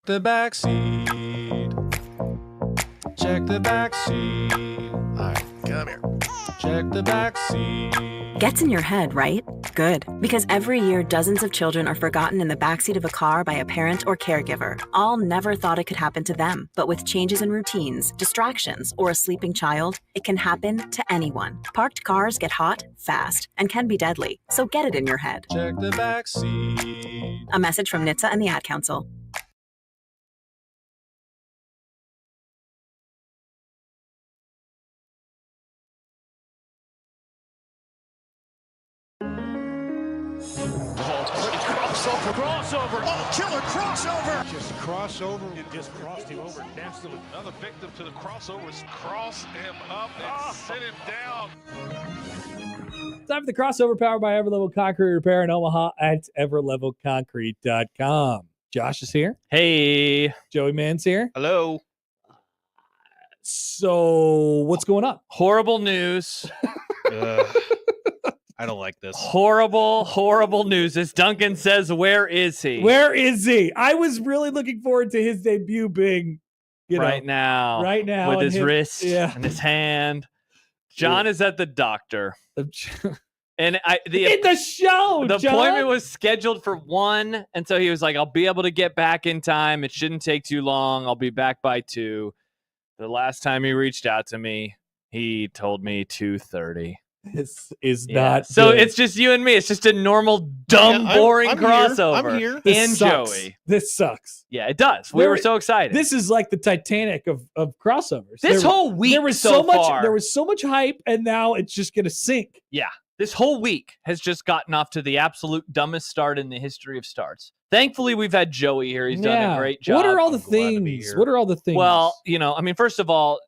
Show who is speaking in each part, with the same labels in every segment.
Speaker 1: The back seat. Check the back seat. All right, come here. Check the back seat.
Speaker 2: Gets in your head, right? Good. Because every year, dozens of children are forgotten in the backseat of a car by a parent or caregiver. All never thought it could happen to them. But with changes in routines, distractions, or a sleeping child, it can happen to anyone. Parked cars get hot, fast, and can be deadly. So get it in your head.
Speaker 1: Check the back seat.
Speaker 2: A message from NHTSA and the Ad Council.
Speaker 3: Crossover. Oh, killer crossover.
Speaker 4: Just crossover. It just crossed him over nastily. Another victim to the crossovers. Cross him up and sit him down.
Speaker 5: Time for the crossover powered by Everlevel Concrete Repair in Omaha at everlevelconcrete.com. Josh is here.
Speaker 6: Hey.
Speaker 5: Joey Mann's here.
Speaker 6: Hello.
Speaker 5: So what's going on?
Speaker 6: Horrible news.
Speaker 7: I don't like this.
Speaker 6: Horrible news. As Duncan says, where is he?
Speaker 5: Where is he? I was really looking forward to his debut being,
Speaker 6: right now. With his wrist and his hand. John is at the doctor. And
Speaker 5: in the show,
Speaker 6: the
Speaker 5: John?
Speaker 6: appointment was scheduled for 1, and so he was like, I'll be able to get back in time. It shouldn't take too long. I'll be back by 2. The last time he reached out to me, he told me 2:30.
Speaker 5: This is not
Speaker 6: so
Speaker 5: good.
Speaker 6: It's just you and me. It's just a normal, dumb, boring crossover.
Speaker 7: I'm here.
Speaker 5: This
Speaker 6: And
Speaker 5: sucks.
Speaker 6: Joey.
Speaker 5: This sucks.
Speaker 6: Yeah, it does. We were so excited.
Speaker 5: This is like the Titanic of crossovers.
Speaker 6: This whole week
Speaker 5: there was
Speaker 6: so
Speaker 5: much
Speaker 6: far.
Speaker 5: there was so much hype, and now it's just gonna sink.
Speaker 6: Yeah. This whole week has just gotten off to the absolute dumbest start in the history of starts. Thankfully, we've had Joey here. He's done a great job.
Speaker 5: What are all the
Speaker 7: I'm glad to be
Speaker 5: things?
Speaker 7: here.
Speaker 5: What are all the things?
Speaker 6: Well, first of all,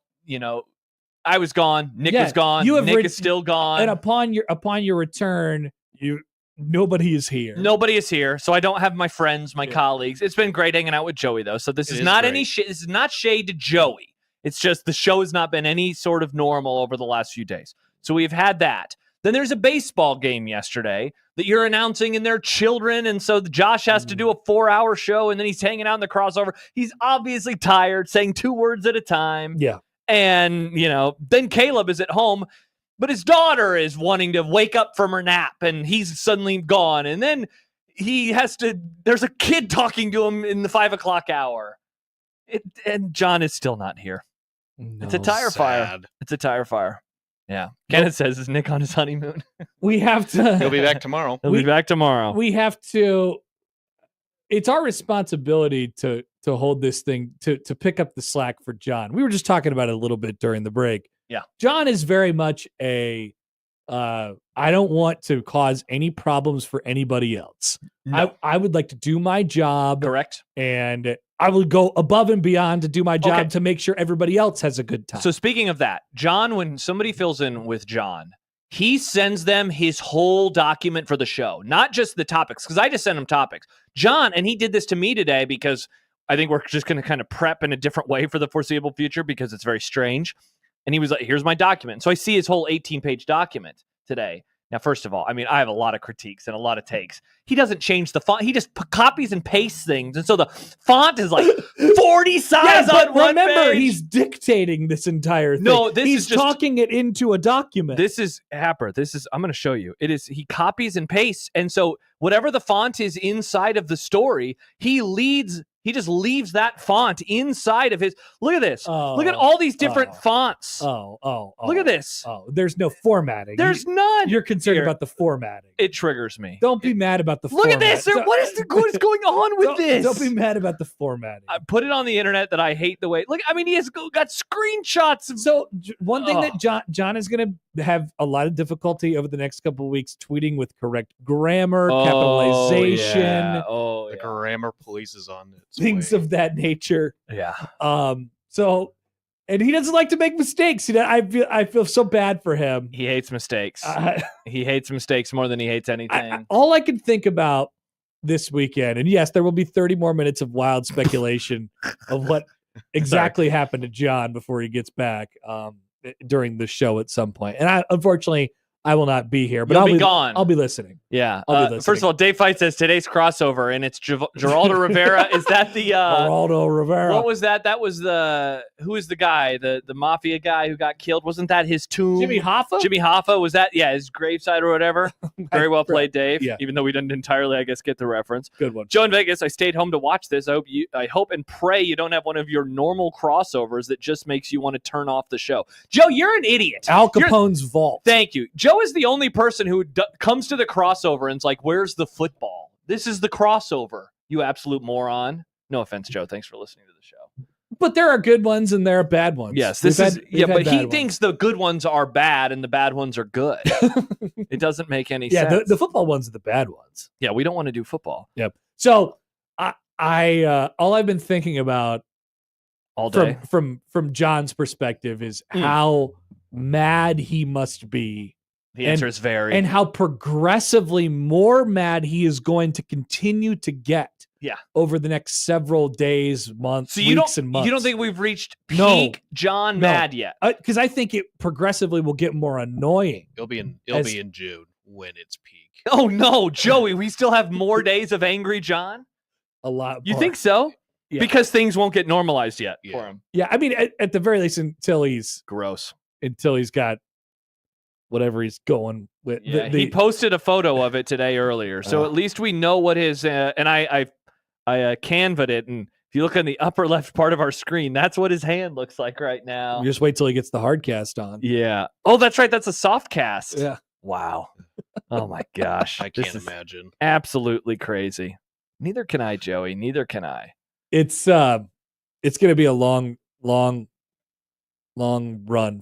Speaker 6: I was gone. Nick was gone. Nick is still gone.
Speaker 5: and upon your return, nobody is here.
Speaker 6: Nobody is here, so I don't have my friends, my colleagues. It's been great hanging out with Joey, though. So this is not
Speaker 7: great.
Speaker 6: any shit. This is not shade to Joey. It's just the show has not been any sort of normal over the last few days. So we've had that. Then there's a baseball game yesterday that you're announcing, and they're children, and so Josh has to do a 4-hour show, and then he's hanging out in the crossover. He's obviously tired, saying 2 words at a time.
Speaker 5: Yeah.
Speaker 6: And, then Caleb is at home, but his daughter is wanting to wake up from her nap, and he's suddenly gone. And then there's a kid talking to him in the 5 o'clock hour. And John is still not here.
Speaker 5: No,
Speaker 6: it's a tire fire. It's a tire fire. Yeah. Kenneth says, is Nick on his honeymoon?
Speaker 5: We have to.
Speaker 7: He'll be back tomorrow.
Speaker 6: He'll be back tomorrow.
Speaker 5: We have to. It's our responsibility to hold this thing, to pick up the slack for John. We were just talking about it a little bit during the break.
Speaker 6: Yeah.
Speaker 5: John is very much I don't want to cause any problems for anybody else.
Speaker 6: No.
Speaker 5: I would like to do my job.
Speaker 6: Correct.
Speaker 5: And I will go above and beyond to do my job to make sure everybody else has a good time.
Speaker 6: So speaking of that, John, when somebody fills in with John, he sends them his whole document for the show, not just the topics, because I just send him topics. John, and he did this to me today because I think we're just going to kind of prep in a different way for the foreseeable future because it's very strange. And he was like, here's my document. So I see his whole 18-page document today. Now, first of all, I have a lot of critiques and a lot of takes. He doesn't change the font. He just copies and pastes things. And so the font is like 40 size on one
Speaker 5: remember,
Speaker 6: page.
Speaker 5: he's dictating this entire thing.
Speaker 6: No,
Speaker 5: he's
Speaker 6: is just
Speaker 5: talking it into a document.
Speaker 6: This is Happer. I'm going to show you. He copies and pastes. And so whatever the font is inside of the story, he just leaves that font inside of his. Look at this. Look at all these different fonts. Look at this.
Speaker 5: There's no formatting.
Speaker 6: There's none.
Speaker 5: You're concerned about the formatting.
Speaker 6: It triggers me.
Speaker 5: Don't be mad about the
Speaker 6: Look
Speaker 5: format.
Speaker 6: at this. What is going on with this?
Speaker 5: Don't be mad about the formatting.
Speaker 6: I put it on the internet that I hate the way. Look, he has got screenshots.
Speaker 5: So one thing that John is going to have a lot of difficulty over the next couple of weeks tweeting with correct grammar, capitalization.
Speaker 7: Yeah. The grammar police is on it.
Speaker 5: Things of that nature.
Speaker 6: Yeah.
Speaker 5: And he doesn't like to make mistakes. I feel so bad for him.
Speaker 6: He hates mistakes. He hates mistakes more than he hates anything.
Speaker 5: All I can think about this weekend, and yes, there will be 30 more minutes of wild speculation of what exactly happened to John before he gets back during the show at some point. And unfortunately, I will not be here, but
Speaker 6: You'll
Speaker 5: I'll
Speaker 6: be gone.
Speaker 5: I'll be listening.
Speaker 6: Yeah.
Speaker 5: I'll be listening.
Speaker 6: First of all, Dave Fight says today's crossover, and it's Geraldo Rivera. Is that the
Speaker 5: Geraldo Rivera.
Speaker 6: What was that? That was who is the guy, the mafia guy who got killed? Wasn't that his tomb?
Speaker 5: Jimmy Hoffa?
Speaker 6: Jimmy Hoffa, was that? Yeah, his graveside or whatever. Very well played, Dave.
Speaker 5: Yeah.
Speaker 6: Even though we didn't entirely, I guess, get the reference.
Speaker 5: Good one.
Speaker 6: Joe in Vegas, I stayed home to watch this. I hope and pray you don't have one of your normal crossovers that just makes you want to turn off the show. Joe, you're an idiot.
Speaker 5: Al Capone's vault.
Speaker 6: Thank you. Joe is the only person who comes to the crossover and is like, where's the football? This is the crossover, you absolute moron. No offense, Joe. Thanks for listening to the show.
Speaker 5: But there are good ones and there are bad ones.
Speaker 6: Yes,
Speaker 5: but
Speaker 6: he thinks the good ones are bad and the bad ones are good. It doesn't make any sense.
Speaker 5: Yeah, the football ones are the bad ones.
Speaker 6: Yeah, we don't want to do football.
Speaker 5: Yep. So I all I've been thinking about
Speaker 6: all day
Speaker 5: from John's perspective is how mad he must be.
Speaker 6: The answer is very.
Speaker 5: And how progressively more mad he is going to continue to get over the next several days, months, weeks, and months.
Speaker 6: You don't think we've reached peak John mad yet?
Speaker 5: Because I think it progressively will get more annoying.
Speaker 7: It'll be in June when it's peak.
Speaker 6: Oh, no, Joey, we still have more days of angry John?
Speaker 5: A lot.
Speaker 6: You think so? Yeah. Because things won't get normalized yet for him.
Speaker 5: Yeah, I mean, at the very least, until he's got whatever he's going with.
Speaker 6: Yeah, he posted a photo of it today earlier, so at least we know what his and I canvaed it, and if you look on the upper left part of our screen, that's what his hand looks like right now.
Speaker 5: You just wait till he gets the hard cast on.
Speaker 6: Yeah. Oh, that's right. That's a soft cast.
Speaker 5: Yeah.
Speaker 6: Wow. Oh my gosh.
Speaker 7: I can't imagine.
Speaker 6: Absolutely crazy. Neither can I, Joey. Neither can I.
Speaker 5: It's going to be a long run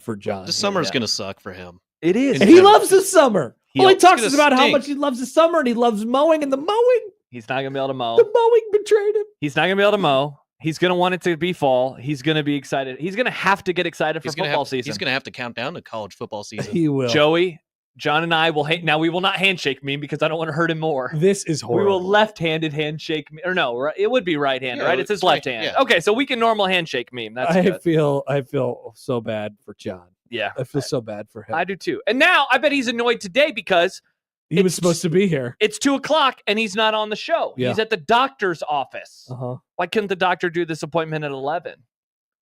Speaker 5: for John.
Speaker 7: The summer's going to suck for him.
Speaker 6: It is.
Speaker 5: And he loves the summer. All he talks is about
Speaker 7: stink.
Speaker 5: how much he loves the summer and he loves mowing, and the mowing.
Speaker 6: He's not going to be able to mow.
Speaker 5: The mowing betrayed him.
Speaker 6: He's not going to be able to mow. He's going to want it to be fall. He's going to be excited. He's going to have to get excited for football season.
Speaker 7: He's going to have to count down to college football season.
Speaker 5: He will.
Speaker 6: Joey, John and I will now we will not handshake me because I don't want to hurt him more.
Speaker 5: This is horrible.
Speaker 6: We will left-handed handshake me. Or no, it would be right-handed, right? It's his left hand.
Speaker 7: Yeah.
Speaker 6: Okay, so we can normal handshake meme. That's good.
Speaker 5: I feel so bad for John.
Speaker 6: Yeah.
Speaker 5: I feel so bad for him.
Speaker 6: I do too. And now I bet he's annoyed today because
Speaker 5: he was supposed to be here.
Speaker 6: It's 2:00 and he's not on the show.
Speaker 5: Yeah.
Speaker 6: He's at the doctor's office.
Speaker 5: Uh-huh.
Speaker 6: Why couldn't the doctor do this appointment at 11?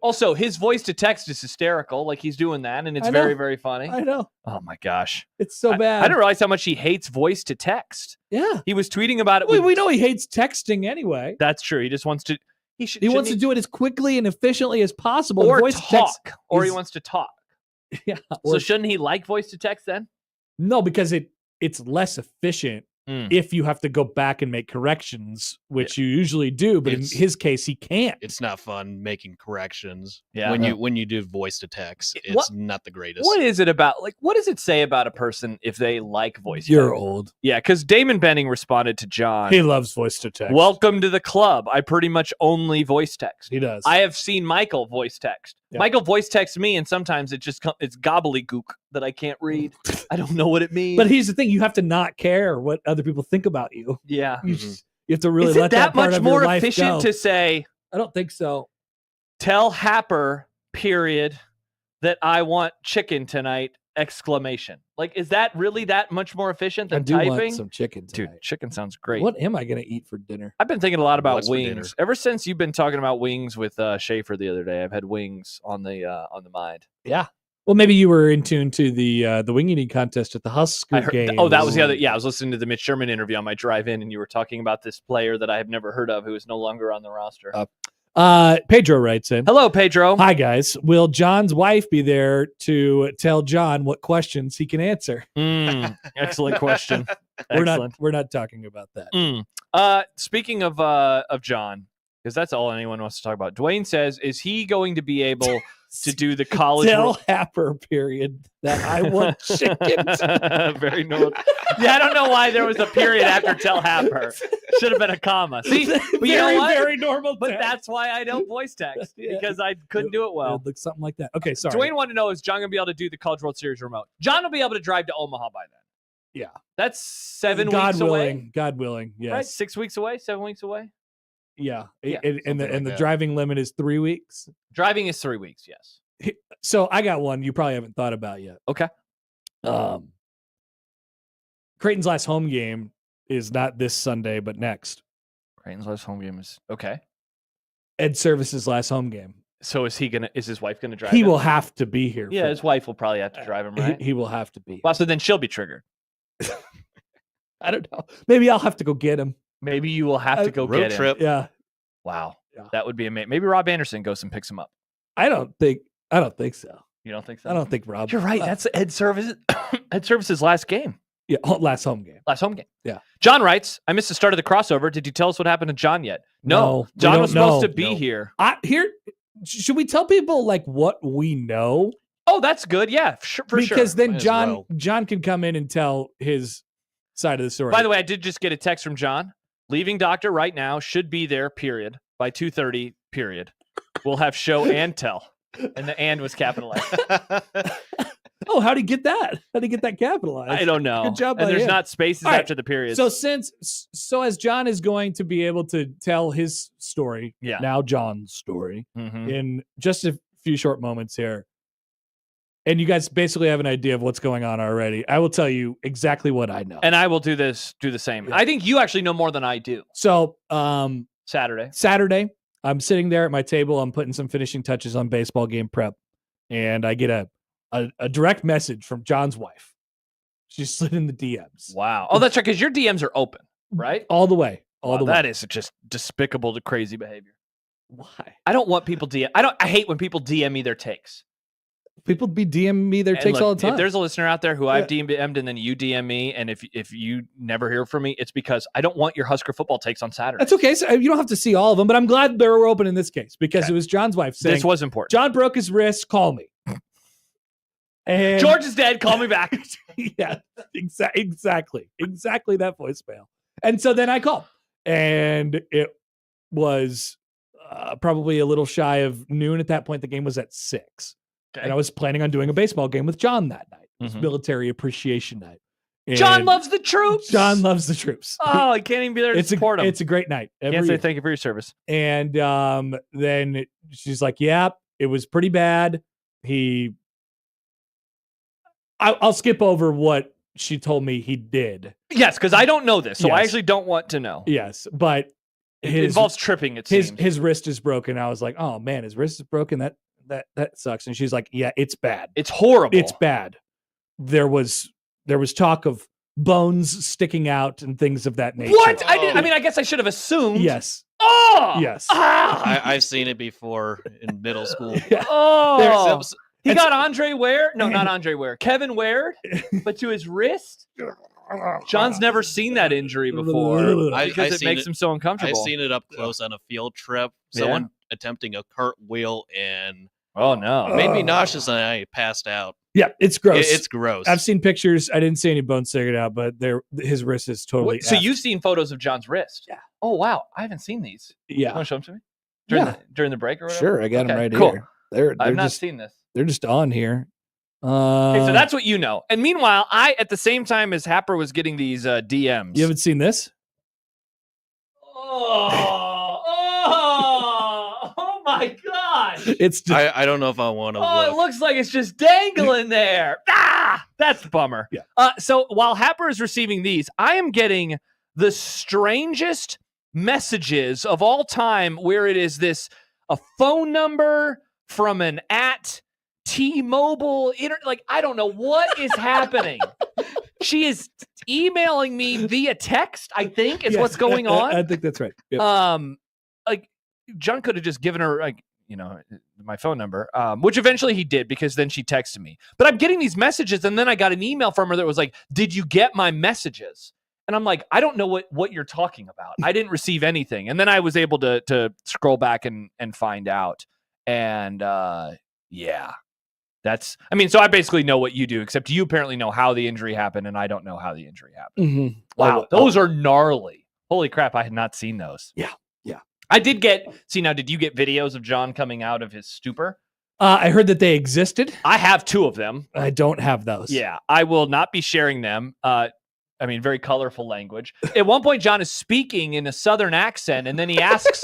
Speaker 6: Also, his voice to text is hysterical. Like he's doing that, and it's very, very funny.
Speaker 5: I know.
Speaker 6: Oh my gosh.
Speaker 5: It's so bad.
Speaker 6: I didn't realize how much he hates voice to text.
Speaker 5: Yeah.
Speaker 6: He was tweeting about it.
Speaker 5: We know he hates texting anyway.
Speaker 6: That's true. He just wants to.
Speaker 5: He wants to do it as quickly and efficiently as possible.
Speaker 6: Or talk. Or he wants to talk.
Speaker 5: Yeah.
Speaker 6: So shouldn't he like voice to text then?
Speaker 5: No, because it's less efficient if you have to go back and make corrections, which you usually do. But in his case, he can't.
Speaker 7: It's not fun making corrections.
Speaker 6: Yeah.
Speaker 7: When you do voice to text, it's not the greatest.
Speaker 6: What is it about? Like, what does it say about a person if they like voice?
Speaker 5: You're
Speaker 6: text?
Speaker 5: old.
Speaker 6: Yeah, because Damon Benning responded to John.
Speaker 5: He loves voice to text.
Speaker 6: Welcome to the club. I pretty much only voice text.
Speaker 5: He does.
Speaker 6: I have seen Michael voice text. Yep. Michael voice texts me, and sometimes it's gobbledygook that I can't read. I don't know what it means.
Speaker 5: But here's the thing: you have to not care what other people think about you.
Speaker 6: Yeah,
Speaker 5: you have to really let
Speaker 6: that
Speaker 5: part
Speaker 6: much
Speaker 5: of
Speaker 6: more
Speaker 5: your life
Speaker 6: efficient
Speaker 5: go.
Speaker 6: to say?
Speaker 5: I don't think so.
Speaker 6: Tell Happer, period, that I want chicken tonight! Exclamation. Like, is that really that much more efficient than typing?
Speaker 5: Want some chicken tonight.
Speaker 6: Dude, chicken sounds great.
Speaker 5: What am I going to eat for dinner?
Speaker 6: I've been thinking a lot about wings. Ever since you've been talking about wings with Schaefer the other day, I've had wings on the mind.
Speaker 5: Yeah. Well, maybe you were in tune to the wing eating contest at the Husker game.
Speaker 6: Oh, that was the other. Yeah, I was listening to the Mitch Sherman interview on my drive in, and you were talking about this player that I have never heard of who is no longer on the roster.
Speaker 5: Pedro writes in.
Speaker 6: Hello, Pedro.
Speaker 5: Hi, guys. Will John's wife be there to tell John what questions he can answer?
Speaker 6: Excellent question.
Speaker 5: We're not talking about that.
Speaker 6: Speaking of John, because that's all anyone wants to talk about. Dwayne says, is he going to be able to do the college?
Speaker 5: Tell Happer, period, that I want chickens.
Speaker 6: Very normal. Yeah, I don't know why there was a period after tell Happer. Should have been a comma. See, but you know what?
Speaker 5: Very normal.
Speaker 6: But that's why I don't voice text because I couldn't do it well.
Speaker 5: It looks something like that. Okay, sorry.
Speaker 6: Dwayne wanted to know, is John going to be able to do the College World Series remote? John will be able to drive to Omaha by then.
Speaker 5: Yeah.
Speaker 6: That's 7 weeks away.
Speaker 5: God willing. Yes.
Speaker 6: Right? 6 weeks away? 7 weeks away?
Speaker 5: Yeah.
Speaker 6: Yeah,
Speaker 5: and the driving limit is 3 weeks.
Speaker 6: Driving is 3 weeks, yes.
Speaker 5: So I got one you probably haven't thought about yet.
Speaker 6: Okay.
Speaker 5: Creighton's last home game is not this Sunday, but next.
Speaker 6: Creighton's last home game is okay.
Speaker 5: Ed Service's last home game.
Speaker 6: So is his wife gonna drive
Speaker 5: He
Speaker 6: him?
Speaker 5: will have to be here.
Speaker 6: Yeah,
Speaker 5: for
Speaker 6: his
Speaker 5: that.
Speaker 6: wife will probably have to drive him, right?
Speaker 5: He will have to be.
Speaker 6: Well, so then she'll be triggered.
Speaker 5: I don't know. Maybe I'll have to go get him.
Speaker 6: Maybe you will have to go
Speaker 7: Road
Speaker 6: get him.
Speaker 7: trip.
Speaker 5: Yeah.
Speaker 6: Wow.
Speaker 5: Yeah.
Speaker 6: That would be amazing. Maybe Rob Anderson goes and picks him up.
Speaker 5: I don't think so.
Speaker 6: You don't think so?
Speaker 5: I don't think Rob.
Speaker 6: You're right. That's Ed Service's last game.
Speaker 5: Yeah, last home game.
Speaker 6: Last home game.
Speaker 5: Yeah.
Speaker 6: John writes, I missed the start of the crossover. Did you tell us what happened to John yet? No.
Speaker 5: we
Speaker 6: John
Speaker 5: don't
Speaker 6: was supposed
Speaker 5: know.
Speaker 6: to be here.
Speaker 5: Should we tell people like what we know?
Speaker 6: Oh, that's good. Yeah, for sure.
Speaker 5: Because then
Speaker 7: Might as
Speaker 5: John
Speaker 7: well.
Speaker 5: John can come in and tell his side of the story.
Speaker 6: By the way, I did just get a text from John. Leaving doctor right now. Should be there, period. By 2:30, period. We'll have show and tell. And the and was capitalized.
Speaker 5: Oh, how'd he get that? How'd he get that capitalized?
Speaker 6: I don't know.
Speaker 5: Good job
Speaker 6: And
Speaker 5: by
Speaker 6: there's
Speaker 5: him.
Speaker 6: not spaces
Speaker 5: All right.
Speaker 6: after the periods.
Speaker 5: So as John is going to be able to tell his story,
Speaker 6: Yeah.
Speaker 5: now John's story,
Speaker 6: Mhm.
Speaker 5: in just a few short moments here, and you guys basically have an idea of what's going on already, I will tell you exactly what I know.
Speaker 6: And I will do the same.
Speaker 5: Yeah.
Speaker 6: I think you actually know more than I do.
Speaker 5: So
Speaker 6: Saturday.
Speaker 5: I'm sitting there at my table. I'm putting some finishing touches on baseball game prep, and I get a direct message from John's wife. She slid in the DMs.
Speaker 6: Wow. Oh, that's right, because your DMs are open, right?
Speaker 5: All the way.
Speaker 6: Wow,
Speaker 5: the
Speaker 6: that
Speaker 5: way.
Speaker 6: is just despicable to crazy behavior.
Speaker 5: Why?
Speaker 6: I don't want people DM. I hate when people DM me their takes.
Speaker 5: People be DM me their
Speaker 6: And
Speaker 5: takes
Speaker 6: look,
Speaker 5: all the time.
Speaker 6: If there's a listener out there who I've DM'd and then you DM me, and if you never hear from me, it's because I don't want your Husker football takes on Saturday.
Speaker 5: That's okay. So you don't have to see all of them, but I'm glad they were open in this case because it was John's wife saying,
Speaker 6: This was important.
Speaker 5: John broke his wrist, call me. And
Speaker 6: George is dead. Call me back.
Speaker 5: yeah, exactly that voicemail. And so then I called, and it was probably a little shy of noon at that point. The game was at 6:00. And I was planning on doing a baseball game with John that night. It's military appreciation night. And
Speaker 6: John loves the troops.
Speaker 5: John loves the troops.
Speaker 6: Oh, I can't even be there to support him.
Speaker 5: It's a great night.
Speaker 6: Can't say thank you for your service.
Speaker 5: And then she's like, yeah, it was pretty bad. I'll skip over what she told me he did.
Speaker 6: Yes, because I don't know this, so I
Speaker 5: Yes.
Speaker 6: actually don't want to know.
Speaker 5: Yes, but
Speaker 6: It involves tripping, it seems.
Speaker 5: his wrist is broken. I was like, oh man, his wrist is broken. That sucks. And she's like, yeah, it's bad.
Speaker 6: It's horrible.
Speaker 5: It's bad. There was talk of bones sticking out and things of that nature.
Speaker 6: What? I guess I should have assumed.
Speaker 5: Yes.
Speaker 6: Oh.
Speaker 5: Yes.
Speaker 6: Ah!
Speaker 7: I've seen it before in middle school.
Speaker 6: Oh. He got Andre Ware. No, not Andre Ware. Kevin Ware, but to his wrist. John's never seen that injury before because it makes him so uncomfortable.
Speaker 7: I've seen it up close on a field trip. Someone attempting a cartwheel and
Speaker 6: oh no,
Speaker 7: it made me nauseous and I passed out.
Speaker 5: Yeah, it's gross.
Speaker 7: It's gross.
Speaker 5: I've seen pictures. I didn't see any bones sticking out, but his wrist is totally.
Speaker 6: So
Speaker 5: effed.
Speaker 6: you've seen photos of John's wrist?
Speaker 5: Yeah.
Speaker 6: Oh wow, I haven't seen these.
Speaker 5: Yeah.
Speaker 6: You want to show them to me during the break or whatever?
Speaker 5: Sure, I got them right
Speaker 6: cool.
Speaker 5: here. They're
Speaker 6: I've not
Speaker 5: just
Speaker 6: seen this.
Speaker 5: they're just on here.
Speaker 6: Okay, so that's what you know. And meanwhile, I at the same time as Happer was getting these DMs.
Speaker 5: You haven't seen this?
Speaker 6: Oh my gosh.
Speaker 5: It's just,
Speaker 7: I don't know if I want to
Speaker 6: Oh, it
Speaker 7: look.
Speaker 6: looks like it's just dangling there. That's a bummer.
Speaker 5: Yeah.
Speaker 6: So while Happer is receiving these, I am getting the strangest messages of all time where it is a phone number from an at T-Mobile, I don't know what is happening. She is emailing me via text, I think, is
Speaker 5: yes,
Speaker 6: what's going on.
Speaker 5: I think that's right. Yep.
Speaker 6: John could have just given her my phone number, which eventually he did because then she texted me. But I'm getting these messages, and then I got an email from her that was like, "Did you get my messages?" And I'm like, I don't know what you're talking about. I didn't receive anything. And then I was able to scroll back and find out. And yeah, so I basically know what you do, except you apparently know how the injury happened, and I don't know how the injury happened.
Speaker 5: Mm-hmm.
Speaker 6: Wow, those are gnarly. Holy crap, I had not seen those.
Speaker 5: Yeah.
Speaker 6: I did did you get videos of John coming out of his stupor?
Speaker 5: I heard that they existed.
Speaker 6: I have 2 of them.
Speaker 5: I don't have those.
Speaker 6: Yeah, I will not be sharing them. very colorful language. At one point, John is speaking in a Southern accent, and then he asks,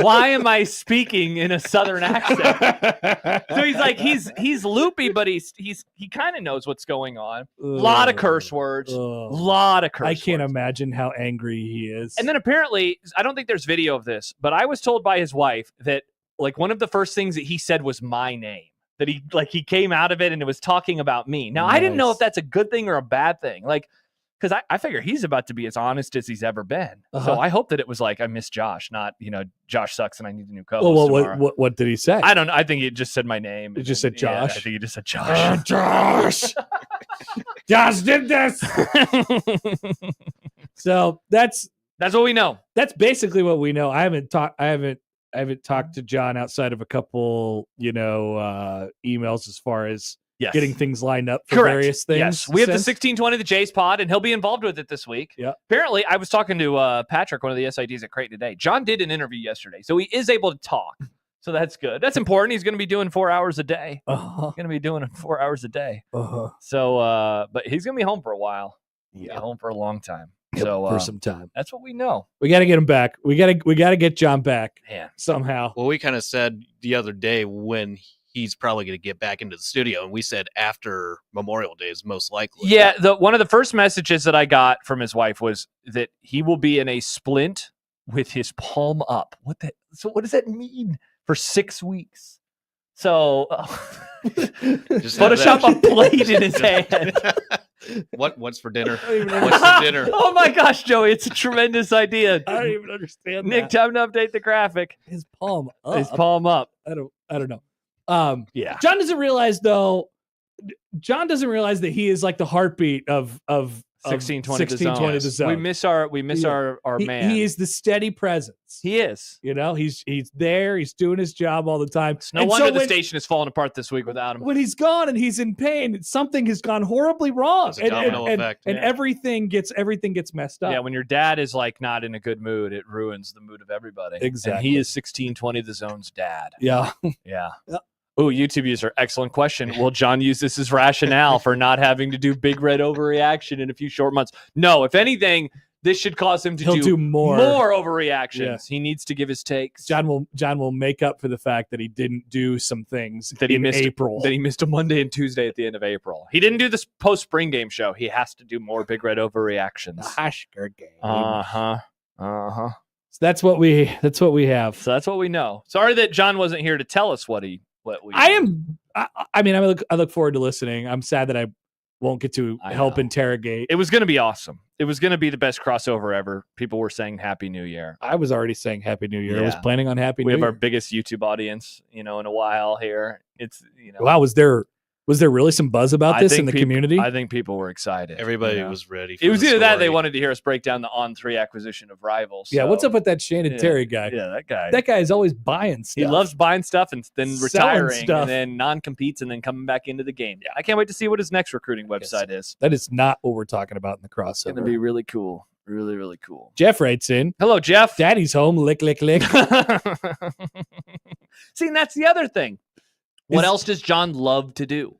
Speaker 6: why am I speaking in a Southern accent? So he's like, he's loopy, but he kind of knows what's going on. A lot of curse words. I can't
Speaker 5: imagine how angry he is.
Speaker 6: And then apparently, I don't think there's video of this, but I was told by his wife that like one of the first things that he said was my name. That he came out of it and it was talking about me. Now, I didn't know if that's a good thing or a bad thing. Like, because I figure he's about to be as honest as he's ever been. So I hope that it was like, I miss Josh, not, Josh sucks and I need a new co-host tomorrow.
Speaker 5: What did he say?
Speaker 6: I don't know. I think he just said my name.
Speaker 5: It just said Josh?
Speaker 6: Yeah, I think he just said Josh.
Speaker 5: Josh! Josh did this! So that's
Speaker 6: what we know.
Speaker 5: That's basically what we know. I haven't talked to John outside of a couple, emails as far as getting things lined up for various things.
Speaker 6: Yes, we have the 1620, the Jays pod, and he'll be involved with it this week.
Speaker 5: Yeah.
Speaker 6: Apparently, I was talking to Patrick, one of the SIDs at Creighton today. John did an interview yesterday, so he is able to talk. So that's good. That's important. He's going to be doing 4 hours a day. Going to be doing 4 hours a day. So, but he's going to be home for a while. Yeah, home for a long time. So
Speaker 5: for some time.
Speaker 6: That's what we know.
Speaker 5: We got to get him back. We got to get John back somehow.
Speaker 7: Well, we kind of said the other day when he's probably going to get back into the studio, and we said after Memorial Day is most likely.
Speaker 6: Yeah, one of the first messages that I got from his wife was that he will be in a splint with his palm up. So what does that mean? For 6 weeks. So
Speaker 7: just
Speaker 6: Photoshop a plate in his hand.
Speaker 7: What's for dinner? What's for dinner?
Speaker 6: Oh my gosh, Joey, it's a tremendous idea.
Speaker 5: I don't even understand.
Speaker 6: Nick, time to update the graphic.
Speaker 5: His palm up.
Speaker 6: His palm up.
Speaker 5: I don't know.
Speaker 6: Yeah.
Speaker 5: John doesn't realize that he is like the heartbeat of
Speaker 6: 1620 the zone. We miss our man.
Speaker 5: He is the steady presence.
Speaker 6: He is.
Speaker 5: He's there. He's doing his job all the time.
Speaker 6: It's no wonder the station is falling apart this week without him.
Speaker 5: When he's gone and he's in pain, something has gone horribly wrong.
Speaker 7: It's a domino effect.
Speaker 5: And everything gets messed up.
Speaker 6: Yeah, when your dad is like not in a good mood, it ruins the mood of everybody.
Speaker 5: Exactly.
Speaker 6: And he is 1620 the zone's dad.
Speaker 5: Yeah.
Speaker 6: Yeah. Oh, YouTube user, excellent question. Will John use this as rationale for not having to do big red overreaction in a few short months? No, if anything, this should cause him to do more overreactions. Yeah. He needs to give his takes.
Speaker 5: John will make up for the fact that he didn't do some things
Speaker 6: that he missed
Speaker 5: April.
Speaker 6: That he missed a Monday and Tuesday at the end of April. He didn't do this post-spring game show. He has to do more big red overreactions.
Speaker 5: The Husker game.
Speaker 6: So
Speaker 5: that's what we have.
Speaker 6: So that's what we know. Sorry that John wasn't here to tell us what we.
Speaker 5: I look forward to listening. I'm sad that I won't get to help interrogate.
Speaker 6: It was going to be awesome. It was going to be the best crossover ever. People were saying Happy New Year.
Speaker 5: I was already saying Happy New Year.
Speaker 6: Yeah.
Speaker 5: I was planning on Happy New Year.
Speaker 6: We have our biggest YouTube audience, in a while here. It's,
Speaker 5: Wow, was there really some buzz about this in the community?
Speaker 6: I think people were excited.
Speaker 7: Everybody was ready.
Speaker 6: It was either that or they wanted to hear us break down the On3 acquisition of Rivals.
Speaker 5: Yeah, what's up with that Shane and Terry guy?
Speaker 6: Yeah, that guy.
Speaker 5: That guy is always buying stuff.
Speaker 6: He loves buying stuff and then retiring
Speaker 5: stuff.
Speaker 6: and then non-competes and then coming back into the game. Yeah, I can't wait to see what his next recruiting website is.
Speaker 5: That is not what we're talking about in the crossover.
Speaker 6: It's going to be really cool. Really, really cool.
Speaker 5: Jeff writes in.
Speaker 6: Hello, Jeff.
Speaker 5: Daddy's home. Lick, lick, lick.
Speaker 6: See, and that's the other thing. What else does John love to do?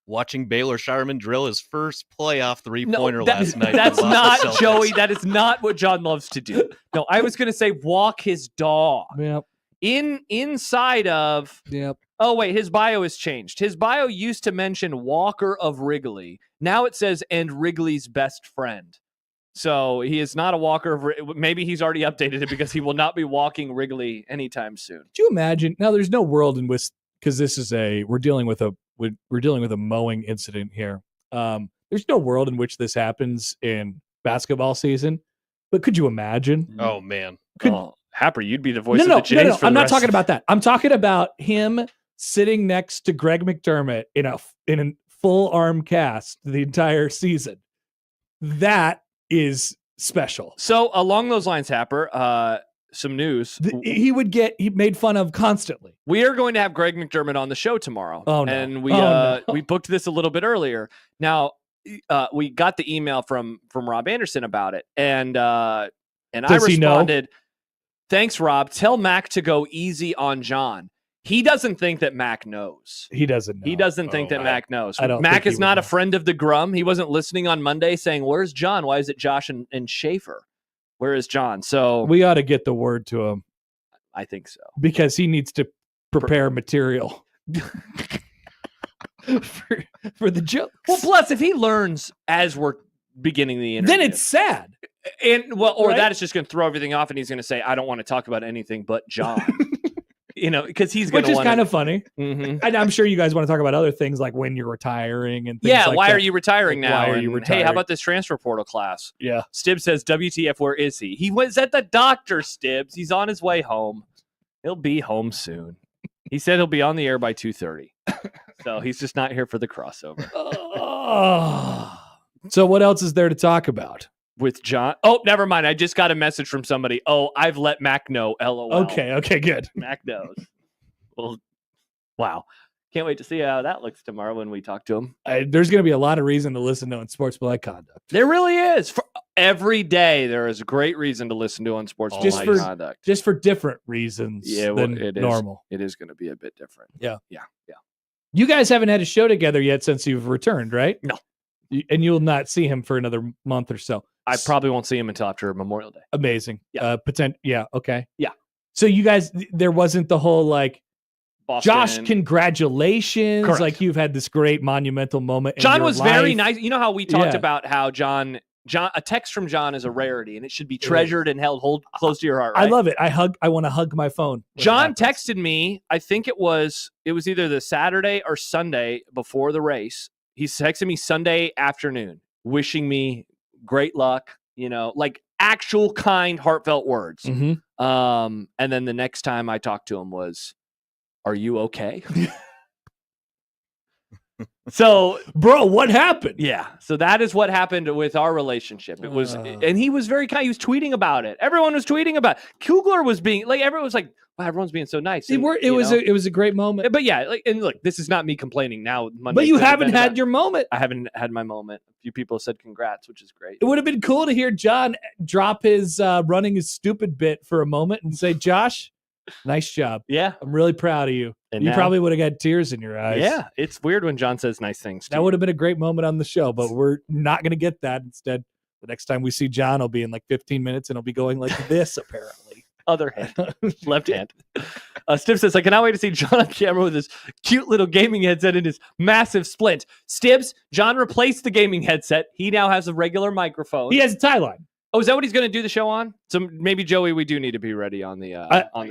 Speaker 7: Watching Baylor Shireman drill his first playoff three-pointer last night.
Speaker 6: That's not, Joey. That is not what John loves to do. No, I was going to say walk his dog.
Speaker 5: Yep.
Speaker 6: Inside of...
Speaker 5: Yep.
Speaker 6: Oh, wait, his bio has changed. His bio used to mention Walker of Wrigley. Now it says, and Wrigley's best friend. So he is not a walker of... Maybe he's already updated it because he will not be walking Wrigley anytime soon.
Speaker 5: Could you imagine? Now, there's no world in which... Because this is we're dealing with a mowing incident here. There's no world in which this happens in basketball season. But could you imagine?
Speaker 7: Oh man,
Speaker 6: Happer, you'd be the voice of the Jays.
Speaker 5: No. I'm not talking about that. I'm talking about him sitting next to Greg McDermott in a full arm cast the entire season. That is special.
Speaker 6: So along those lines, Happer. Some news.
Speaker 5: He made fun of constantly.
Speaker 6: We are going to have Greg McDermott on the show tomorrow.
Speaker 5: Oh, no.
Speaker 6: And we booked this a little bit earlier. Now, we got the email from Rob Anderson about it. And I responded, thanks, Rob. Tell Mac to go easy on John. He doesn't think that Mac knows.
Speaker 5: He doesn't know.
Speaker 6: He doesn't think that Mac knows.
Speaker 5: I don't
Speaker 6: Mac
Speaker 5: think he
Speaker 6: is
Speaker 5: would
Speaker 6: not a
Speaker 5: know.
Speaker 6: friend of the Grum. He wasn't listening on Monday saying, "Where's John? Why is it Josh and Schaefer? Where is John?" So
Speaker 5: We ought to get the word to him
Speaker 6: I think so.
Speaker 5: because he needs to prepare material for the jokes.
Speaker 6: Well, plus if he learns as we're beginning the interview,
Speaker 5: Then it's sad.
Speaker 6: and or
Speaker 5: Right?
Speaker 6: that is just going to throw everything off, and he's going to say, "I don't want to talk about anything but John." Because he's going
Speaker 5: Which
Speaker 6: to
Speaker 5: is kind of funny.
Speaker 6: Mhm.
Speaker 5: And I'm sure you guys want to talk about other things like when you're retiring and things
Speaker 6: Yeah,
Speaker 5: like
Speaker 6: why
Speaker 5: that.
Speaker 6: are you retiring
Speaker 5: Like,
Speaker 6: now?
Speaker 5: why are
Speaker 6: And,
Speaker 5: you
Speaker 6: Hey,
Speaker 5: retiring?
Speaker 6: how about this transfer portal class?
Speaker 5: Yeah.
Speaker 6: Stibbs says, "WTF? Where is he? He was at the doctor. Stibbs. He's on his way home. He'll be home soon. He said he'll be on the air by 2:30. So he's just not here for the crossover
Speaker 5: So what else is there to talk about?
Speaker 6: with John. Oh, never mind. I just got a message from somebody. Oh, I've let Mac know. LOL.
Speaker 5: Okay, good.
Speaker 6: Mac knows. Well, wow. Can't wait to see how that looks tomorrow when we talk to him.
Speaker 5: There's going to be a lot of reason to listen to Unsportsmanlike Conduct.
Speaker 6: There really is. For every day, there is a great reason to listen to Unsportsmanlike
Speaker 5: Just for-
Speaker 6: Conduct.
Speaker 5: Just for different reasons than
Speaker 6: it is.
Speaker 5: normal.
Speaker 6: It is going to be a bit different.
Speaker 5: Yeah.
Speaker 6: Yeah.
Speaker 5: You guys haven't had a show together yet since you've returned, right?
Speaker 6: No.
Speaker 5: And you'll not see him for another month or so.
Speaker 6: I probably won't see him until after Memorial Day.
Speaker 5: Amazing.
Speaker 6: Yeah.
Speaker 5: Yeah. Okay.
Speaker 6: Yeah.
Speaker 5: So you guys, there wasn't the whole like,
Speaker 6: Boston.
Speaker 5: Josh, congratulations.
Speaker 6: Correct.
Speaker 5: Like you've had this great monumental moment. in
Speaker 6: John
Speaker 5: your
Speaker 6: was very
Speaker 5: life.
Speaker 6: nice. You know how we talked
Speaker 5: Yeah.
Speaker 6: about how John, a text from John is a rarity and it should be treasured and held close to your heart.
Speaker 5: I
Speaker 6: Right?
Speaker 5: love it. I want to hug my phone. when it
Speaker 6: John
Speaker 5: happens.
Speaker 6: texted me, I think it was either the Saturday or Sunday before the race. He texted me Sunday afternoon, wishing me great luck, like actual kind, heartfelt words.
Speaker 5: Mhm.
Speaker 6: And then the next time I talked to him was, "Are you okay?" So,
Speaker 5: Bro, what happened?
Speaker 6: yeah. So that is what happened with our relationship. It was, and he was very kind. He was tweeting about it. Everyone was tweeting about it. Kugler was being like, everyone was like, wow, everyone's being so nice.
Speaker 5: It was a great moment.
Speaker 6: But yeah, like, and look, this is not me complaining now. Monday
Speaker 5: But you
Speaker 6: could have
Speaker 5: haven't
Speaker 6: been
Speaker 5: had
Speaker 6: about-
Speaker 5: your moment.
Speaker 6: I haven't had my moment. A few people said congrats, which is great.
Speaker 5: It would have been cool to hear John drop his running his stupid bit for a moment and say, Josh, nice job.
Speaker 6: Yeah.
Speaker 5: I'm really proud of you.
Speaker 6: And
Speaker 5: You
Speaker 6: now-
Speaker 5: probably would have got tears in your eyes.
Speaker 6: Yeah. It's weird when John says nice things.
Speaker 5: That would have been a great moment on the show, but we're not going to get that. Instead, the next time we see John, will be in like 15 minutes and he'll be going like this, apparently.
Speaker 6: Other hand, left hand. Stibbs says, I cannot wait to see John on camera with his cute little gaming headset and his massive splint. Stibbs, John replaced the gaming headset. He now has a regular microphone.
Speaker 5: He has a tie line.
Speaker 6: Oh, is that what he's going to do the show on? So maybe, Joey, we do need to be ready on the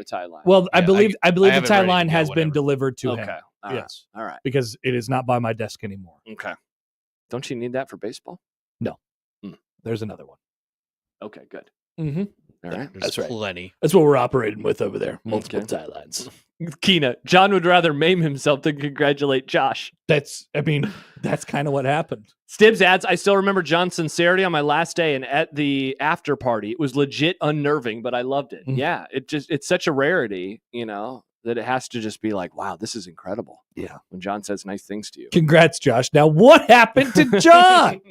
Speaker 6: tie line.
Speaker 5: Well, I
Speaker 7: Yeah,
Speaker 5: believe
Speaker 7: I
Speaker 5: the
Speaker 7: have it
Speaker 5: tie
Speaker 7: ready to
Speaker 5: line
Speaker 7: go
Speaker 5: has been
Speaker 7: whenever.
Speaker 5: delivered to
Speaker 6: okay.
Speaker 5: him.
Speaker 6: All right.
Speaker 5: Yes.
Speaker 6: All right.
Speaker 5: Because it is not by my desk anymore.
Speaker 6: Okay. Don't you need that for baseball?
Speaker 5: There's another one.
Speaker 6: Okay, good.
Speaker 5: Mm-hmm.
Speaker 6: All right.
Speaker 7: There's
Speaker 5: That's right.
Speaker 7: plenty.
Speaker 5: That's what we're operating with over there. Multiple
Speaker 6: Okay.
Speaker 5: tie lines.
Speaker 6: Keena, John would rather maim himself than congratulate Josh.
Speaker 5: That's kind of what happened.
Speaker 6: Stibbs adds, I still remember John's sincerity on my last day and at the after party. It was legit unnerving, but I loved it.
Speaker 5: Mhm.
Speaker 6: Yeah, it's such a rarity, that it has to just be like, wow, this is incredible.
Speaker 5: Yeah.
Speaker 6: When John says nice things to you.
Speaker 5: Congrats, Josh. Now, what happened to John?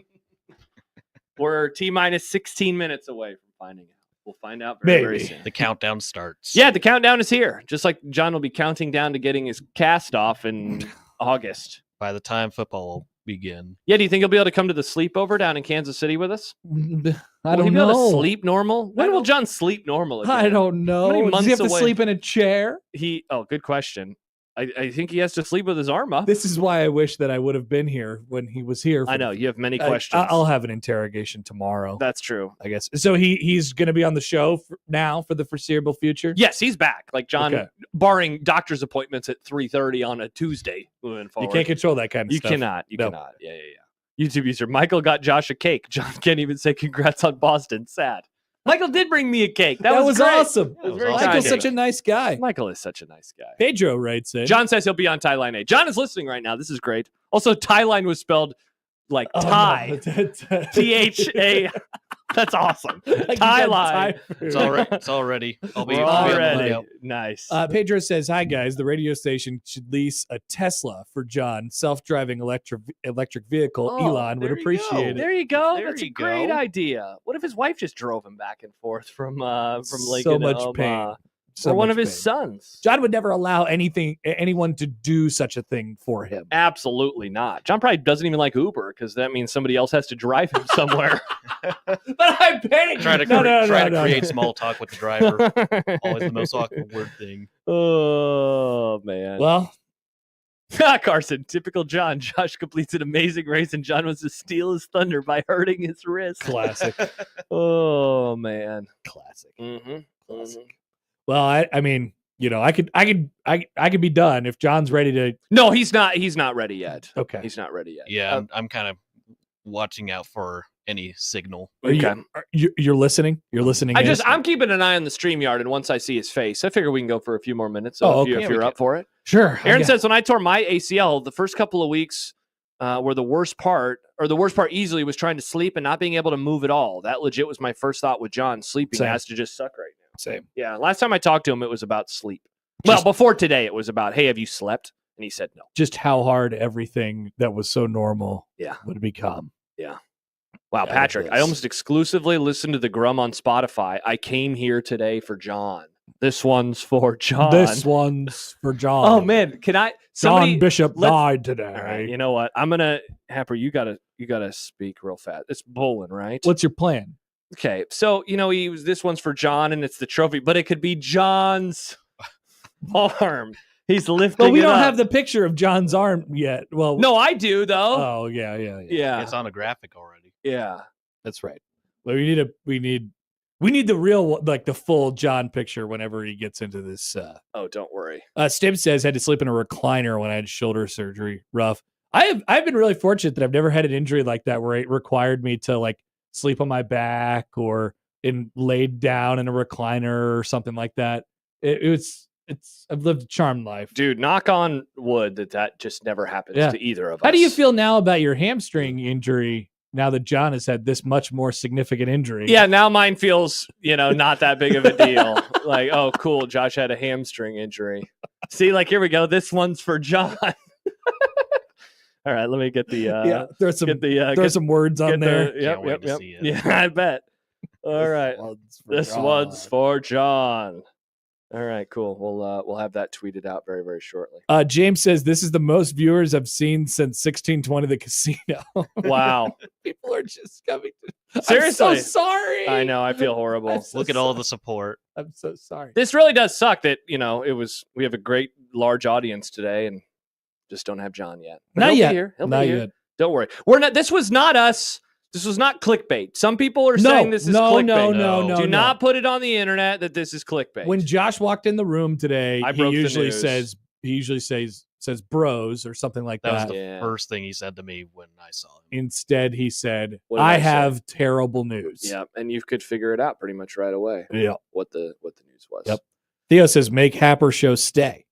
Speaker 6: We're T-minus 16 minutes away from finding out. We'll find out very
Speaker 5: Maybe.
Speaker 6: soon.
Speaker 7: The countdown starts.
Speaker 6: Yeah, the countdown is here. Just like John will be counting down to getting his cast off in August.
Speaker 7: By the time football will begin.
Speaker 6: Yeah, do you think he'll be able to come to the sleepover down in Kansas City with us?
Speaker 5: I
Speaker 6: Will
Speaker 5: don't
Speaker 6: he be able
Speaker 5: know.
Speaker 6: to sleep normal? When will John sleep normal again?
Speaker 5: I don't know.
Speaker 6: How many
Speaker 5: Does
Speaker 6: months
Speaker 5: he have to
Speaker 6: away?
Speaker 5: sleep in a chair?
Speaker 6: Good question. I think he has to sleep with his arm up.
Speaker 5: This is why I wish that I would have been here when he was here.
Speaker 6: I know you have many questions.
Speaker 5: I'll have an interrogation tomorrow.
Speaker 6: That's true.
Speaker 5: I guess. So he's going to be on the show for the foreseeable future.
Speaker 6: Yes, he's back. Like John,
Speaker 5: Okay.
Speaker 6: barring doctor's appointments at 3:30 on a Tuesday moving
Speaker 5: You
Speaker 6: forward.
Speaker 5: can't control that kind of
Speaker 6: You
Speaker 5: stuff.
Speaker 6: cannot. You
Speaker 5: No.
Speaker 6: cannot. Yeah. YouTube user Michael got Josh a cake. John can't even say congrats on Boston. Sad. Michael did bring me a cake. That was great.
Speaker 5: awesome.
Speaker 6: That was very
Speaker 7: awesome.
Speaker 5: Michael's
Speaker 6: kind of
Speaker 5: such a nice guy.
Speaker 6: Michael is such a nice guy.
Speaker 5: Pedro writes in.
Speaker 6: John says he'll be on Tie Line A. John is listening right now. This is great. Also, Tie Line was spelled like
Speaker 5: Oh, no.
Speaker 6: tie. THA. That's awesome. Tie Line.
Speaker 7: It's all ready. I'll be
Speaker 6: We're
Speaker 7: on the
Speaker 6: already
Speaker 7: lookout.
Speaker 6: nice.
Speaker 5: Pedro says, "Hi guys, the radio station should lease a Tesla for John, self-driving electric vehicle.
Speaker 6: Oh,
Speaker 5: Elon would
Speaker 7: there you
Speaker 5: appreciate
Speaker 7: go.
Speaker 5: it."
Speaker 6: There you go.
Speaker 7: There
Speaker 6: That's a
Speaker 7: you
Speaker 6: great
Speaker 7: go.
Speaker 6: idea. What if his wife just drove him back and forth from Lake
Speaker 5: So much pain. so
Speaker 6: or one
Speaker 5: much
Speaker 6: of his
Speaker 5: pain.
Speaker 6: sons.
Speaker 5: John would never allow anyone to do such a thing for him.
Speaker 6: Absolutely not. John probably doesn't even like Uber because that means somebody else has to drive him somewhere.
Speaker 5: But I'm paying.
Speaker 7: Try to create small talk with the driver. Always the most awkward thing.
Speaker 6: Oh, man.
Speaker 5: Well,
Speaker 6: Carson, typical John. Josh completes an amazing race, and John wants to steal his thunder by hurting his wrist.
Speaker 5: classic.
Speaker 6: Oh, man.
Speaker 5: Classic.
Speaker 6: Mm-hmm.
Speaker 5: Classic. Well, I mean, I could be done if John's ready to.
Speaker 6: No, he's not. He's not ready yet.
Speaker 5: Okay.
Speaker 6: He's not ready yet.
Speaker 7: Yeah, I'm kind of watching out for any signal.
Speaker 5: You're listening? You're listening?
Speaker 6: I'm keeping an eye on the StreamYard, and once I see his face, I figure we can go for a few more minutes. So
Speaker 5: okay.
Speaker 6: if you're up for it.
Speaker 5: Sure.
Speaker 6: Aaron says, when I tore my ACL, the first couple of weeks were the worst part, or the worst part easily was trying to sleep and not being able to move at all. That legit was my first thought with John. Sleeping has to just suck right now.
Speaker 5: Same.
Speaker 6: Yeah. Last time I talked to him, it was about sleep. Well, before today, it was about, hey, have you slept? And he said no.
Speaker 5: Just how hard everything that was so normal would become.
Speaker 6: Yeah. Wow, Patrick, I almost exclusively listen to the Grum on Spotify. I came here today for John. This one's for John.
Speaker 5: This one's for John.
Speaker 6: Oh, man. Can I?
Speaker 5: John Bishop died today.
Speaker 6: All right, you know what? I'm going to, Happer, you gotta speak real fast. It's bowling, right?
Speaker 5: What's your plan?
Speaker 6: Okay, so, this one's for John, and it's the trophy, but it could be John's arm. He's lifting
Speaker 5: Well, we don't
Speaker 6: up.
Speaker 5: have the picture of John's arm yet. Well,
Speaker 6: No, I do, though.
Speaker 5: Oh, yeah.
Speaker 7: It's on a graphic already.
Speaker 6: Yeah.
Speaker 5: That's right. Well, we need the real, like the full John picture whenever he gets into this.
Speaker 6: Oh, don't worry.
Speaker 5: Stim says had to sleep in a recliner when I had shoulder surgery. Rough. I've been really fortunate that I've never had an injury like that where it required me to like sleep on my back or laid down in a recliner or something like that. I've lived a charmed life.
Speaker 6: Dude, knock on wood that just never happens to either of us.
Speaker 5: How do you feel now about your hamstring injury now that John has had this much more significant injury?
Speaker 6: Yeah, now mine feels, not that big of a deal. Like, oh, cool. Josh had a hamstring injury. See, like, here we go. This one's for John. All right, let me get the
Speaker 5: throw some words on there.
Speaker 6: Yep. Yeah, I bet. All right. This one's for John. All right, cool. We'll have that tweeted out very, very shortly.
Speaker 5: James says this is the most viewers I've seen since 1620 The Casino.
Speaker 6: Wow.
Speaker 5: People are just coming.
Speaker 6: Seriously.
Speaker 5: I'm so sorry.
Speaker 6: I know. I feel horrible.
Speaker 7: Look at all the support.
Speaker 5: I'm so sorry.
Speaker 6: This really does suck that, we have a great large audience today and just don't have John yet. But
Speaker 5: Not
Speaker 6: he'll
Speaker 5: yet.
Speaker 6: Be here. He'll
Speaker 5: Not
Speaker 6: be here.
Speaker 5: yet.
Speaker 6: Don't worry. This was not us. This was not clickbate. Some people are saying this is clickbait.
Speaker 5: No.
Speaker 6: Do not put it on the internet that this is clickbait.
Speaker 5: When Josh walked in the room today,
Speaker 6: I broke
Speaker 5: he
Speaker 6: the
Speaker 5: usually says bros or something like
Speaker 7: That was
Speaker 5: that.
Speaker 7: the first thing he said to me when I saw him.
Speaker 5: Instead, he said,
Speaker 6: What did
Speaker 5: I
Speaker 6: I say?
Speaker 5: have terrible news.
Speaker 6: Yeah, and you could figure it out pretty much right away.
Speaker 5: Yeah.
Speaker 6: What the news was.
Speaker 5: Yep. Theo says, make Happer Show stay.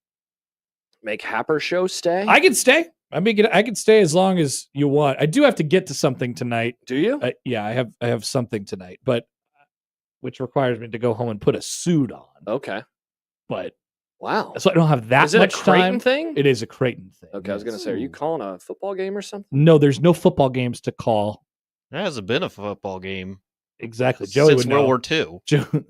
Speaker 6: Make Happer Show stay?
Speaker 5: I can stay. I can stay as long as you want. I do have to get to something tonight.
Speaker 6: Do you?
Speaker 5: Yeah, I have something tonight, but which requires me to go home and put a suit on.
Speaker 6: Okay.
Speaker 5: But
Speaker 6: wow.
Speaker 5: so I don't have that
Speaker 6: Is it
Speaker 5: much
Speaker 6: a Creighton
Speaker 5: time.
Speaker 6: thing?
Speaker 5: It is a Creighton thing.
Speaker 6: Okay, I was gonna say, are you calling a football game or something?
Speaker 5: No, there's no football games to call.
Speaker 7: There hasn't been a football game
Speaker 5: Exactly. Joey
Speaker 7: since
Speaker 5: would know.
Speaker 7: World War II.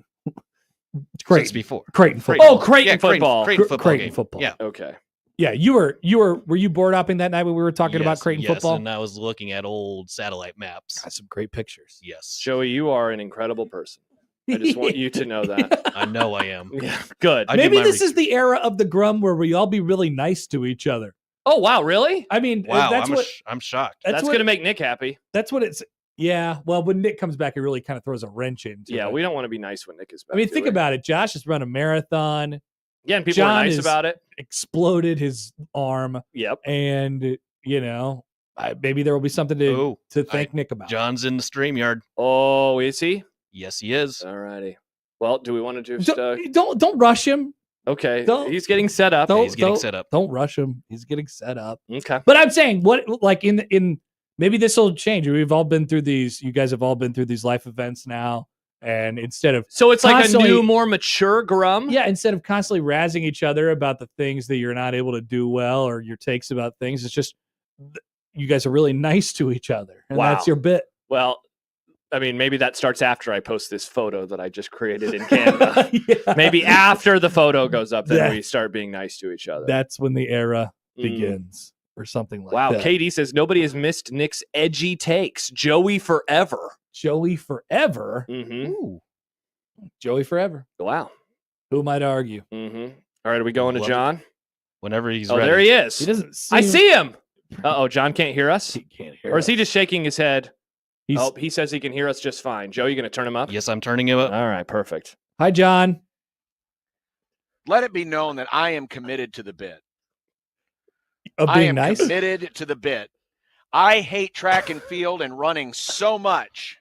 Speaker 5: Creighton
Speaker 7: Before.
Speaker 5: Creighton football.
Speaker 6: Oh, Creighton football.
Speaker 7: Creighton football.
Speaker 5: Creighton
Speaker 7: game.
Speaker 5: football.
Speaker 7: Yeah.
Speaker 6: Okay.
Speaker 5: Yeah, were you board hopping that night when we were talking about Creighton football?
Speaker 7: And I was looking at old satellite maps.
Speaker 5: Got some great pictures.
Speaker 7: Yes.
Speaker 6: Joey, you are an incredible person. I just want you to know that.
Speaker 7: I know I am.
Speaker 6: Yeah, good.
Speaker 5: Maybe this is the era of the Grum where we all be really nice to each other.
Speaker 6: Oh, wow, really?
Speaker 5: I mean,
Speaker 7: Wow,
Speaker 5: that's
Speaker 7: I'm shocked.
Speaker 6: That's going to make Nick happy.
Speaker 5: That's what it's. Yeah, well, when Nick comes back, it really kind of throws a wrench into
Speaker 6: Yeah,
Speaker 5: it.
Speaker 6: we don't want to be nice when Nick is back.
Speaker 5: I mean, think about it. Josh has run a marathon.
Speaker 6: Yeah, and people
Speaker 5: John
Speaker 6: are nice
Speaker 5: is-
Speaker 6: about it.
Speaker 5: Exploded his arm,
Speaker 6: Yep.
Speaker 5: and maybe there will be something to thank Nick about.
Speaker 7: John's in the StreamYard.
Speaker 6: Oh, is he?
Speaker 7: Yes, he is.
Speaker 6: All righty. Well, do we want to just...
Speaker 5: Don't rush him.
Speaker 6: Okay,
Speaker 5: Don't-
Speaker 6: he's getting set up.
Speaker 5: Don't-
Speaker 7: He's getting set up.
Speaker 5: Don't rush him. He's getting set up.
Speaker 6: Okay.
Speaker 5: But I'm saying, what like in maybe this will change. We've all been through these. You guys have all been through these life events now, and instead of
Speaker 6: So it's like a
Speaker 5: constantly-
Speaker 6: new, more mature Grum?
Speaker 5: yeah, instead of constantly razzing each other about the things that you're not able to do well or your takes about things, it's just you guys are really nice to each other, and
Speaker 6: Wow.
Speaker 5: that's your bit.
Speaker 6: Well, I mean, maybe that starts after I post this photo that I just created in Canada.
Speaker 5: Yeah.
Speaker 6: Maybe after the photo goes up, then
Speaker 5: Yeah.
Speaker 6: we start being nice to each other.
Speaker 5: That's when the era
Speaker 6: Mm.
Speaker 5: begins, or something like
Speaker 6: Wow,
Speaker 5: that.
Speaker 6: KD says nobody has missed Nick's edgy takes. Joey forever.
Speaker 5: Joey forever.
Speaker 6: Mm-hmm.
Speaker 5: Ooh. Joey forever.
Speaker 6: Wow.
Speaker 5: Who might argue?
Speaker 6: Mm-hmm. All right, are we going to
Speaker 7: Love it.
Speaker 6: John?
Speaker 7: Whenever he's
Speaker 6: Oh,
Speaker 7: ready.
Speaker 6: there he is.
Speaker 5: He doesn't seem,
Speaker 6: I see him. Uh-oh, John can't hear us?
Speaker 5: He can't hear
Speaker 6: Or is he
Speaker 5: us.
Speaker 6: just shaking his head?
Speaker 5: He's,
Speaker 6: Oh, he says he can hear us just fine. Joe, you going to turn him up?
Speaker 7: Yes, I'm turning him up.
Speaker 6: All right, perfect.
Speaker 5: Hi, John.
Speaker 8: Let it be known that I am committed to the bit.
Speaker 5: Of
Speaker 8: I
Speaker 5: being
Speaker 8: am
Speaker 5: nice.
Speaker 8: committed to the bit. I hate track and field and running so much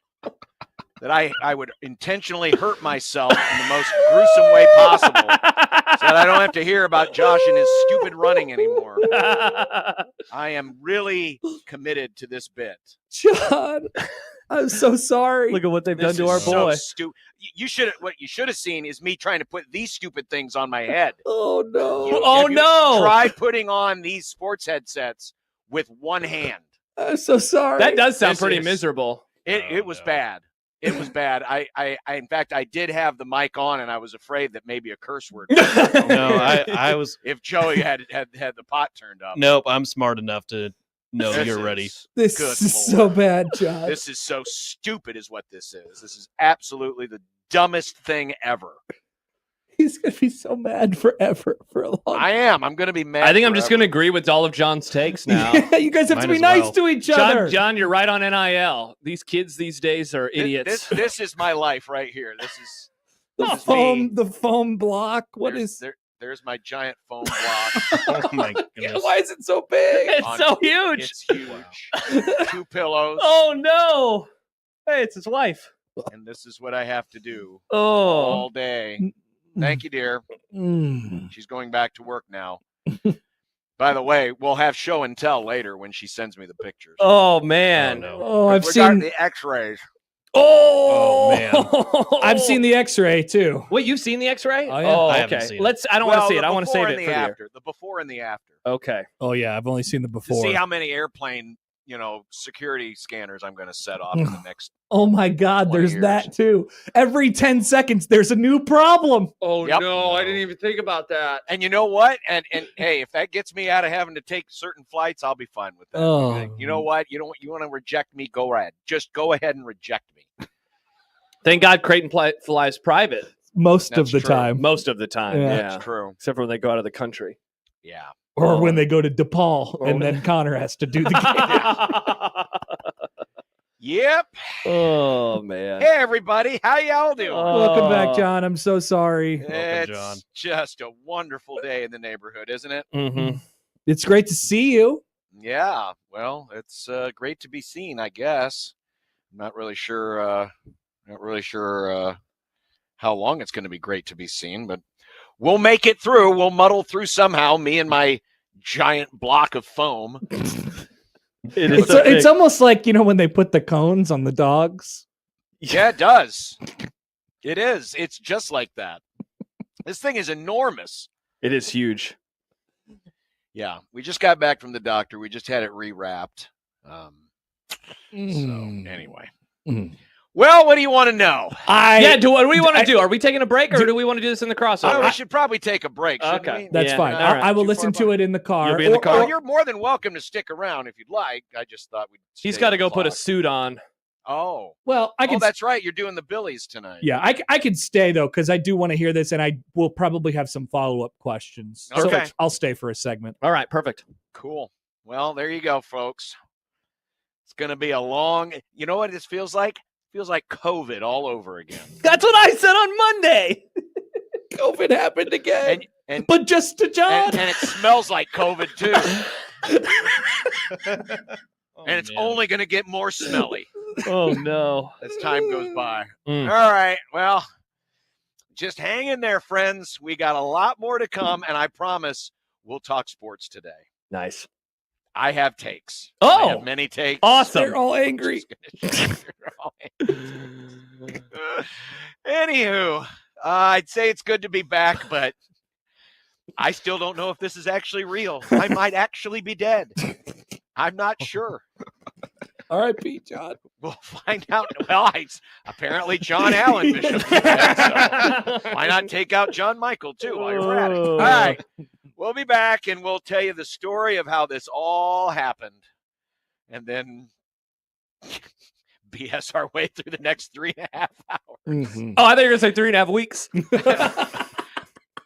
Speaker 8: that I would intentionally hurt myself in the most gruesome way possible so that I don't have to hear about Josh and his stupid running anymore. I am really committed to this bit.
Speaker 5: John, I'm so sorry.
Speaker 6: Look at what they've done
Speaker 8: This
Speaker 6: to
Speaker 8: is
Speaker 6: our
Speaker 8: so
Speaker 6: boy.
Speaker 8: stupid. What you should have seen is me trying to put these stupid things on my head.
Speaker 5: Oh no.
Speaker 8: Have you
Speaker 6: no.
Speaker 8: Try putting on these sports headsets with one hand.
Speaker 5: I'm so sorry.
Speaker 6: That does sound
Speaker 8: This
Speaker 6: pretty
Speaker 8: is-
Speaker 6: miserable.
Speaker 8: It was bad. It was bad. I in fact I did have the mic on and I was afraid that maybe a curse word.
Speaker 7: No, I was.
Speaker 8: If Joey had the pot turned up.
Speaker 7: Nope, I'm smart enough to know
Speaker 8: This
Speaker 7: you're
Speaker 8: is-
Speaker 7: ready.
Speaker 5: This
Speaker 8: Good
Speaker 5: is so
Speaker 8: Lord.
Speaker 5: bad, John.
Speaker 8: This is so stupid is what this is. This is absolutely the dumbest thing ever.
Speaker 5: He's gonna be so mad forever for a long
Speaker 8: I am. I'm going to be mad.
Speaker 6: I think I'm just going to
Speaker 8: forever.
Speaker 6: agree with all of John's takes now.
Speaker 5: Yeah, you guys have to
Speaker 7: Might
Speaker 5: be
Speaker 7: as
Speaker 5: nice
Speaker 7: well.
Speaker 5: to each other.
Speaker 6: John, you're right on NIL. These kids these days are idiots.
Speaker 8: This is my life right here. This is
Speaker 5: the foam block. What is?
Speaker 8: There's my giant foam block.
Speaker 7: Oh my goodness.
Speaker 5: Why is it so big?
Speaker 6: It's so huge.
Speaker 8: It's huge. 2 pillows.
Speaker 6: Oh no! Hey, it's his wife.
Speaker 8: And this is what I have to do
Speaker 6: Oh,
Speaker 8: all day. Thank you, dear.
Speaker 5: Mm.
Speaker 8: She's going back to work now. By the way, we'll have show and tell later when she sends me the pictures.
Speaker 6: oh man.
Speaker 7: Oh, no.
Speaker 5: Oh, I've
Speaker 8: Regarding
Speaker 5: seen.
Speaker 8: the X-rays.
Speaker 6: Oh,
Speaker 7: man.
Speaker 5: I've seen the X-ray too.
Speaker 6: Wait, you've seen the X-ray?
Speaker 5: Oh, yeah.
Speaker 7: I haven't
Speaker 6: okay.
Speaker 7: seen it.
Speaker 6: I don't want to
Speaker 8: Well,
Speaker 6: see it.
Speaker 8: the
Speaker 6: I want to
Speaker 8: before
Speaker 6: save
Speaker 8: and
Speaker 6: it
Speaker 8: the
Speaker 6: for
Speaker 8: after. The before and the after.
Speaker 6: you. Okay.
Speaker 5: Oh yeah, I've only seen the
Speaker 8: To
Speaker 5: before.
Speaker 8: see how many airplane, security scanners I'm going to set off in the next.
Speaker 5: Oh my God,
Speaker 8: 20
Speaker 5: there's
Speaker 8: years.
Speaker 5: that too. Every 10 seconds, there's a new problem.
Speaker 6: Oh
Speaker 8: Yep.
Speaker 6: no, I didn't even think about that.
Speaker 8: And you know what? And hey, if that gets me out of having to take certain flights, I'll be fine with that.
Speaker 5: Oh.
Speaker 8: You know what? You want to reject me? Go ahead. Just go ahead and reject me.
Speaker 6: Thank God Creighton flies private
Speaker 5: Most
Speaker 8: That's
Speaker 5: of the
Speaker 8: true.
Speaker 5: time.
Speaker 6: most of the time.
Speaker 5: Yeah.
Speaker 6: Yeah.
Speaker 8: That's true.
Speaker 6: Except for when they go out of the country.
Speaker 8: Yeah.
Speaker 5: Or when they go to DePaul
Speaker 6: Or
Speaker 5: and
Speaker 6: when-
Speaker 5: then Connor has to do the game.
Speaker 8: Yep.
Speaker 6: Oh man.
Speaker 8: Hey, everybody. How y'all doing?
Speaker 5: Welcome back, John. I'm so sorry.
Speaker 7: Welcome,
Speaker 8: It's
Speaker 7: John.
Speaker 8: just a wonderful day in the neighborhood, isn't it?
Speaker 6: Mm-hmm.
Speaker 5: It's great to see you.
Speaker 8: Yeah. Well, it's great to be seen, I guess. I'm not really sure. How long it's going to be great to be seen, but we'll make it through. We'll muddle through somehow. Me and my giant block of foam.
Speaker 5: It's almost like, when they put the cones on the dogs.
Speaker 8: Yeah, it does. It is. It's just like that. This thing is enormous.
Speaker 6: It is huge.
Speaker 8: Yeah, we just got back from the doctor. We just had it rewrapped. So anyway, well, what do you want to know?
Speaker 6: What do we want to do? Are we taking a break or do we want to do this in the crossover?
Speaker 8: We should probably take a break. Shouldn't
Speaker 6: Okay.
Speaker 8: we?
Speaker 5: That's
Speaker 6: Yeah,
Speaker 5: fine.
Speaker 6: all right.
Speaker 5: I will
Speaker 8: Too
Speaker 5: listen
Speaker 8: far
Speaker 5: to it in the car.
Speaker 6: You'll be in the car?
Speaker 8: Or you're more than welcome to stick around if you'd like. I just thought we'd.
Speaker 6: He's
Speaker 8: stay
Speaker 6: got to
Speaker 8: the
Speaker 6: go put a
Speaker 8: clock.
Speaker 6: suit on.
Speaker 8: Oh,
Speaker 5: Well, I can.
Speaker 8: that's right. You're doing the Billies tonight.
Speaker 5: Yeah, I can stay though because I do want to hear this, and I will probably have some follow-up questions. So
Speaker 8: Okay.
Speaker 5: I'll stay for a segment.
Speaker 6: All right, perfect.
Speaker 8: Cool. Well, there you go, folks. It's going to be a long. You know what this feels like? Feels like COVID all over again.
Speaker 6: That's what I said on Monday.
Speaker 5: COVID happened again,
Speaker 8: And
Speaker 5: but just to John.
Speaker 8: and it smells like COVID too.
Speaker 7: Oh,
Speaker 8: And it's
Speaker 7: man.
Speaker 8: only going to get more smelly
Speaker 6: Oh no.
Speaker 8: as time goes by.
Speaker 6: Mm.
Speaker 8: All right. Well, just hang in there, friends. We got a lot more to come, and I promise we'll talk sports today.
Speaker 6: Nice.
Speaker 8: I have takes.
Speaker 6: Oh!
Speaker 8: I have many takes.
Speaker 6: Awesome.
Speaker 5: They're all angry.
Speaker 8: Anywho, I'd say it's good to be back, but I still don't know if this is actually real. I might actually be dead. I'm not sure.
Speaker 5: R.I.P. John.
Speaker 8: We'll find out. Well, apparently John Allen Bishop did that, so why not take out John Michael too while you're at it? All right. We'll be back, and we'll tell you the story of how this all happened, and then BS our way through the next 3.5 hours.
Speaker 5: Mm-hmm.
Speaker 6: Oh, I thought you were going to say 3.5 weeks.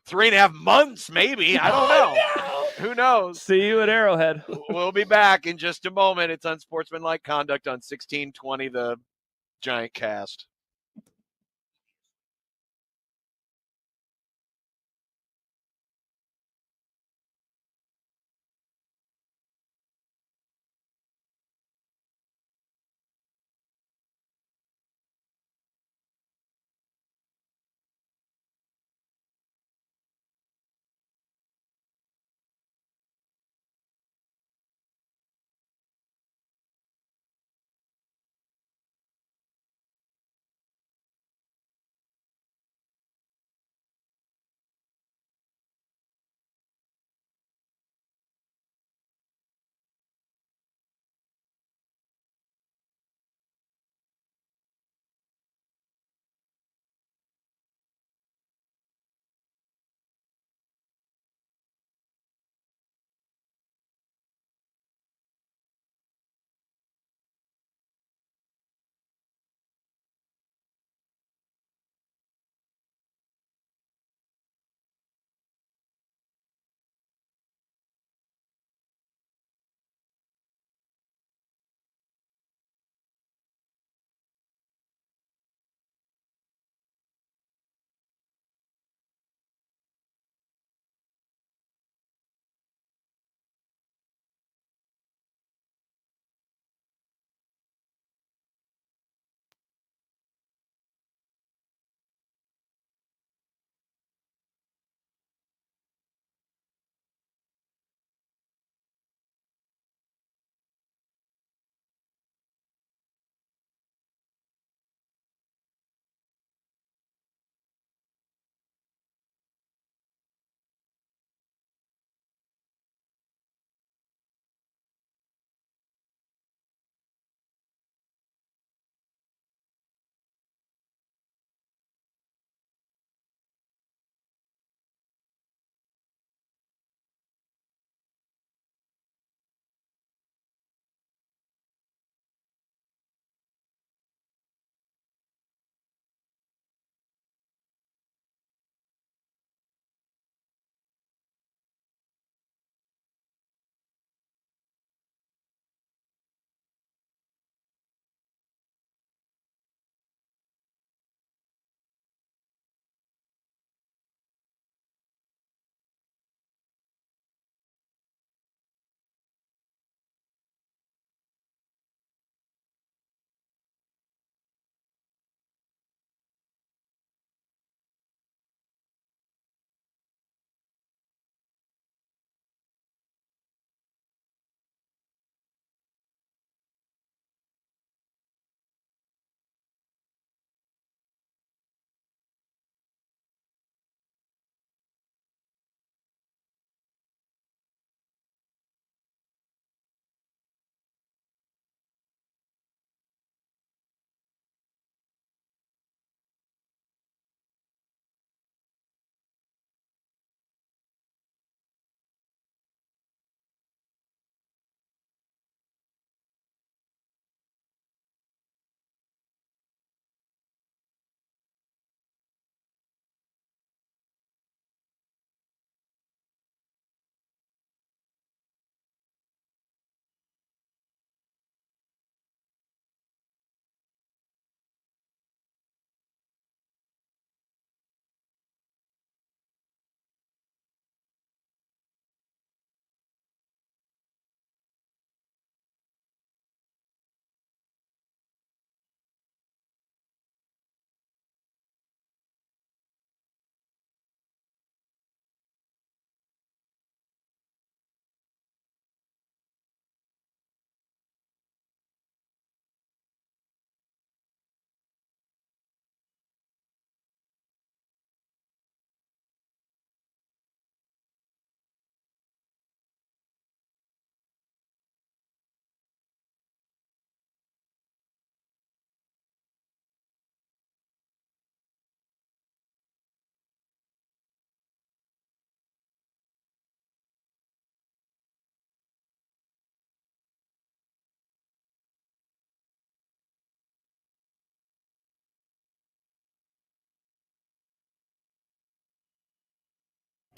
Speaker 8: 3.5 months, maybe. I don't know. Who knows?
Speaker 6: See you at Arrowhead.
Speaker 8: We'll be back in just a moment. It's Unsportsmanlike Conduct on 1620, the Giant Cast.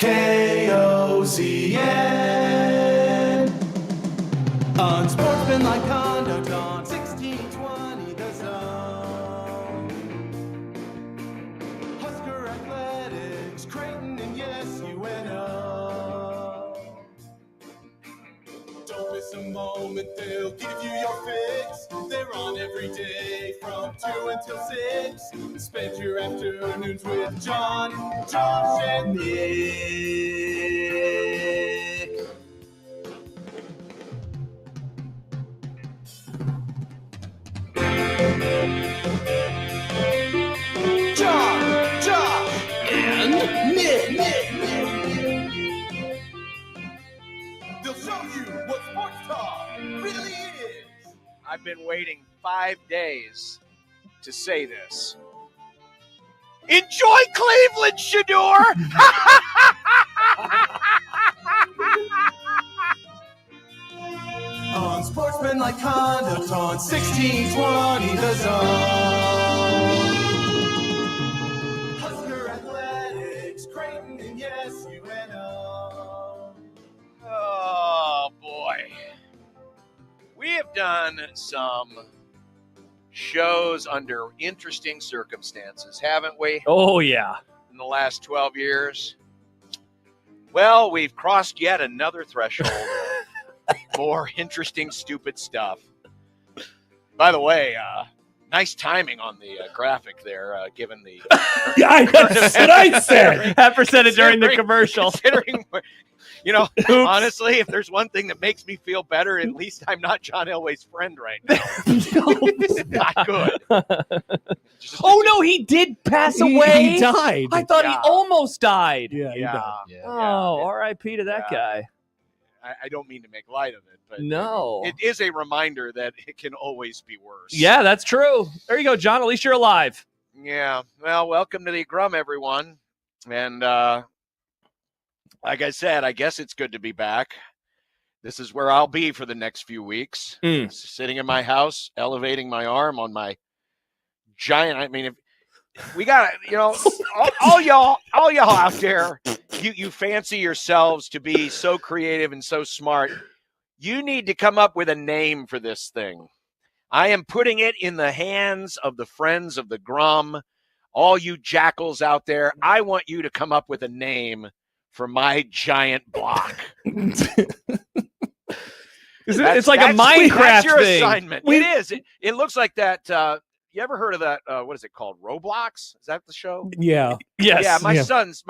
Speaker 9: KOZN. Unsportsmanlike conduct on 1620 The Zone. Husker Athletics, Creighton, and yes, UNO. Don't miss a moment, they'll give you your fix. They're on every day from 2 until 6. Spend your afternoons with John, Josh, and Nick. John, Josh, and Nick. They'll show you what sports talk really is.
Speaker 8: I've been waiting 5 days to say this. Enjoy Cleveland, Shador!
Speaker 9: Unsportsmanlike conduct on 1620 The Zone. Husker Athletics, Creighton, and yes, UNO.
Speaker 8: Oh, boy. We have done some shows under interesting circumstances, haven't we,
Speaker 6: Oh, yeah.
Speaker 8: in the last 12 years? Well, we've crossed yet another threshold of more interesting, stupid stuff. By the way, nice timing on the graphic there, given the...
Speaker 5: Yeah, that's what I said.
Speaker 6: Half said it during the commercial.
Speaker 8: Considering, honestly, if there's one thing that makes me feel better, at least I'm not John Elway's friend right now. It's not good.
Speaker 6: Oh, no, he did pass away.
Speaker 5: He died.
Speaker 6: I thought
Speaker 8: Yeah.
Speaker 6: he almost died.
Speaker 5: Yeah, he died.
Speaker 7: Yeah.
Speaker 6: Oh, R.I.P. to that guy.
Speaker 8: I don't mean to make light of it, but
Speaker 6: No.
Speaker 8: it is a reminder that it can always be worse.
Speaker 6: Yeah, that's true. There you go, John. At least you're alive.
Speaker 8: Yeah. Well, welcome to the Grum, everyone. And like I said, I guess it's good to be back. This is where I'll be for the next few weeks. Sitting in my house, elevating my arm on my giant. I mean, if we got, all y'all out there, you fancy yourselves to be so creative and so smart. You need to come up with a name for this thing. I am putting it in the hands of the friends of the Grum. All you jackals out there, I want you to come up with a name for my giant block.
Speaker 6: It's like a Minecraft
Speaker 8: That's your
Speaker 6: thing.
Speaker 8: assignment. It is. It looks like that. You ever heard of that? What is it called? Roblox? Is that the show?
Speaker 5: Yeah.
Speaker 6: Yes.
Speaker 8: Yeah, my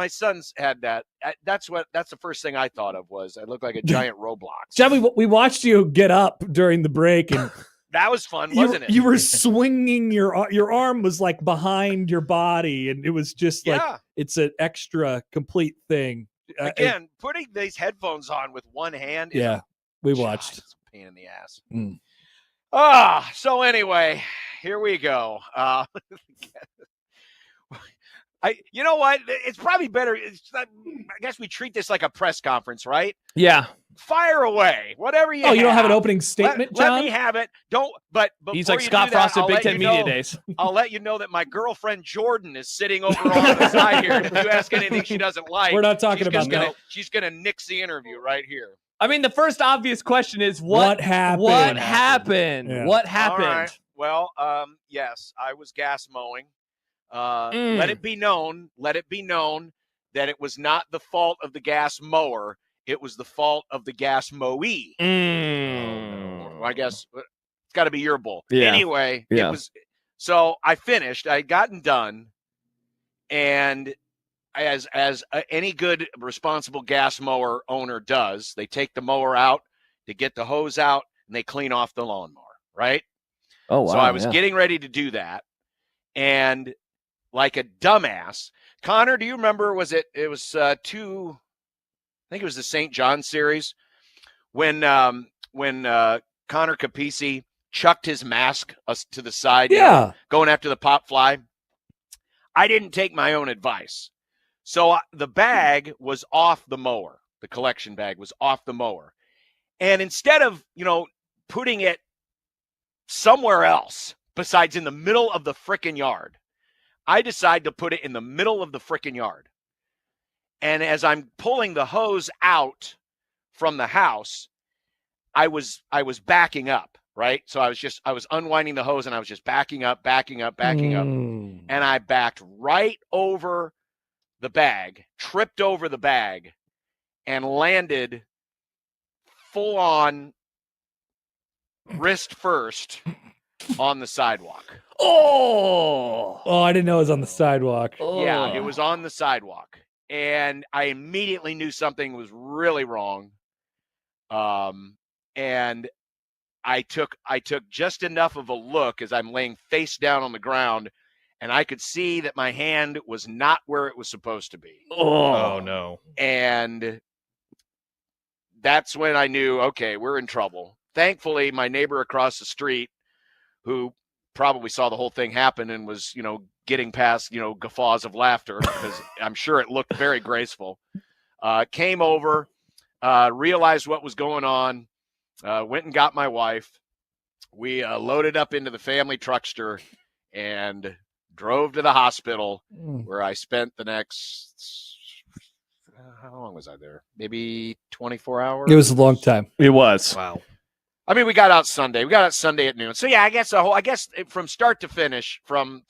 Speaker 8: sons had that. That's the first thing I thought of was I look like a giant Roblox.
Speaker 5: John, we watched you get up during the break, and
Speaker 8: That was fun, wasn't it?
Speaker 5: You were swinging your arm was like behind your body, and it was just like it's an extra complete thing.
Speaker 8: Again, putting these headphones on with one hand.
Speaker 5: We watched.
Speaker 8: It's a pain in the ass. So anyway, here we go. You know what? It's probably better. I guess we treat this like a press conference, right?
Speaker 6: Yeah.
Speaker 8: Fire away, whatever you.
Speaker 5: You don't have an opening statement, John?
Speaker 8: Let me have it. But
Speaker 6: he's like Scott Frost at Big Ten Media Days.
Speaker 8: I'll let you know that my girlfriend Jordan is sitting over on the side here. And if you ask anything she doesn't like,
Speaker 5: we're not talking about that.
Speaker 8: She's gonna nix the interview right here.
Speaker 6: I mean, the first obvious question is what happened?
Speaker 5: What
Speaker 6: happened?
Speaker 5: Yeah.
Speaker 6: What happened?
Speaker 8: All right. Well, yes, I was gas mowing. Let it be known that it was not the fault of the gas mower. It was the fault of the gas mowee. Well, I guess it's got to be your bull.
Speaker 6: Yeah.
Speaker 8: Anyway, it was. So I finished. I had gotten done, and as any good responsible gas mower owner does, they take the mower out, they get the hose out, and they clean off the lawnmower. Right.
Speaker 6: Oh wow.
Speaker 8: So I was getting ready to do that, and like a dumbass, Connor, do you remember? It was I think it was the St. John series when Connor Capisi chucked his mask to the side, going after the pop fly. I didn't take my own advice. So the bag was off the mower. The collection bag was off the mower. And instead of, putting it somewhere else besides in the middle of the frickin' yard, I decided to put it in the middle of the frickin' yard. And as I'm pulling the hose out from the house, I was backing up, right? So I was unwinding the hose and I was just backing up. And I backed right over the bag, tripped over the bag, and landed full on wrist first on the sidewalk.
Speaker 6: Oh,
Speaker 5: I didn't know it was on the sidewalk.
Speaker 8: Yeah, it was on the sidewalk. And I immediately knew something was really wrong. And I took just enough of a look as I'm laying face down on the ground, and I could see that my hand was not where it was supposed to be.
Speaker 7: Oh no.
Speaker 8: And that's when I knew, okay, we're in trouble. Thankfully, my neighbor across the street, who probably saw the whole thing happen and was, getting past, guffaws of laughter, because I'm sure it looked very graceful, came over, realized what was going on, went and got my wife. We loaded up into the family truckster and drove to the hospital, where I spent the next, how long was I there? Maybe 24 hours?
Speaker 5: It was a long time.
Speaker 6: it was.
Speaker 7: Wow.
Speaker 8: I mean, we got out Sunday. We got out Sunday at noon. So yeah, I guess from start to finish, from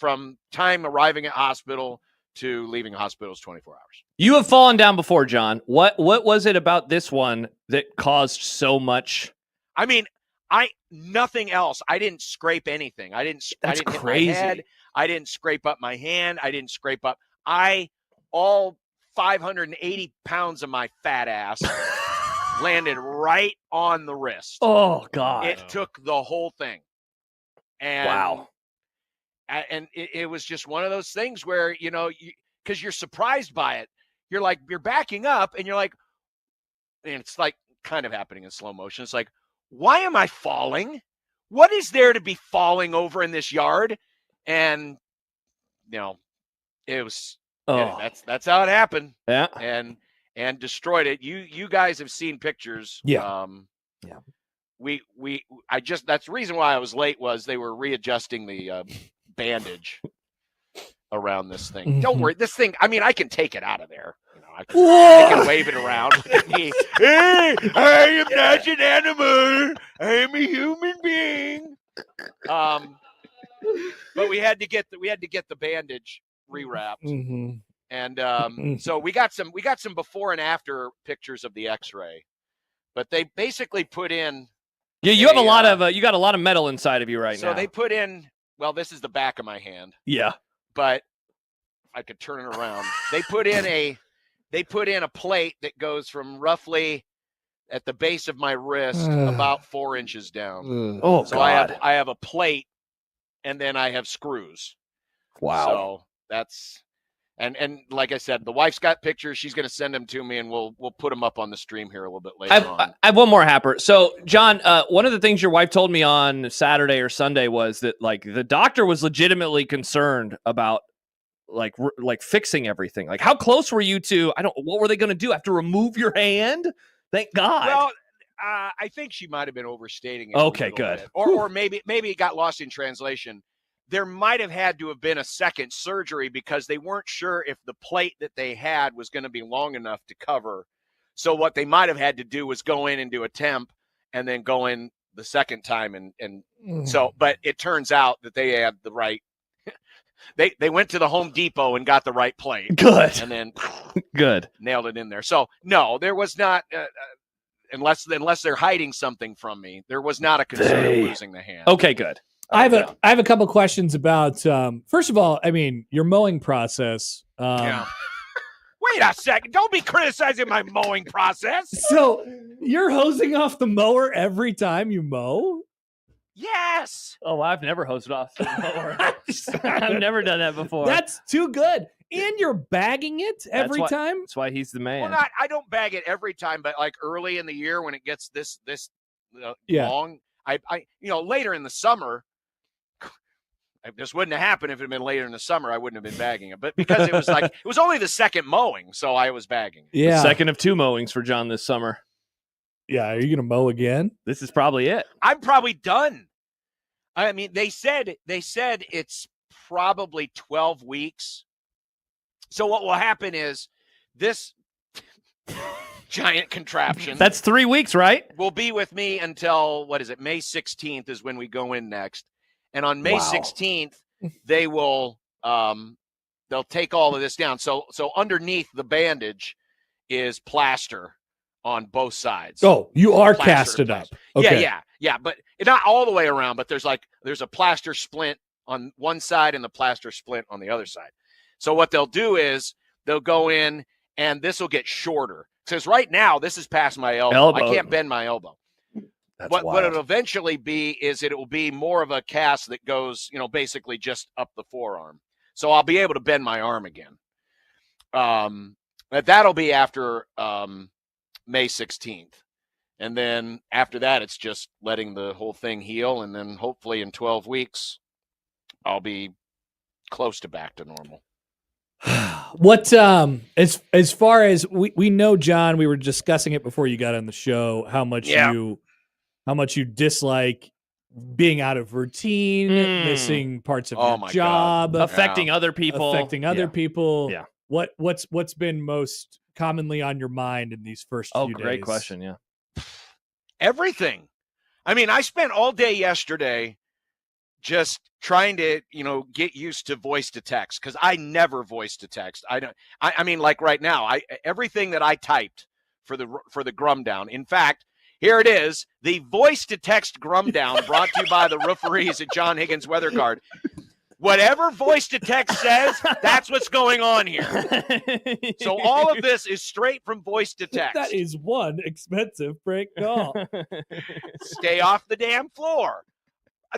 Speaker 8: time arriving at hospital to leaving hospital is 24 hours.
Speaker 6: You have fallen down before, John. What was it about this one that caused so much?
Speaker 8: I mean, nothing else. I didn't scrape anything. I didn't
Speaker 6: That's
Speaker 8: hit
Speaker 6: crazy.
Speaker 8: my head. I didn't scrape up my hand. I didn't scrape up. All 580 pounds of my fat ass landed right on the wrist.
Speaker 6: Oh God!
Speaker 8: It took the whole thing. And
Speaker 6: Wow.
Speaker 8: And it was just one of those things where, because you're surprised by it. You're backing up and you're like, and it's like kind of happening in slow motion. It's like, why am I falling? What is there to be falling over in this yard? And, it was, that's how it happened.
Speaker 6: Yeah.
Speaker 8: And destroyed it. You guys have seen pictures.
Speaker 5: Yeah.
Speaker 8: That's the reason why I was late, was they were readjusting the bandage around this thing. Don't worry, this thing, I mean, I can take it out of there. I can wave it around. Look at me. Hey, I am not an animal. I am a human being. But we had to get the bandage rewrapped. And so we got some before and after pictures of the X-ray, but they basically put in.
Speaker 6: Yeah, you have you got a lot of metal inside of you right now.
Speaker 8: So they put in. Well, this is the back of my hand.
Speaker 6: Yeah,
Speaker 8: but I could turn it around. They put in a plate that goes from roughly at the base of my wrist about 4 inches down.
Speaker 6: Oh,
Speaker 8: so
Speaker 6: God.
Speaker 8: I have a plate, and then I have screws.
Speaker 6: Wow.
Speaker 8: So that's. And like I said, the wife's got pictures. She's going to send them to me, and we'll put them up on the stream here a little bit later on.
Speaker 6: I have one more, Happer. So, John, one of the things your wife told me on Saturday or Sunday was that, like, the doctor was legitimately concerned about, like fixing everything. Like, how close were you to? What were they going to do? Have to remove your hand? Thank God.
Speaker 8: Well, I think she might have been overstating it.
Speaker 6: Okay, good.
Speaker 8: Bit. Or maybe it got lost in translation. There might have had to have been a second surgery because they weren't sure if the plate that they had was going to be long enough to cover. So what they might have had to do was go in and do a temp and then go in the second time. But it turns out that they had the right, they went to the Home Depot and got the right plate.
Speaker 6: Good.
Speaker 8: And then
Speaker 6: good.
Speaker 8: Nailed it in there. So no, there was not, unless they're hiding something from me, there was not a concern of losing the hand.
Speaker 6: Okay, good.
Speaker 5: I have a couple questions about, first of all, I mean, your mowing process.
Speaker 8: Yeah. Wait a second. Don't be criticizing my mowing process.
Speaker 5: So you're hosing off the mower every time you mow?
Speaker 8: Yes.
Speaker 6: Oh, I've never hosed off the mower. I've never done that before.
Speaker 5: That's too good. And you're bagging it every time?
Speaker 6: That's why he's the man.
Speaker 8: Well, I don't bag it every time, but like early in the year when it gets this long, I later in the summer, this wouldn't have happened if it had been later in the summer. I wouldn't have been bagging it, but because it was only the second mowing, so I was bagging it.
Speaker 5: Yeah.
Speaker 6: The second of 2 mowings for John this summer.
Speaker 5: Yeah. Are you going to mow again?
Speaker 6: This is probably it.
Speaker 8: I'm probably done. I mean, they said it's probably 12 weeks. So what will happen is this giant contraption.
Speaker 6: That's 3 weeks, right?
Speaker 8: Will be with me until, May 16th is when we go in next. And on May 16th, they will they'll take all of this down. So underneath the bandage is plaster on both sides.
Speaker 5: Oh, you are
Speaker 8: Plaster
Speaker 5: casted
Speaker 8: in
Speaker 5: up.
Speaker 8: place.
Speaker 5: Okay.
Speaker 8: Yeah, but not all the way around, but there's a plaster splint on one side and the plaster splint on the other side. So what they'll do is they'll go in and this will get shorter. Because right now this is past my elbow. I can't bend my elbow. What it'll eventually be is it will be more of a cast that goes, basically just up the forearm. So I'll be able to bend my arm again. But that'll be after May 16th. And then after that, it's just letting the whole thing heal. And then hopefully in 12 weeks, I'll be close to back to normal.
Speaker 5: What as far as we know, John, we were discussing it before you got on the show, how much you dislike being out of routine, missing parts of your job,
Speaker 6: affecting other people.
Speaker 5: Yeah. What's been most commonly on your mind in these first few days?
Speaker 6: Great question. Yeah.
Speaker 8: Everything. I mean, I spent all day yesterday just trying to, get used to voice to text, because I never voice to text. I mean, like right now, everything that I typed for the Grum down. In fact, here it is, the voice to text Grum down, brought to you by the referees at John Higgins Weather Guard. Whatever voice to text says, that's what's going on here. So all of this is straight from voice to text.
Speaker 5: That is one expensive prank call.
Speaker 8: Stay off the damn floor.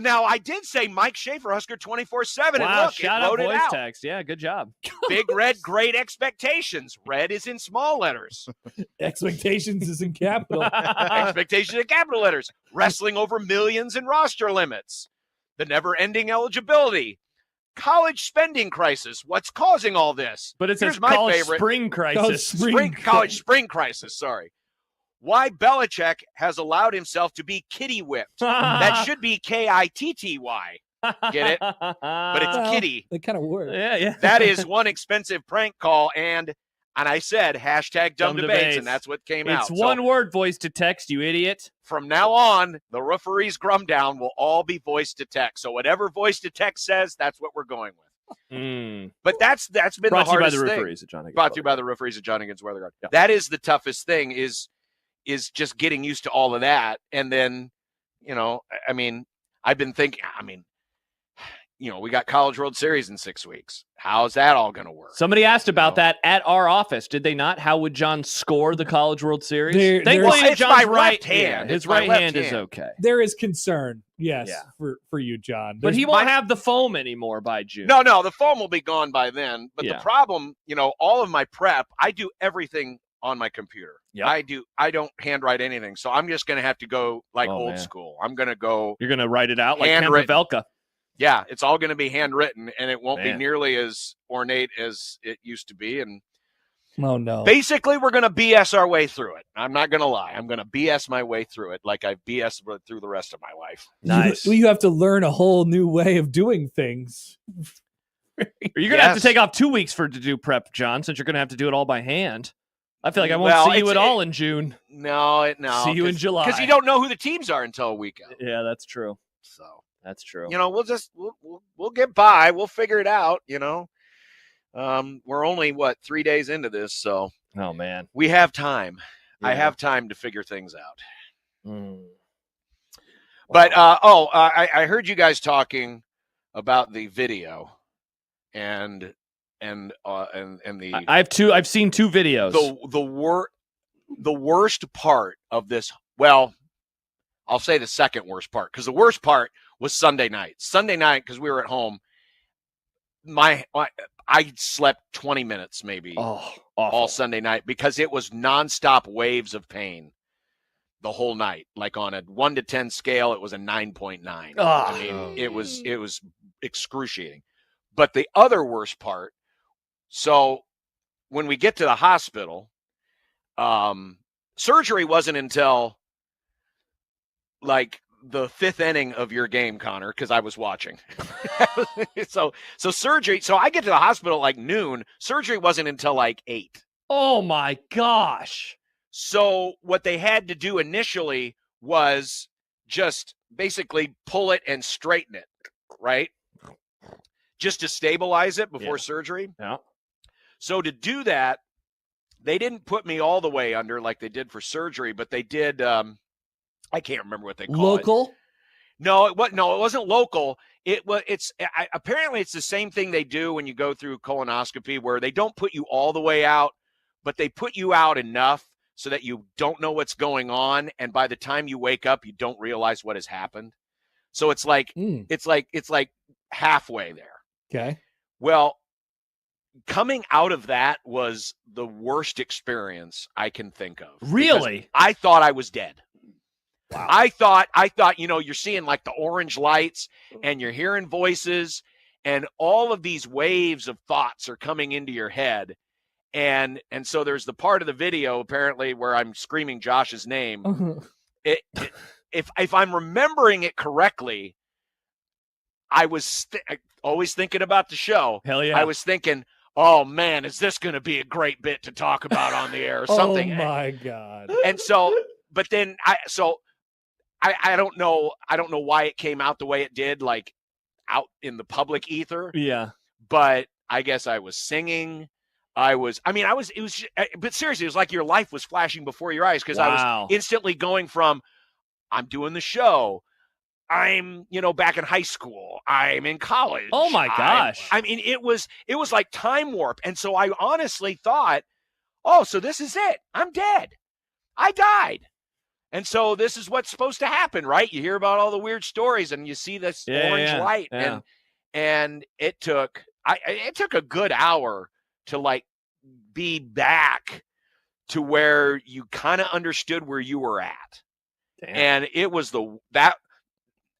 Speaker 8: Now, I did say Mike Schaefer, Husker 24/7.
Speaker 6: Wow,
Speaker 8: and look,
Speaker 6: shout
Speaker 8: it
Speaker 6: out
Speaker 8: wrote
Speaker 6: voice
Speaker 8: it out.
Speaker 6: text. Yeah, good job.
Speaker 8: Big red, great expectations. Red is in small letters.
Speaker 5: Expectations is in capital.
Speaker 8: Expectations in capital letters. Wrestling over millions in roster limits. The never-ending eligibility. College spending crisis. What's causing all this?
Speaker 6: But it's
Speaker 8: Here's
Speaker 6: a
Speaker 8: my
Speaker 6: college
Speaker 8: favorite.
Speaker 6: spring crisis.
Speaker 8: College spring crisis, sorry. Why Belichick has allowed himself to be kitty whipped. That should be Kitty. Get it? But it's kitty.
Speaker 5: That kind of works.
Speaker 6: Yeah.
Speaker 8: That is one expensive prank call, and I said hashtag dumb debates, and that's what came out.
Speaker 6: It's one word, voice to text, you idiot.
Speaker 8: From now on, the referee's Grum down will all be voice to text. So whatever voice to text says, that's what we're going with. But that's been
Speaker 6: Brought
Speaker 8: the hardest
Speaker 6: to you by the
Speaker 8: thing.
Speaker 6: referees at John Higgins.
Speaker 8: Brought to you by the referees at John Higgins Weather Guard.
Speaker 6: Yeah.
Speaker 8: That is the toughest thing is just getting used to all of that. And then, I mean, I've been thinking, we got College World Series in 6 weeks. How's that all going to work?
Speaker 6: Somebody asked about that at our office. Did they not? How would John score the College World Series? Thankfully,
Speaker 8: it's
Speaker 6: John's
Speaker 8: my left hand.
Speaker 6: His right hand is okay.
Speaker 5: There is concern, yes, for you, John.
Speaker 6: But he won't have the foam anymore by June.
Speaker 8: No, the foam will be gone by then. But the problem, all of my prep, I do everything on my computer.
Speaker 6: Yep.
Speaker 8: I don't handwrite anything. So I'm just going to have to go old school. I'm going to go.
Speaker 6: You're going to write it out like Ken
Speaker 8: handwritten.
Speaker 6: Pavelka.
Speaker 8: Yeah, it's all going to be handwritten, and it won't be nearly as ornate as it used to be. And
Speaker 5: oh no,
Speaker 8: basically, we're going to BS our way through it. I'm not going to lie. I'm going to BS my way through it like I've BS through the rest of my life.
Speaker 6: Nice.
Speaker 5: You have to learn a whole new way of doing things.
Speaker 6: You're going to have to take off 2 weeks to do prep, John, since you're going to have to do it all by hand. I feel like I won't see you at all in June.
Speaker 8: No.
Speaker 6: See you in July.
Speaker 8: Because you don't know who the teams are until a week out.
Speaker 6: Yeah, that's true.
Speaker 8: So
Speaker 6: that's true.
Speaker 8: We'll get by. We'll figure it out. We're only 3 days into this, so
Speaker 6: oh man,
Speaker 8: we have time.
Speaker 6: Yeah.
Speaker 8: I have time to figure things out.
Speaker 6: But
Speaker 8: I heard you guys talking about the video, and the
Speaker 6: I've seen two videos.
Speaker 8: The worst part of this. Well, I'll say the second worst part, because the worst part was Sunday night. Sunday night, because we were at home. I slept 20 minutes maybe all Sunday night, because it was nonstop waves of pain the whole night. Like on a 1 to 10 scale, it was a 9.9. I mean, it was excruciating. But the other worst part. So when we get to the hospital, surgery wasn't until like the fifth inning of your game, Connor, because I was watching. So surgery. So I get to the hospital like noon. Surgery wasn't until like 8.
Speaker 6: Oh my gosh.
Speaker 8: So what they had to do initially was just basically pull it and straighten it, right? Just to stabilize it before surgery.
Speaker 6: Yeah.
Speaker 8: So to do that, they didn't put me all the way under like they did for surgery, but they did. I can't remember what they call it.
Speaker 5: Local?
Speaker 8: No, it wasn't local. Apparently it's the same thing they do when you go through colonoscopy, where they don't put you all the way out, but they put you out enough so that you don't know what's going on, and by the time you wake up, you don't realize what has happened. So it's like it's like halfway there.
Speaker 5: Okay.
Speaker 8: Well, coming out of that was the worst experience I can think of.
Speaker 6: Really?
Speaker 8: I thought I was dead.
Speaker 5: Wow.
Speaker 8: I thought, you're seeing like the orange lights and you're hearing voices and all of these waves of thoughts are coming into your head. And so there's the part of the video apparently where I'm screaming Josh's name. If I'm remembering it correctly, I was always thinking about the show.
Speaker 6: Hell yeah.
Speaker 8: I was thinking, oh man, is this going to be a great bit to talk about on the air or something?
Speaker 5: Oh my God.
Speaker 8: And so, but then I don't know why it came out the way it did, like out in the public ether.
Speaker 6: Yeah.
Speaker 8: But I guess I was singing. But seriously, it was like your life was flashing before your eyes, because I was instantly going from, I'm doing the show, I'm, back in high school, I'm in college.
Speaker 6: Oh my gosh.
Speaker 8: It was like time warp. And so I honestly thought, oh, so this is it. I'm dead. I died. And so this is what's supposed to happen, right? You hear about all the weird stories and you see this orange light.
Speaker 6: Yeah.
Speaker 8: And it took a good hour to like be back to where you kind of understood where you were at. Damn. And it was that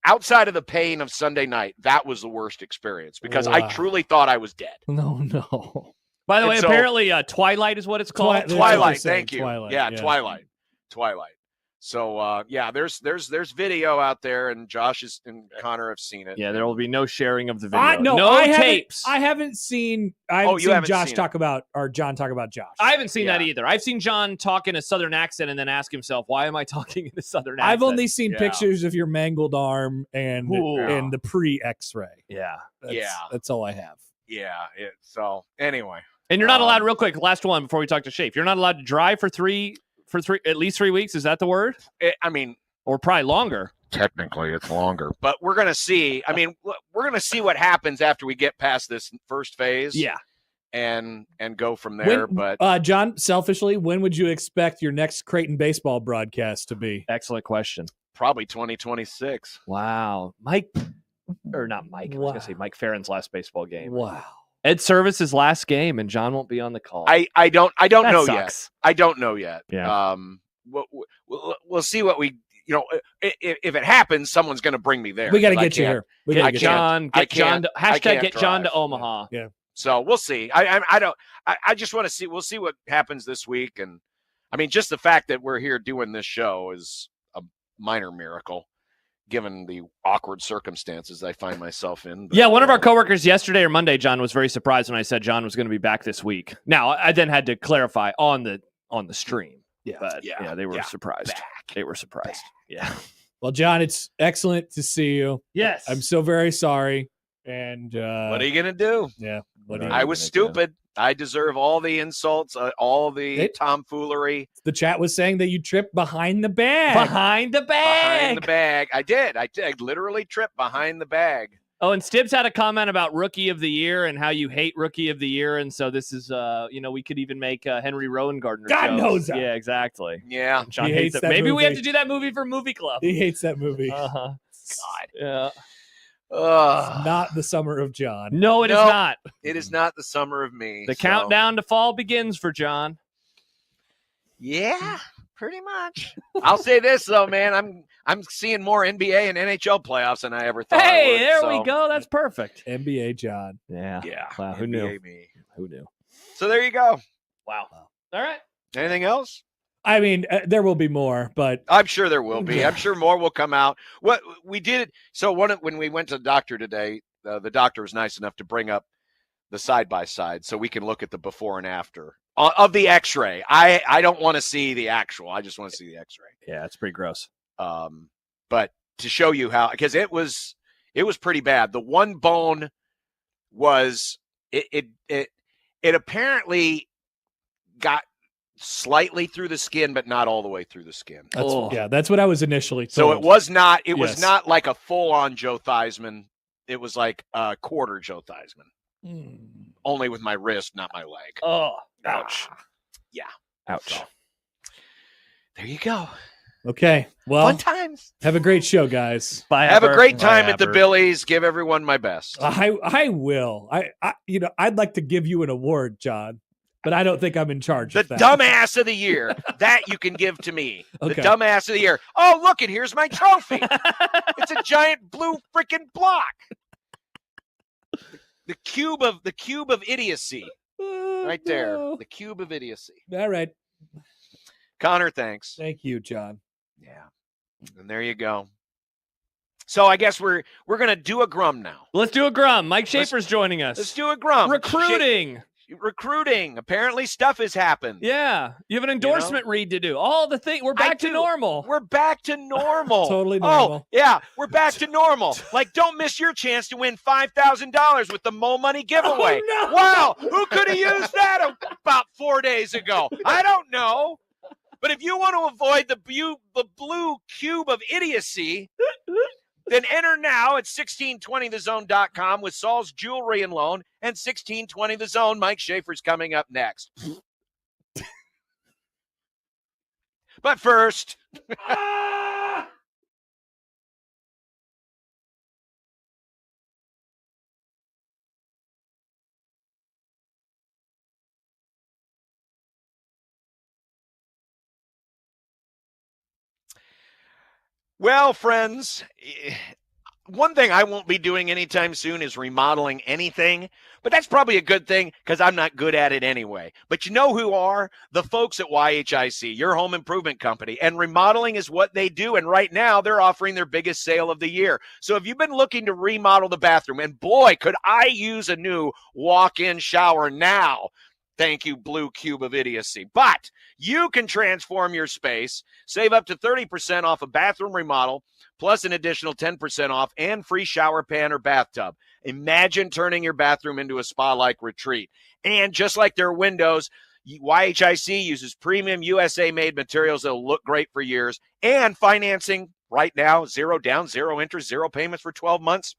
Speaker 8: outside of the pain of Sunday night, that was the worst experience, because I truly thought I was dead.
Speaker 5: No.
Speaker 6: By the way, apparently Twilight is what it's called.
Speaker 8: Twilight. Thank you.
Speaker 5: Twilight,
Speaker 8: yeah, Twilight. So there's video out there, and Josh and Connor have seen it.
Speaker 6: Yeah, there will be no sharing of the video.
Speaker 5: No
Speaker 6: tapes.
Speaker 5: I haven't seen
Speaker 8: John
Speaker 5: talk about Josh.
Speaker 6: I haven't seen that either. I've seen John talk in a Southern accent and then ask himself, why am I talking in a Southern accent?
Speaker 5: I've only seen pictures of your mangled arm and the pre-X-ray.
Speaker 6: Yeah.
Speaker 5: That's all I have.
Speaker 8: Yeah. So anyway.
Speaker 6: And you're not allowed, real quick, last one before we talk to Shafe. You're not allowed to drive for at least 3 weeks. Is that the word?
Speaker 8: Or
Speaker 6: probably longer.
Speaker 8: Technically, it's longer, but we're going to see. We're going to see what happens after we get past this first phase.
Speaker 6: Yeah.
Speaker 8: And go from there.
Speaker 5: John, selfishly, when would you expect your next Creighton baseball broadcast to be?
Speaker 6: Excellent question.
Speaker 8: Probably 2026.
Speaker 6: Wow. Not Mike. I was going to say Mike Farron's last baseball game.
Speaker 5: Wow.
Speaker 6: Ed Service's last game, and John won't be on the call.
Speaker 8: I don't know
Speaker 6: sucks.
Speaker 8: yet. I don't know yet.
Speaker 6: Yeah.
Speaker 8: We'll see what we. If it happens, someone's going to bring me there.
Speaker 5: We got to get you here.
Speaker 6: Get John to Omaha.
Speaker 5: Yeah.
Speaker 8: So we'll see. I just want to see. We'll see what happens this week, and just the fact that we're here doing this show is a minor miracle, given the awkward circumstances I find myself in.
Speaker 6: But, one of our coworkers yesterday or Monday, John, was very surprised when I said John was going to be back this week. Now, I then had to clarify on the stream.
Speaker 5: Yeah.
Speaker 6: But they were surprised. They were surprised. Yeah.
Speaker 5: Well, John, it's excellent to see you.
Speaker 6: Yes.
Speaker 5: I'm so very sorry. And
Speaker 8: what are you going to do?
Speaker 5: Yeah.
Speaker 8: I was stupid. I deserve all the insults, all the tomfoolery.
Speaker 5: The chat was saying that you tripped behind the bag.
Speaker 6: Behind the bag.
Speaker 8: I did. I literally tripped behind the bag.
Speaker 6: Oh, and Stibbs had a comment about Rookie of the Year and how you hate Rookie of the Year. And so this is, we could even make Henry Rowan-Gardner
Speaker 5: God
Speaker 6: jokes.
Speaker 5: knows that.
Speaker 6: Yeah, exactly.
Speaker 8: Yeah.
Speaker 6: John hates that. Maybe we have to do that movie for Movie Club.
Speaker 5: He hates that movie.
Speaker 6: Uh-huh.
Speaker 8: God.
Speaker 6: Yeah.
Speaker 5: It's not the summer of John.
Speaker 6: No, it is not.
Speaker 8: It is not the summer of me.
Speaker 6: The countdown to fall begins for John.
Speaker 8: Yeah, pretty much. I'll say this though, man. I'm seeing more NBA and NHL playoffs than I ever thought.
Speaker 6: Hey, there we go. That's perfect.
Speaker 5: NBA John.
Speaker 6: Yeah.
Speaker 8: Yeah.
Speaker 6: Wow. Who knew?
Speaker 8: Me.
Speaker 6: Who knew?
Speaker 8: So there you go.
Speaker 6: Wow. All right.
Speaker 8: Anything else?
Speaker 5: There will be more, but
Speaker 8: I'm sure there will be. I'm sure more will come out. What we did. So when we went to the doctor today, the doctor was nice enough to bring up the side by side so we can look at the before and after of the X-ray. I don't want to see the actual. I just want to see the X-ray.
Speaker 6: Yeah, it's pretty gross.
Speaker 8: But to show you how, because it was pretty bad. The one bone was it apparently got slightly through the skin, but not all the way through the skin.
Speaker 5: That's what I was initially told.
Speaker 8: So it was not. It
Speaker 5: Yes.
Speaker 8: was not like a full-on Joe Theismann. It was like a quarter Joe Theismann, only with my wrist, not my leg.
Speaker 6: Oh, ouch.
Speaker 8: Yeah.
Speaker 6: Ouch.
Speaker 8: So, there you go.
Speaker 5: Okay. Well,
Speaker 8: Fun times.
Speaker 5: have a great show, guys.
Speaker 6: Bye,
Speaker 8: Have a
Speaker 6: Happer.
Speaker 8: great time
Speaker 7: Bye,
Speaker 8: at the
Speaker 7: Happer.
Speaker 8: Billies. Give everyone my best.
Speaker 5: I will. I'd like to give you an award, John, but I don't think I'm in charge
Speaker 8: The
Speaker 5: of that.
Speaker 8: dumbass of the year. That you can give to me.
Speaker 5: Okay.
Speaker 8: The dumbass of the year. Oh, look, and here's my trophy. It's a giant blue freaking block. The cube of idiocy. Right there.
Speaker 5: No.
Speaker 8: The cube of idiocy.
Speaker 5: All right.
Speaker 8: Connor, thanks.
Speaker 5: Thank you, John.
Speaker 8: Yeah. And there you go. So I guess we're gonna do a Grum now.
Speaker 6: Let's do a Grum. Mike Schaefer's joining us.
Speaker 8: Let's do a Grum.
Speaker 6: Recruiting.
Speaker 8: Recruiting. Apparently stuff has happened.
Speaker 6: Yeah. You have an endorsement read to do. All the thing. We're back to normal.
Speaker 8: We're back to normal.
Speaker 5: Totally
Speaker 8: Oh,
Speaker 5: normal.
Speaker 8: yeah. We're back to normal. Like, don't miss your chance to win $5,000 with the Mo Money giveaway.
Speaker 5: Oh, no.
Speaker 8: Wow. Who could have used that about 4 days ago? I don't know. But if you want to avoid the blue cube of idiocy, then enter now at 1620thezone.com with Saul's Jewelry and Loan and 1620 The Zone. Mike Schaefer's coming up next. But first, well, friends, one thing I won't be doing anytime soon is remodeling anything, but that's probably a good thing because I'm not good at it anyway. But you know who are? The folks at YHIC, your home improvement company, and remodeling is what they do. And right now they're offering their biggest sale of the year. So if you've been looking to remodel the bathroom, and boy, could I use a new walk-in shower now. Thank you, Blue Cube of Idiocy. But you can transform your space, save up to 30% off a bathroom remodel, plus an additional 10% off and free shower pan or bathtub. Imagine turning your bathroom into a spa-like retreat. And just like their windows, YHIC uses premium USA-made materials that will look great for years. And financing right now, 0 down, 0 interest, 0 payments for 12 months.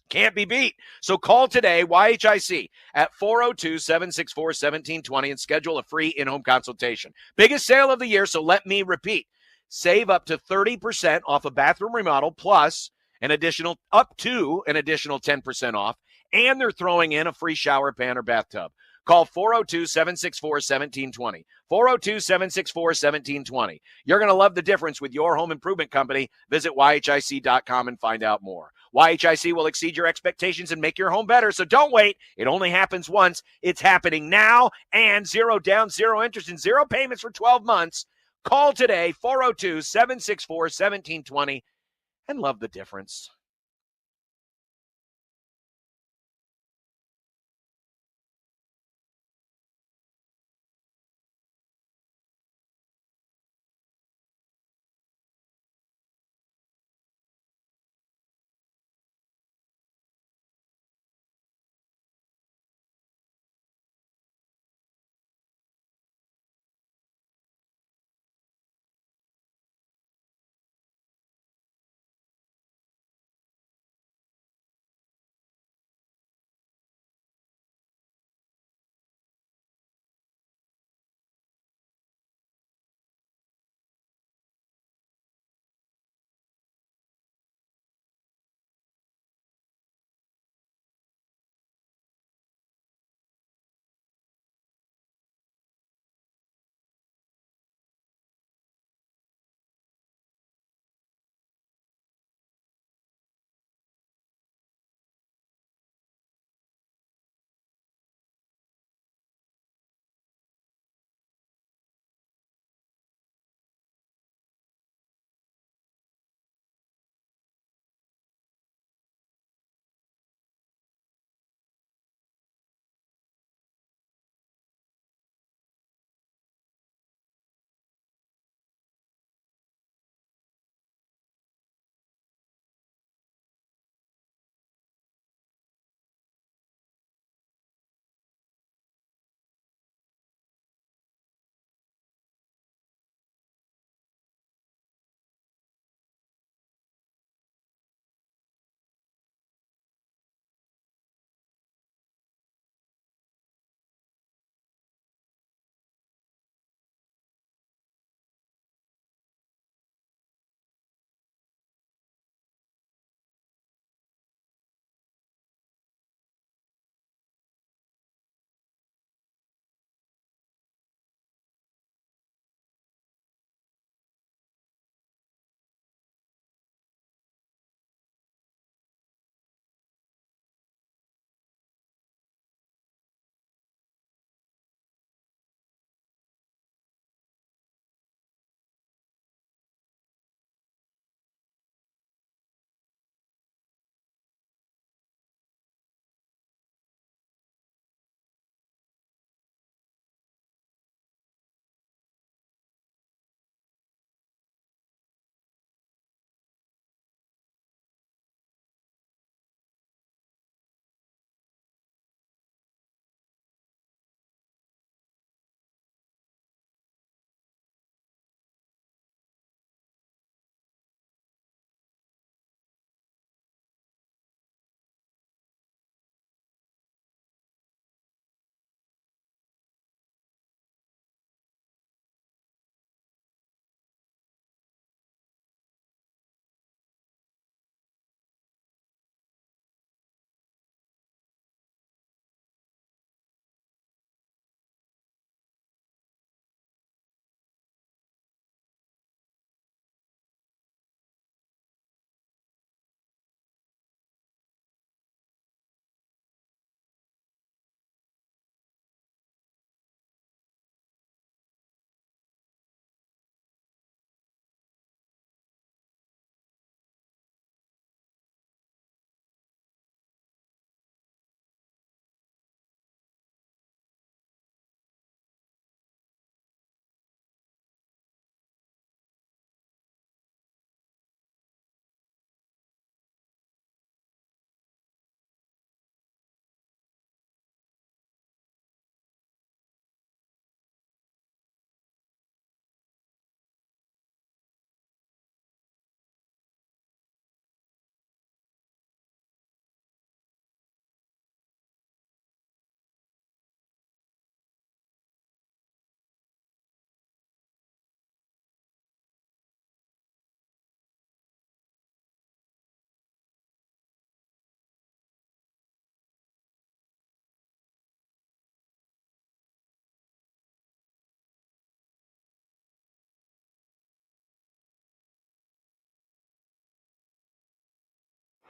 Speaker 8: Can't be beat. So call today, YHIC, at 402-764-1720 and schedule a free in-home consultation. Biggest sale of the year, so let me repeat. Save up to 30% off a bathroom remodel plus up to an additional 10% off, and they're throwing in a free shower pan or bathtub. Call 402-764-1720. 402-764-1720. You're going to love the difference with your home improvement company. Visit YHIC.com and find out more. YHIC will exceed your expectations and make your home better, so don't wait. It only happens once. It's happening now, and 0 down, 0 interest, and 0 payments for 12 months. Call today, 402-764-1720, and love the difference.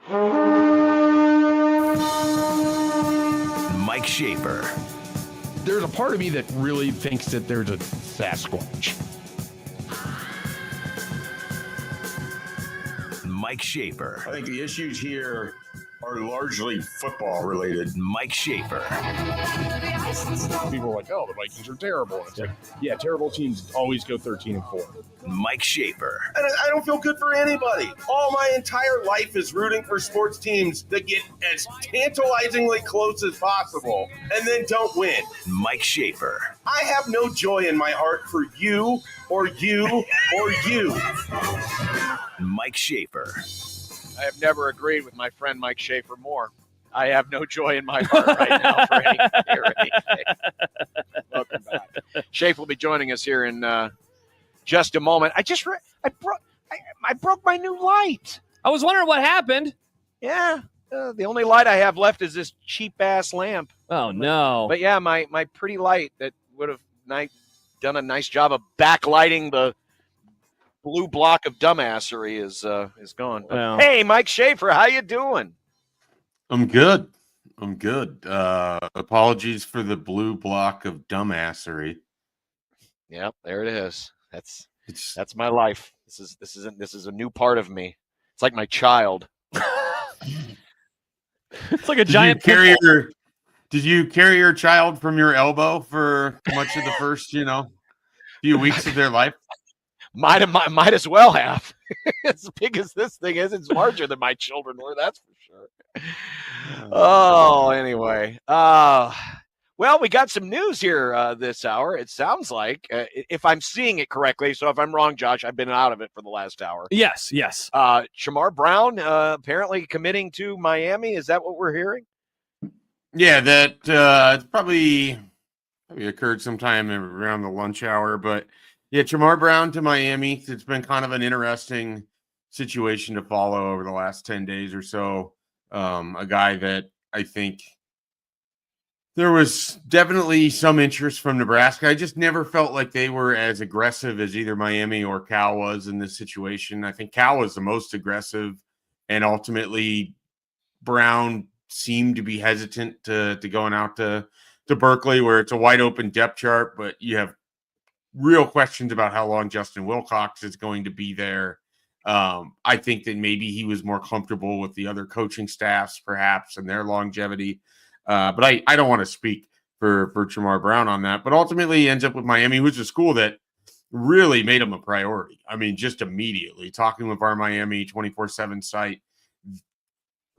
Speaker 10: Mike Schaefer.
Speaker 1: There's a part of me that really thinks that there's a Sasquatch.
Speaker 10: Mike Schaefer.
Speaker 11: I think the issues here are largely football related.
Speaker 10: Mike Schaefer.
Speaker 1: People are like, oh, the Vikings are terrible. And it's like, yeah, terrible teams always go 13-4.
Speaker 10: Mike Schaefer.
Speaker 11: I don't feel good for anybody. All my entire life is rooting for sports teams that get as tantalizingly close as possible and then don't win.
Speaker 10: Mike Schaefer.
Speaker 11: I have no joy in my heart for you or you or you.
Speaker 10: Mike Schaefer.
Speaker 8: I have never agreed with my friend Mike Schaefer more. I have no joy in my heart right now for anything. Welcome back. Schaefer will be joining us here in just a moment. I broke my new light.
Speaker 6: I was wondering what happened.
Speaker 8: Yeah, the only light I have left is this cheap ass lamp.
Speaker 6: Oh no!
Speaker 8: But yeah, my pretty light that would have done a nice job of backlighting the blue block of dumbassery is gone.
Speaker 6: Well.
Speaker 8: Hey, Mike Schaefer, how you doing?
Speaker 12: I'm good. Apologies for the blue block of dumbassery.
Speaker 8: Yep, there it is. That's my life. This is a new part of me. It's like my child.
Speaker 6: It's like a giant.
Speaker 12: Did you carry your child from your elbow for much of the first, few weeks of their life?
Speaker 8: Might as well have. As big as this thing is, it's larger than my children were. That's for sure. Oh, anyway. Well, we got some news here this hour. It sounds like, if I'm seeing it correctly. So if I'm wrong, Josh, I've been out of it for the last hour.
Speaker 6: Yes.
Speaker 8: Shamar Brown apparently committing to Miami. Is that what we're hearing?
Speaker 12: Yeah, that probably occurred sometime around the lunch hour, but. Yeah, Shamar Brown to Miami. It's been kind of an interesting situation to follow over the last 10 days or so. A guy that I think there was definitely some interest from Nebraska. I just never felt like they were as aggressive as either Miami or Cal was in this situation. I think Cal was the most aggressive, and ultimately Brown seemed to be hesitant to going out to Berkeley, where it's a wide open depth chart, but you have real questions about how long Justin Wilcox is going to be there. I think that maybe he was more comfortable with the other coaching staffs, perhaps, and their longevity. But I don't want to speak for Shamar Brown on that. But ultimately, he ends up with Miami, which is a school that really made him a priority. I mean, just immediately talking with our Miami 24/7 site.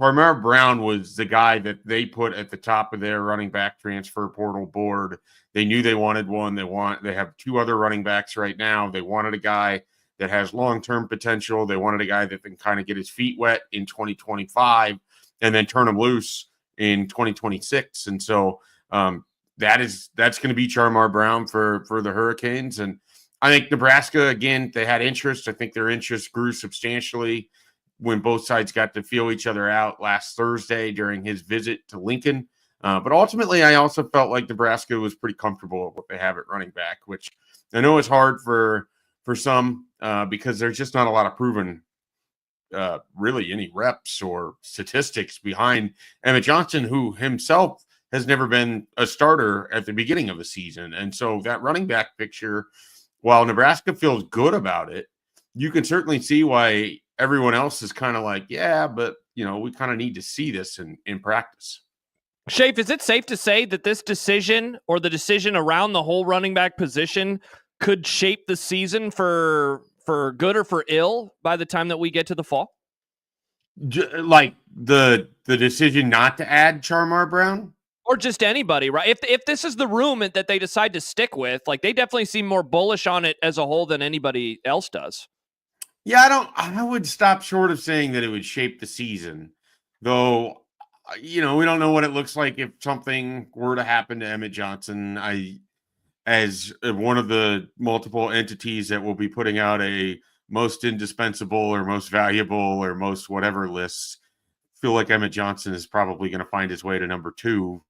Speaker 12: Shamar Brown was the guy that they put at the top of their running back transfer portal board. They knew they wanted one. They have two other running backs right now. They wanted a guy that has long-term potential. They wanted a guy that can kind of get his feet wet in 2025 and then turn him loose in 2026. And so that's going to be Shamar Brown for the Hurricanes. And I think Nebraska, again, they had interest. I think their interest grew substantially when both sides got to feel each other out last Thursday during his visit to Lincoln. But ultimately, I also felt like Nebraska was pretty comfortable with what they have at running back, which I know is hard for some because there's just not a lot of proven, really any reps or statistics behind Emmett Johnson, who himself has never been a starter at the beginning of the season. And so that running back picture, while Nebraska feels good about it, you can certainly see why everyone else is kind of like, yeah, but, we kind of need to see this in practice.
Speaker 6: Shafe, is it safe to say that this decision or the decision around the whole running back position could shape the season for good or for ill by the time that we get to the fall?
Speaker 12: Like the decision not to add Shamar Brown?
Speaker 6: Or just anybody, right? If this is the room that they decide to stick with, like they definitely seem more bullish on it as a whole than anybody else does.
Speaker 12: Yeah, I would stop short of saying that it would shape the season, though. We don't know what it looks like if something were to happen to Emmett Johnson. As one of the multiple entities that will be putting out a most indispensable or most valuable or most whatever list, feel like Emmett Johnson is probably going to find his way to number 2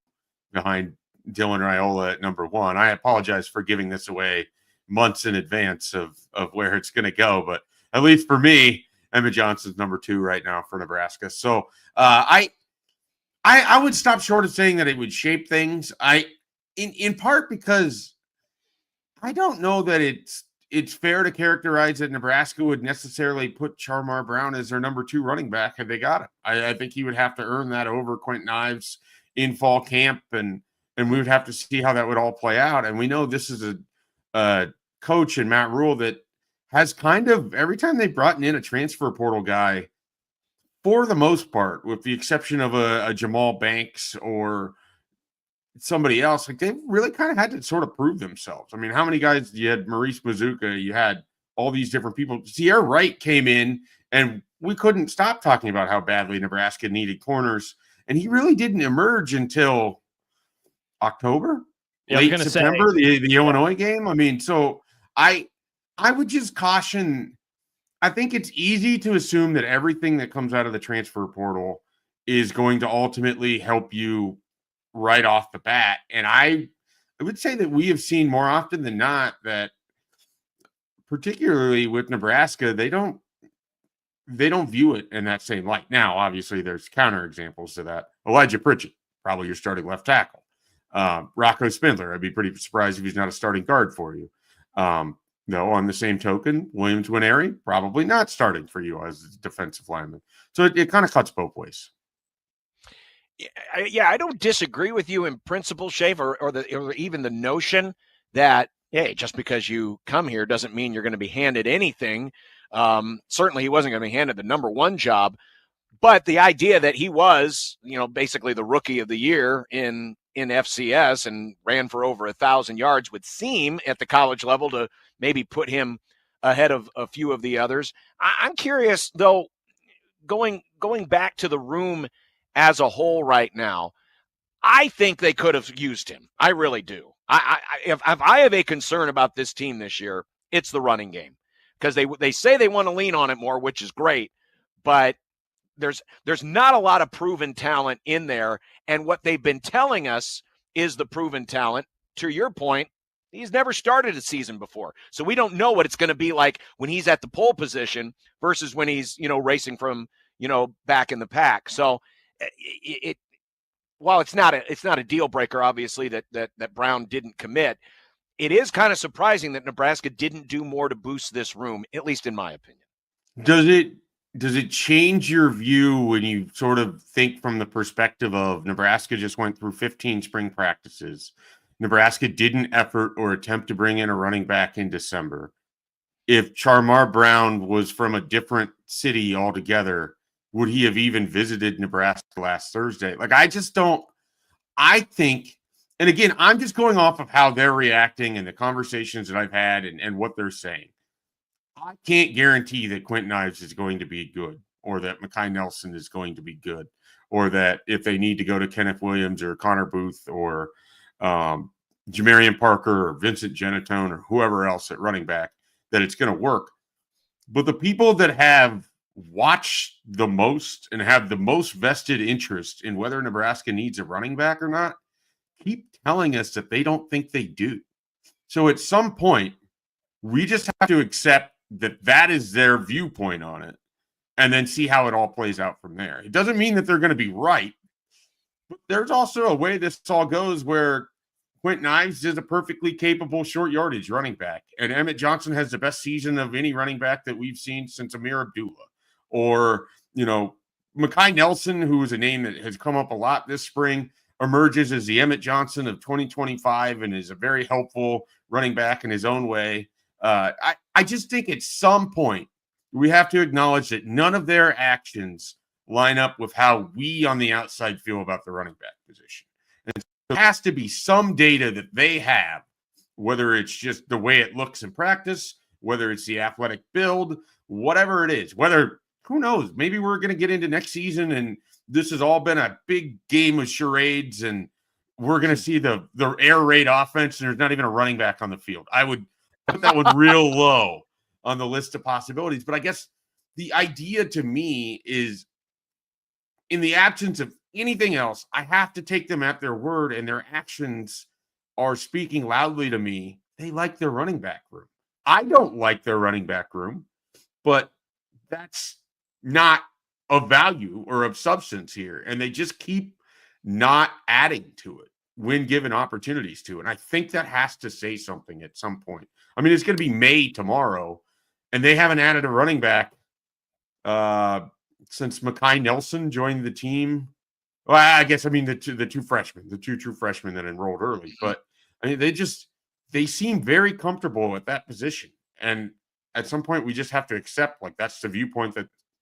Speaker 12: behind Dylan Raiola at number 1. I apologize for giving this away months in advance of where it's going to go, but at least for me, Emmett Johnson's number 2 right now for Nebraska. So I would stop short of saying that it would shape things. In part because I don't know that it's fair to characterize that Nebraska would necessarily put Charmar Brown as their number 2 running back had they got him. I think he would have to earn that over Quentin Ives in fall camp, and we would have to see how that would all play out. And we know this is a coach in Matt Rule that has kind of, every time they've brought in a transfer portal guy, for the most part, with the exception of a Jamal Banks or somebody else, like they really kind of had to sort of prove themselves. I mean, how many guys you had? Maurice Mazuka, you had all these different people. Sierra Wright came in, and we couldn't stop talking about how badly Nebraska needed corners, and he really didn't emerge until October, late September, the Illinois game. I mean, so I would just caution. I think it's easy to assume that everything that comes out of the transfer portal is going to ultimately help you right off the bat. And I would say that we have seen more often than not that, particularly with Nebraska, they don't view it in that same light. Now, obviously, there's counter examples to that. Elijah Pritchett, probably your starting left tackle. Rocco Spindler, I'd be pretty surprised if he's not a starting guard for you. No, on the same token, Williams Winery, probably not starting for you as a defensive lineman. So it kind of cuts both ways.
Speaker 8: Yeah, I don't disagree with you in principle, Schaefer, or even the notion that, hey, just because you come here doesn't mean you're going to be handed anything. Certainly he wasn't going to be handed the number 1 job, but the idea that he was, basically the rookie of the year in FCS and ran for over 1,000 yards would seem at the college level to maybe put him ahead of a few of the others. I'm curious, though, going back to the room as a whole right now, I think they could have used him. I really do. If I have a concern about this team this year, it's the running game, because they say they want to lean on it more, which is great, but there's not a lot of proven talent in there, and what they've been telling us is the proven talent. To your point, he's never started a season before, so we don't know what it's going to be like when he's at the pole position versus when he's racing from back in the pack. So while it's not a deal breaker, obviously, that Brown didn't commit, it is kind of surprising that Nebraska didn't do more to boost this room, at least in my opinion.
Speaker 12: Does it change your view when you sort of think from the perspective of Nebraska just went through 15 spring practices? Nebraska didn't effort or attempt to bring in a running back in December. If Charmar Brown was from a different city altogether, would he have even visited Nebraska last Thursday? Like, I think, and again, I'm just going off of how they're reacting and the conversations that I've had and what they're saying. I can't guarantee that Quentin Ives is going to be good, or that Mekhi Nelson is going to be good, or that if they need to go to Kenneth Williams or Connor Booth or Jamarian Parker or Vincent Genatone or whoever else at running back, that it's going to work. But the people that have watched the most and have the most vested interest in whether Nebraska needs a running back or not keep telling us that they don't think they do. So at some point, we just have to accept that is their viewpoint on it and then see how it all plays out from there. It doesn't mean that they're going to be right, but there's also a way this all goes where Quentin Ives is a perfectly capable short yardage running back, and Emmett Johnson has the best season of any running back that we've seen since Amir Abdullah. Or, Mekhi Nelson, who is a name that has come up a lot this spring, emerges as the Emmett Johnson of 2025 and is a very helpful running back in his own way. I just think at some point we have to acknowledge that none of their actions line up with how we on the outside feel about the running back position. And so there has to be some data that they have, whether it's just the way it looks in practice, whether it's the athletic build, whatever it is, who knows? Maybe we're going to get into next season and this has all been a big game of charades and we're going to see the air raid offense and there's not even a running back on the field. I would put that one real low on the list of possibilities. But I guess the idea to me is, in the absence of anything else, I have to take them at their word, and their actions are speaking loudly to me. They like their running back room. I don't like their running back room, but that's not of value or of substance here. And they just keep not adding to it when given opportunities to. And I think that has to say something at some point. I mean, it's going to be May tomorrow, and they haven't added a running back since Mekhi Nelson joined the team. Well, I guess I mean the two true freshmen that enrolled early. But I mean, they seem very comfortable at that position. And at some point, we just have to accept that's the viewpoint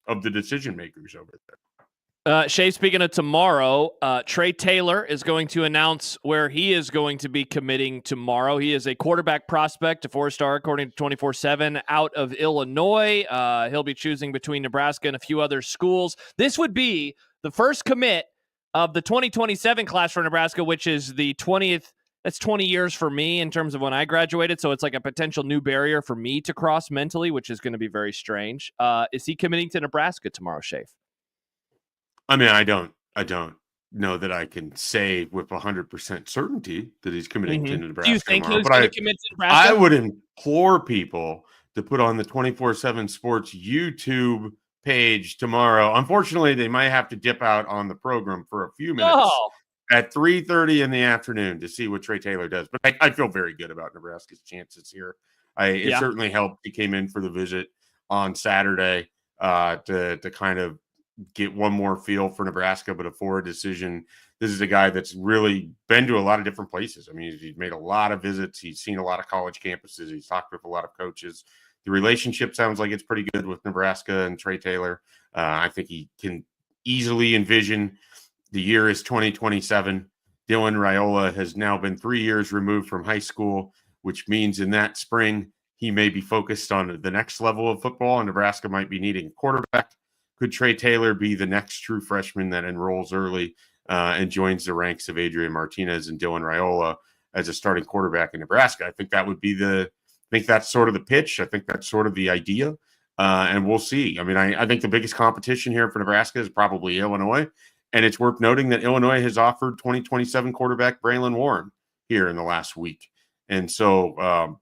Speaker 12: of the decision makers over there.
Speaker 6: Shay, speaking of tomorrow, Trey Taylor is going to announce where he is going to be committing tomorrow. He is a quarterback prospect, a 4-star, according to 24/7, out of Illinois. He'll be choosing between Nebraska and a few other schools. This would be the first commit of the 2027 class for Nebraska, which is the 20th. That's 20 years for me in terms of when I graduated. So it's like a potential new barrier for me to cross mentally, which is going to be very strange. Is he committing to Nebraska tomorrow, Shafe?
Speaker 12: I mean, I don't know that I can say with 100% certainty that he's committing to Nebraska.
Speaker 6: Do you think
Speaker 12: tomorrow,
Speaker 6: he's going to commit to Nebraska?
Speaker 12: I would implore people to put on the 24/7 Sports YouTube page tomorrow. Unfortunately, they might have to dip out on the program for a few minutes at 3:30 in the afternoon to see what Trey Taylor does. But I feel very good about Nebraska's chances here. It certainly helped. He came in for the visit on Saturday to kind of get one more feel for Nebraska, but for a decision. This is a guy that's really been to a lot of different places. I mean, he's made a lot of visits. He's seen a lot of college campuses. He's talked with a lot of coaches. The relationship sounds like it's pretty good with Nebraska and Trey Taylor. I think he can easily envision the year is 2027. Dylan Raiola has now been 3 years removed from high school, which means in that spring, he may be focused on the next level of football, and Nebraska might be needing a quarterback. Could Trey Taylor be the next true freshman that enrolls early and joins the ranks of Adrian Martinez and Dylan Raiola as a starting quarterback in Nebraska? I think that would be I think that's sort of the pitch. I think that's sort of the idea. And we'll see. I mean, I think the biggest competition here for Nebraska is probably Illinois. And it's worth noting that Illinois has offered 2027 quarterback Braylon Warren here in the last week. And so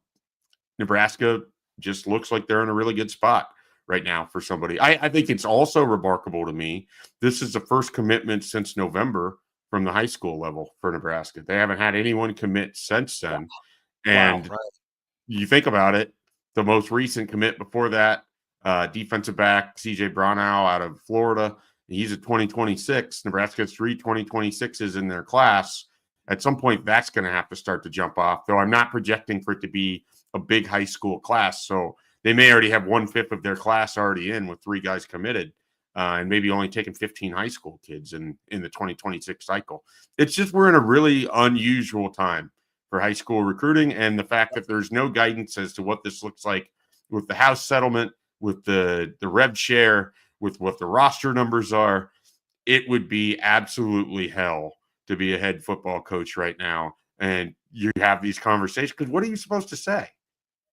Speaker 12: Nebraska just looks like they're in a really good spot right now for somebody. I think it's also remarkable to me. This is the first commitment since November from the high school level for Nebraska. They haven't had anyone commit since then. And you think about it, the most recent commit before that, defensive back CJ Bronow out of Florida. He's a 2026. Nebraska has 3 2026s in their class. At some point, that's going to have to start to jump off, though I'm not projecting for it to be a big high school class. So they may already have 1/5 of their class already in with 3 guys committed and maybe only taking 15 high school kids in the 2026 cycle. It's just we're in a really unusual time for high school recruiting, and the fact that there's no guidance as to what this looks like with the House settlement, with the rev share, with what the roster numbers are. It would be absolutely hell to be a head football coach right now. And you have these conversations because what are you supposed to say?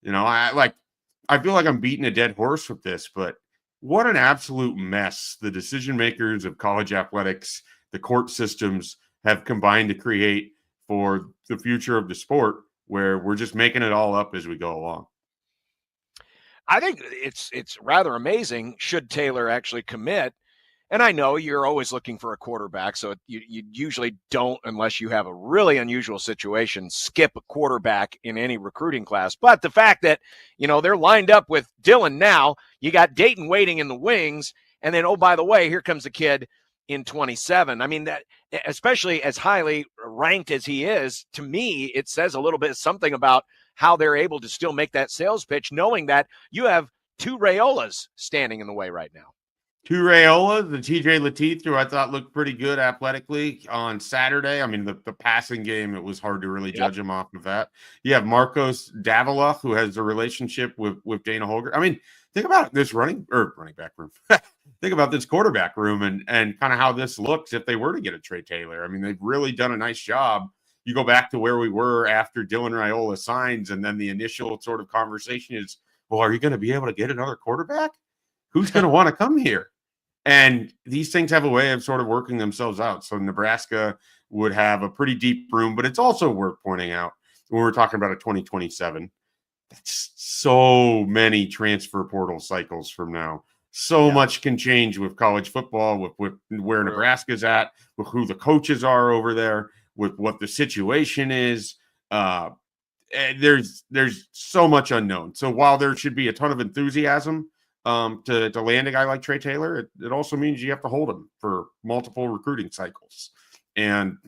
Speaker 12: I feel like I'm beating a dead horse with this, but what an absolute mess the decision makers of college athletics, the court systems have combined to create for the future of the sport, where we're just making it all up as we go along.
Speaker 8: I think it's rather amazing should Taylor actually commit. And I know you're always looking for a quarterback, so you usually don't, unless you have a really unusual situation, skip a quarterback in any recruiting class. But the fact that, they're lined up with Dylan now, you got Dayton waiting in the wings, and then, oh, by the way, here comes a kid in 27. I mean, that, especially as highly ranked as he is, to me, it says a little bit something about how they're able to still make that sales pitch, knowing that you have 2 Raiolas standing in the way right now.
Speaker 12: 2 Raiola, the TJ Lateef, who I thought looked pretty good athletically on Saturday. I mean, the passing game, it was hard to really judge him off of that. You have Marcos Davila, who has a relationship with Dana Holger. I mean, think about this running back room. Think about this quarterback room and kind of how this looks if they were to get a Trey Taylor. I mean, they've really done a nice job. You go back to where we were after Dylan Raiola signs, and then the initial sort of conversation is, well, are you going to be able to get another quarterback? Who's going to want to come here? And these things have a way of sort of working themselves out. So Nebraska would have a pretty deep room, but it's also worth pointing out when we're talking about a 2027, that's so many transfer portal cycles from now. So much can change with college football, with where Nebraska's at, with who the coaches are over there, with what the situation is. And there's so much unknown. So while there should be a ton of enthusiasm to land a guy like Trey Taylor, it also means you have to hold him for multiple recruiting cycles. And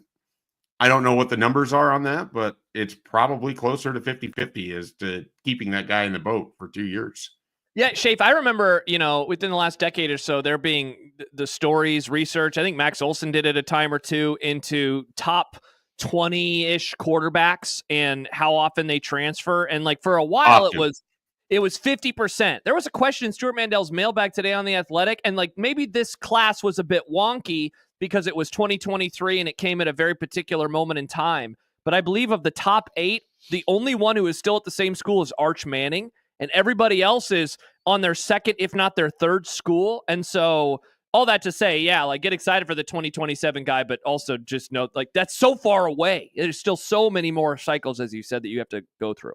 Speaker 12: I don't know what the numbers are on that, but it's probably closer to 50-50 as to keeping that guy in the boat for 2 years.
Speaker 6: Yeah, Shafe, I remember, within the last decade or so, there being the stories, research. I think Max Olson did it a time or two into top 20-ish quarterbacks and how often they transfer. And like for a while, it was 50%. There was a question in Stuart Mandel's mailbag today on The Athletic, and like maybe this class was a bit wonky because it was 2023 and it came at a very particular moment in time. But I believe of the top 8, the only one who is still at the same school is Arch Manning, and everybody else is on their second, if not their third school. And so all that to say, yeah, like get excited for the 2027 guy, but also just note like that's so far away. There's still so many more cycles, as you said, that you have to go through.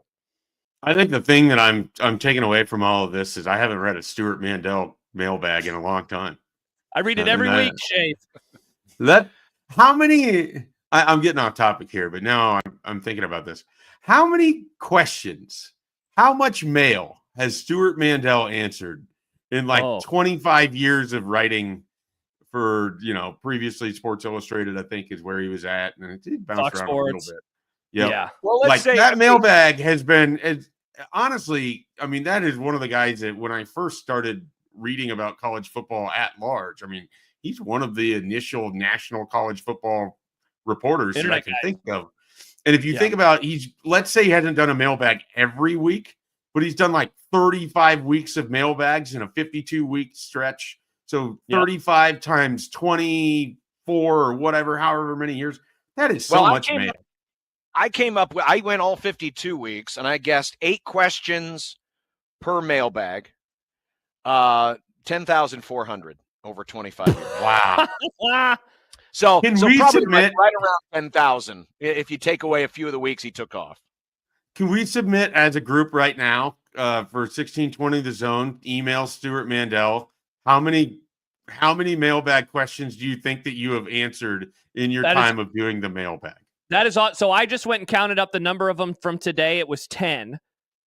Speaker 12: I think the thing that I'm taking away from all of this is I haven't read a Stuart Mandel mailbag in a long time.
Speaker 6: I read it every week, Shafe.
Speaker 12: How many? I'm getting off topic here, but now I'm thinking about this. How many questions? How much mail has Stuart Mandel answered in 25 years of writing for previously Sports Illustrated? I think is where he was at, and it bounced
Speaker 6: Fox
Speaker 12: around
Speaker 6: Sports.
Speaker 12: a little bit.
Speaker 6: Yeah.
Speaker 12: Well, let's say that mailbag has been honestly. I mean, that is one of the guys that when I first started reading about college football at large, I mean, he's one of the initial national college football reporters that I can think of. And if you think about, let's say he hasn't done a mailbag every week, but he's done like 35 weeks of mailbags in a 52-week stretch. So 35 times 24 or whatever, however many years. That is so much mail.
Speaker 8: I went all 52 weeks and I guessed 8 questions per mailbag. 10,400 over 25 years.
Speaker 12: Wow.
Speaker 8: So
Speaker 12: we
Speaker 8: probably
Speaker 12: submit
Speaker 8: right around 10,000 if you take away a few of the weeks he took off.
Speaker 12: Can we submit as a group right now for 1620 The Zone? Email Stuart Mandel. How many mailbag questions do you think that you have answered in your time of doing the mailbag?
Speaker 6: That is all. So I just went and counted up the number of them from today. It was 10.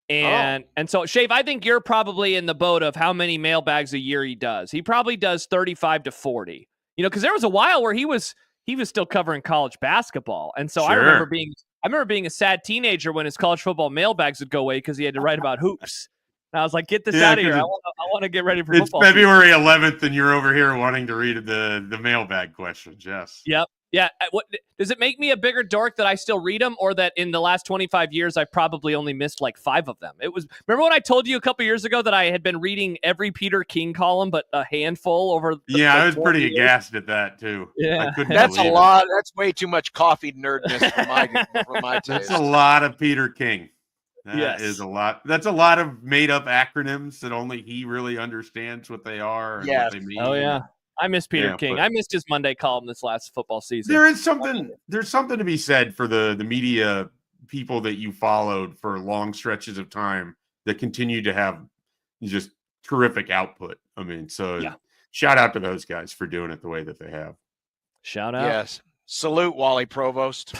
Speaker 6: And so, Shafe, I think you're probably in the boat of how many mailbags a year he does. He probably does 35 to 40. Because there was a while where he was still covering college basketball. And so I remember being a sad teenager when his college football mailbags would go away because he had to write about hoops. And I was like, get this out of here. I want to get ready for football.
Speaker 12: It's February 11th and you're over here wanting to read the mailbag questions. Yes.
Speaker 6: Yep. Yeah. What does it make me a bigger dork that I still read them, or that in the last 25 years I probably only missed like 5 of them? Remember when I told you a couple years ago that I had been reading every Peter King column, but a handful over?
Speaker 12: I was pretty aghast at that too.
Speaker 6: Yeah,
Speaker 8: that's a lot. That's way too much coffee nerdness for my taste.
Speaker 12: That's a lot of Peter King. That is a lot. That's a lot of made up acronyms that only he really understands what they are and what they mean.
Speaker 6: Oh yeah. I miss Peter King. I missed his Monday column this last football season.
Speaker 12: There's something to be said for the media people that you followed for long stretches of time that continue to have just terrific output. I mean, shout out to those guys for doing it the way that they have.
Speaker 6: Shout out.
Speaker 8: Yes. Salute, Wally Provost.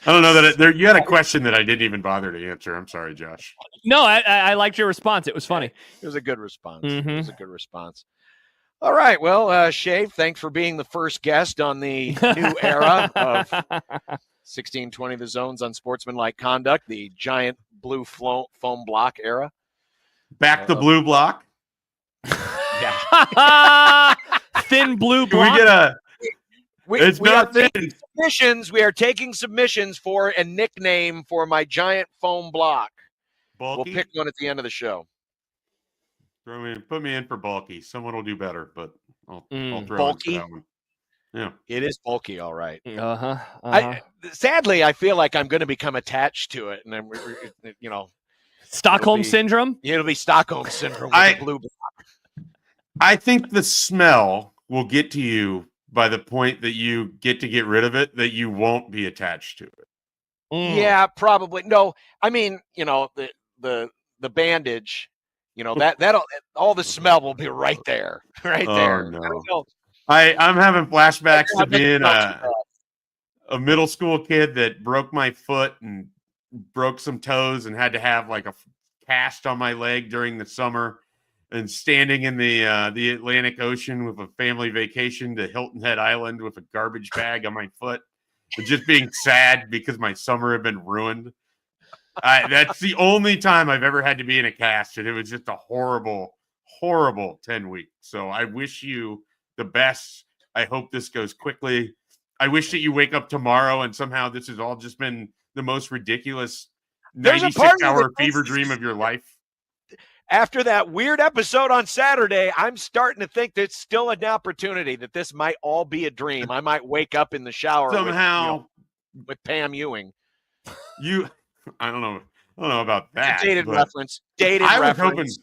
Speaker 12: I don't know that you had a question that I didn't even bother to answer. I'm sorry, Josh.
Speaker 6: No, I liked your response. It was funny.
Speaker 8: It was a good response.
Speaker 6: Mm-hmm.
Speaker 8: It was a good response. All right. Well, Shafe, thanks for being the first guest on the new era of 1620 The Zone's Unsportsmanlike Conduct, the giant blue foam block era.
Speaker 12: Back the blue block.
Speaker 6: Yeah. Thin blue block.
Speaker 12: Can we get a...
Speaker 8: It's not submissions. We are taking submissions for a nickname for my giant foam block.
Speaker 12: Bulky?
Speaker 8: We'll pick one at the end of the show.
Speaker 12: Put me in for bulky. Someone will do better, but I'll throw
Speaker 8: bulky.
Speaker 12: In for that one. Yeah,
Speaker 8: it is bulky. All right.
Speaker 6: Sadly,
Speaker 8: I feel like I'm going to become attached to it, and then
Speaker 6: Stockholm syndrome.
Speaker 8: It'll be Stockholm syndrome with the blue block.
Speaker 12: I think the smell will get to you by the point that you get to get rid of it, that you won't be attached to it.
Speaker 8: Yeah, probably. No, I mean, the the bandage, that'll all the smell will be right there, right there.
Speaker 12: no.
Speaker 8: I don't know.
Speaker 12: I'm having flashbacks to
Speaker 8: That doesn't
Speaker 12: being
Speaker 8: smell too bad.
Speaker 12: a middle school kid that broke my foot and broke some toes and had to have like a cast on my leg during the summer, and standing in the Atlantic Ocean with a family vacation to Hilton Head Island with a garbage bag on my foot, and just being sad because my summer had been ruined. That's the only time I've ever had to be in a cast, and it was just a horrible, horrible 10 weeks. So I wish you the best. I hope this goes quickly. I wish that you wake up tomorrow and somehow this has all just been the most ridiculous
Speaker 8: There's a part of you
Speaker 12: 96-hour
Speaker 8: that thinks
Speaker 12: fever
Speaker 8: this
Speaker 12: dream
Speaker 8: is-
Speaker 12: of your life.
Speaker 8: After that weird episode on Saturday, I'm starting to think there's still an opportunity that this might all be a dream. I might wake up in the shower
Speaker 12: Somehow
Speaker 8: with Pam Ewing.
Speaker 12: I don't know about that.
Speaker 8: Dated
Speaker 12: but
Speaker 8: reference. Dated
Speaker 12: I was
Speaker 8: reference.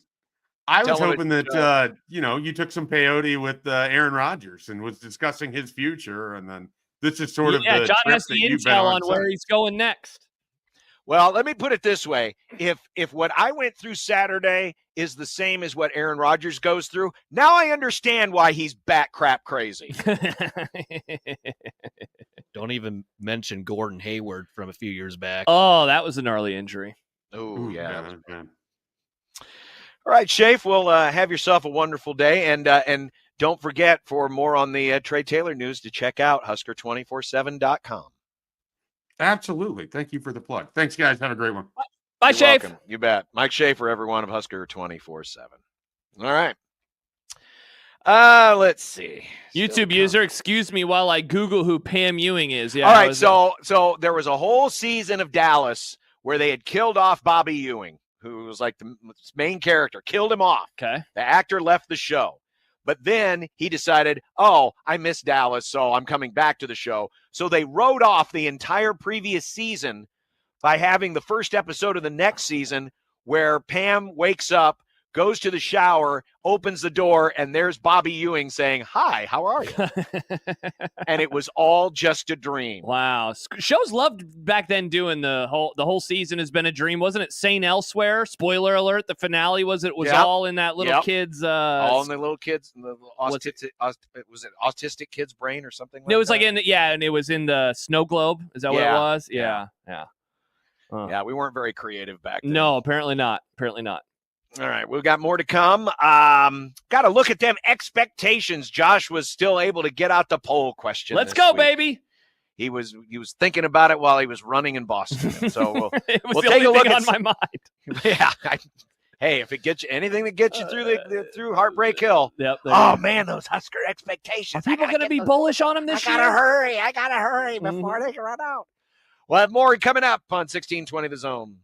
Speaker 12: hoping that you took some peyote with Aaron Rodgers and was discussing his future, and then this is sort of the
Speaker 6: John
Speaker 12: trip
Speaker 6: has
Speaker 12: that
Speaker 6: the
Speaker 12: you've been
Speaker 6: intel on where
Speaker 12: since.
Speaker 6: he's going next.
Speaker 8: Well, let me put it this way. If what I went through Saturday is the same as what Aaron Rodgers goes through, now I understand why he's bat crap crazy.
Speaker 7: Don't even mention Gordon Hayward from a few years back.
Speaker 6: Oh, that was an early injury.
Speaker 8: Oh, yeah.
Speaker 12: Yeah.
Speaker 8: All right, Shafe, well, have yourself a wonderful day. And don't forget, for more on the Trey Taylor news, to check out Husker247.com.
Speaker 12: Absolutely. Thank you for the plug. Thanks, guys. Have a great one.
Speaker 6: Bye,
Speaker 8: You're
Speaker 6: Shafe.
Speaker 8: welcome. You bet. Mike Schaefer, everyone of Husker 24/7. All right. Let's see.
Speaker 6: YouTube user, excuse me while I Google who Pam Ewing is. Yeah.
Speaker 8: All right. So there was a whole season of Dallas where they had killed off Bobby Ewing, who was like the main character, killed him off.
Speaker 6: Okay.
Speaker 8: The actor left the show. But then he decided, oh, I miss Dallas, so I'm coming back to the show. So they wrote off the entire previous season by having the first episode of the next season where Pam wakes up, goes to the shower, opens the door, and there's Bobby Ewing saying, hi, how are you? And it was all just a dream.
Speaker 6: Wow. Shows loved back then doing the whole season has been a dream. Wasn't it St. Elsewhere? Spoiler alert, the finale was all in that little kid's
Speaker 8: all in the little kids, the was it autistic kid's brain or something like that?
Speaker 6: It was like and it was in the snow globe. Is that what it was? Yeah.
Speaker 8: Yeah, we weren't very creative back then.
Speaker 6: No, apparently not. Apparently not.
Speaker 8: All right, we've got more to come. Got to look at them expectations. Josh was still able to get out the poll question.
Speaker 6: Let's
Speaker 8: this
Speaker 6: go,
Speaker 8: week.
Speaker 6: baby.
Speaker 8: He was thinking about it while he was running in Boston. So
Speaker 6: it was
Speaker 8: we'll
Speaker 6: the
Speaker 8: take
Speaker 6: only
Speaker 8: a look
Speaker 6: thing
Speaker 8: at
Speaker 6: on my mind.
Speaker 8: Yeah. Hey, if it gets you anything that gets you through Heartbreak Hill.
Speaker 6: Yep.
Speaker 8: Oh man, those Husker expectations.
Speaker 6: Are people going to be bullish on him this year?
Speaker 8: I gotta hurry before they run out. We'll have more coming up on 1620 The Zone.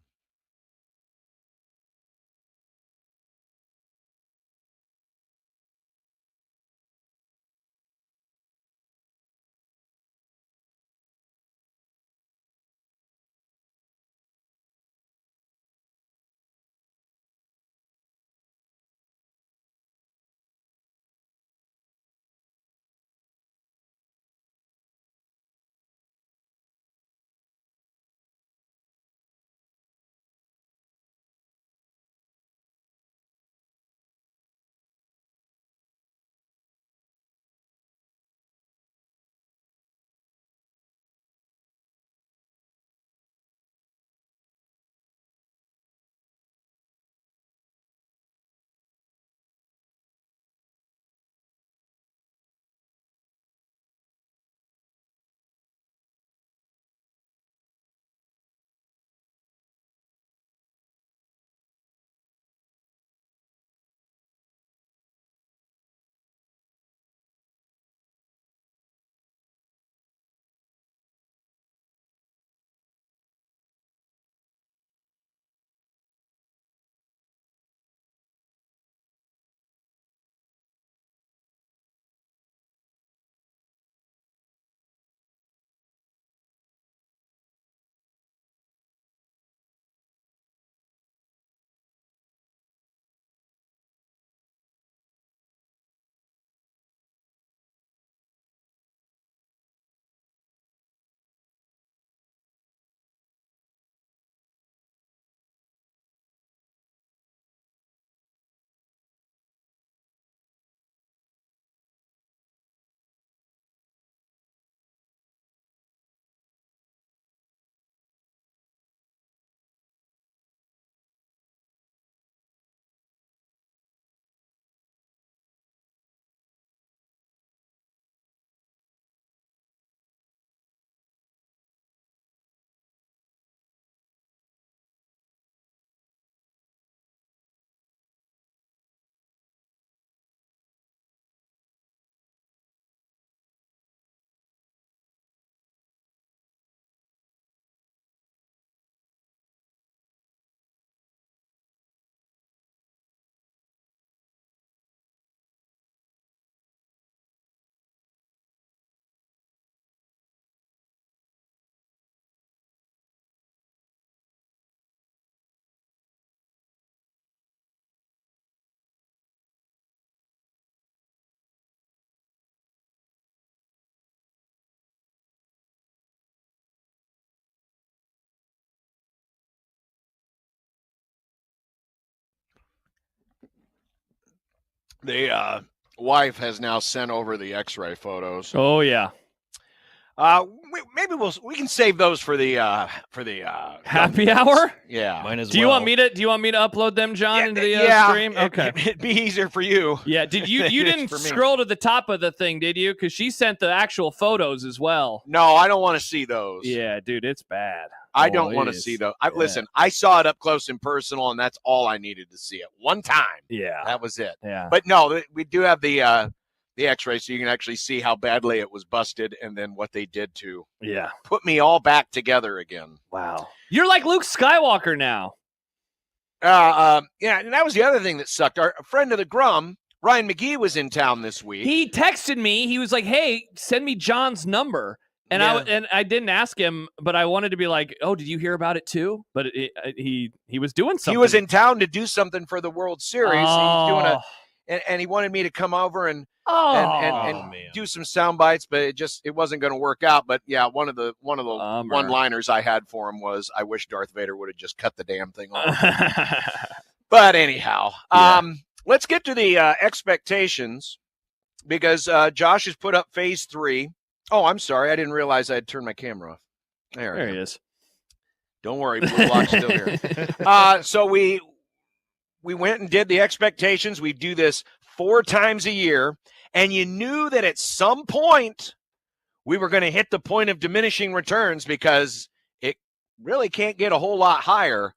Speaker 8: The wife has now sent over the X-ray photos.
Speaker 6: Oh yeah.
Speaker 8: Maybe we can save those for the
Speaker 6: happy hour.
Speaker 8: Yeah.
Speaker 7: Might as
Speaker 6: Do you want me to upload them, John, into the stream? Okay.
Speaker 8: It'd be easier for you.
Speaker 6: Yeah. Did you didn't scroll to the top of the thing, did you? Because she sent the actual photos as well.
Speaker 8: No, I don't want to see those.
Speaker 6: Yeah, dude, it's bad.
Speaker 8: I don't want to see those. Listen, I saw it up close and personal, and that's all I needed to see it one time.
Speaker 6: Yeah,
Speaker 8: that was it.
Speaker 6: Yeah,
Speaker 8: but no, we do have the X-ray, so you can actually see how badly it was busted, and then what they did to put me all back together again.
Speaker 6: Wow, you're like Luke Skywalker now.
Speaker 8: Yeah, and that was the other thing that sucked. Our friend of the Grum, Ryan McGee, was in town this week.
Speaker 6: He texted me. He was like, "Hey, send me John's number." And I didn't ask him, but I wanted to be like, "Oh, did you hear about it too?" But he was doing something.
Speaker 8: He was in town to do something for the World Series. He was doing and he wanted me to come over and do some sound bites, but it wasn't going to work out. But yeah, one of the one-liners I had for him was, "I wish Darth Vader would have just cut the damn thing off." But anyhow, let's get to the expectations, because Josh has put up phase 3. Oh, I'm sorry. I didn't realize I had turned my camera off. There
Speaker 6: he is.
Speaker 8: Don't worry. Blue Block's still here. So we went and did the expectations. We do this 4 times a year. And you knew that at some point we were going to hit the point of diminishing returns, because it really can't get a whole lot higher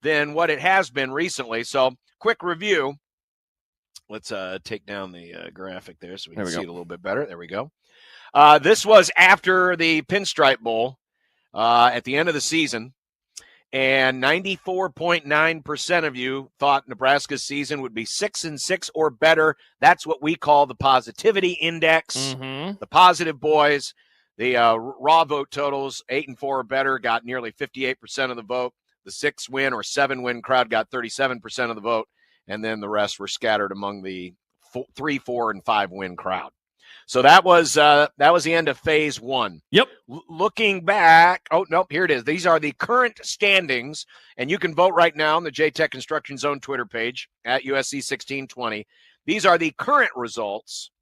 Speaker 8: than what it has been recently. So quick review. Let's take down the graphic there so we can see it a little bit better. There we go. This was after the Pinstripe Bowl at the end of the season, and 94.9% of you thought Nebraska's season would be 6-6 or better. That's what we call the positivity index.
Speaker 6: Mm-hmm.
Speaker 8: The positive boys, the raw vote totals, 8-4 or better, got nearly 58% of the vote. The 6-win or 7-win crowd got 37% of the vote, and then the rest were scattered among the 3, 4, and 5-win crowd. So that was the end of phase 1.
Speaker 6: Yep.
Speaker 8: Looking back, here it is. These are the current standings, and you can vote right now on the JTech Construction Zone Twitter page at USC 1620. These are the current results.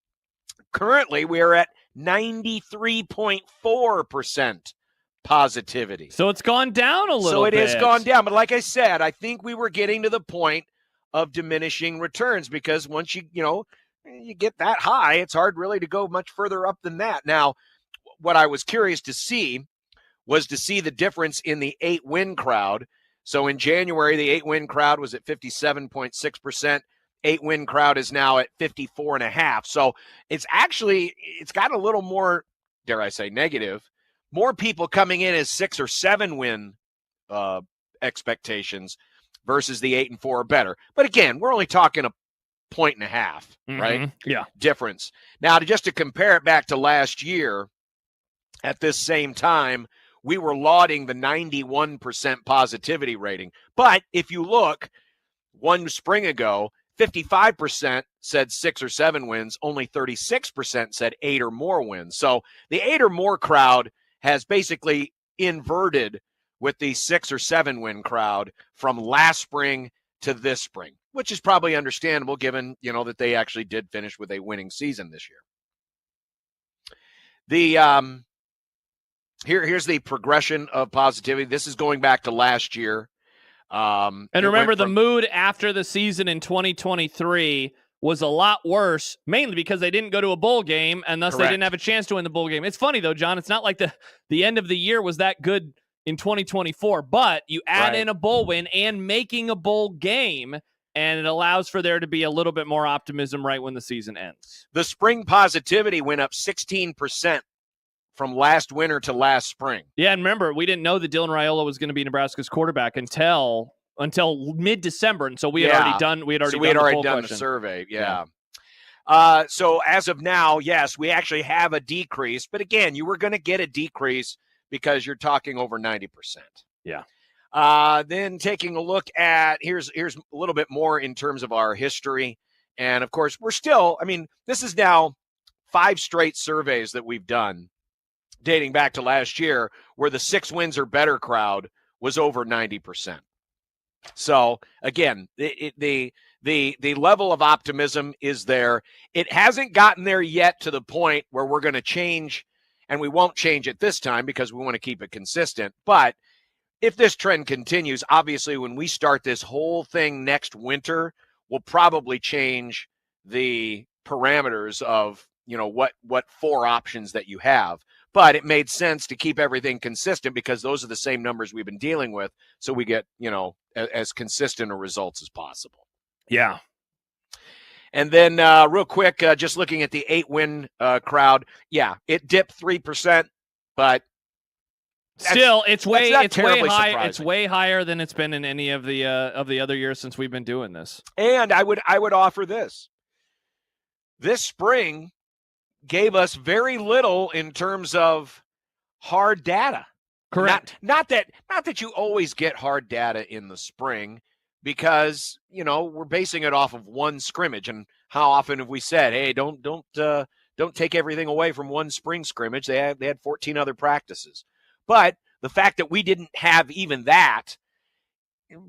Speaker 8: Currently, we are at 93.4% positivity.
Speaker 6: So it's gone down a little bit.
Speaker 8: So it has gone down. But like I said, I think we were getting to the point of diminishing returns, because once you get that high, it's hard really to go much further up than that. Now, what I was curious to see was to see the difference in the 8-win crowd. So in January, the 8-win crowd was at 57.6%. 8-win crowd is now at 54.5%. So it's got a little more, dare I say, negative. More people coming in as 6 or 7-win expectations versus the 8-4 or better. But again, we're only talking a 1.5 points, right?
Speaker 6: Yeah.
Speaker 8: Difference. Now, to compare it back to last year, at this same time, we were lauding the 91% positivity rating. But if you look, one spring ago, 55% said 6 or 7 wins. Only 36% said 8 or more wins. So the 8 or more crowd has basically inverted with the 6 or 7 win crowd from last spring to this spring, which is probably understandable given, that they actually did finish with a winning season this year. The here's the progression of positivity. This is going back to last year.
Speaker 6: And remember, the mood after the season in 2023 was a lot worse, mainly because they didn't go to a bowl game, and thus they didn't have a chance to win the bowl game. It's funny, though, John. It's not like the end of the year was that good in 2024, but you add in a bowl win and making a bowl game, and it allows for there to be a little bit more optimism right when the season ends.
Speaker 8: The spring positivity went up 16% from last winter to last spring.
Speaker 6: Yeah, and remember, we didn't know that Dylan Raiola was going to be Nebraska's quarterback until mid-December, and so we had already done the
Speaker 8: survey. Yeah. So as of now, yes, we actually have a decrease, but again, you were going to get a decrease because you're talking over 90%.
Speaker 6: Yeah.
Speaker 8: Then taking a look at here's a little bit more in terms of our history, and of course we're still. This is now 5 straight surveys that we've done, dating back to last year, where the 6 wins or better crowd was over 90%. So again, the the level of optimism is there. It hasn't gotten there yet to the point where we're going to change, and we won't change it this time because we want to keep it consistent. But if this trend continues, obviously when we start this whole thing next winter, we'll probably change the parameters of, what 4 options that you have. But it made sense to keep everything consistent because those are the same numbers we've been dealing with, so we get, as consistent a results as possible.
Speaker 6: Yeah.
Speaker 8: And then real quick, just looking at the 8-win crowd, yeah, it dipped 3%, but
Speaker 6: still, it's way high.
Speaker 8: Surprising.
Speaker 6: It's way higher than it's been in any of the other years since we've been doing this.
Speaker 8: And I would offer this. This spring gave us very little in terms of hard data.
Speaker 6: Correct.
Speaker 8: Not that you always get hard data in the spring, because we're basing it off of one scrimmage. And how often have we said, hey, don't take everything away from one spring scrimmage? They had 14 other practices. But the fact that we didn't have even that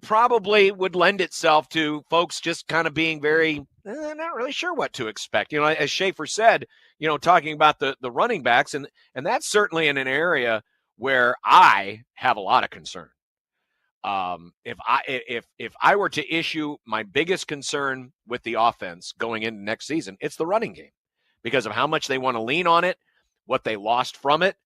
Speaker 8: probably would lend itself to folks just kind of being very not really sure what to expect. As Schaefer said, talking about the running backs, and that's certainly in an area where I have a lot of concern. If I were to issue my biggest concern with the offense going into next season, it's the running game, because of how much they want to lean on it, what they lost from it,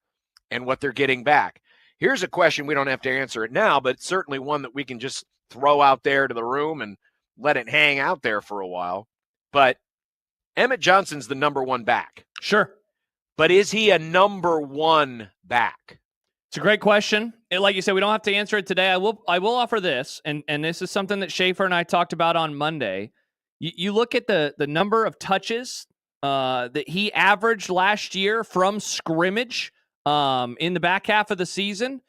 Speaker 8: and what they're getting back. Here's a question. We don't have to answer it now, but it's certainly one that we can just throw out there to the room and let it hang out there for a while. But Emmett Johnson's the number 1 back.
Speaker 6: Sure.
Speaker 8: But is he a number 1 back?
Speaker 6: It's a great question. Like you said, we don't have to answer it today. I will offer this, and this is something that Schaefer and I talked about on Monday. You look at the number of touches that he averaged last year from scrimmage in the back half of the season.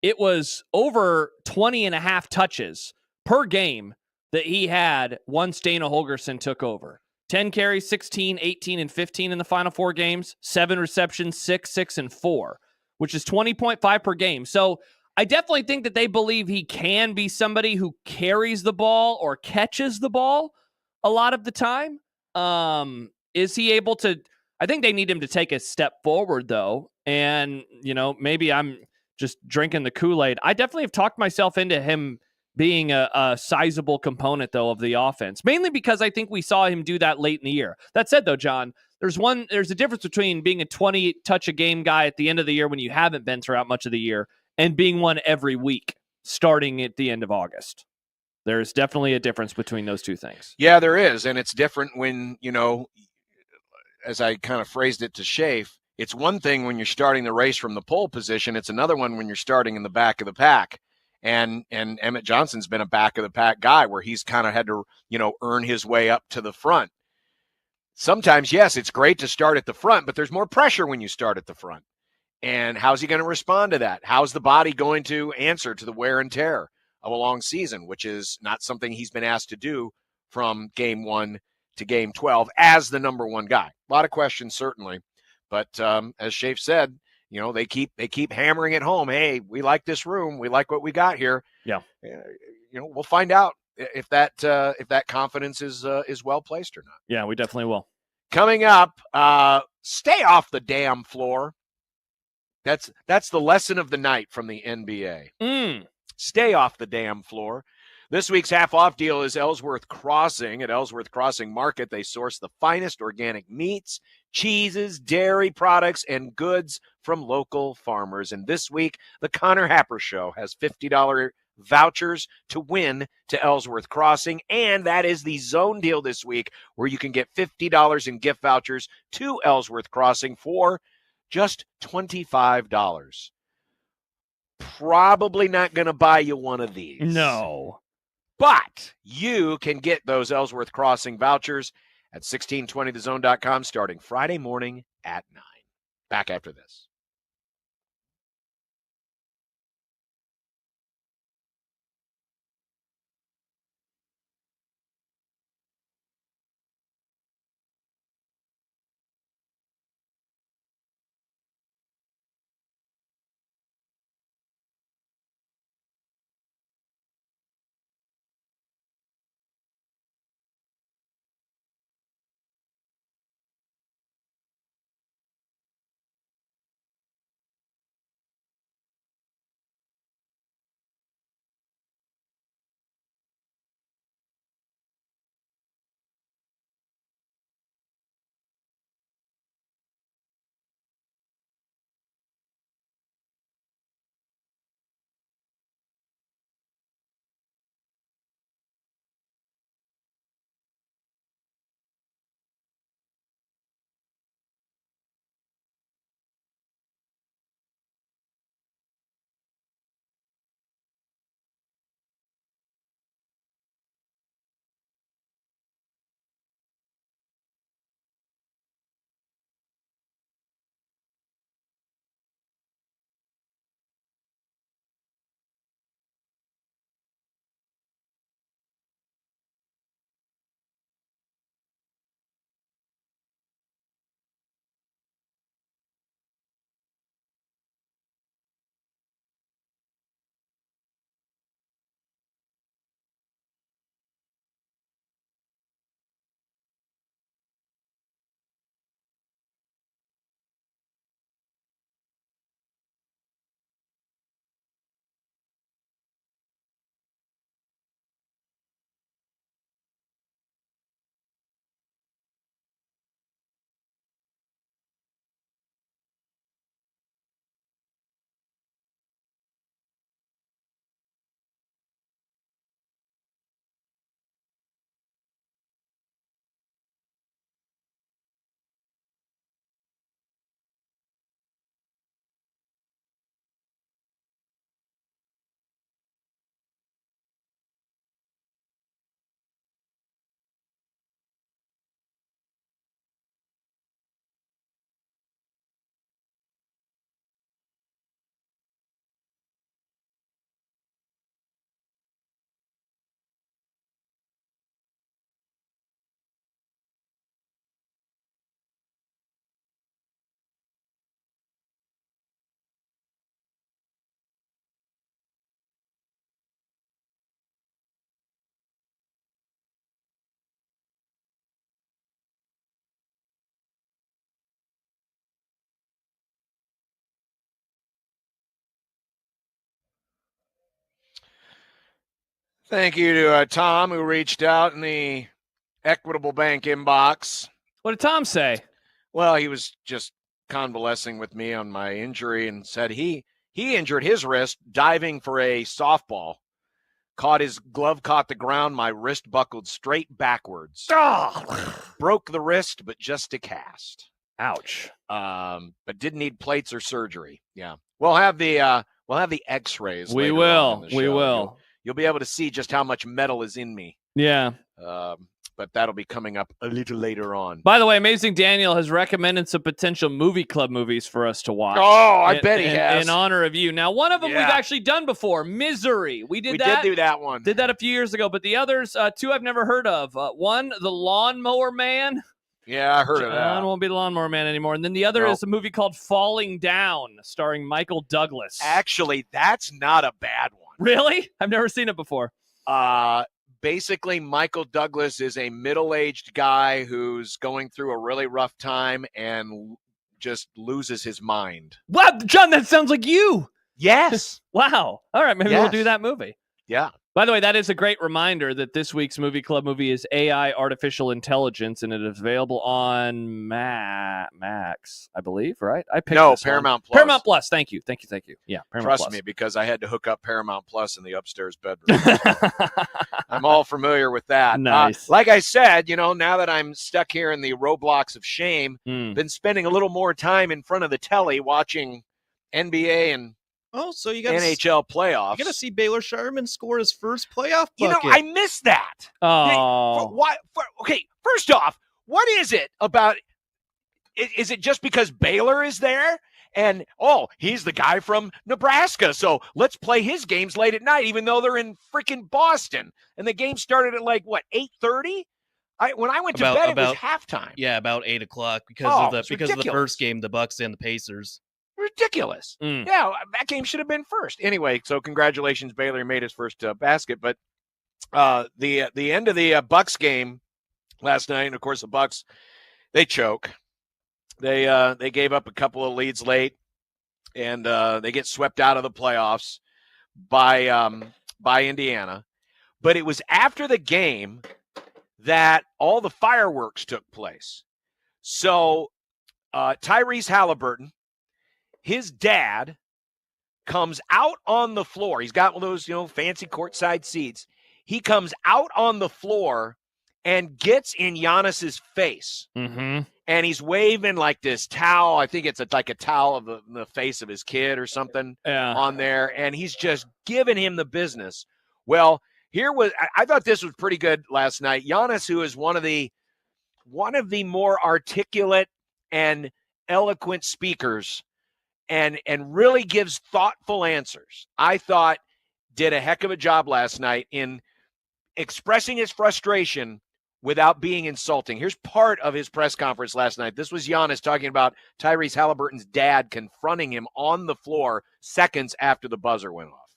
Speaker 6: It was over 20 and a half touches per game that he had once Dana Holgerson took over. 10 carries, 16, 18, and 15 in the final 4 games, 7 receptions, 6, and 4, which is 20.5 per game. So I definitely think that they believe he can be somebody who carries the ball or catches the ball a lot of the time. Is he able to? I think they need him to take a step forward, though. And, maybe I'm just drinking the Kool-Aid. I definitely have talked myself into him being a sizable component, though, of the offense, mainly because I think we saw him do that late in the year. That said, though, John, there's a difference between being a 20 touch a game guy at the end of the year when you haven't been throughout much of the year and being one every week starting at the end of August. There's definitely a difference between those two things.
Speaker 8: Yeah, there is. And it's different when, as I kind of phrased it to Schaefer, it's one thing when you're starting the race from the pole position. It's another one when you're starting in the back of the pack. And Emmett Johnson's been a back of the pack guy where he's kind of had to, earn his way up to the front. Sometimes, yes, it's great to start at the front, but there's more pressure when you start at the front. And how's he going to respond to that? How's the body going to answer to the wear and tear of a long season, which is not something he's been asked to do from game 1 to game 12 as the number 1 guy? A lot of questions, certainly. But as Schaefer said, they keep hammering it home. Hey, we like this room. We like what we got here.
Speaker 6: Yeah.
Speaker 8: We'll find out if that confidence is well placed or not.
Speaker 6: Yeah, we definitely will.
Speaker 8: Coming up, stay off the damn floor. That's the lesson of the night from the NBA. Stay off the damn floor. This week's half-off deal is Ellsworth Crossing. At Ellsworth Crossing Market, they source the finest organic meats, cheeses, dairy products, and goods from local farmers. And this week, the Connor Happer Show has $50 vouchers to win to Ellsworth Crossing. And that is the zone deal this week, where you can get $50 in gift vouchers to Ellsworth Crossing for just $25. Probably not going to buy you one of these.
Speaker 6: No.
Speaker 8: But you can get those Ellsworth Crossing vouchers at 1620thezone.com starting Friday morning at 9. Back after this. Thank you to Tom, who reached out in the Equitable Bank inbox.
Speaker 6: What did Tom say?
Speaker 8: Well, he was just convalescing with me on my injury and said he injured his wrist diving for a softball. His glove caught the ground. My wrist buckled straight backwards. Broke the wrist, but just a cast.
Speaker 6: Ouch.
Speaker 8: But didn't need plates or surgery. Yeah. We'll have the X-rays.
Speaker 6: We
Speaker 8: later
Speaker 6: will.
Speaker 8: on in the
Speaker 6: We
Speaker 8: show.
Speaker 6: will.
Speaker 8: You'll be able to see just how much metal is in me.
Speaker 6: Yeah.
Speaker 8: But that'll be coming up a little later on.
Speaker 6: By the way, Amazing Daniel has recommended some potential movie club movies for us to watch.
Speaker 8: Oh, I bet he has.
Speaker 6: In honor of you. Now, one of them we've actually done before, Misery. We did
Speaker 8: do that one.
Speaker 6: Did that a few years ago, but the others, two I've never heard of. One, The Lawnmower Man.
Speaker 8: Yeah, I heard of that.
Speaker 6: John won't be the Lawnmower Man anymore. And then the other is a movie called Falling Down, starring Michael Douglas.
Speaker 8: Actually, that's not a bad one.
Speaker 6: Really? I've never seen it before.
Speaker 8: Basically, Michael Douglas is a middle-aged guy who's going through a really rough time and just loses his mind.
Speaker 6: Wow, John, that sounds like you.
Speaker 8: Yes.
Speaker 6: Wow. All right, maybe we'll do that movie.
Speaker 8: Yeah.
Speaker 6: By the way, that is a great reminder that this week's Movie Club movie is AI Artificial Intelligence, and it is available on Max, I believe, right? I picked this
Speaker 8: Paramount
Speaker 6: one.
Speaker 8: Plus.
Speaker 6: Paramount Plus. Thank you. Yeah, Paramount
Speaker 8: Trust me, because I had to hook up Paramount Plus in the upstairs bedroom. I'm all familiar with that.
Speaker 6: Nice.
Speaker 8: Like I said, now that I'm stuck here in the Roblox of shame, been spending a little more time in front of the telly watching NBA and
Speaker 7: so you got
Speaker 8: NHL playoffs.
Speaker 7: You got to see Baylor Sharman score his first playoff bucket.
Speaker 8: I missed that.
Speaker 6: Oh.
Speaker 8: Why? Okay, first off, what is it about? Is it just because Baylor is there? And, he's the guy from Nebraska, so let's play his games late at night, even though they're in freaking Boston. And the game started at 8:30? When I went to bed, it was halftime.
Speaker 7: Yeah, about 8 o'clock because of the first game, the Bucks and the Pacers.
Speaker 8: Ridiculous. Yeah, that game should have been first. Anyway, so congratulations, Baylor made his first basket. But the end of the Bucks game last night, and of course the Bucks, they choke. They gave up a couple of leads late, and they get swept out of the playoffs by Indiana. But it was after the game that all the fireworks took place. So Tyrese Halliburton, his dad, comes out on the floor. He's got one of those, fancy courtside seats. He comes out on the floor and gets in Giannis's face.
Speaker 6: Mm-hmm.
Speaker 8: And he's waving like this towel. I think it's like a towel of the face of his kid or something on there. And he's just giving him the business. Well, I thought this was pretty good last night. Giannis, who is one of the more articulate and eloquent speakers and really gives thoughtful answers, I thought did a heck of a job last night in expressing his frustration without being insulting. Here's part of his press conference last night. This was Giannis talking about Tyrese Halliburton's dad confronting him on the floor seconds after the buzzer went off.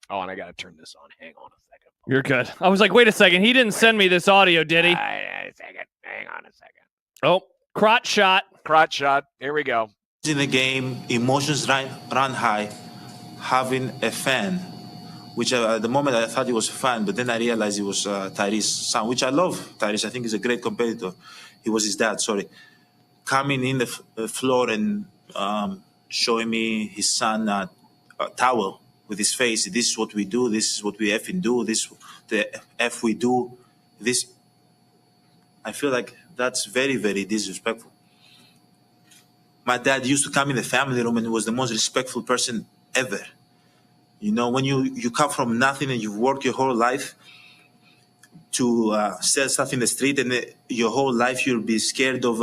Speaker 8: Oh, and I got to turn this on. Hang on a second.
Speaker 6: You're good. I was like, wait a second. He didn't send me this audio, did he?
Speaker 8: A second. Hang on a second.
Speaker 6: Oh, crotch shot.
Speaker 8: Crotch shot. Here we go.
Speaker 13: In the game, emotions run high. Having a fan, which at the moment I thought he was a fan, but then I realized he was Tyrese's son, which I love. Tyrese, I think, is a great competitor. He was his dad, sorry. Coming in the floor and showing me his son a towel with his face. This is what we do. This is what we effing do. This the F we do. This. I feel like that's very, very disrespectful. My dad used to come in the family room and he was the most respectful person ever. When you come from nothing and you've worked your whole life to sell stuff in the street, and your whole life you'll be scared of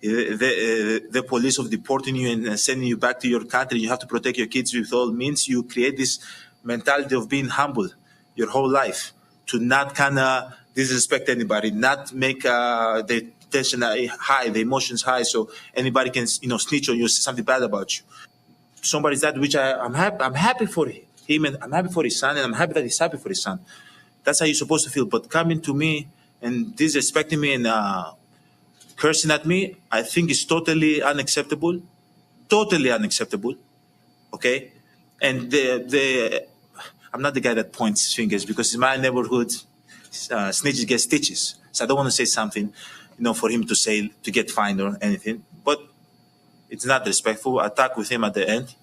Speaker 13: the police of deporting you and sending you back to your country. You have to protect your kids with all means. You create this mentality of being humble your whole life, to not kind of disrespect anybody, not make the tension high, the emotions high, so anybody can snitch on you, say something bad about you. Somebody's dad, which I'm happy for him, and I'm happy for his son, and I'm happy that he's happy for his son. That's how you're supposed to feel. But coming to me and disrespecting me and cursing at me, I think is totally unacceptable. Totally unacceptable. Okay? And I'm not the guy that points fingers because in my neighborhood, snitches get stitches. So I don't want to say something, for him to say to get fined or anything. But it's not respectful. I talked with him at the end,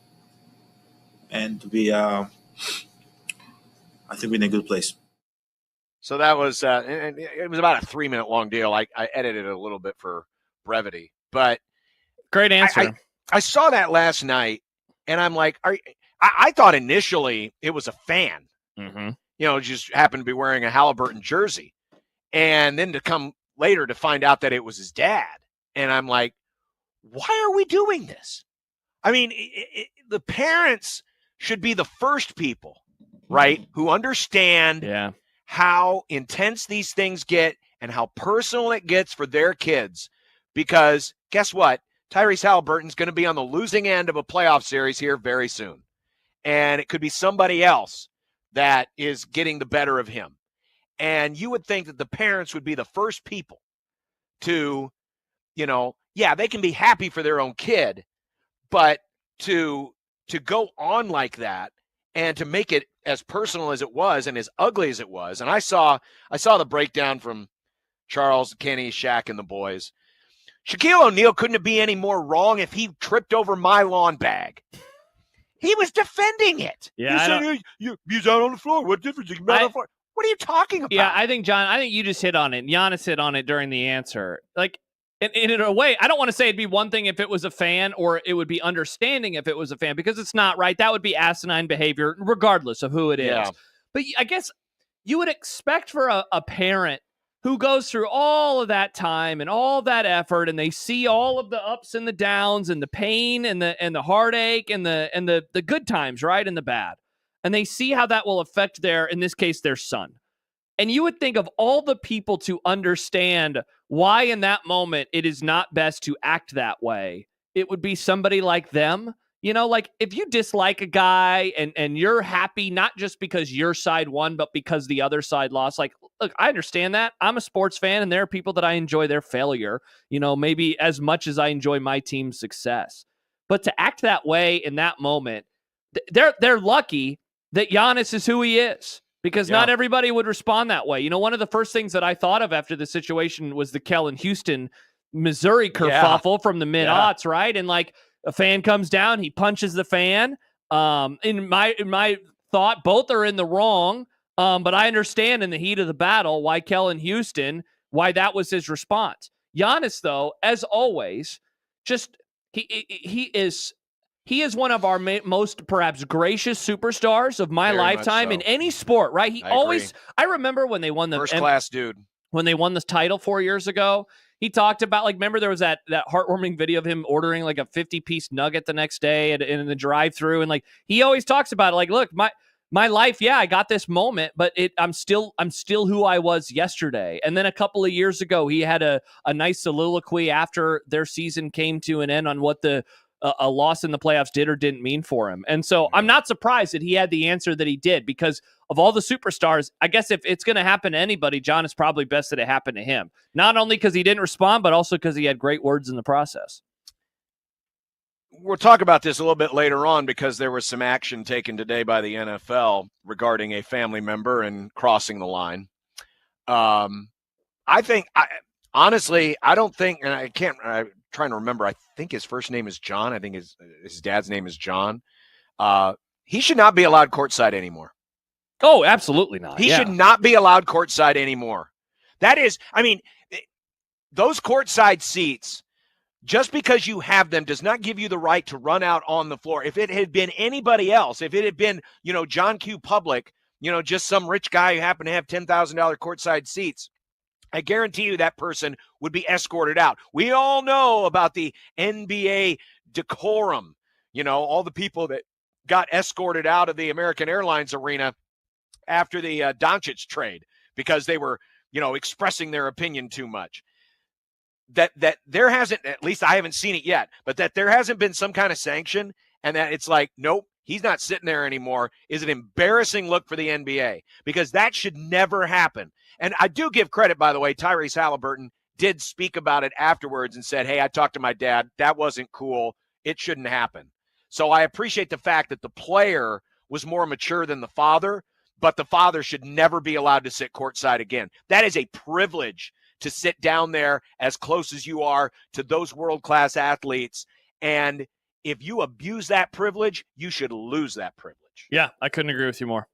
Speaker 13: and I think we're in a good place.
Speaker 8: So that was, and it was about a 3-minute long deal. I edited it a little bit for brevity, but
Speaker 6: great answer.
Speaker 8: I saw that last night, and I'm like, I thought initially it was a fan.
Speaker 6: Mm-hmm.
Speaker 8: Just happened to be wearing a Halliburton jersey, and then to come later to find out that it was his dad, and I'm like, why are we doing this? I mean, the parents should be the first people, right, who understand how intense these things get and how personal it gets for their kids. Because guess what? Tyrese Halliburton's going to be on the losing end of a playoff series here very soon. And it could be somebody else that is getting the better of him. And you would think that the parents would be the first people to, they can be happy for their own kid, but to go on like that and to make it as personal as it was and as ugly as it was. And I saw the breakdown from Charles, Kenny, Shaq, and the boys. Shaquille O'Neal couldn't be any more wrong if he tripped over my lawn bag. He was defending it.
Speaker 6: Yeah,
Speaker 8: he's out on the floor. What difference? He's out on the floor. What are you talking about?
Speaker 6: Yeah, I think, John, you just hit on it. Giannis hit on it during the answer. Like, in a way, I don't want to say it'd be one thing if it was a fan, or it would be understanding if it was a fan, because it's not, right? That would be asinine behavior, regardless of who it is. But I guess you would expect for a parent who goes through all of that time and all that effort, and they see all of the ups and the downs and the pain and the heartache and the good times, right, and the bad, and they see how that will affect in this case, their son. And you would think of all the people to understand why in that moment it is not best to act that way. It would be somebody like them. Like if you dislike a guy and you're happy, not just because your side won, but because the other side lost. Like, look, I understand that. I'm a sports fan, and there are people that I enjoy their failure, maybe as much as I enjoy my team's success. But to act that way in that moment, they're lucky that Giannis is who he is. Because not everybody would respond that way. One of the first things that I thought of after the situation was the Kellen Houston, Missouri kerfuffle from the mid-aughts, right? And like a fan comes down, he punches the fan. In my thought, both are in the wrong. But I understand in the heat of the battle why Kellen Houston, why that was his response. Giannis, though, as always, just he is one of our most perhaps gracious superstars of my lifetime in any sport, right? I remember when they won the
Speaker 8: first-class dude.
Speaker 6: When they won this title 4 years ago, he talked about, like, remember there was that heartwarming video of him ordering like a 50-piece nugget the next day in the drive-thru, and like he always talks about it, like, look, my life, I got this moment, but I'm still who I was yesterday. And then a couple of years ago, he had a nice soliloquy after their season came to an end on what a loss in the playoffs did or didn't mean for him. And so I'm not surprised that he had the answer that he did, because of all the superstars, I guess if it's going to happen to anybody, John, is probably best that it happened to him. Not only because he didn't respond, but also because he had great words in the process.
Speaker 8: We'll talk about this a little bit later on, because there was some action taken today by the NFL regarding a family member and crossing the line. Honestly, I don't think, and I'm trying to remember, I think his first name is John. I think his dad's name is John. He should not be allowed courtside anymore.
Speaker 6: Oh, absolutely not.
Speaker 8: He should not be allowed courtside anymore. That is, those courtside seats, just because you have them does not give you the right to run out on the floor. If it had been anybody else, if it had been, John Q. Public, just some rich guy who happened to have $10,000 courtside seats, I guarantee you that person would be escorted out. We all know about the NBA decorum, all the people that got escorted out of the American Airlines arena after the Doncic trade because they were, expressing their opinion too much. That there hasn't, at least I haven't seen it yet, but that there hasn't been some kind of sanction, and that it's like, nope, he's not sitting there anymore, is an embarrassing look for the NBA, because that should never happen. And I do give credit, by the way, Tyrese Halliburton did speak about it afterwards and said, hey, I talked to my dad. That wasn't cool. It shouldn't happen. So I appreciate the fact that the player was more mature than the father, but the father should never be allowed to sit courtside again. That is a privilege to sit down there as close as you are to those world-class athletes. And if you abuse that privilege, you should lose that privilege.
Speaker 6: Yeah, I couldn't agree with you more.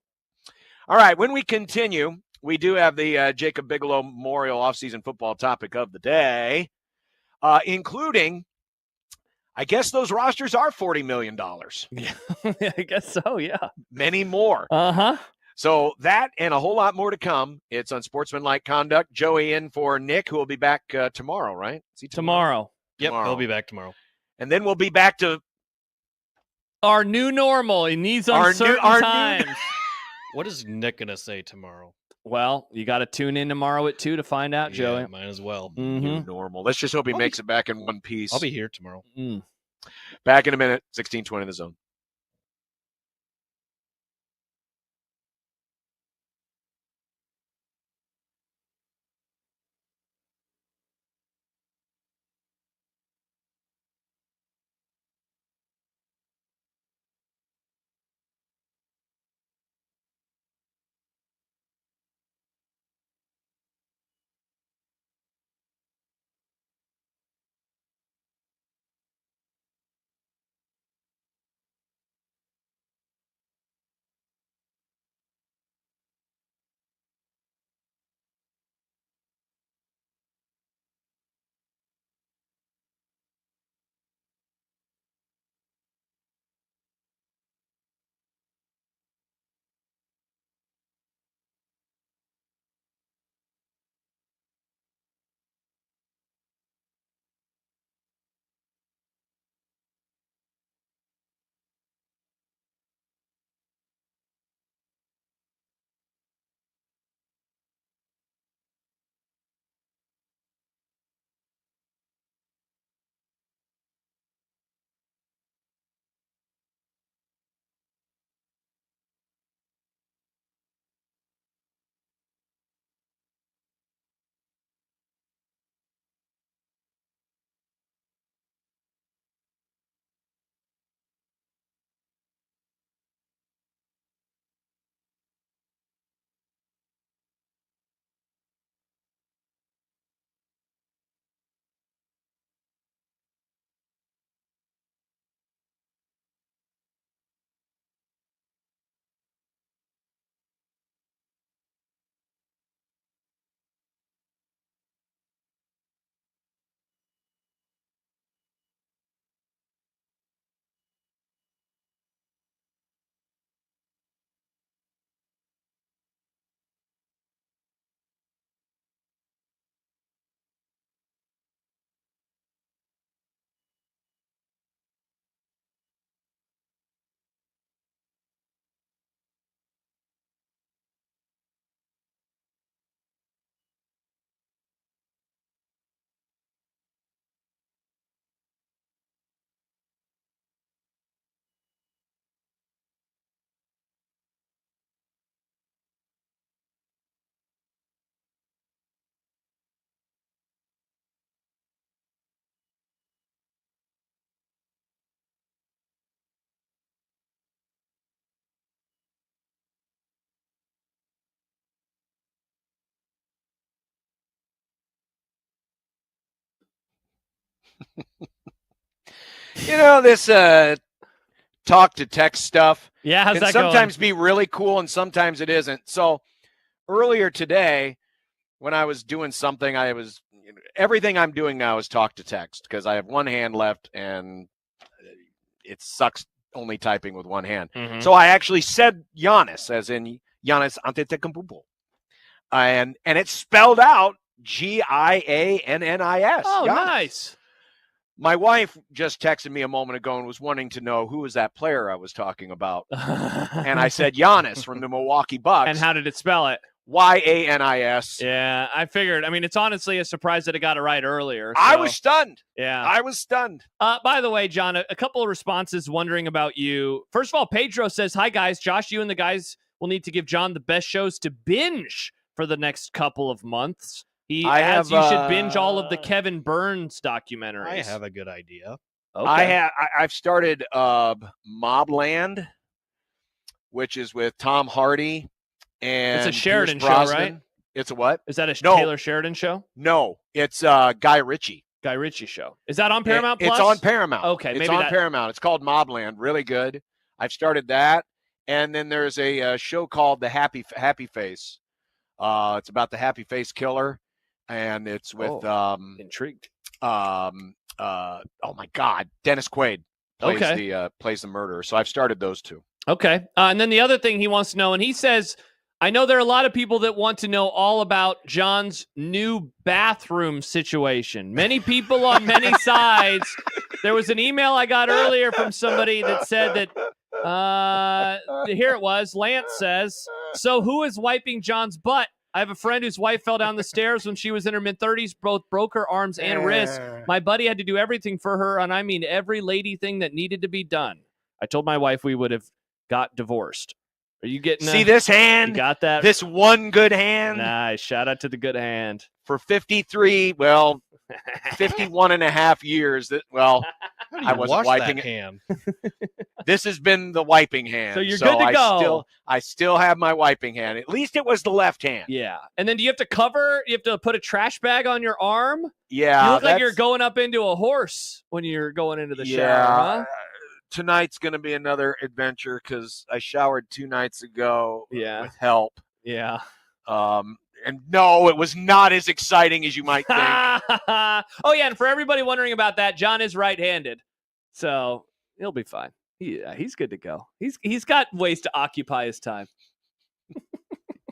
Speaker 8: All right, when we continue, we do have the Jacob Bigelow Memorial offseason football topic of the day, including, I guess those rosters are $40 million.
Speaker 6: Yeah, I guess so, yeah.
Speaker 8: Many more.
Speaker 6: Uh-huh.
Speaker 8: So that and a whole lot more to come. It's Unsportsmanlike Conduct. Joey in for Nick, who will be back tomorrow, right?
Speaker 6: Is he tomorrow?
Speaker 7: Yep, he'll be back tomorrow.
Speaker 8: And then we'll be back to
Speaker 6: our new normal in these uncertain times.
Speaker 7: What is Nick going to say tomorrow?
Speaker 6: Well, you got to tune in tomorrow at 2 to find out, Joey.
Speaker 7: Yeah, might as well.
Speaker 8: New normal. Let's just hope he makes it back in one piece.
Speaker 7: I'll be here tomorrow.
Speaker 8: Back in a minute. 16:20 The Zone. You know, this talk to text stuff
Speaker 6: can
Speaker 8: sometimes be really cool and sometimes it isn't. So earlier today, when I was doing something, everything I'm doing now is talk to text because I have one hand left and it sucks only typing with one hand.
Speaker 6: Mm-hmm.
Speaker 8: So I actually said Giannis, as in Giannis Antetokounmpo. And it's spelled out Giannis.
Speaker 6: Oh,
Speaker 8: Giannis.
Speaker 6: Nice.
Speaker 8: My wife just texted me a moment ago and was wanting to know who was that player I was talking about. And I said Giannis from the Milwaukee Bucks.
Speaker 6: And how did it spell it?
Speaker 8: Yanis.
Speaker 6: Yeah, I figured. I mean, it's honestly a surprise that it got it right earlier. So.
Speaker 8: I was stunned.
Speaker 6: Yeah.
Speaker 8: I was stunned.
Speaker 6: By the way, John, a couple of responses wondering about you. First of all, Pedro says, hi, guys. Josh, you and the guys will need to give John the best shows to binge for the next couple of months. He adds you should binge all of the Kevin Burns documentaries.
Speaker 7: I have a good idea.
Speaker 8: Okay. I've started Mobland, which is with Tom Hardy and
Speaker 6: It's a Sheridan
Speaker 8: Pierce
Speaker 6: show,
Speaker 8: Brosnan.
Speaker 6: right?
Speaker 8: It's a what?
Speaker 6: Is that a
Speaker 8: No.
Speaker 6: Taylor Sheridan show?
Speaker 8: No, it's Guy Ritchie.
Speaker 6: Guy Ritchie show. Is that on Paramount Plus?
Speaker 8: It's on Paramount.
Speaker 6: Okay,
Speaker 8: it's
Speaker 6: maybe
Speaker 8: on
Speaker 6: that...
Speaker 8: Paramount. It's called Mobland. Really good. I've started that, and then there's a show called The Happy Face. It's about the Happy Face killer, and it's with
Speaker 6: intrigued.
Speaker 8: Oh my God, Dennis Quaid plays the murderer. So I've started those two.
Speaker 6: Okay, and then the other thing he wants to know, and he says, I know there are a lot of people that want to know all about John's new bathroom situation. Many people on many sides. There was an email I got earlier from somebody that said that, here it was, Lance says, so who is wiping John's butt? I have a friend whose wife fell down the stairs when she was in her mid-30s, both broke her arms and wrists. My buddy had to do everything for her, and I mean every lady thing that needed to be done. I told my wife we would have got divorced. Are you getting
Speaker 8: this hand?
Speaker 6: You got that?
Speaker 8: This one good hand?
Speaker 6: Nice. Shout out to the good hand.
Speaker 8: For 51 and a half years. I wasn't wiping
Speaker 7: that hand.
Speaker 8: This has been the wiping hand.
Speaker 6: So you're good to go.
Speaker 8: I still have my wiping hand. At least it was the left hand.
Speaker 6: Yeah. And then do you have to put a trash bag on your arm?
Speaker 8: Yeah.
Speaker 6: You look like you're going up into a horse when you're going into the shower, huh?
Speaker 8: Tonight's going to be another adventure because I showered 2 nights ago with help.
Speaker 6: Yeah.
Speaker 8: And no, it was not as exciting as you might think.
Speaker 6: Oh, yeah, and for everybody wondering about that, John is right-handed. So he'll be fine. Yeah, he's good to go. He's got ways to occupy his time.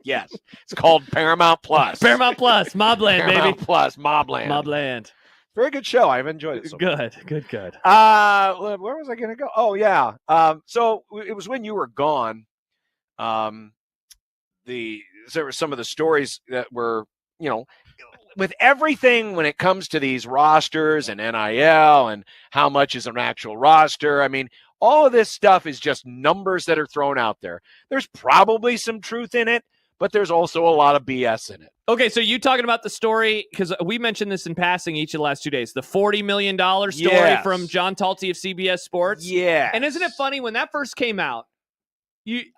Speaker 8: Yes. It's called Paramount Plus.
Speaker 6: Paramount Plus. Mobland,
Speaker 8: Paramount
Speaker 6: baby.
Speaker 8: Plus. Mobland.
Speaker 6: Mobland.
Speaker 8: Very good show. I've enjoyed it so
Speaker 6: far. Good.
Speaker 8: Where was I going to go? Oh, yeah. So it was when you were gone. There were some of the stories that were, with everything when it comes to these rosters and NIL and how much is an actual roster. I mean, all of this stuff is just numbers that are thrown out there. There's probably some truth in it, but there's also a lot of BS in it.
Speaker 6: Okay, so you talking about the story, because we mentioned this in passing each of the last 2 days, the $40 million story from John Talty of CBS Sports?
Speaker 8: Yeah.
Speaker 6: And isn't it funny, when that first came out,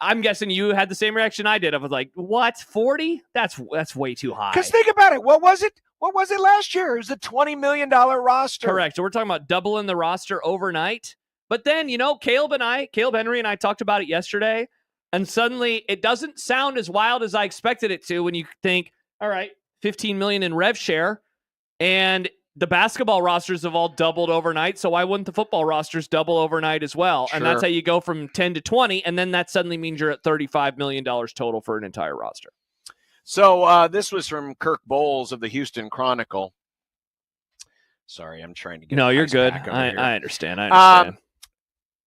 Speaker 6: I'm guessing you had the same reaction I did. I was like, what, 40? That's way too high.
Speaker 8: Because think about it. What was it? What was it last year? It was a $20 million roster.
Speaker 6: Correct. So we're talking about doubling the roster overnight. But then, Caleb Henry and I talked about it yesterday, and suddenly it doesn't sound as wild as I expected it to when you think, all right, $15 million in rev share, and the basketball rosters have all doubled overnight, so why wouldn't the football rosters double overnight as well?
Speaker 8: Sure.
Speaker 6: And that's how you go from 10 to 20, and then that suddenly means you're at $35 million total for an entire roster.
Speaker 8: So this was from Kirk Bowles of the Houston Chronicle. Sorry, I'm trying to get
Speaker 6: No, you're good.
Speaker 8: back over
Speaker 6: I
Speaker 8: here.
Speaker 6: understand.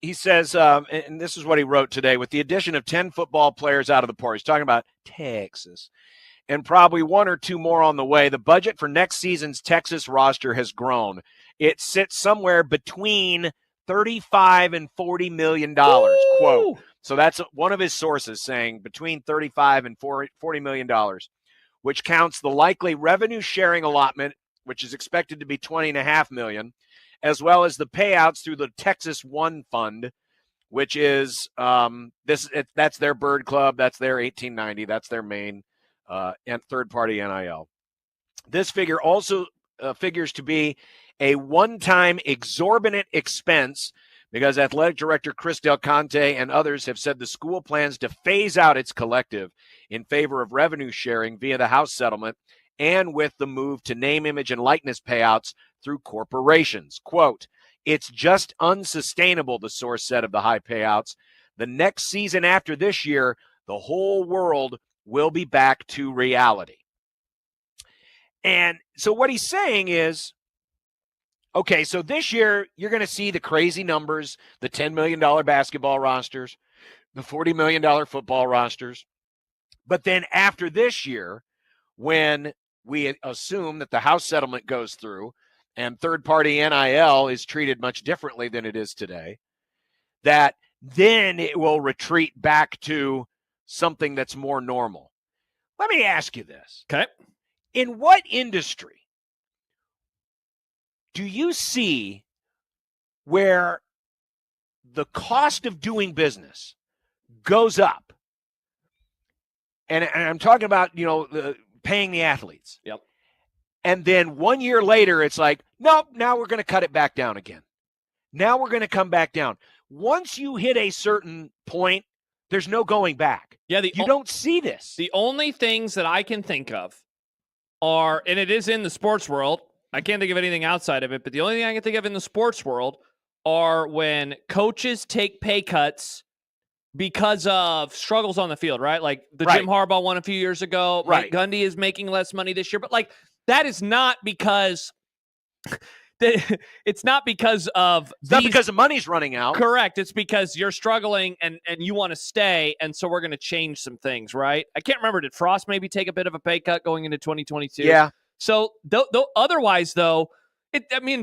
Speaker 8: He says, and this is what he wrote today, with the addition of 10 football players out of the portal, he's talking about Texas, and probably 1 or 2 more on the way, the budget for next season's Texas roster has grown. It sits somewhere between $35 and $40 million, quote. So that's one of his sources saying between $35 and $40 million, which counts the likely revenue sharing allotment, which is expected to be $20.5 million, as well as the payouts through the Texas One Fund, which is that's their bird club, that's their 1890, that's their main and third-party NIL. This figure also figures to be a one-time exorbitant expense because athletic director Chris Del Conte and others have said the school plans to phase out its collective in favor of revenue sharing via the House settlement and with the move to name, image, and likeness payouts through corporations. Quote, it's just unsustainable, the source said of the high payouts. The next season after this year, the whole world will be back to reality. And so what he's saying is, okay, so this year you're going to see the crazy numbers, the $10 million basketball rosters, the $40 million football rosters. But then after this year, when we assume that the House settlement goes through and third-party NIL is treated much differently than it is today, that then it will retreat back to something that's more normal. Let me ask you this.
Speaker 6: Okay.
Speaker 8: In what industry do you see where the cost of doing business goes up, and I'm talking about, paying the athletes.
Speaker 6: Yep.
Speaker 8: And then 1 year later, it's like, nope, now we're going to cut it back down again. Now we're going to come back down. Once you hit a certain point, there's no going back.
Speaker 6: Yeah,
Speaker 8: you don't see this.
Speaker 6: The only things that I can think of are, and it is in the sports world, I can't think of anything outside of it, but the only thing I can think of in the sports world are when coaches take pay cuts because of struggles on the field, right? Like the Jim Harbaugh one a few years ago. Mike Gundy is making less money this year, but like that is not because it's not because of
Speaker 8: not because the money's running out.
Speaker 6: Correct. It's because you're struggling and you want to stay, and so we're going to change some things, right? I can't remember. Did Frost maybe take a bit of a pay cut going into 2022?
Speaker 8: Yeah.
Speaker 6: So otherwise, though,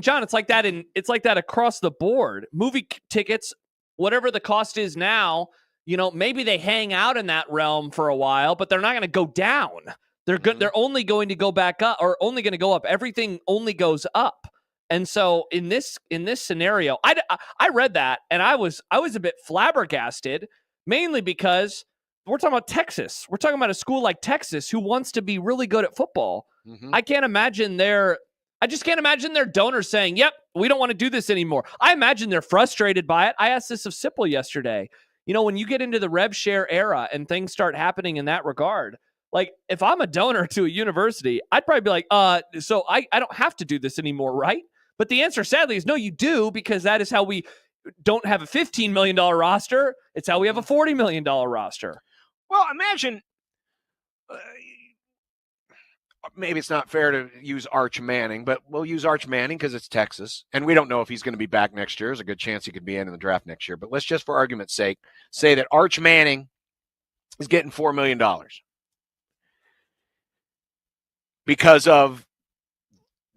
Speaker 6: John, it's like that across the board. Movie tickets, whatever the cost is now, maybe they hang out in that realm for a while, but they're not going to go down. They're good. They're only going to go back up, or only going to go up. Everything only goes up. And so in this scenario, I read that and I was a bit flabbergasted, mainly because we're talking about Texas. We're talking about a school like Texas who wants to be really good at football.
Speaker 8: Mm-hmm.
Speaker 6: I just can't imagine their donors saying, "Yep, we don't want to do this anymore." I imagine they're frustrated by it. I asked this of Sipple yesterday. When you get into the rev share era and things start happening in that regard, like if I'm a donor to a university, I'd probably be like, so I don't have to do this anymore, right? But the answer, sadly, is no, you do, because that is how we don't have a $15 million roster. It's how we have a $40 million roster.
Speaker 8: Well, imagine, maybe it's not fair to use Arch Manning, but we'll use Arch Manning because it's Texas, and we don't know if he's going to be back next year. There's a good chance he could be in the draft next year. But let's just, for argument's sake, say that Arch Manning is getting $4 million because of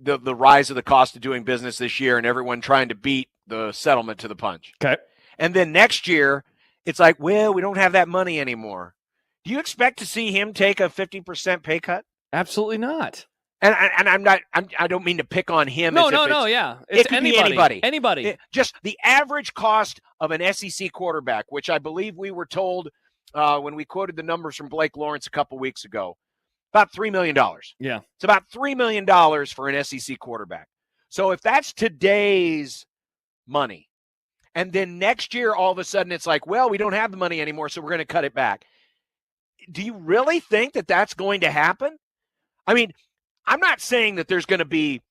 Speaker 8: the rise of the cost of doing business this year and everyone trying to beat the settlement to the punch.
Speaker 6: Okay.
Speaker 8: And then next year, it's like, well, we don't have that money anymore. Do you expect to see him take a 50% pay cut?
Speaker 6: Absolutely not.
Speaker 8: And I don't mean to pick on him.
Speaker 6: No, yeah.
Speaker 8: It could be anybody.
Speaker 6: Anybody.
Speaker 8: Just the average cost of an SEC quarterback, which I believe we were told when we quoted the numbers from Blake Lawrence a couple weeks ago. About $3 million.
Speaker 6: Yeah.
Speaker 8: It's about $3 million for an SEC quarterback. So if that's today's money, and then next year, all of a sudden, it's like, well, we don't have the money anymore, so we're going to cut it back. Do you really think that that's going to happen? I mean, I'm not saying that there's going to be,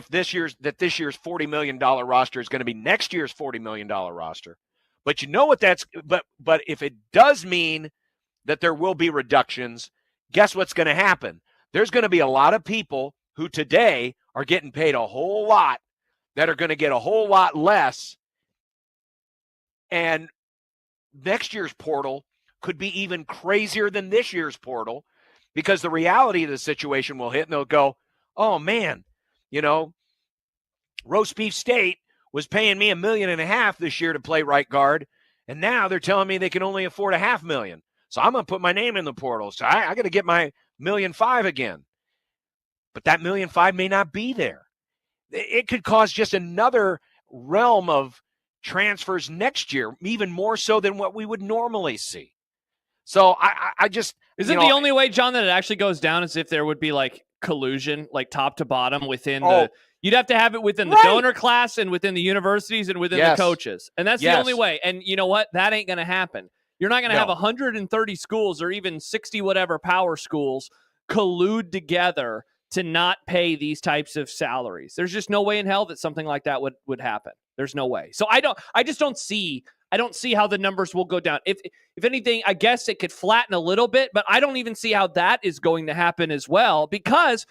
Speaker 8: this year's $40 million roster is going to be next year's $40 million roster. But you know what but if it does mean that there will be reductions, guess what's going to happen? There's going to be a lot of people who today are getting paid a whole lot that are going to get a whole lot less. And next year's portal could be even crazier than this year's portal, because the reality of the situation will hit and they'll go, oh man, Roast Beef State was paying me $1.5 million this year to play right guard. And now they're telling me they can only afford $500,000. So I'm going to put my name in the portal. So I got to get my $1.5 million again. But that $1.5 million may not be there. It could cause just another realm of transfers next year, even more so than what we would normally see. So I just...
Speaker 6: Is it the only way, John, that it actually goes down is if there would be like collusion, like top to bottom within the... You'd have to have it within the donor class and within the universities and within the coaches. And that's the only way. And you know what? That ain't going to happen. You're not going to have 130 schools or even 60 whatever power schools collude together to not pay these types of salaries. There's just no way in hell that something like that would happen. There's no way. So I don't see how the numbers will go down. If anything, I guess it could flatten a little bit, but I don't even see how that is going to happen as well, because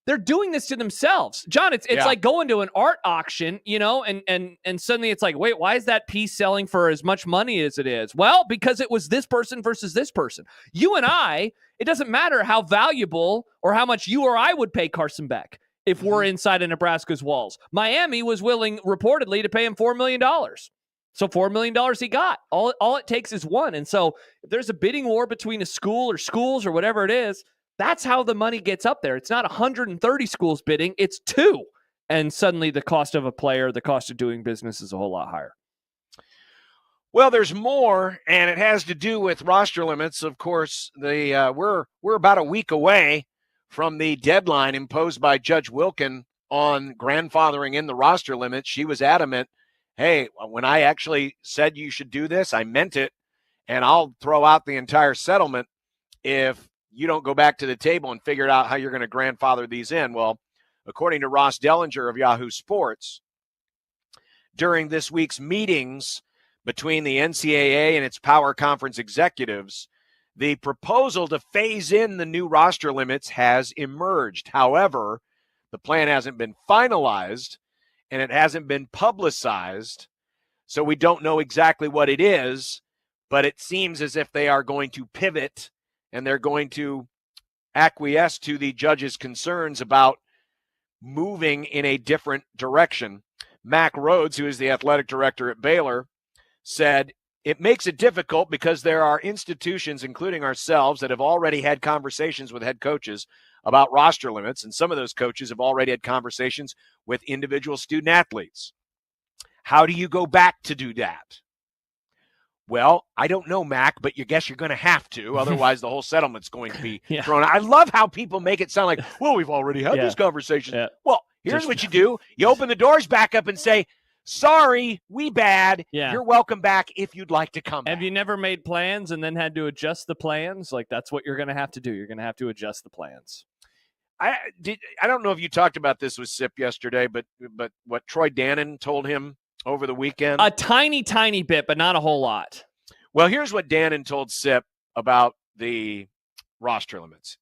Speaker 6: they're doing this to themselves. John, it's like going to an art auction, and suddenly it's like, wait, why is that piece selling for as much money as it is? Well, because it was this person versus this person. You and I, it doesn't matter how valuable or how much you or I would pay Carson Beck if we're inside of Nebraska's walls. Miami was willing, reportedly, to pay him $4 million. So $4 million he got. All it takes is one. And so if there's a bidding war between a school or schools or whatever it is, that's how the money gets up there. It's not 130 schools bidding, it's 2. And suddenly the cost of a player, the cost of doing business is a whole lot higher.
Speaker 8: Well, there's more, and it has to do with roster limits. Of course, we're about a week away from the deadline imposed by Judge Wilkin on grandfathering in the roster limits. She was adamant, hey, when I actually said you should do this, I meant it, and I'll throw out the entire settlement if you don't go back to the table and figure out how you're going to grandfather these in. Well, according to Ross Dellinger of Yahoo Sports, during this week's meetings between the NCAA and its power conference executives, the proposal to phase in the new roster limits has emerged. However, the plan hasn't been finalized and it hasn't been publicized, so we don't know exactly what it is, but it seems as if they are going to pivot and they're going to acquiesce to the judge's concerns about moving in a different direction. Mac Rhodes, who is the athletic director at Baylor, said, it makes it difficult because there are institutions, including ourselves, that have already had conversations with head coaches about roster limits, and some of those coaches have already had conversations with individual student athletes. How do you go back to do that? Well, I don't know, Mac, but you guess you're going to have to. Otherwise, the whole settlement's going to be thrown out. I love how people make it sound like, well, we've already had these conversations. Yeah. Well, here's what you do. You open the doors back up and say, sorry, we bad.
Speaker 6: Yeah.
Speaker 8: You're welcome back if you'd like to come back.
Speaker 6: Have you never made plans and then had to adjust the plans? Like, that's what you're going to have to do. You're going to have to adjust the plans.
Speaker 8: I don't know if you talked about this with Sip yesterday, but what Troy Dannon told him over the weekend?
Speaker 6: A tiny, tiny bit, but not a whole lot.
Speaker 8: Well, here's what Dannon told Sip about the roster limits.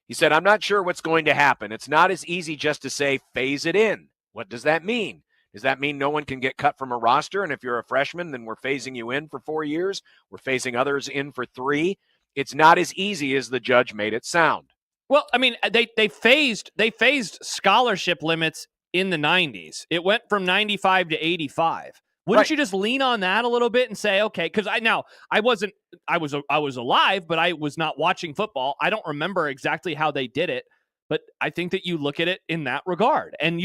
Speaker 8: He said, I'm not sure what's going to happen. It's not as easy just to say phase it in. What does that mean? Does that mean no one can get cut from a roster? And if you're a freshman, then we're phasing you in for 4 years. We're phasing others in for 3. It's not as easy as the judge made it sound.
Speaker 6: Well, I mean, they phased scholarship limits in the 90s. It went from 95 to 85. Wouldn't you just lean on that a little bit and say, okay, because I was alive, but I was not watching football. I don't remember exactly how they did it, but I think that you look at it in that regard, and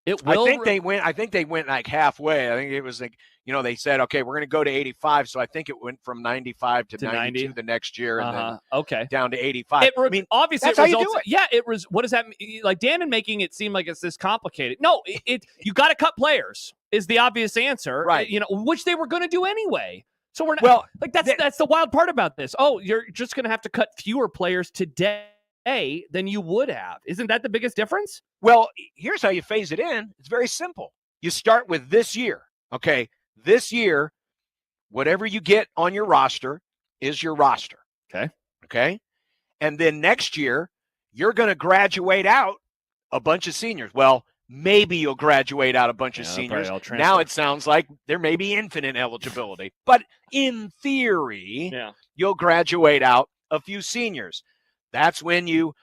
Speaker 6: it will.
Speaker 8: I think they went like halfway. I think it was like, they said, okay, we're going to go to 85. So I think it went from 95 to 92 the next year, and then down to 85.
Speaker 6: Obviously,
Speaker 8: that's how you do it.
Speaker 6: Yeah, it was. What does that mean? Like Dannon making it seem like it's this complicated. No, you got to cut players is the obvious answer,
Speaker 8: right?
Speaker 6: Which they were going to do anyway. So we're not that's the wild part about this. Oh, you're just going to have to cut fewer players today than you would have. Isn't that the biggest difference?
Speaker 8: Well, here's how you phase it in. It's very simple. You start with this year. Okay, this year, whatever you get on your roster is your roster. Okay. And then next year, you're going to graduate out a bunch of seniors. Well, maybe you'll graduate out a bunch of seniors. Now it sounds like there may be infinite eligibility. But in theory, you'll graduate out a few seniors. That's when you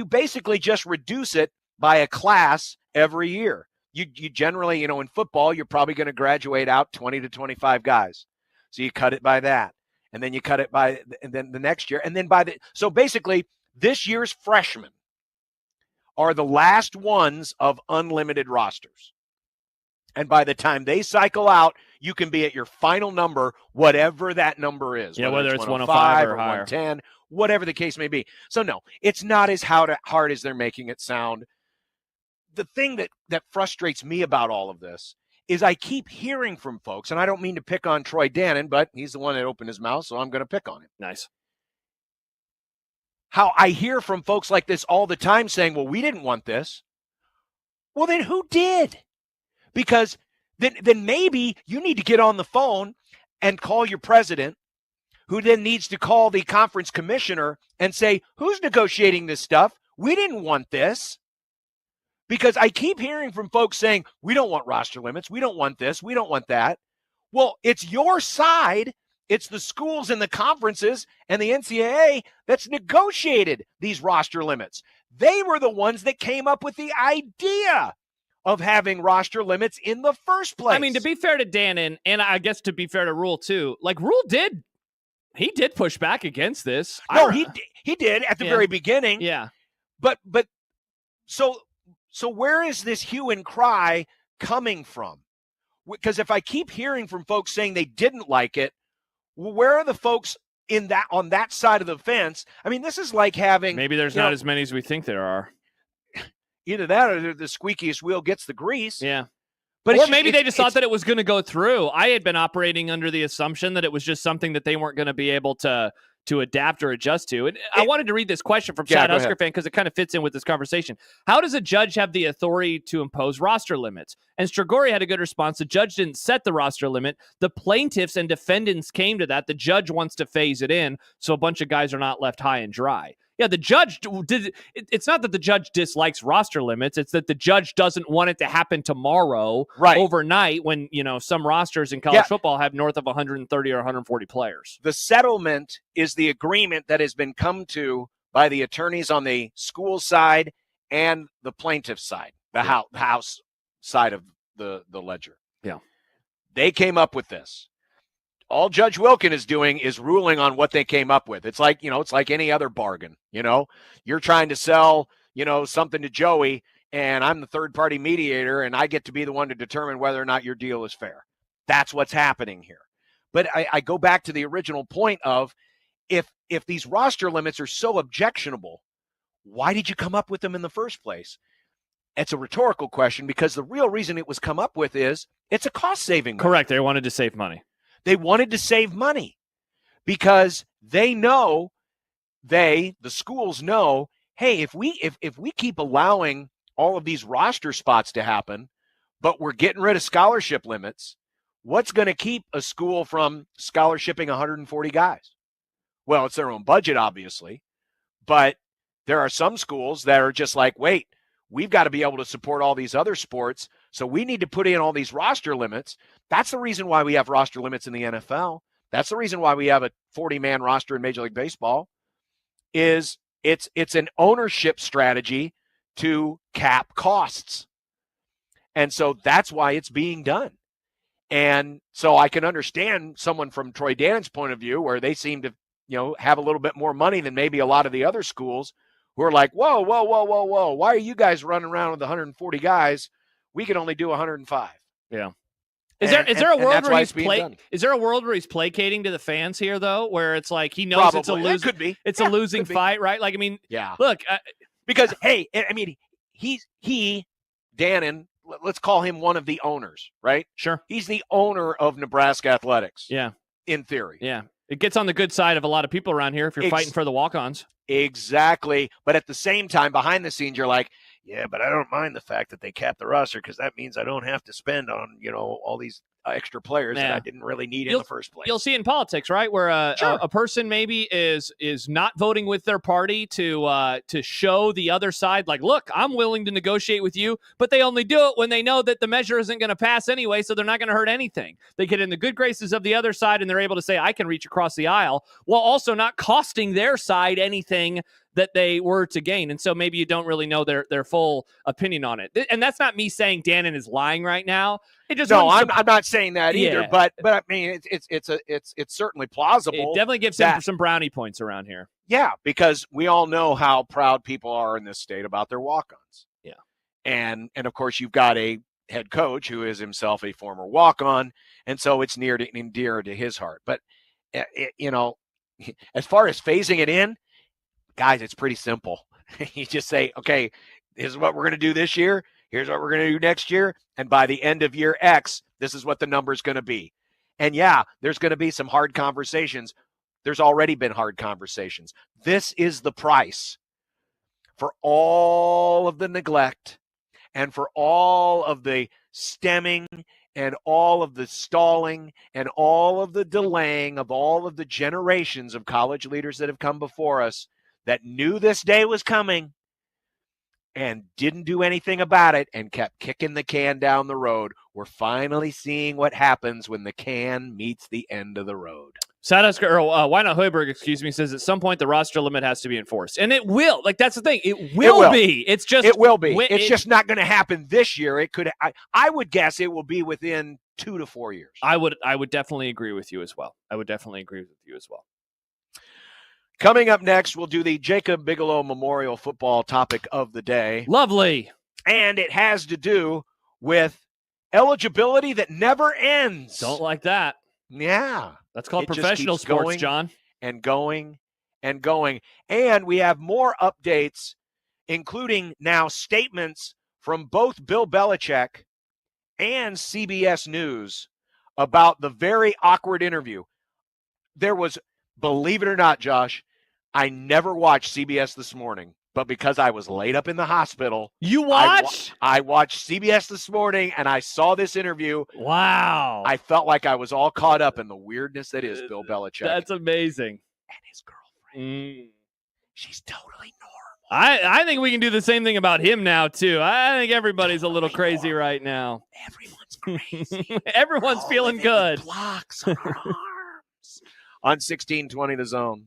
Speaker 8: basically just reduce it by a class every year. You generally, in football, you're probably going to graduate out 20 to 25 guys. So you cut it by that. And then you cut it by, and then the next year. And then so basically, this year's freshmen are the last ones of unlimited rosters. And by the time they cycle out, you can be at your final number, whatever that number is.
Speaker 6: Yeah, whether it's 105 or higher.
Speaker 8: 110, whatever the case may be. So no, it's not as hard as they're making it sound. The thing that frustrates me about all of this is I keep hearing from folks, and I don't mean to pick on Troy Dannon, but he's the one that opened his mouth, so I'm going to pick on him.
Speaker 6: Nice.
Speaker 8: How I hear from folks like this all the time saying, well, we didn't want this. Well, then who did? Because then maybe you need to get on the phone and call your president, who then needs to call the conference commissioner and say, who's negotiating this stuff? We didn't want this. Because I keep hearing from folks saying, we don't want roster limits. We don't want this. We don't want that. Well, it's your side. It's the schools and the conferences and the NCAA that's negotiated these roster limits. They were the ones that came up with the idea of having roster limits in the first place.
Speaker 6: I mean, to be fair to Dannon, and I guess to be fair to Rule too, like Rule did push back against this.
Speaker 8: No, he did at the very beginning.
Speaker 6: Yeah.
Speaker 8: But so where is this hue and cry coming from? Because if I keep hearing from folks saying they didn't like it, well, where are the folks on that side of the fence? I mean, this is like having
Speaker 6: maybe there's not as many as we think there are.
Speaker 8: Either that or the squeakiest wheel gets the grease.
Speaker 6: Yeah.
Speaker 8: But
Speaker 6: or maybe they just thought that it was going to go through. I had been operating under the assumption that it was just something that they weren't going to be able to adapt or adjust to. And I wanted to read this question from Chad Husker fan because it kind of fits in with this conversation. How does a judge have the authority to impose roster limits? And Strigori had a good response. The judge didn't set the roster limit. The plaintiffs and defendants came to that. The judge wants to phase it in so a bunch of guys are not left high and dry. Yeah, the judge did. It's not that the judge dislikes roster limits. It's that the judge doesn't want it to happen tomorrow, overnight, when some rosters in college football have north of 130 or 140 players.
Speaker 8: The settlement is the agreement that has been come to by the attorneys on the school side and the plaintiff side, the house side of the ledger.
Speaker 6: Yeah,
Speaker 8: they came up with this. All Judge Wilkin is doing is ruling on what they came up with. It's like, it's like any other bargain. You're trying to sell, something to Joey, and I'm the third-party mediator, and I get to be the one to determine whether or not your deal is fair. That's what's happening here. But I go back to the original point of if these roster limits are so objectionable, why did you come up with them in the first place? It's a rhetorical question because the real reason it was come up with is it's a cost-saving measure.
Speaker 6: Correct. They wanted to save money.
Speaker 8: They wanted to save money because they know, the schools know, hey, if we keep allowing all of these roster spots to happen, but we're getting rid of scholarship limits, what's going to keep a school from scholarshiping 140 guys? Well, it's their own budget, obviously, but there are some schools that are just like, wait, we've got to be able to support all these other sports, so we need to put in all these roster limits. That's the reason why we have roster limits in the NFL. That's the reason why we have a 40-man roster in Major League Baseball. It's an ownership strategy to cap costs. And so that's why it's being done. And so I can understand someone from Troy Dannon's point of view where they seem to, have a little bit more money than maybe a lot of the other schools who are like, whoa. Why are you guys running around with 140 guys? We can only do 105.
Speaker 6: Yeah. Is there a world where he's placating to the fans here though, where it's like he knows it's a losing losing fight, right? Like, I mean, look,
Speaker 8: because hey, I mean, Dannon, let's call him one of the owners, right?
Speaker 6: Sure,
Speaker 8: he's the owner of Nebraska athletics.
Speaker 6: Yeah,
Speaker 8: in theory.
Speaker 6: Yeah, it gets on the good side of a lot of people around here if you're fighting for the walk-ons.
Speaker 8: Exactly, but at the same time, behind the scenes, you're like, yeah, but I don't mind the fact that they cap the roster because that means I don't have to spend on, all these extra players that I didn't really need in the first place.
Speaker 6: You'll see in politics, right, where a person maybe is not voting with their party to show the other side, like, look, I'm willing to negotiate with you, but they only do it when they know that the measure isn't going to pass anyway, so they're not going to hurt anything. They get in the good graces of the other side, and they're able to say, I can reach across the aisle, while also not costing their side anything that they were to gain. And so maybe you don't really know their full opinion on it. And that's not me saying Dannon is lying right now.
Speaker 8: I'm not saying that either, but I mean, it's certainly plausible.
Speaker 6: It definitely gives him some brownie points around here.
Speaker 8: Yeah, because we all know how proud people are in this state about their walk-ons.
Speaker 6: Yeah.
Speaker 8: And of course you've got a head coach who is himself a former walk-on. And so it's near and dear to his heart. But, as far as phasing it in, guys, it's pretty simple. You just say, okay, this is what we're going to do this year. Here's what we're going to do next year. And by the end of year X, this is what the number is going to be. And yeah, there's going to be some hard conversations. There's already been hard conversations. This is the price for all of the neglect and for all of the stemming and all of the stalling and all of the delaying of all of the generations of college leaders that have come before us that knew this day was coming and didn't do anything about it and kept kicking the can down the road. We're finally seeing what happens when the can meets the end of the road.
Speaker 6: Why not Hoiberg, says at some point the roster limit has to be enforced. And it will. Like, that's the thing. It will be. It's just.
Speaker 8: It will be. It's just not going to happen this year. It could. I would guess it will be within 2 to 4 years.
Speaker 6: I would definitely agree with you as well.
Speaker 8: Coming up next, we'll do the Jacob Bigelow Memorial Football topic of the day.
Speaker 6: Lovely.
Speaker 8: And it has to do with eligibility that never ends.
Speaker 6: Don't like that.
Speaker 8: Yeah.
Speaker 6: That's called
Speaker 8: It just
Speaker 6: professional
Speaker 8: keeps
Speaker 6: sports,
Speaker 8: going
Speaker 6: John.
Speaker 8: And going and going. And we have more updates, including now statements from both Bill Belichick and CBS News about the very awkward interview. There was, believe it or not, Josh, I never watched CBS This Morning, but because I was laid up in the hospital.
Speaker 6: You watched?
Speaker 8: I watched CBS This Morning, and I saw this interview.
Speaker 6: Wow.
Speaker 8: I felt like I was all caught up in the weirdness that is Bill Belichick.
Speaker 6: That's amazing.
Speaker 8: And his girlfriend. She's totally normal.
Speaker 6: I think we can do the same thing about him now, too. I think everybody's a little crazy right now.
Speaker 8: Everyone's crazy.
Speaker 6: Everyone's feeling good.
Speaker 8: Blocks on our arms. On 1620 The Zone.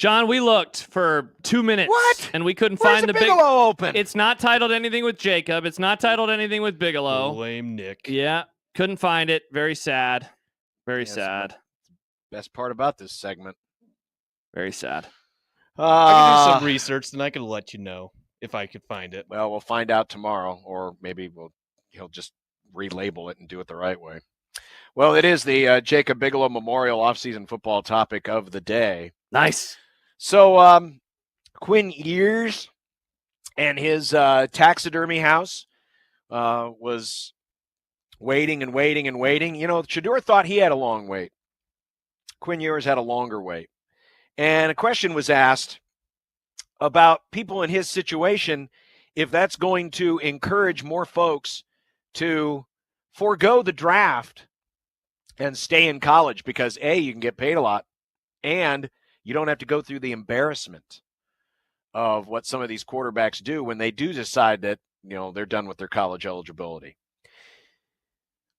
Speaker 6: John, we looked for 2 minutes.
Speaker 8: What?
Speaker 6: And we couldn't
Speaker 8: Where's
Speaker 6: find
Speaker 8: the
Speaker 6: the
Speaker 8: Bigelow open?
Speaker 6: It's not titled anything with Jacob. It's not titled anything with Bigelow.
Speaker 7: Blame Nick.
Speaker 6: Yeah. Couldn't find it. Very sad. Very
Speaker 8: Yes,
Speaker 6: sad.
Speaker 8: Best part about this segment.
Speaker 6: Very sad.
Speaker 7: I can do some research, then I can let you know if I could find it.
Speaker 8: Well, we'll find out tomorrow, or maybe he'll just relabel it and do it the right way. Well, it is the Jacob Bigelow Memorial offseason football topic of the day.
Speaker 6: Nice.
Speaker 8: So Quinn Ears and his taxidermy house was waiting and waiting and waiting. You know, Shedeur thought he had a long wait. Quinn Ewers had a longer wait. And a question was asked about people in his situation, if that's going to encourage more folks to forego the draft and stay in college because, A, you can get paid a lot, and you don't have to go through the embarrassment of what some of these quarterbacks do when they do decide that, you know, they're done with their college eligibility.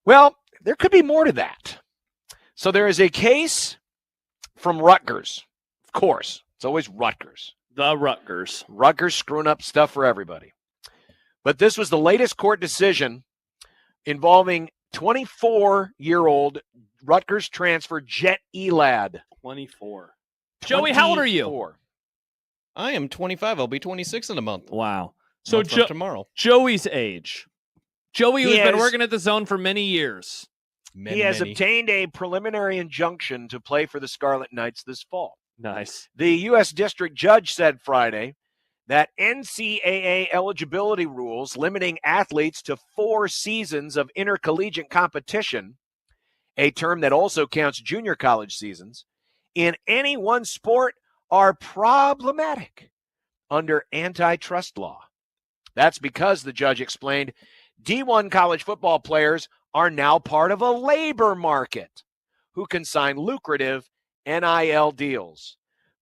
Speaker 8: Well, there could be more to that. So there is a case from Rutgers. Of course, it's always Rutgers.
Speaker 6: The Rutgers.
Speaker 8: Rutgers screwing up stuff for everybody. But this was the latest court decision involving 24-year-old Rutgers transfer Jet Elad.
Speaker 6: 24. Joey, how old are you?
Speaker 7: I am 25. I'll be 26 in a month.
Speaker 6: Wow. So
Speaker 7: tomorrow.
Speaker 6: Joey's age. Joey, who's been working at the Zone for many years.
Speaker 8: He has obtained a preliminary injunction to play for the Scarlet Knights this fall.
Speaker 6: Nice.
Speaker 8: The U.S. District Judge said Friday that NCAA eligibility rules limiting athletes to 4 seasons of intercollegiate competition, a term that also counts junior college seasons, in any one sport are problematic under antitrust law. That's because, the judge explained, D1 college football players are now part of a labor market who can sign lucrative NIL deals.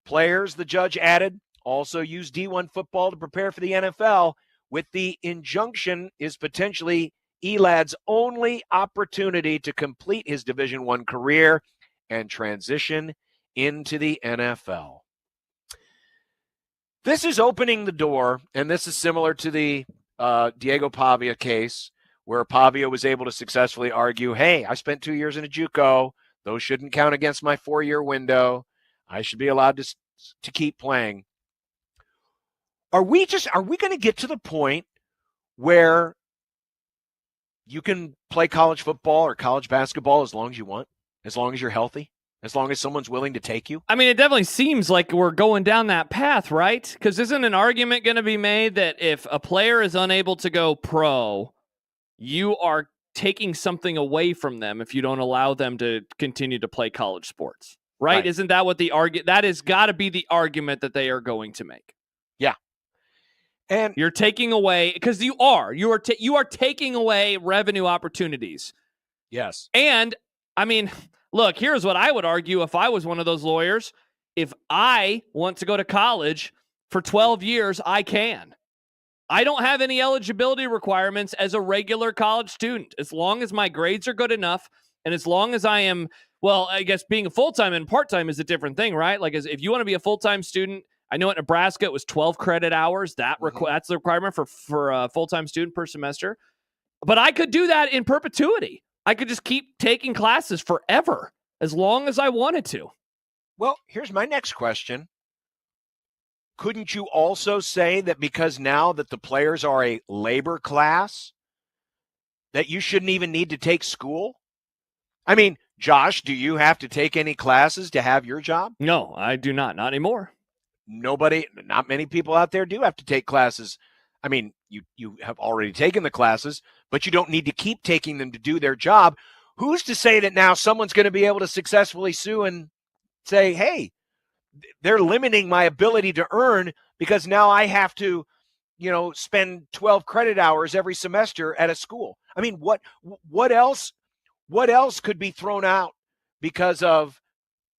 Speaker 8: Players, the judge added, also use D1 football to prepare for the NFL, with the injunction is potentially Elad's only opportunity to complete his Division I career and transition into the NFL. This is opening the door, and this is similar to the Diego Pavia case, where Pavia was able to successfully argue, hey, I spent 2 years in a JUCO. Those shouldn't count against my 4-year window. I should be allowed to keep playing. Are we going to get to the point where you can play college football or college basketball as long as you want, as long as you're healthy, as long as someone's willing to take you?
Speaker 6: I mean, it definitely seems like we're going down that path, right? Because isn't an argument going to be made that if a player is unable to go pro, you are taking something away from them if you don't allow them to continue to play college sports, right? Isn't that what that has got to be the argument that they are going to make?
Speaker 8: Yeah. And
Speaker 6: you're taking away, because you are taking away revenue opportunities.
Speaker 8: Yes.
Speaker 6: And I mean, look, here's what I would argue if I was one of those lawyers. If I want to go to college for 12 years, I can. I don't have any eligibility requirements as a regular college student. As long as my grades are good enough, and as long as I am, well, I guess being a full-time and part-time is a different thing, right? Like, if you want to be a full-time student, I know at Nebraska it was 12 credit hours. That's the requirement for a full-time student per semester. But I could do that in perpetuity. I could just keep taking classes forever, as long as I wanted to.
Speaker 8: Well, here's my next question. Couldn't you also say that because now that the players are a labor class, that you shouldn't even need to take school? I mean, Josh, do you have to take any classes to have your job?
Speaker 6: No, I do not. Not anymore.
Speaker 8: Not many people out there do have to take classes. I mean, you have already taken the classes, but you don't need to keep taking them to do their job. Who's to say that now someone's going to be able to successfully sue and say, hey, they're limiting my ability to earn because now I have to, spend 12 credit hours every semester at a school. I mean, what else could be thrown out because of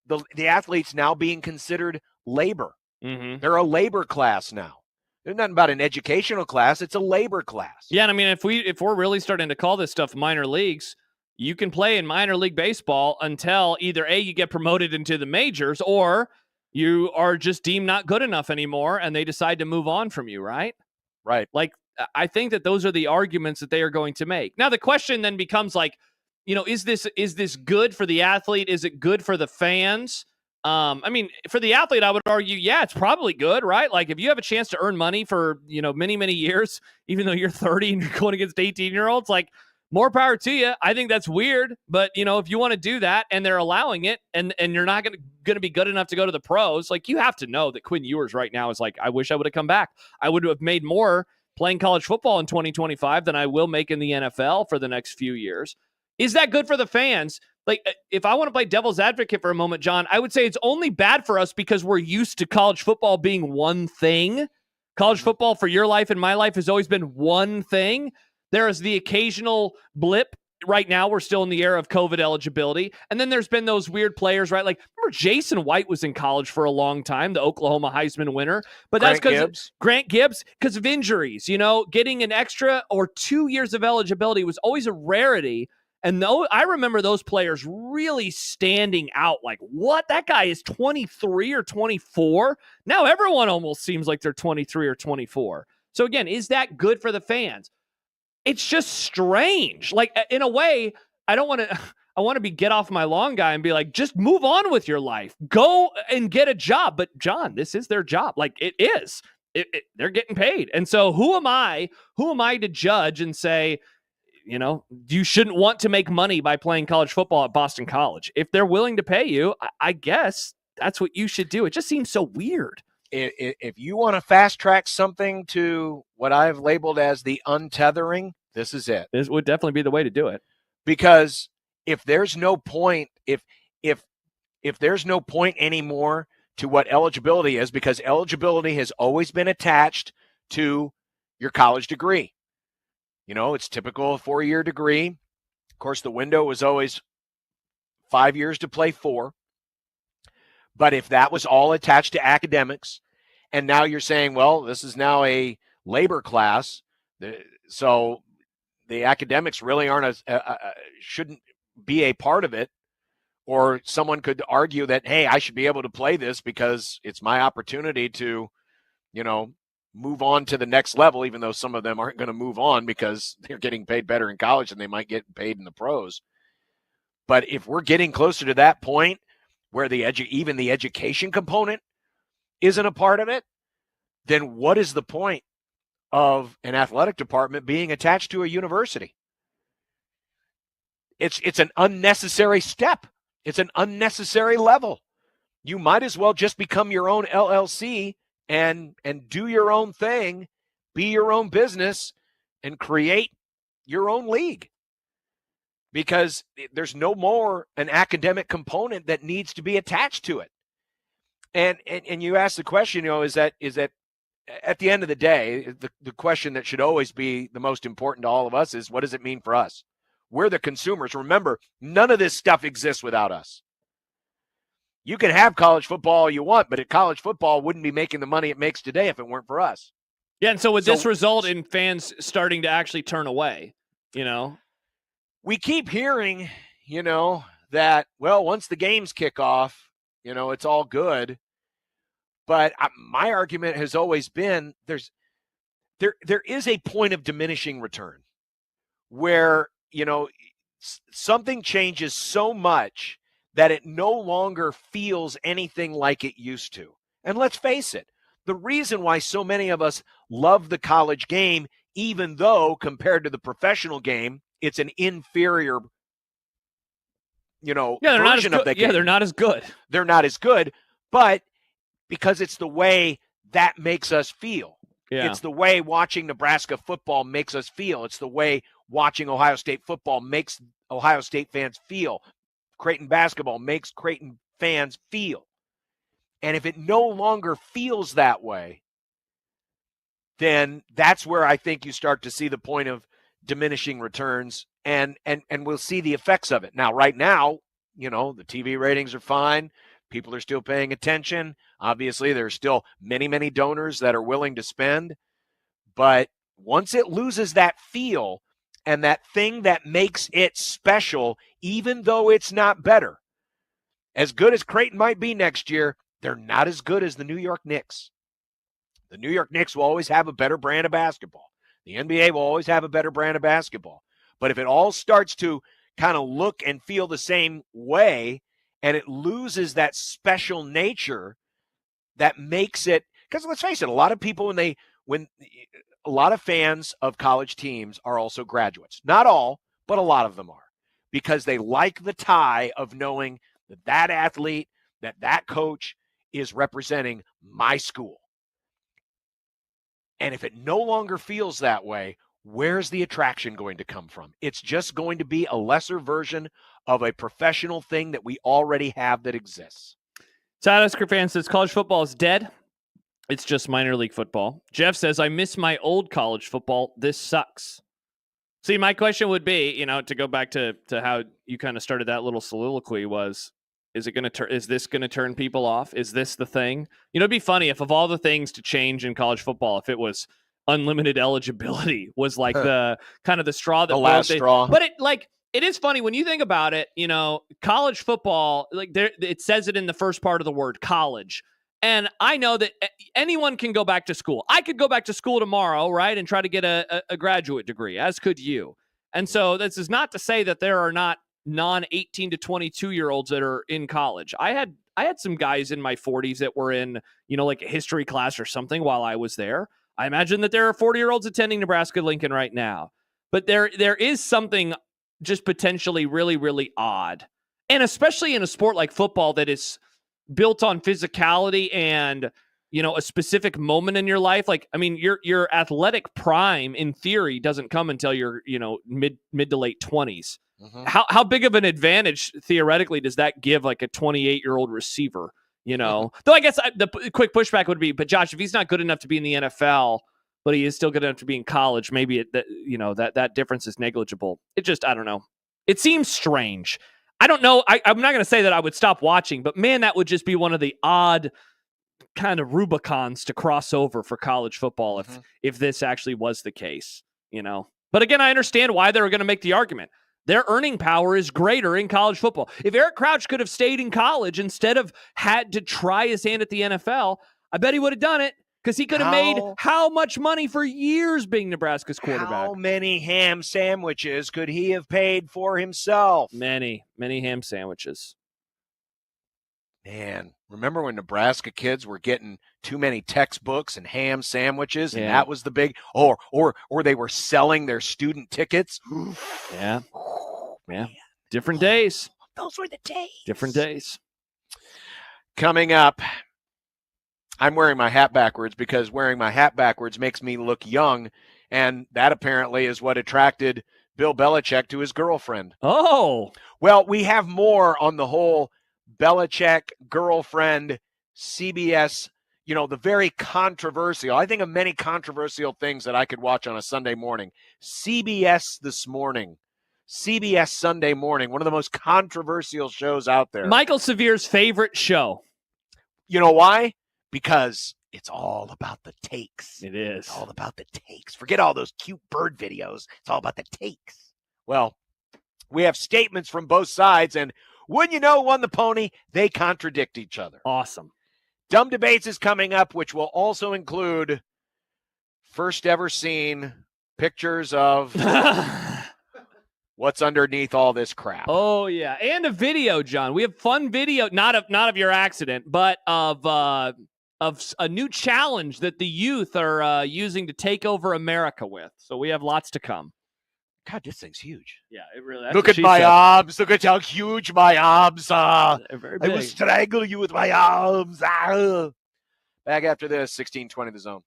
Speaker 8: the athletes now being considered labor?
Speaker 6: Mm-hmm.
Speaker 8: They're a labor class now. There's nothing about an educational class. It's a labor class.
Speaker 6: Yeah, and I mean, if we're really starting to call this stuff minor leagues, you can play in minor league baseball until either A, you get promoted into the majors, or you are just deemed not good enough anymore, and they decide to move on from you, right?
Speaker 8: Right.
Speaker 6: Like, I think that those are the arguments that they are going to make. Now, the question then becomes like, is this good for the athlete? Is it good for the fans? I mean, for the athlete, I would argue, yeah, it's probably good, right? Like, if you have a chance to earn money for, many, many years, even though you're 30 and you're going against 18-year-olds, like, more power to you. I think that's weird, but if you want to do that and they're allowing it, and you're not going to be good enough to go to the pros, like, you have to know that Quinn Ewers right now is like, I wish I would have come back. I would have made more playing college football in 2025 than I will make in the NFL for the next few years. Is that good for the fans? Like, if I want to play devil's advocate for a moment, John, I would say it's only bad for us because we're used to college football being one thing. College football for your life and my life has always been one thing. There is the occasional blip. Right now, we're still in the era of COVID eligibility. And then there's been those weird players, right? Like, remember Jason White was in college for a long time, the Oklahoma Heisman winner. But that's because Grant Gibbs, because of injuries, getting an extra or 2 years of eligibility was always a rarity. And I remember those players really standing out like, what? That guy is 23 or 24? Now everyone almost seems like they're 23 or 24. So again, is that good for the fans? It's just strange. Like, in a way, I want to be get off my lawn guy and be like, just move on with your life. Go and get a job. But John, this is their job. Like, it is. They're getting paid. And so who am I to judge and say, you shouldn't want to make money by playing college football at Boston College? If they're willing to pay you, I guess that's what you should do. It just seems so weird.
Speaker 8: If you want to fast track something to what I've labeled as the untethering, this is it.
Speaker 6: This would definitely be the way to do it.
Speaker 8: Because if there's no point, if there's no point anymore to what eligibility is, because eligibility has always been attached to your college degree. It's typical 4-year degree. Of course, the window was always 5 years to play 4. But if that was all attached to academics, and now you're saying, well, this is now a labor class, so the academics really aren't shouldn't be a part of it, or someone could argue that, hey, I should be able to play this because it's my opportunity to, move on to the next level, even though some of them aren't going to move on because they're getting paid better in college than they might get paid in the pros. But if we're getting closer to that point, where even the education component isn't a part of it, then what is the point of an athletic department being attached to a university? It's an unnecessary step. It's an unnecessary level. You might as well just become your own LLC and do your own thing, be your own business, and create your own league. Because there's no more an academic component that needs to be attached to it. And you ask the question, is that at the end of the day, the question that should always be the most important to all of us is, what does it mean for us? We're the consumers. Remember, none of this stuff exists without us. You can have college football all you want, but college football wouldn't be making the money it makes today if it weren't for us.
Speaker 6: Yeah, and so would this result in fans starting to actually turn away,
Speaker 8: We keep hearing, that, well, once the games kick off, it's all good. But my argument has always been there is a point of diminishing return where, something changes so much that it no longer feels anything like it used to. And let's face it, the reason why so many of us love the college game, even though compared to the professional game, it's an inferior, version of the game.
Speaker 6: Yeah, they're not as good.
Speaker 8: They're not as good, but because it's the way that makes us feel.
Speaker 6: Yeah.
Speaker 8: It's the way watching Nebraska football makes us feel. It's the way watching Ohio State football makes Ohio State fans feel. Creighton basketball makes Creighton fans feel. And if it no longer feels that way, then that's where I think you start to see the point of diminishing returns, and we'll see the effects of it. Now, right now, the TV ratings are fine. People are still paying attention. Obviously, there's still many, many donors that are willing to spend. But once it loses that feel and that thing that makes it special, even though it's not better, as good as Creighton might be next year, They're not as good as the New York Knicks. The New York Knicks will always have a better brand of basketball. The NBA will always have a better brand of basketball. But if it all starts to kind of look and feel the same way, and it loses that special nature that makes it, because let's face it, a lot of people when a lot of fans of college teams are also graduates. Not all, but a lot of them are, because they like the tie of knowing that athlete, that coach is representing my school. And if it no longer feels that way, where's the attraction going to come from? It's just going to be a lesser version of a professional thing that we already have that exists.
Speaker 6: Sad Oscar fan says college football is dead. It's just minor league football. Jeff says, I miss my old college football. This sucks. See, my question would be, to go back to how you kind of started that little soliloquy was, is this going to turn people off? Is this the thing? It'd be funny if of all the things to change in college football, if it was unlimited eligibility was like the kind of the straw that
Speaker 8: the last straw.
Speaker 6: But it is funny when you think about it, college football, it says it in the first part of the word college. And I know that anyone can go back to school. I could go back to school tomorrow, right, and try to get a graduate degree, as could you. And so this is not to say that there are not non-18 to 22-year-olds that are in college. I had some guys in my 40s that were in, like a history class or something while I was there. I imagine that there are 40-year-olds attending Nebraska-Lincoln right now. But there is something just potentially really, really odd. And especially in a sport like football that is built on physicality and, a specific moment in your life. Like, I mean, your athletic prime in theory doesn't come until you're, mid to late 20s. Mm-hmm. How big of an advantage theoretically does that give like a 28-year-old receiver, Though I guess the quick pushback would be, but Josh, if he's not good enough to be in the NFL, but he is still good enough to be in college, maybe that difference is negligible. It just, I don't know. It seems strange. I don't know. I'm not going to say that I would stop watching, but man, that would just be one of the odd kind of Rubicons to cross over for college football if this actually was the case, But again, I understand why they were going to make the argument. Their earning power is greater in college football. If Eric Crouch could have stayed in college instead of had to try his hand at the NFL, I bet he would have done it. Because he could have made how much money for years being Nebraska's quarterback?
Speaker 8: How many ham sandwiches could he have paid for himself?
Speaker 6: Many ham sandwiches.
Speaker 8: Man, remember when Nebraska kids were getting too many textbooks and ham sandwiches, and that was the big, or they were selling their student tickets?
Speaker 6: Yeah. Different days.
Speaker 8: Those were the days.
Speaker 6: Different days.
Speaker 8: Coming up, I'm wearing my hat backwards because wearing my hat backwards makes me look young, and that apparently is what attracted Bill Belichick to his girlfriend.
Speaker 6: Oh.
Speaker 8: Well, we have more on the whole Belichick girlfriend CBS, the very controversial, I think of many controversial things that I could watch on a Sunday morning. CBS This Morning. CBS Sunday Morning, one of the most controversial shows out there.
Speaker 6: Michael Severe's favorite show.
Speaker 8: You know why? Because it's all about the takes.
Speaker 6: It is.
Speaker 8: It's all about the takes. Forget all those cute bird videos. It's all about the takes. Well, we have statements from both sides, and wouldn't you know, won the pony, they contradict each other.
Speaker 6: Awesome.
Speaker 8: Dumb Debates is coming up, which will also include first ever seen pictures of what's underneath all this crap.
Speaker 6: Oh, yeah. And a video, John. We have fun video, not of your accident, but of a new challenge that the youth are using to take over America with. So we have lots to come.
Speaker 8: God, this thing's huge.
Speaker 6: Yeah, it really.
Speaker 8: Look at my arms. Look at how huge my arms are.
Speaker 6: Very big.
Speaker 8: I will strangle you with my arms. Back after this, 1620 The Zone.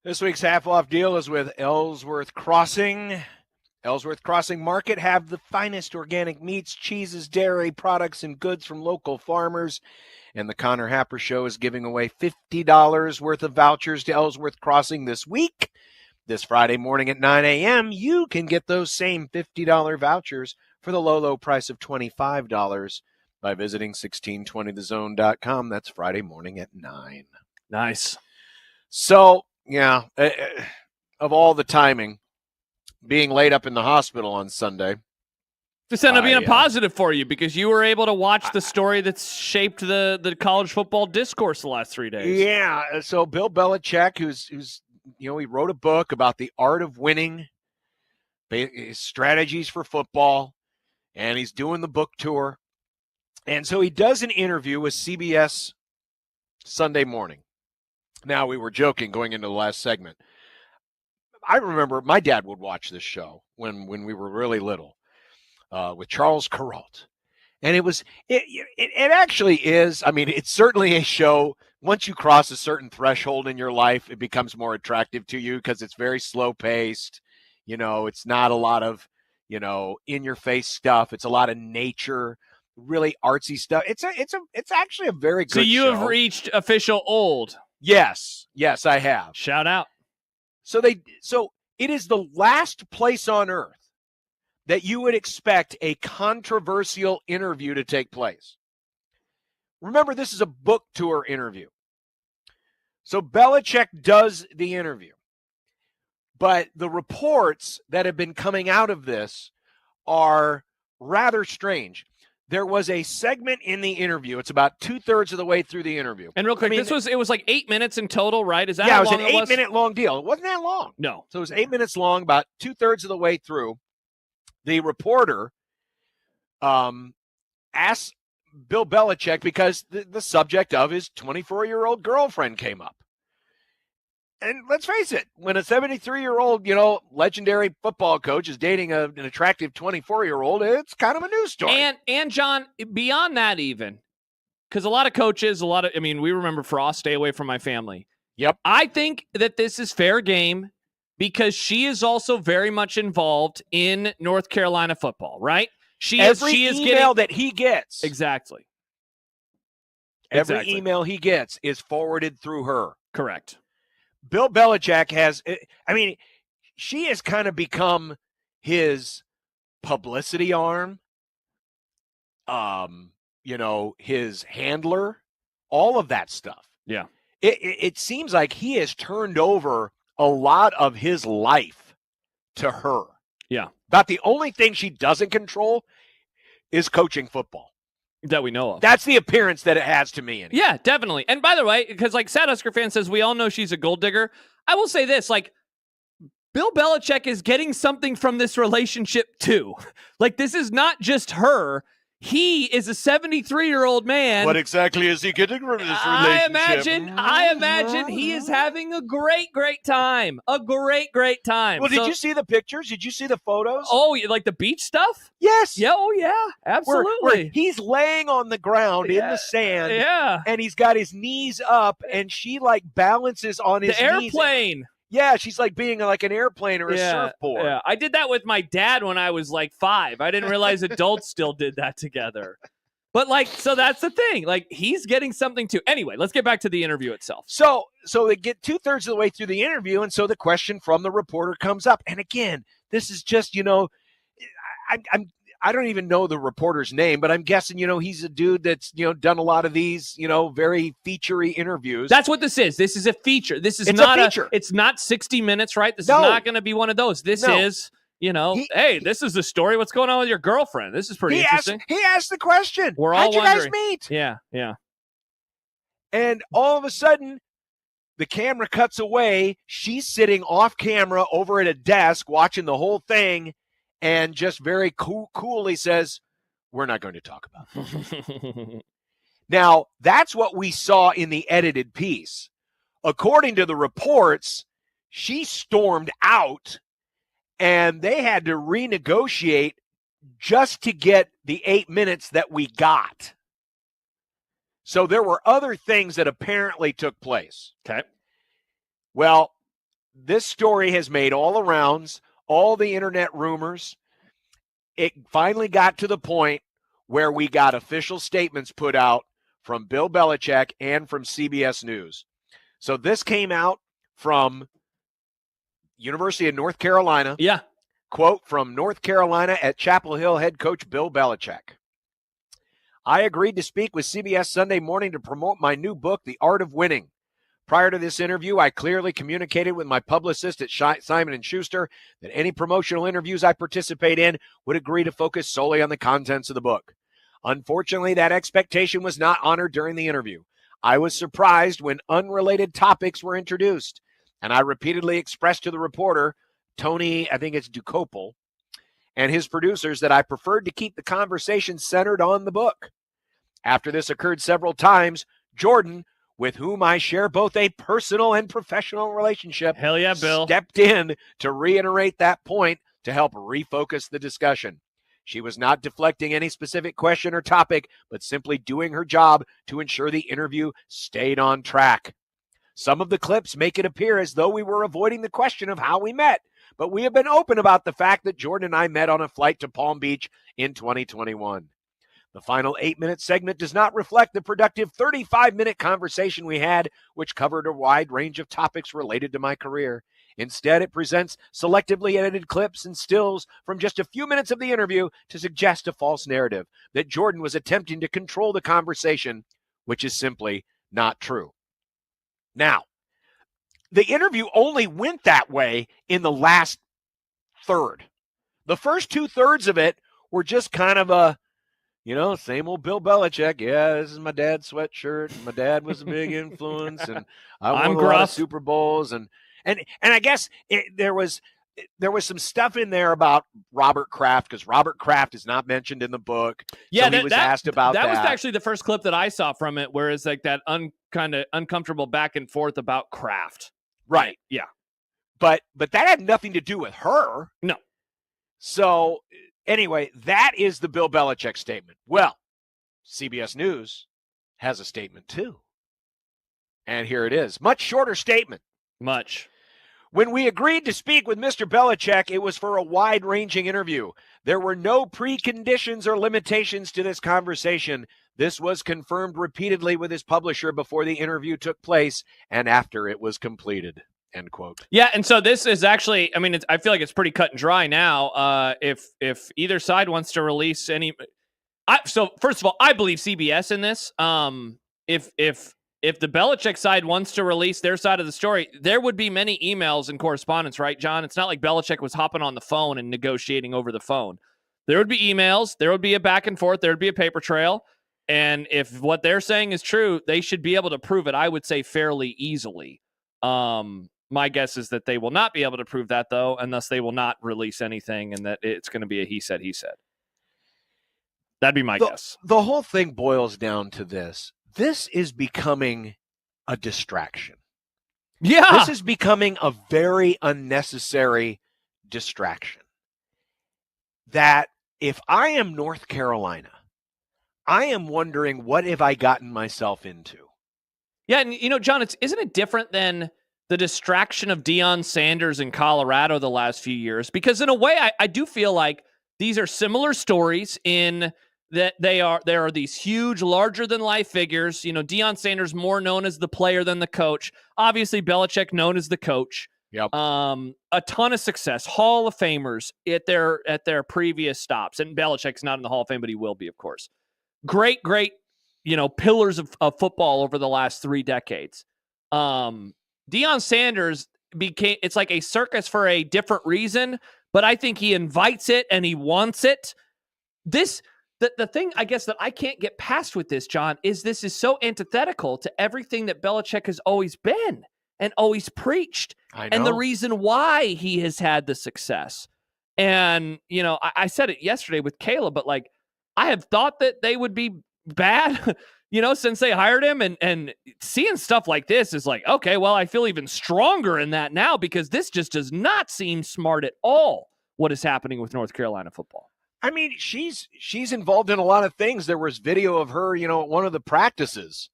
Speaker 8: This week's half-off deal is with Ellsworth Crossing. Ellsworth Crossing Market have the finest organic meats, cheeses, dairy products, and goods from local farmers. And the Connor Happer Show is giving away $50 worth of vouchers to Ellsworth Crossing this week. This Friday morning at 9 a.m., you can get those same $50 vouchers for the low, low price of $25 by visiting 1620thezone.com. That's Friday morning at 9.
Speaker 6: Nice.
Speaker 8: So, yeah, of all the timing, being laid up in the hospital on Sunday.
Speaker 6: This ended up being a positive for you because you were able to watch the story that's shaped the college football discourse the last 3 days.
Speaker 8: Yeah, so Bill Belichick, who's he wrote a book about the art of winning, strategies for football, and he's doing the book tour. And so he does an interview with CBS Sunday Morning. Now, we were joking going into the last segment. I remember my dad would watch this show when we were really little with Charles Kuralt. And it actually is, I mean, it's certainly a show. Once you cross a certain threshold in your life, it becomes more attractive to you because it's very slow paced. It's not a lot of, in your face stuff. It's a lot of nature, really artsy stuff. It's actually a very good show.
Speaker 6: So you have reached official old.
Speaker 8: Yes, I have.
Speaker 6: Shout out.
Speaker 8: So it is the last place on earth that you would expect a controversial interview to take place. Remember, this is a book tour interview. So Belichick does the interview. But the reports that have been coming out of this are rather strange. There was a segment in the interview. It's about 2/3 of the way through the interview.
Speaker 6: And real quick, it was like 8 minutes in total, right? Is that
Speaker 8: yeah,
Speaker 6: how
Speaker 8: it was
Speaker 6: long
Speaker 8: an 8-minute long deal. It wasn't that long.
Speaker 6: No.
Speaker 8: So it was 8 minutes long, about 2/3 of the way through. The reporter asked Bill Belichick because the subject of his 24-year-old girlfriend came up. And let's face it, when a 73-year-old, legendary football coach is dating an attractive 24-year-old, it's kind of a news story.
Speaker 6: And John, beyond that even, because a lot of coaches, we remember Frost, stay away from my family.
Speaker 8: Yep.
Speaker 6: I think that this is fair game because she is also very much involved in North Carolina football, right? She is
Speaker 8: email that he gets.
Speaker 6: Exactly.
Speaker 8: Every email he gets is forwarded through her.
Speaker 6: Correct.
Speaker 8: Bill Belichick she has kind of become his publicity arm, his handler, all of that stuff.
Speaker 6: Yeah.
Speaker 8: It seems like he has turned over a lot of his life to her.
Speaker 6: Yeah.
Speaker 8: About the only thing she doesn't control is coaching football.
Speaker 6: That we know of.
Speaker 8: That's the appearance that it has to me. Anyway.
Speaker 6: Yeah, definitely. And by the way, because Sad Husker fan says we all know she's a gold digger, I will say this, Bill Belichick is getting something from this relationship too. This is not just her. He is a 73-year-old man.
Speaker 8: What exactly is he getting from this relationship?
Speaker 6: I imagine he is having a great, great time. A great, great time.
Speaker 8: Well, did you see the pictures? Did you see the photos?
Speaker 6: Oh, you like the beach stuff?
Speaker 8: Yes.
Speaker 6: Yeah, oh yeah, absolutely.
Speaker 8: Where he's laying on the ground in the sand.
Speaker 6: Yeah.
Speaker 8: And he's got his knees up, and she balances on his knees.
Speaker 6: The airplane.
Speaker 8: Yeah, she's being like an airplane or a surfboard.
Speaker 6: Yeah, I did that with my dad when I was 5. I didn't realize adults still did that together. But so that's the thing. He's getting something too. Anyway, let's get back to the interview itself.
Speaker 8: So they get 2/3 of the way through the interview, and so the question from the reporter comes up. And again, this is just, I don't even know the reporter's name, but I'm guessing, he's a dude that's, done a lot of these, very feature-y interviews.
Speaker 6: That's what this is. This is a feature. This is
Speaker 8: it's
Speaker 6: not
Speaker 8: a feature.
Speaker 6: It's not 60 Minutes, right? This is not going to be one of those. This is, hey, this is the story. What's going on with your girlfriend? This is pretty interesting.
Speaker 8: He asked the question.
Speaker 6: We're all
Speaker 8: How'd you
Speaker 6: wondering.
Speaker 8: guys meet?
Speaker 6: Yeah.
Speaker 8: And all of a sudden, the camera cuts away. She's sitting off camera over at a desk watching the whole thing. And just very coolly says, we're not going to talk about it. Now, that's what we saw in the edited piece. According to the reports, she stormed out, and they had to renegotiate just to get the 8 minutes that we got. So there were other things that apparently took place.
Speaker 6: Okay.
Speaker 8: Well, this story has made all the rounds, all the internet rumors. It finally got to the point where we got official statements put out from Bill Belichick and from CBS News. So this came out from University of North Carolina.
Speaker 6: Yeah.
Speaker 8: Quote from North Carolina at Chapel Hill head coach Bill Belichick. I agreed to speak with CBS Sunday morning to promote my new book, The Art of Winning. Prior to this interview, I clearly communicated with my publicist at Simon & Schuster that any promotional interviews I participate in would agree to focus solely on the contents of the book. Unfortunately, that expectation was not honored during the interview. I was surprised when unrelated topics were introduced, and I repeatedly expressed to the reporter, Tony, I think it's Ducopel, and his producers that I preferred to keep the conversation centered on the book. After this occurred several times, Jordan, with whom I share both a personal and professional relationship,
Speaker 6: hell yeah, Bill,
Speaker 8: stepped in to reiterate that point to help refocus the discussion. She was not deflecting any specific question or topic, but simply doing her job to ensure the interview stayed on track. Some of the clips make it appear as though we were avoiding the question of how we met, but we have been open about the fact that Jordan and I met on a flight to Palm Beach in 2021. The final 8-minute segment does not reflect the productive 35-minute conversation we had, which covered a wide range of topics related to my career. Instead, it presents selectively edited clips and stills from just a few minutes of the interview to suggest a false narrative that Jordan was attempting to control the conversation, which is simply not true. Now, the interview only went that way in the last third. The first 2/3 of it were just kind of a, same old Bill Belichick. Yeah, this is my dad's sweatshirt. My dad was a big influence, and I won a lot of Super Bowls. And I guess there was some stuff in there about Robert Kraft, because Robert Kraft is not mentioned in the book.
Speaker 6: Yeah,
Speaker 8: so he was asked about that.
Speaker 6: That was actually the first clip that I saw from it, where it's like that kind of uncomfortable back and forth about Kraft.
Speaker 8: Right.
Speaker 6: Yeah.
Speaker 8: But that had nothing to do with her.
Speaker 6: No.
Speaker 8: So anyway, that is the Bill Belichick statement. Well, CBS News has a statement too. And here it is. Much shorter statement.
Speaker 6: Much.
Speaker 8: When we agreed to speak with Mr. Belichick, it was for a wide-ranging interview. There were no preconditions or limitations to this conversation. This was confirmed repeatedly with his publisher before the interview took place and after it was completed. End quote.
Speaker 6: Yeah, and so this is actually, I feel like it's pretty cut and dry now. If either side wants to release any, so first of all, I believe CBS in this. If the Belichick side wants to release their side of the story, there would be many emails and correspondence, right, John? It's not like Belichick was hopping on the phone and negotiating over the phone. There would be emails, there would be a back and forth, there would be a paper trail, and if what they're saying is true, they should be able to prove it, I would say, fairly easily. My guess is that they will not be able to prove that, though, and thus they will not release anything, and that it's going to be a he said, he said. That'd be my guess.
Speaker 8: The whole thing boils down to this. This is becoming a distraction.
Speaker 6: Yeah.
Speaker 8: This is becoming a very unnecessary distraction. That if I am North Carolina, I am wondering, what have I gotten myself into?
Speaker 6: Yeah, and John, isn't it different than the distraction of Deion Sanders in Colorado the last few years? Because in a way, I do feel like these are similar stories in that there are these huge, larger-than-life figures. Deion Sanders more known as the player than the coach. Obviously, Belichick known as the coach.
Speaker 8: Yep.
Speaker 6: A ton of success. Hall of Famers at their previous stops. And Belichick's not in the Hall of Fame, but he will be, of course. Great, pillars of football over the last 3 decades. Deion Sanders it's like a circus for a different reason, but I think he invites it and he wants it. The thing, I guess, that I can't get past with this, John, is this is so antithetical to everything that Belichick has always been and always preached.
Speaker 8: I know.
Speaker 6: And the reason why he has had the success. And, I said it yesterday with Kayla, but I have thought that they would be bad, since they hired him, and seeing stuff like this is like, okay, well, I feel even stronger in that now, because this just does not seem smart at all, what is happening with North Carolina football.
Speaker 8: I mean, she's involved in a lot of things. There was video of her, at one of the practices,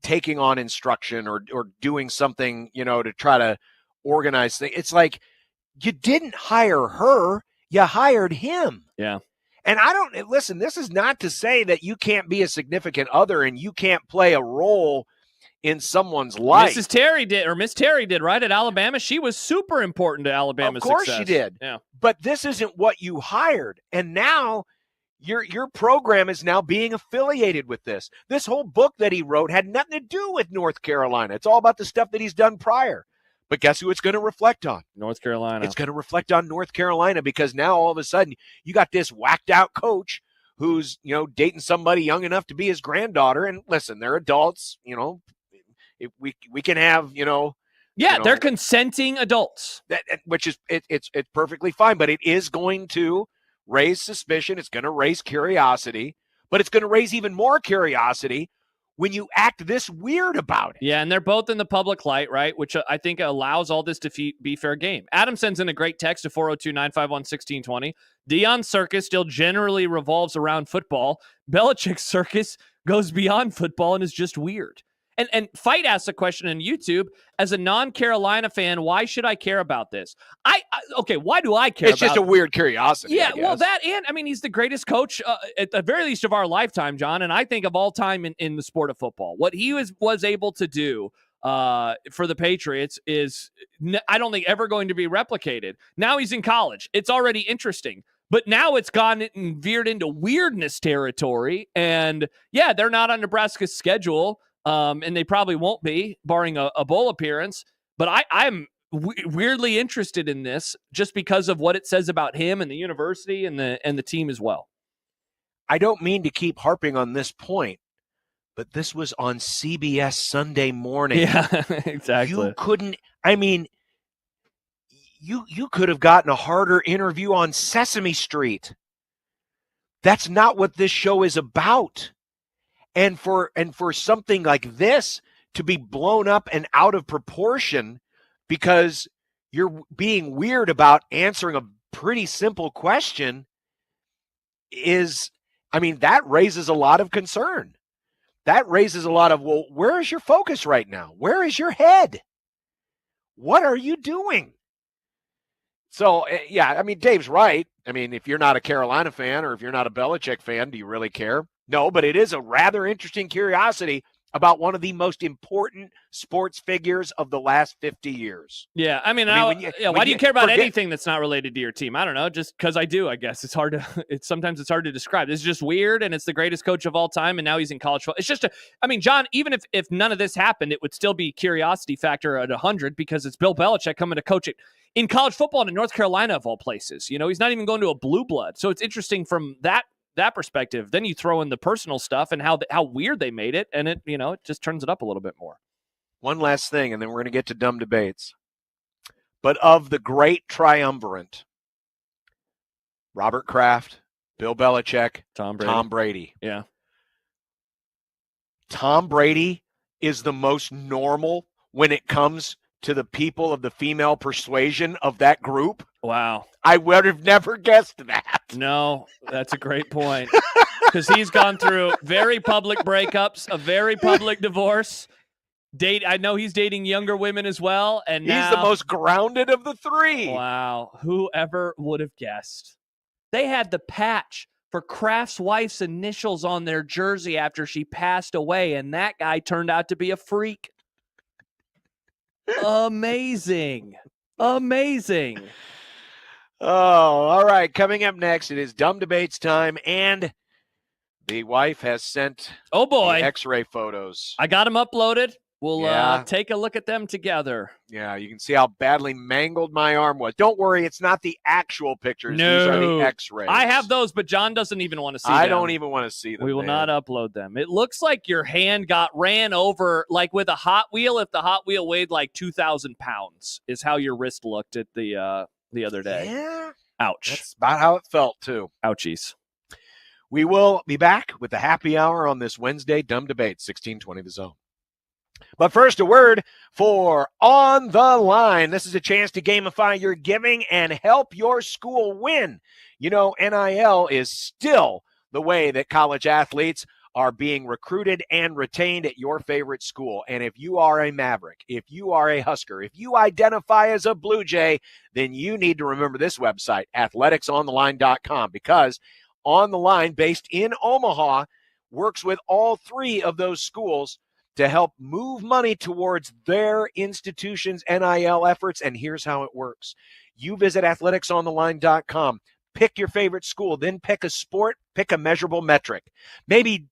Speaker 8: taking on instruction or doing something, to try to organized thing. It's like you didn't hire her, you hired him.
Speaker 6: Yeah.
Speaker 8: And listen, this is not to say that you can't be a significant other and you can't play a role in someone's life.
Speaker 6: Miss Terry did, right? At Alabama, she was super important to Alabama's success.
Speaker 8: Of course she did.
Speaker 6: Yeah.
Speaker 8: But this isn't what you hired. And now your program is now being affiliated with this. This whole book that he wrote had nothing to do with North Carolina. It's all about the stuff that he's done prior. But guess who it's going to reflect on?
Speaker 6: North Carolina.
Speaker 8: It's going to reflect on North Carolina because now all of a sudden you got this whacked out coach who's, dating somebody young enough to be his granddaughter. And listen, they're adults, we can have,
Speaker 6: they're consenting adults.
Speaker 8: Which is it's perfectly fine, but it is going to raise suspicion. It's going to raise curiosity, but it's going to raise even more curiosity when you act this weird about it.
Speaker 6: Yeah, and they're both in the public light, right? Which I think allows all this to be fair game. Adam sends in a great text to 402-951-1620. Deion's circus still generally revolves around football. Belichick's circus goes beyond football and is just weird. And Fight asks a question on YouTube. As a non-Carolina fan, why should I care about this? Why do I care?
Speaker 8: It's just a weird curiosity.
Speaker 6: Yeah, well, that and I mean, he's the greatest coach at the very least of our lifetime, John. And I think of all time in the sport of football, what he was able to do for the Patriots is I don't think ever going to be replicated. Now he's in college. It's already interesting. But now it's gone and veered into weirdness territory. And yeah, they're not on Nebraska's schedule. And they probably won't be, barring a bowl appearance. But I'm weirdly interested in this just because of what it says about him and the university and the team as well.
Speaker 8: I don't mean to keep harping on this point, but this was on CBS Sunday morning.
Speaker 6: Yeah, exactly.
Speaker 8: You couldn't. I mean, you could have gotten a harder interview on Sesame Street. That's not what this show is about. And for something like this to be blown up and out of proportion because you're being weird about answering a pretty simple question that raises a lot of concern. That raises a lot of, well, where is your focus right now? Where is your head? What are you doing? So, yeah, Dave's right. If you're not a Carolina fan or if you're not a Belichick fan, do you really care? No, but it is a rather interesting curiosity about one of the most important sports figures of the last 50 years.
Speaker 6: Yeah, why do you care about anything that's not related to your team? I don't know, just because I do, I guess. Sometimes it's hard to describe. This is just weird, and it's the greatest coach of all time, and now he's in college football. It's just, John, even if none of this happened, it would still be curiosity factor at 100 because it's Bill Belichick coming to coach it in college football in North Carolina of all places. He's not even going to a blue blood. So it's interesting from that perspective. Then you throw in the personal stuff and how weird they made it, and it just turns it up a little bit more.
Speaker 8: One last thing, and then we're going to get to dumb debates. But of the great triumvirate, Robert Kraft, Bill Belichick, Tom Brady.
Speaker 6: Yeah.
Speaker 8: Tom Brady is the most normal when it comes to the people of the female persuasion of that group.
Speaker 6: Wow.
Speaker 8: I would have never guessed that.
Speaker 6: No, that's a great point. Because he's gone through very public breakups, a very public divorce. I know he's dating younger women as well. And
Speaker 8: he's the most grounded of the three.
Speaker 6: Wow. Whoever would have guessed? They had the patch for Kraft's wife's initials on their jersey after she passed away, and that guy turned out to be a freak. Amazing. Oh,
Speaker 8: all right. Coming up next, it is dumb debates time, and the wife has sent the X-ray photos.
Speaker 6: I got them uploaded. We'll take a look at them together.
Speaker 8: Yeah, you can see how badly mangled my arm was. Don't worry, it's not the actual pictures.
Speaker 6: No.
Speaker 8: These are the X-rays.
Speaker 6: I have those, but John doesn't even want to see them.
Speaker 8: I don't even want to see them.
Speaker 6: We will not upload them. It looks like your hand ran over, like with a Hot Wheel, if the Hot Wheel weighed like 2,000 pounds, is how your wrist looked at the other day.
Speaker 8: Yeah.
Speaker 6: Ouch.
Speaker 8: That's about how it felt, too.
Speaker 6: Ouchies.
Speaker 8: We will be back with the happy hour on this Wednesday, Dumb Debate, 1620 The Zone. But first, a word for On the Line. This is a chance to gamify your giving and help your school win. NIL is still the way that college athletes are being recruited and retained at your favorite school. And if you are a Maverick, if you are a Husker, if you identify as a Blue Jay, then you need to remember this website, athleticsontheline.com, because On the Line, based in Omaha, works with all three of those schools to help move money towards their institution's NIL efforts. And here's how it works. You visit athleticsontheline.com, pick your favorite school, then pick a sport, pick a measurable metric. Maybe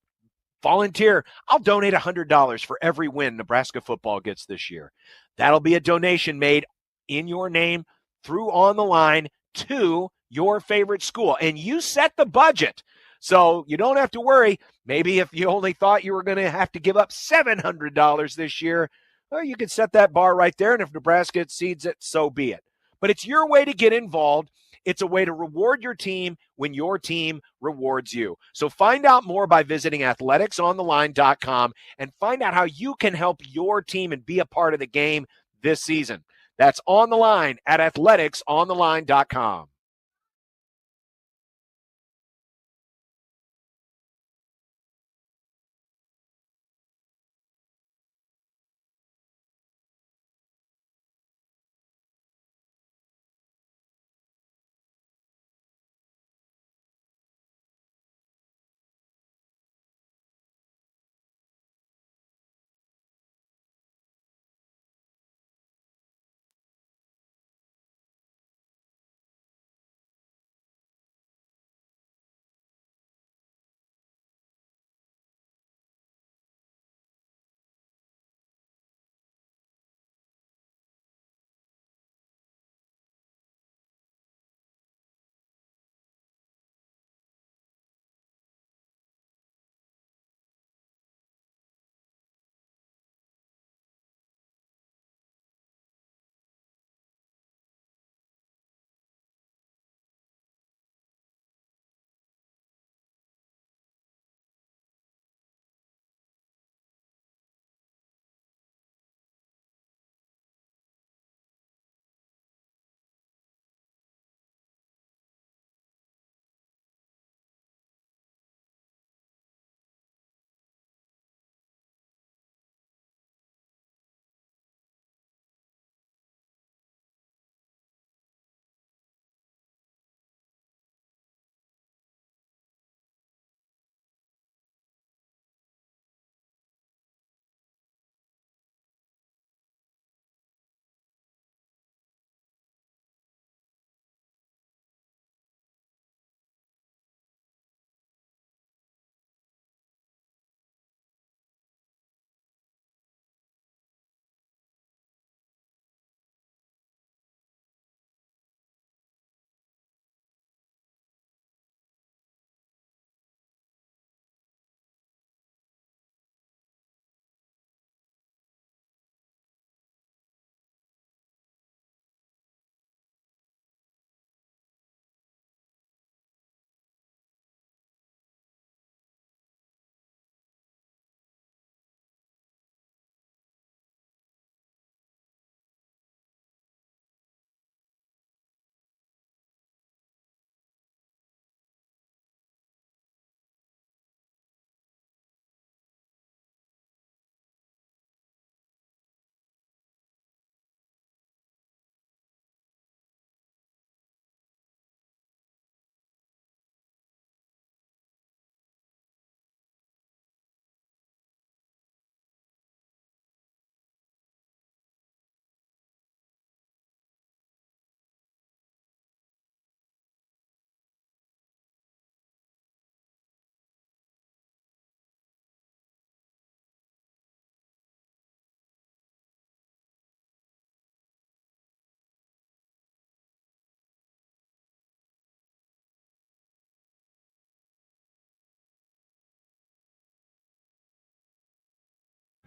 Speaker 8: volunteer. I'll donate $100 for every win Nebraska football gets this year. That'll be a donation made in your name through On the Line to your favorite school. And you set the budget. So you don't have to worry. Maybe if you only thought you were going to have to give up $700 this year, well, you can set that bar right there. And if Nebraska exceeds it, so be it. But it's your way to get involved. It's a way to reward your team when your team rewards you. So find out more by visiting athleticsontheline.com and find out how you can help your team and be a part of the game this season. That's On the Line at athleticsontheline.com.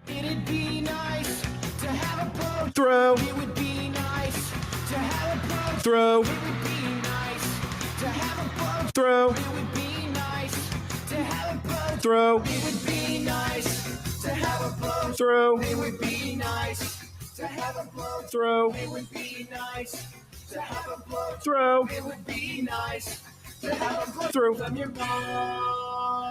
Speaker 9: It'd be nice to have a boat. Throw. It would be nice to have a boat. Throw. It would be nice to have a boat. Throw. It would be nice to have a boat. Throw. It would be nice to have a boat. Throw. It would be nice to have a boat. Throw. It would be nice to have a boat. Throw. It would be nice to have a boat. Throw. From your mom.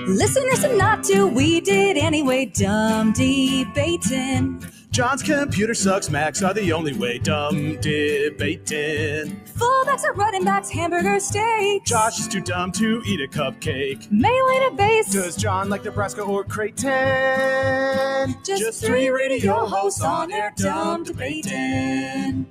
Speaker 9: Listeners and not to, we did anyway. Dumb debating.
Speaker 3: John's computer sucks, Macs are the only way. Dumb debating.
Speaker 9: Fullbacks are running backs, hamburger steaks.
Speaker 3: Josh is too dumb to eat a cupcake.
Speaker 9: Mayo in a base.
Speaker 3: Does John like Nebraska or Creighton?
Speaker 9: Just three radio hosts on air, dumb debating.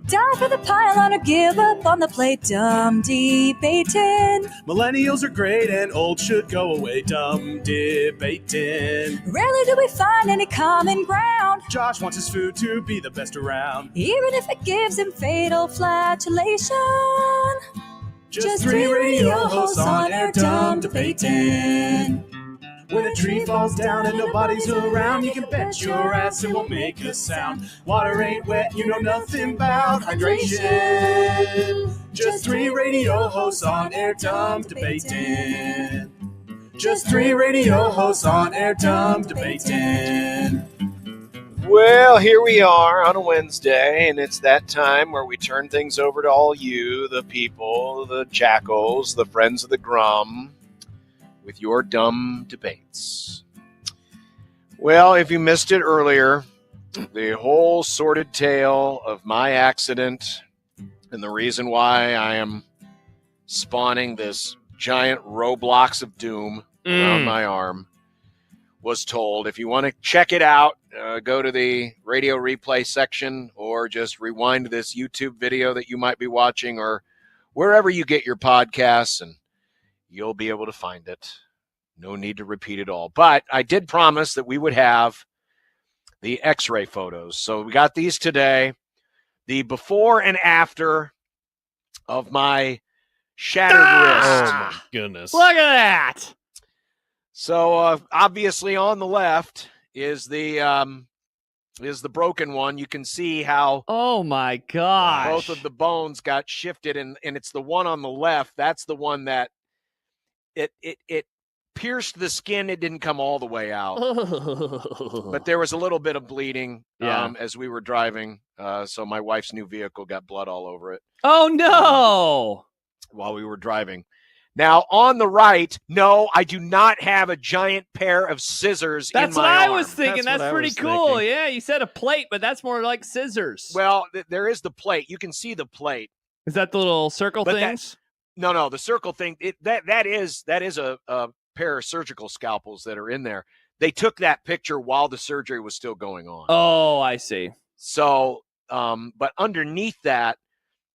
Speaker 9: Die for the pylon or give up on the plate, dumb debating.
Speaker 3: Millennials are great and old should go away. Dumb debating.
Speaker 9: Rarely do we find any common ground.
Speaker 3: Josh wants his food to be the best around.
Speaker 9: Even if it gives him fatal flatulation.
Speaker 3: Just three radio hosts on air, dumb debating. When a tree falls down and nobody's around, you can bet your ass it won't make a sound. Water ain't wet, you know nothing about hydration. Just three radio hosts on air, dumb debating. Just three radio hosts on air, dumb debating.
Speaker 8: Well, here we are on a Wednesday, and it's that time where we turn things over to all you, the people, the jackals, the friends of the Grum, with your dumb debates. Well, if you missed it earlier, the whole sordid tale of my accident and the reason why I am spawning this giant Roblox of doom around my arm was told. If you want to check it out, go to the radio replay section or just rewind this YouTube video that you might be watching or wherever you get your podcasts, and you'll be able to find it. No need to repeat it all. But I did promise that we would have the x-ray photos. So we got these today. The before and after of my shattered wrist.
Speaker 7: Oh, my goodness.
Speaker 6: Look at that.
Speaker 8: So obviously on the left is the broken one. You can see how
Speaker 6: oh my gosh,
Speaker 8: both of the bones got shifted, and it's the one on the left. That's the one that it pierced the skin. It didn't come all the way out, but there was a little bit of bleeding as we were driving. So my wife's new vehicle got blood all over it.
Speaker 6: Oh no!
Speaker 8: While we were driving. Now, on the right, no, I do not have a giant pair of scissors in my arm.
Speaker 6: That's what I was thinking. That's
Speaker 7: what I
Speaker 6: pretty
Speaker 7: was
Speaker 6: cool.
Speaker 7: thinking.
Speaker 6: Yeah, you said a plate, but that's more like scissors.
Speaker 8: Well, there is the plate. You can see the plate.
Speaker 6: Is that the little circle
Speaker 8: But
Speaker 6: things?
Speaker 8: No, the circle thing, that is a pair of surgical scalpels that are in there. They took that picture while the surgery was still going on.
Speaker 6: Oh, I see.
Speaker 8: So, but underneath that,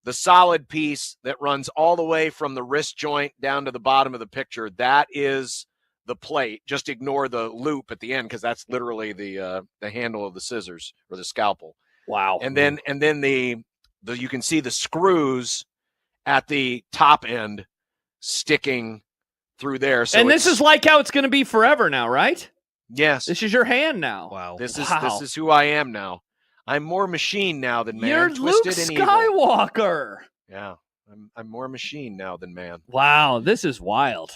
Speaker 8: the solid piece that runs all the way from the wrist joint down to the bottom of the picture, that is the plate. Just ignore the loop at the end because that's literally the handle of the scissors or the scalpel.
Speaker 6: Wow.
Speaker 8: And then the you can see the screws at the top end sticking through there. So
Speaker 6: and this is like how it's going to be forever now, right?
Speaker 8: Yes.
Speaker 6: This is your hand now.
Speaker 7: Wow.
Speaker 8: This is who I am now. I'm more machine now than man.
Speaker 6: You're Luke
Speaker 8: Twisted and evil.
Speaker 6: Skywalker.
Speaker 8: Yeah, I'm more machine now than man.
Speaker 6: Wow, this is wild.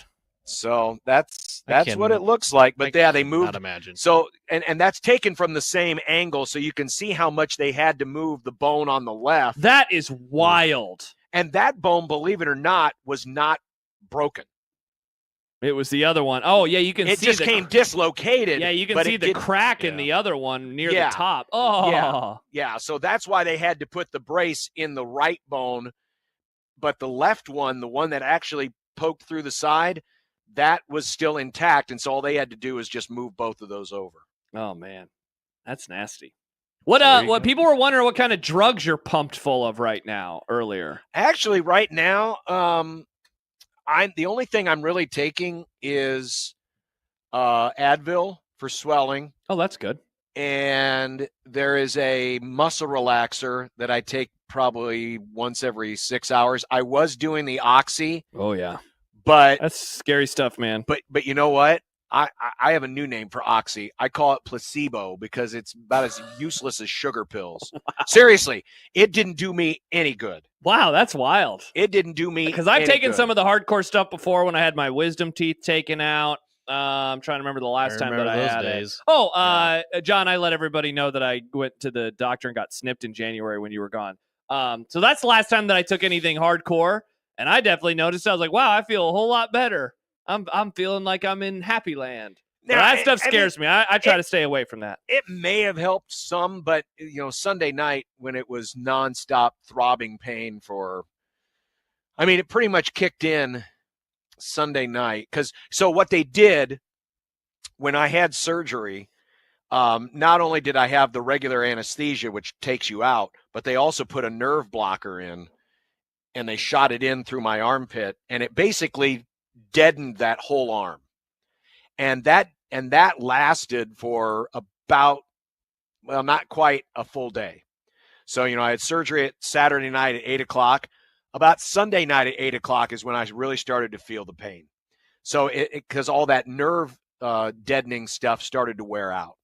Speaker 8: So that's what it looks like. But yeah, they moved.
Speaker 7: Not imagine.
Speaker 8: So and that's taken from the same angle, so you can see how much they had to move the bone on the left.
Speaker 6: That is wild.
Speaker 8: And that bone, believe it or not, was not broken.
Speaker 6: It was the other one. Oh, yeah, you can see
Speaker 8: it just came dislocated.
Speaker 6: Yeah, you can see the crack in the other one near the top. Oh.
Speaker 8: Yeah, so that's why they had to put the brace in the right bone, but the left one, the one that actually poked through the side, that was still intact, and so all they had to do is just move both of those over.
Speaker 6: Oh, man. That's nasty. What people were wondering what kind of drugs you're pumped full of right now earlier.
Speaker 8: Actually, right now, the only thing I'm really taking is Advil for swelling.
Speaker 6: Oh, that's good.
Speaker 8: And there is a muscle relaxer that I take probably once every 6 hours. I was doing the Oxy.
Speaker 6: Oh, yeah.
Speaker 8: But
Speaker 6: that's scary stuff, man.
Speaker 8: But you know what? I have a new name for Oxy. I call it placebo because it's about as useless as sugar pills. Wow. Seriously, it didn't do me any good.
Speaker 6: Wow, that's wild.
Speaker 8: It didn't do me
Speaker 6: because I've taken some of the hardcore stuff before when I had my wisdom teeth taken out. I'm trying to remember the last time that I had it. Oh, John, I let everybody know that I went to the doctor and got snipped in January when you were gone. So that's the last time that I took anything hardcore, and I definitely noticed. I was like, wow, I feel a whole lot better. I'm feeling like I'm in Happy Land.
Speaker 8: Now,
Speaker 6: That stuff
Speaker 8: I
Speaker 6: scares me. I try to stay away from that.
Speaker 8: It may have helped some, but Sunday night when it was nonstop throbbing pain it pretty much kicked in Sunday night. So what they did when I had surgery, not only did I have the regular anesthesia, which takes you out, but they also put a nerve blocker in, and they shot it in through my armpit, and it basically deadened that whole arm. And that lasted for about, not quite a full day. So, I had surgery at Saturday night at 8 o'clock. About Sunday night at 8 o'clock is when I really started to feel the pain. So because all that nerve deadening stuff started to wear out.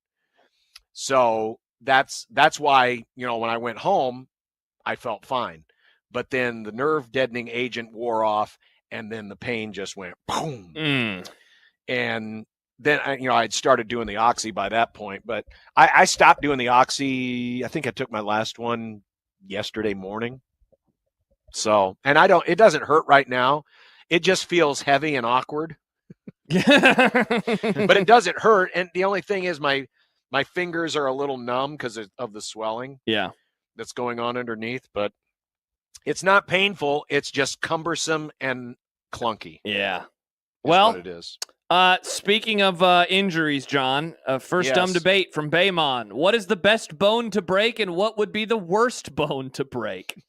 Speaker 8: So that's why, when I went home, I felt fine. But then the nerve deadening agent wore off, and then the pain just went boom. And then, I'd started doing the Oxy by that point, but I stopped doing the Oxy. I think I took my last one yesterday morning. So, and it doesn't hurt right now. It just feels heavy and awkward, but it doesn't hurt. And the only thing is my fingers are a little numb because of the swelling.
Speaker 6: Yeah.
Speaker 8: That's going on underneath, but it's not painful. It's just cumbersome and clunky.
Speaker 6: Yeah.
Speaker 8: Well, what it is.
Speaker 6: Speaking of injuries, John, first dumb debate from Baymon. What is the best bone to break, and what would be the worst bone to break?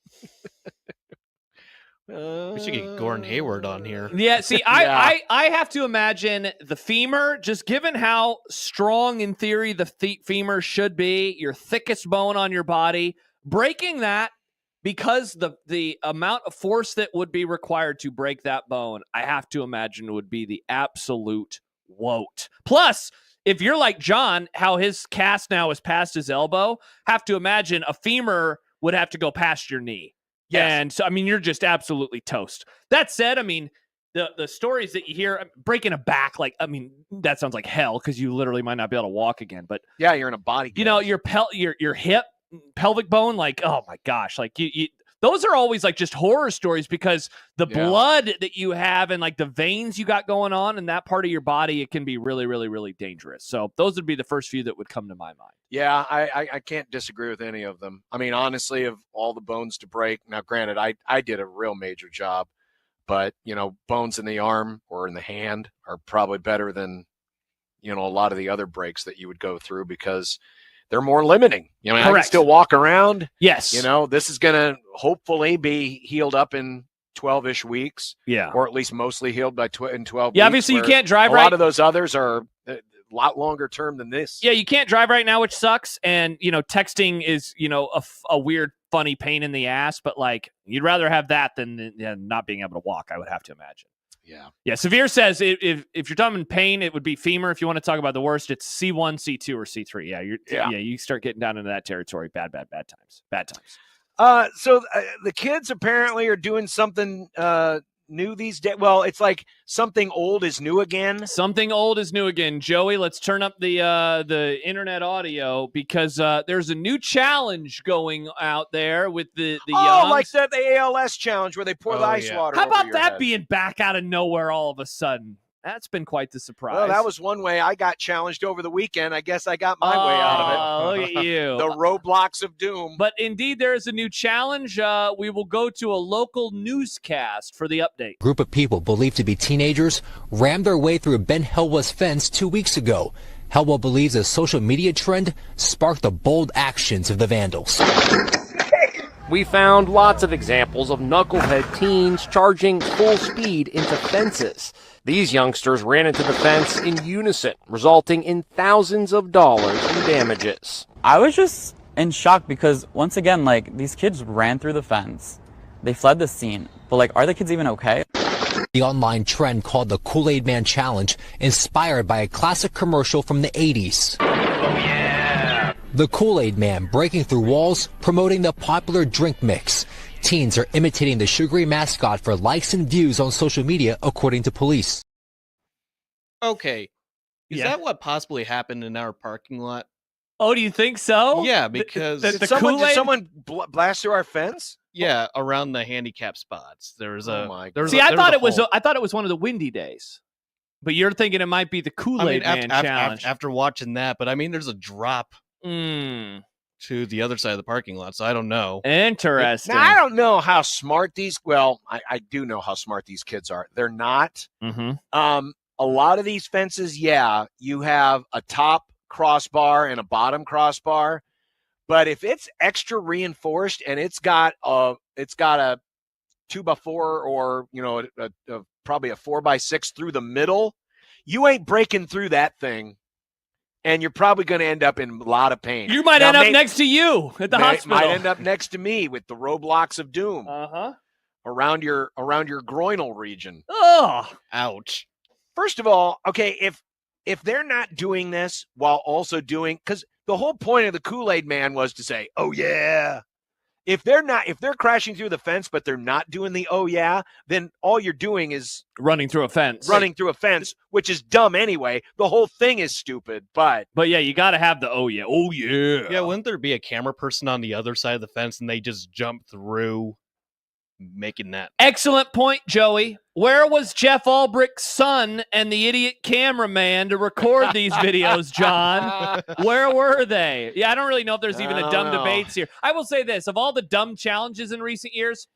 Speaker 7: We should get Gordon Hayward on here.
Speaker 6: Yeah, see, I have to imagine the femur, just given how strong in theory the femur should be, your thickest bone on your body, breaking that, because the amount of force that would be required to break that bone, I have to imagine would be the absolute woat. Plus, if you're like John, how his cast now is past his elbow, have to imagine a femur would have to go past your knee. Yes. And so, you're just absolutely toast. That said, the stories that you hear, breaking a back, that sounds like hell because you literally might not be able to walk again. But
Speaker 8: yeah, you're in a body cast.
Speaker 6: Your hip, pelvic bone, oh my gosh, you those are always just horror stories because the blood that you have and the veins you got going on in that part of your body, it can be really, really, really dangerous. So those would be the first few that would come to my mind.
Speaker 8: Yeah, I can't disagree with any of them. Honestly, of all the bones to break, now granted, I did a real major job, but bones in the arm or in the hand are probably better than a lot of the other breaks that you would go through because they're more limiting. I can still walk around.
Speaker 6: Yes.
Speaker 8: This is going to hopefully be healed up in 12-ish weeks.
Speaker 6: Yeah.
Speaker 8: Or at least mostly healed by in 12 weeks.
Speaker 6: Yeah, obviously you can't drive
Speaker 8: a lot of those others are a lot longer term than this.
Speaker 6: Yeah, you can't drive right now, which sucks. And, texting is, a weird, funny pain in the ass. But, you'd rather have that than not being able to walk, I would have to imagine.
Speaker 8: Yeah.
Speaker 6: Yeah. Severe says if you're talking pain, it would be femur. If you want to talk about the worst, it's C1, C2, or C3. Yeah. You start getting down into that territory. Bad times. Bad times.
Speaker 8: So the kids apparently are doing something new these days. Well, it's like something old is new again.
Speaker 6: Something old is new again. Joey, let's turn up the internet audio because there's a new challenge going out there with the young.
Speaker 8: Like the ALS challenge where they pour the ice water.
Speaker 6: How
Speaker 8: over
Speaker 6: about
Speaker 8: your
Speaker 6: that
Speaker 8: head.
Speaker 6: being back out of nowhere all of a sudden? That's been quite the surprise.
Speaker 8: Well, that was one way I got challenged over the weekend. I guess I got my way out of it.
Speaker 6: Look at you.
Speaker 8: The roadblocks of doom.
Speaker 6: But indeed, there is a new challenge. We will go to a local newscast for the update.
Speaker 14: A group of people believed to be teenagers rammed their way through Ben Helwa's fence 2 weeks ago. Helwa believes a social media trend sparked the bold actions of the vandals.
Speaker 15: We found lots of examples of knucklehead teens charging full speed into fences. These youngsters ran into the fence in unison, resulting in thousands of dollars in damages.
Speaker 16: I was just in shock because, once again, these kids ran through the fence. They fled the scene. But, are the kids even okay?
Speaker 14: The online trend called the Kool-Aid Man Challenge, inspired by a classic commercial from the 80s.
Speaker 15: Oh, yeah!
Speaker 14: The Kool-Aid Man breaking through walls, promoting the popular drink mix. Teens are imitating the sugary mascot for likes and views on social media, according to police.
Speaker 7: Okay. Is that what possibly happened in our parking lot?
Speaker 6: Oh, do you think so?
Speaker 7: Yeah, because...
Speaker 8: Did someone blast through our fence?
Speaker 7: Yeah, around the handicap spots. There was a...
Speaker 6: I thought it was one of the windy days. But you're thinking it might be the Kool-Aid Man challenge.
Speaker 7: After watching that, but I mean, there's a drop to the other side of the parking lot, so I don't know.
Speaker 6: Interesting.
Speaker 8: Now, I don't know how smart these. Well, I do know how smart these kids are. They're not.
Speaker 6: Mm-hmm.
Speaker 8: A lot of these fences, yeah, you have a top crossbar and a bottom crossbar, but if it's extra reinforced and it's got a 2x4 or probably a 4x6 through the middle, you ain't breaking through that thing, and you're probably going to end up in a lot of pain.
Speaker 6: You might end up next to you at the hospital.
Speaker 8: Might end up next to me with the roadblocks of doom. Around your groinal region.
Speaker 6: Oh,
Speaker 7: ouch.
Speaker 8: First of all, okay, if they're not doing this while also doing, because the whole point of the Kool-Aid Man was to say, oh yeah. If they're crashing through the fence, but they're not doing the oh yeah, then all you're doing is
Speaker 6: running through a fence,
Speaker 8: which is dumb anyway. The whole thing is stupid, but
Speaker 6: yeah, you got to have the oh yeah.
Speaker 7: Yeah, wouldn't there be a camera person on the other side of the fence and they just jump through, making that?
Speaker 6: Excellent point, Joey. Where was Jeff Albrecht's son and the idiot cameraman to record these videos, John? Where were they? Yeah, I don't really know if there's even a dumb debates here. I will say this. Of all the dumb challenges in recent years,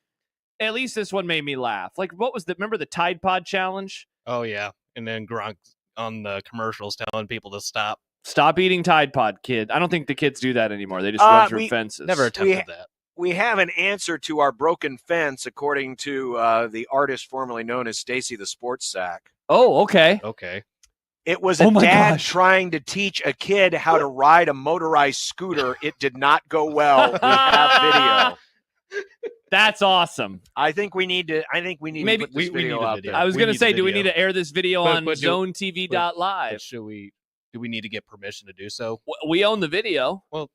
Speaker 6: at least this one made me laugh. Like, remember the Tide Pod challenge?
Speaker 7: Oh, yeah. And then Gronk on the commercials telling people to stop.
Speaker 6: Stop eating Tide Pod, kid. I don't think the kids do that anymore. They just run through fences.
Speaker 7: Never attempted that.
Speaker 8: We have an answer to our broken fence, according to the artist formerly known as Stacy the Sports Sack.
Speaker 6: Oh, okay.
Speaker 7: Okay.
Speaker 8: It was a dad trying to teach a kid how to ride a motorized scooter. It did not go well. We have video.
Speaker 6: That's awesome.
Speaker 8: I think we need to put this video out there.
Speaker 6: I was going to say, do we need to air this video on ZoneTV.live?
Speaker 7: Do we need to get permission to do so?
Speaker 6: We own the video.
Speaker 7: Well,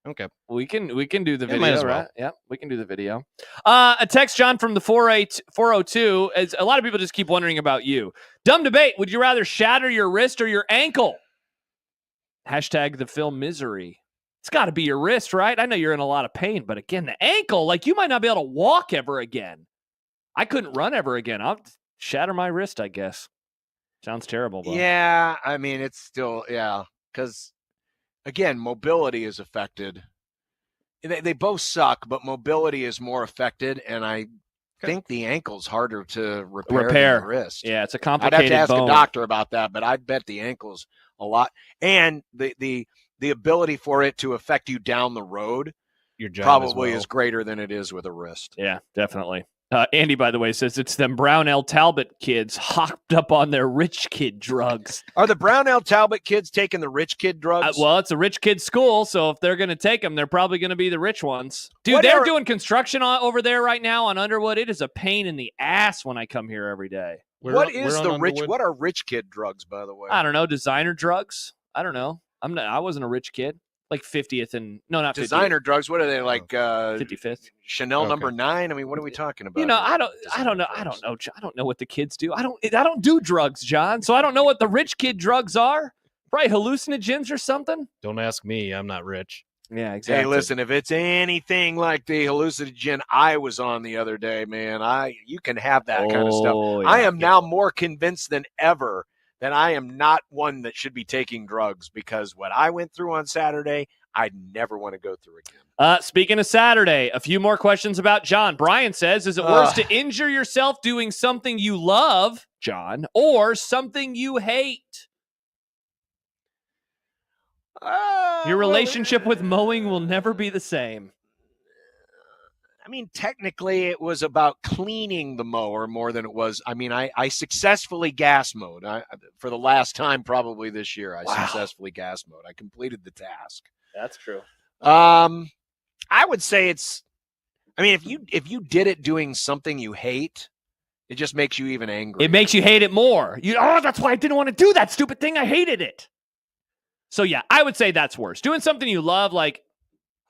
Speaker 7: okay.
Speaker 6: We can do the video,
Speaker 7: might as well.
Speaker 6: right? Yeah, we can do the video. A text, John, from the 402. As a lot of people just keep wondering about you. Dumb debate. Would you rather shatter your wrist or your ankle? Hashtag the film Misery. It's got to be your wrist, right? I know you're in a lot of pain, but again, the ankle, like you might not be able to walk ever again. I couldn't run ever again. I'll shatter my wrist, I guess. Sounds terrible, but
Speaker 8: yeah, I mean, it's still, because again, mobility is affected. They both suck, but mobility is more affected, and I think the ankle's harder to repair than the wrist.
Speaker 6: Yeah, it's a complicated
Speaker 8: I'd have to ask
Speaker 6: bone.
Speaker 8: a doctor about that, but I bet the ankle's a lot. And the ability for it to affect you down the road
Speaker 7: your job
Speaker 8: probably is greater than it is with a wrist.
Speaker 6: Yeah, definitely. Andy, by the way, says it's them Brownell Talbot kids hopped up on their rich kid drugs.
Speaker 8: Are the Brownell Talbot kids taking the rich kid drugs?
Speaker 6: Well, it's a rich kid school, so if they're going to take them, they're probably going to be the rich ones. Dude, they're doing construction over there right now on Underwood. It is a pain in the ass when I come here every day.
Speaker 8: What are rich kid drugs, by the way?
Speaker 6: I don't know. Designer drugs? I don't know. I wasn't a rich kid. Like 50th and no, not 50th.
Speaker 8: Designer drugs. What are they like?
Speaker 6: 55th.
Speaker 8: Chanel number 9. I mean, what are we talking about?
Speaker 6: You know, I don't know. I don't know what the kids do. I don't do drugs, John. So I don't know what the rich kid drugs are. Probably hallucinogens or something.
Speaker 7: Don't ask me. I'm not rich.
Speaker 6: Yeah, exactly.
Speaker 8: Hey, listen, if it's anything like the hallucinogen I was on the other day, man, you can have that kind of stuff.
Speaker 6: Yeah,
Speaker 8: I am now more convinced than ever that I am not one that should be taking drugs, because what I went through on Saturday, I never want to go through again.
Speaker 6: Speaking of Saturday, a few more questions about John. Brian says, is it worse to injure yourself doing something you love, John, or something you hate? Your relationship with mowing will never be the same.
Speaker 8: I mean, technically, it was about cleaning the mower more than it was. I mean, I successfully gas mowed. For the last time probably this year, I successfully gas mowed. I completed the task.
Speaker 6: That's true.
Speaker 8: I would say it's. I mean, if you did it doing something you hate, it just makes you even angry.
Speaker 6: It makes you hate it more. That's why I didn't want to do that stupid thing. I hated it. So yeah, I would say that's worse. Doing something you love, like.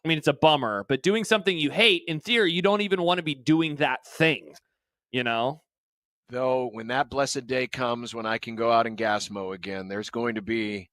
Speaker 6: I mean, it's a bummer, but doing something you hate, in theory, you don't even want to be doing that thing, you know?
Speaker 8: Though, when that blessed day comes when I can go out and gas mow again, there's going to be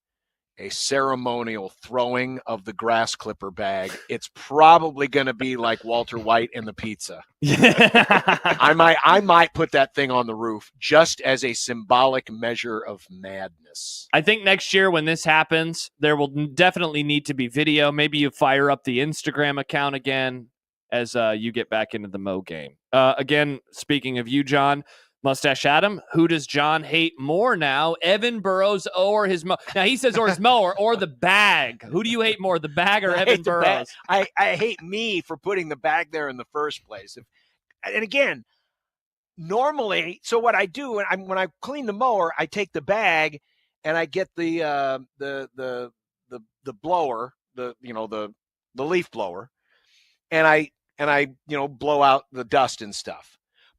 Speaker 8: a ceremonial throwing of the grass clipper bag, it's probably going to be like Walter White and the pizza. I might put that thing on the roof just as a symbolic measure of madness.
Speaker 6: I think next year when this happens, there will definitely need to be video. Maybe you fire up the Instagram account again as you get back into the Mo game. Again, speaking of you, John, Mustache Adam, who does John hate more now? Evan Burrows or his Mo? Now he says or his Mo or the bag. Who do you hate more, the bag or Evan Burrows?
Speaker 8: I hate me for putting the bag there in the first place. And again, normally, so what I do when I clean the mower, I take the bag and I get the blower, the leaf blower, and I blow out the dust and stuff.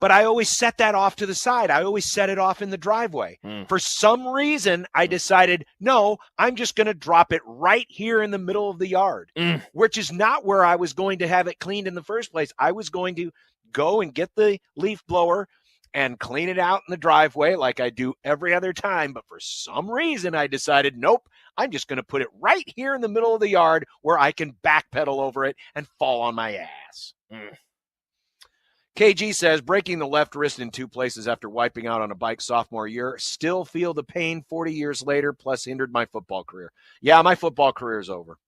Speaker 8: But I always set that off to the side. I always set it off in the driveway. For some reason, I decided, no, I'm just going to drop it right here in the middle of the yard, which is not where I was going to have it cleaned in the first place. I was going to go and get the leaf blower and clean it out in the driveway like I do every other time. But for some reason, I decided, nope, I'm just going to put it right here in the middle of the yard where I can backpedal over it and fall on my ass. KG says, breaking the left wrist in 2 places after wiping out on a bike sophomore year. Still feel the pain 40 years later, plus hindered my football career. Yeah, my football career is over.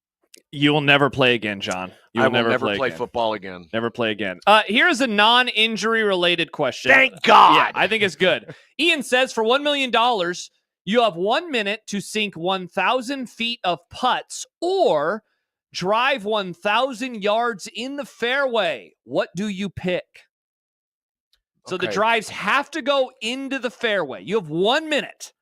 Speaker 6: You will never play again, John.
Speaker 8: I will never play football again.
Speaker 6: Never play again. Here's a non-injury related question.
Speaker 8: Thank God.
Speaker 6: Yeah, I think it's good. Ian says, for $1 million, you have 1 minute to sink 1,000 feet of putts or drive 1,000 yards in the fairway. What do you pick? So the drives have to go into the fairway. You have 1 minute.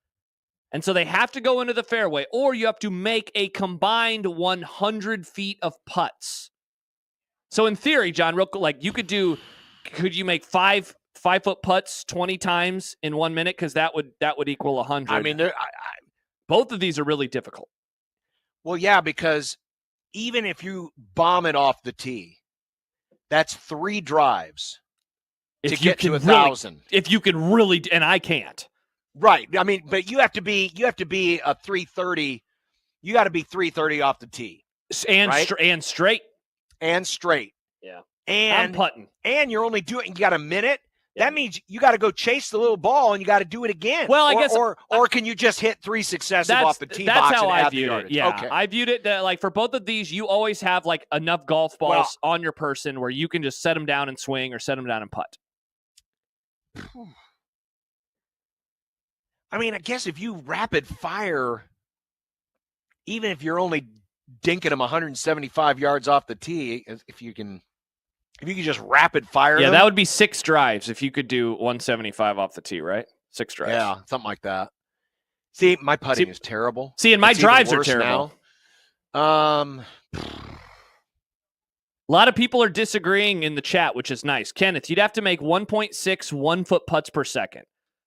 Speaker 6: And so they have to go into the fairway, or you have to make a combined 100 feet of putts. So in theory, John, could you make five 5-foot putts 20 times in 1 minute? Because that would equal 100.
Speaker 8: I mean,
Speaker 6: both of these are really difficult.
Speaker 8: Well, yeah, because even if you bomb it off the tee, that's 3 drives. To get to 1,000.
Speaker 6: If you can really, and I can't.
Speaker 8: Right. I mean, but you have to be a 330. You got to be 330 off the tee.
Speaker 6: And
Speaker 8: right?
Speaker 6: And straight.
Speaker 8: And straight.
Speaker 6: Yeah.
Speaker 8: And
Speaker 6: I'm putting.
Speaker 8: And you're only doing, you got a minute. Yeah. That means you got to go chase the little ball and you got to do it again.
Speaker 6: Well, I guess.
Speaker 8: Or can you just hit 3 successive off the tee box?
Speaker 6: That's how I viewed it. Yeah.
Speaker 8: Okay.
Speaker 6: I viewed it that, for both of these, you always have enough golf balls on your person where you can just set them down and swing or set them down and putt.
Speaker 8: I mean, I guess if you rapid fire, even if you're only dinking them 175 yards off the tee, if you can just rapid fire them.
Speaker 6: That would be 6 drives if you could do 175 off the tee, right? 6 drives.
Speaker 8: Yeah, something like that. See, my putting is terrible.
Speaker 6: See, and my drives are terrible.
Speaker 8: Now.
Speaker 6: A lot of people are disagreeing in the chat, which is nice. Kenneth, you'd have to make 1.6 1-foot putts per second.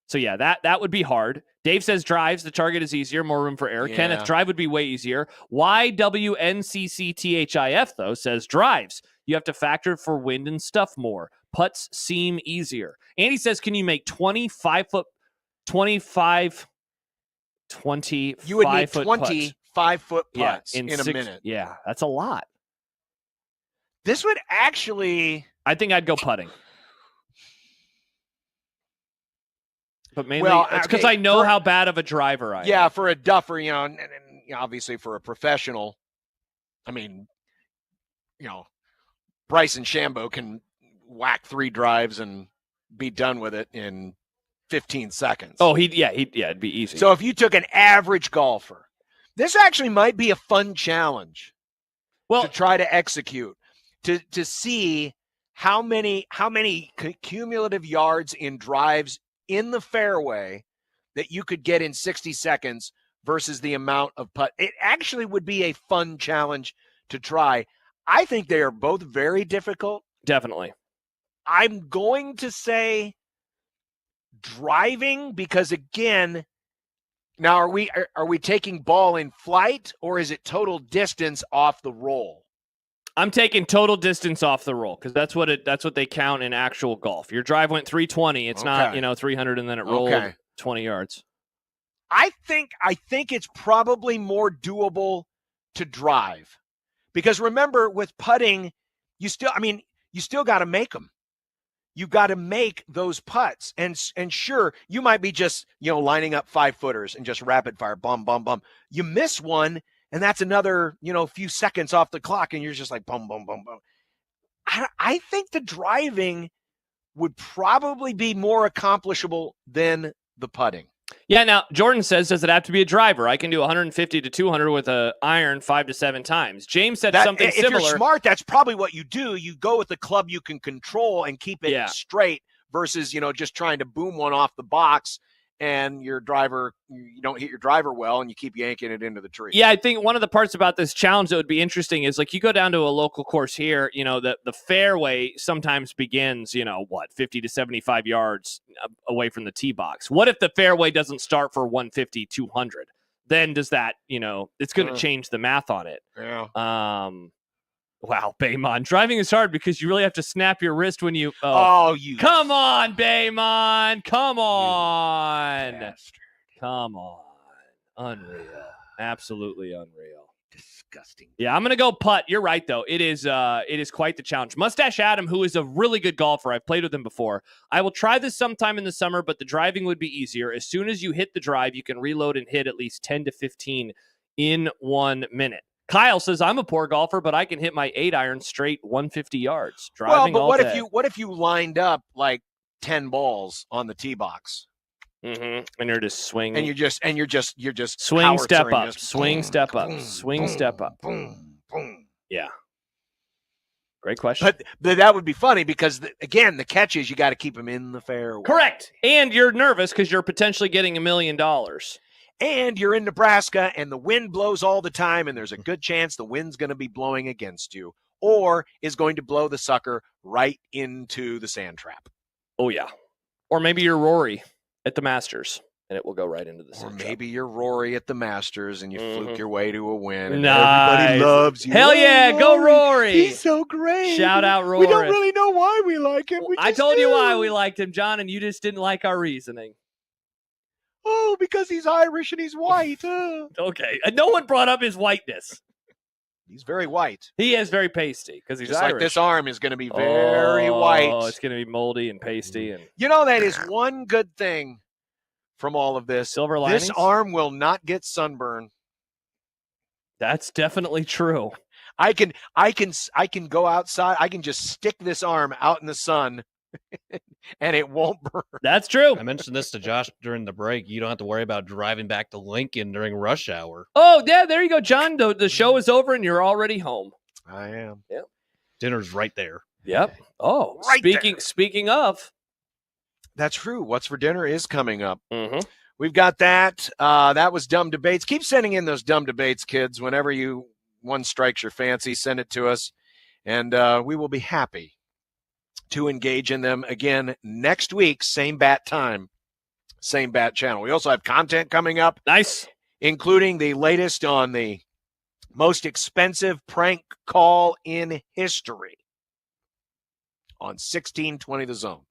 Speaker 6: So, yeah, that would be hard. Dave says drives. The target is easier, more room for error.
Speaker 8: Yeah.
Speaker 6: Kenneth, drive would be way easier. YWNCCTHIF, though, says drives. You have to factor for wind and stuff more. Putts seem easier. Andy says, can you make 25-foot
Speaker 8: You would need
Speaker 6: 25-foot
Speaker 8: putts in a minute.
Speaker 6: Yeah, that's a lot.
Speaker 8: This would actually...
Speaker 6: I think I'd go putting. But mainly, it's because I know how bad of a driver I am.
Speaker 8: Yeah, for a duffer, and obviously for a professional, I mean, Bryson Shambo can whack 3 drives and be done with it in 15 seconds.
Speaker 6: Oh, it'd be easy.
Speaker 8: So if you took an average golfer, this actually might be a fun challenge to try to execute. To see how many cumulative yards in drives in the fairway that you could get in 60 seconds versus the amount of putt. It actually would be a fun challenge to try. I think they are both very difficult.
Speaker 6: Definitely.
Speaker 8: I'm going to say driving because, again, now are we taking ball in flight or is it total distance off the roll?
Speaker 6: I'm taking total distance off the roll because that's what they count in actual golf. Your drive went 320. It's not 300 and then it rolled 20 yards.
Speaker 8: I think it's probably more doable to drive. Because remember, with putting, you still got to make them. You've got to make those putts. And sure, you might be just, lining up 5-footers and just rapid fire, bum, bum, bum. You miss one, and that's another, few seconds off the clock, and you're just like, bum, bum, bum, bum. I think the driving would probably be more accomplishable than the putting.
Speaker 6: Yeah, now Jordan says, does it have to be a driver? I can do 150 to 200 with an iron 5 to 7 times. James said something similar.
Speaker 8: If you're smart, that's probably what you do. You go with the club you can control and keep it straight versus, just trying to boom one off the box and you don't hit your driver well and you keep yanking it into the tree.
Speaker 6: Yeah, I think one of the parts about this challenge that would be interesting is like you go down to a local course here, the fairway sometimes begins, 50 to 75 yards away from the tee box. What if the fairway doesn't start for 150, 200? Then does that, it's going to change the math on it.
Speaker 8: Yeah.
Speaker 6: Wow, Baymon. Driving is hard because you really have to snap your wrist when you... Come on, Baymon. Come on. Come on. Unreal. Absolutely unreal.
Speaker 8: Disgusting.
Speaker 6: Yeah, I'm going to go putt. You're right, though. It is quite the challenge. Mustache Adam, who is a really good golfer. I've played with him before. I will try this sometime in the summer, but the driving would be easier. As soon as you hit the drive, you can reload and hit at least 10 to 15 in 1 minute. Kyle says, I'm a poor golfer, but I can hit my 8-iron straight 150 yards. Driving all day.
Speaker 8: What if you lined up like 10 balls on the tee box?
Speaker 6: Mm-hmm. And you're just swinging.
Speaker 8: And you're just
Speaker 6: swing, step up,
Speaker 8: just
Speaker 6: swing,
Speaker 8: boom,
Speaker 6: step up,
Speaker 8: boom,
Speaker 6: swing,
Speaker 8: boom,
Speaker 6: step up.
Speaker 8: Boom, boom.
Speaker 6: Yeah. Great question.
Speaker 8: But that would be funny because, again, the catch is you got to keep them in the fairway.
Speaker 6: Correct. And you're nervous because you're potentially getting $1 million.
Speaker 8: And you're in Nebraska and the wind blows all the time and there's a good chance the wind's going to be blowing against you or is going to blow the sucker right into the sand trap.
Speaker 6: Oh, yeah. Or maybe you're Rory at the Masters and it will go right into the sand trap.
Speaker 8: Maybe you're Rory at the Masters and you fluke your way to a win and
Speaker 6: nice.
Speaker 8: Everybody loves you.
Speaker 6: Hell yeah, go Rory.
Speaker 8: He's so great.
Speaker 6: Shout out Rory.
Speaker 8: We don't really know why we like him.
Speaker 6: I told you why we liked him, John, and you just didn't like our reasoning.
Speaker 8: Oh, because he's Irish and he's white.
Speaker 6: Okay. And no one brought up his whiteness.
Speaker 8: He's very white.
Speaker 6: He is very pasty because he's
Speaker 8: just
Speaker 6: Irish.
Speaker 8: Like this arm is going to be very white.
Speaker 6: Oh, it's going to be moldy and pasty. And
Speaker 8: that is one good thing from all of this.
Speaker 6: Silver linings?
Speaker 8: This arm will not get sunburn.
Speaker 6: That's definitely true.
Speaker 8: I can go outside. I can just stick this arm out in the sun. And it won't burn.
Speaker 6: That's true.
Speaker 7: I mentioned this to Josh during the break. You don't have to worry about driving back to Lincoln during rush hour.
Speaker 6: Oh, yeah, there you go, John. The show is over and you're already home.
Speaker 8: I am.
Speaker 6: Yep.
Speaker 7: Dinner's right there.
Speaker 6: Yep. Oh,
Speaker 8: right
Speaker 6: speaking of.
Speaker 8: That's true. What's for dinner is coming up.
Speaker 6: Mm-hmm.
Speaker 8: We've got that. That was Dumb Debates. Keep sending in those dumb debates, kids. Whenever one strikes your fancy, send it to us. And we will be happy to engage in them again next week, same bat time, same bat channel. We also have content coming up.
Speaker 6: Nice.
Speaker 8: Including the latest on the most expensive prank call in history on 1620 The Zone.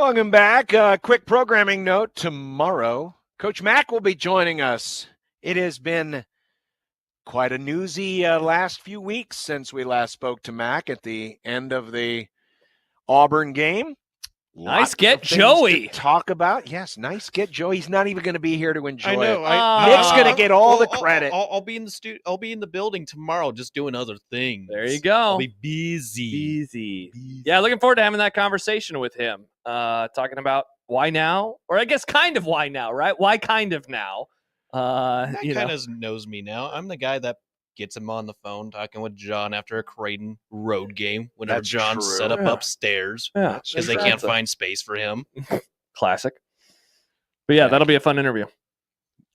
Speaker 8: Welcome back. Quick programming note. Tomorrow, Coach Mack will be joining us. It has been quite a newsy last few weeks since we last spoke to Mack at the end of the Auburn game.
Speaker 6: Nice get, Joey.
Speaker 8: To talk about. Yes, nice get, Joey. He's not even going to be here to enjoy
Speaker 7: I know.
Speaker 8: it. Nick's going to get all the credit.
Speaker 7: I'll be in the studio. I'll be in the building tomorrow, just doing other things.
Speaker 6: There you go.
Speaker 7: I'll be busy.
Speaker 6: Yeah, looking forward to having that conversation with him. Talking about why now, or I guess kind of why now, right? Why kind of now?
Speaker 7: That kind of knows me now. I'm the guy that gets him on the phone talking with John after a Creighton road game whenever
Speaker 8: That's
Speaker 7: John's
Speaker 8: true.
Speaker 7: set up
Speaker 6: Yeah.
Speaker 7: upstairs
Speaker 6: Yeah,
Speaker 7: because they can't find space for him.
Speaker 6: Classic. But yeah, that'll be a fun interview.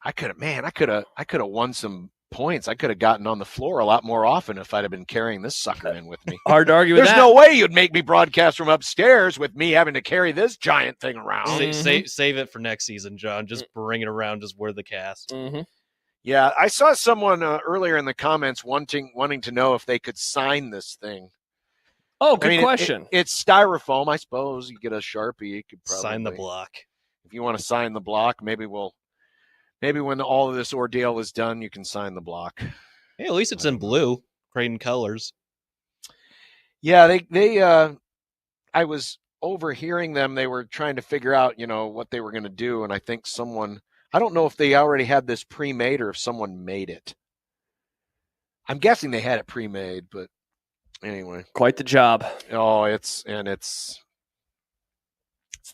Speaker 8: I could have won some points. I could have gotten on the floor a lot more often if I'd have been carrying this sucker in with me.
Speaker 6: Hard to argue with
Speaker 8: There's
Speaker 6: that.
Speaker 8: no way you'd make me broadcast from upstairs with me having to carry this giant thing around.
Speaker 7: Save it for next season, John. Just bring it around. Just wear the cast.
Speaker 6: Mm-hmm.
Speaker 8: Yeah, I saw someone earlier in the comments wanting to know if they could sign this thing.
Speaker 6: Oh, good question.
Speaker 8: It's styrofoam, I suppose. You get a Sharpie, you could probably
Speaker 7: Sign the block.
Speaker 8: If you want to sign the block, maybe when all of this ordeal is done, you can sign the block.
Speaker 7: Hey, at least it's in blue, Creighton colors.
Speaker 8: Yeah, they I was overhearing them. They were trying to figure out, what they were going to do, and I think I don't know if they already had this pre-made or if someone made it. I'm guessing they had it pre-made, but anyway.
Speaker 6: Quite the job.
Speaker 8: Oh, it's the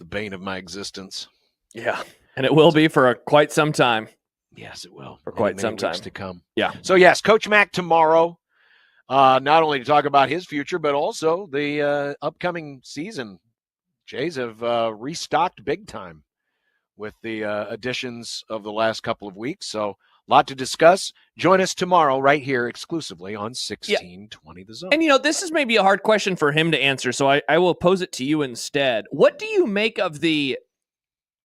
Speaker 8: bane of my existence.
Speaker 6: Yeah, and it will be for quite some time.
Speaker 8: Yes, it will.
Speaker 6: For quite
Speaker 8: Many
Speaker 6: some
Speaker 8: weeks
Speaker 6: time
Speaker 8: to come.
Speaker 6: Yeah.
Speaker 8: So yes, Coach Mack tomorrow, not only to talk about his future, but also the upcoming season. Jays have restocked big time with the additions of the last couple of weeks. So a lot to discuss. Join us tomorrow right here exclusively on 1620 The Zone.
Speaker 6: And, this is maybe a hard question for him to answer, so I will pose it to you instead. What do you make of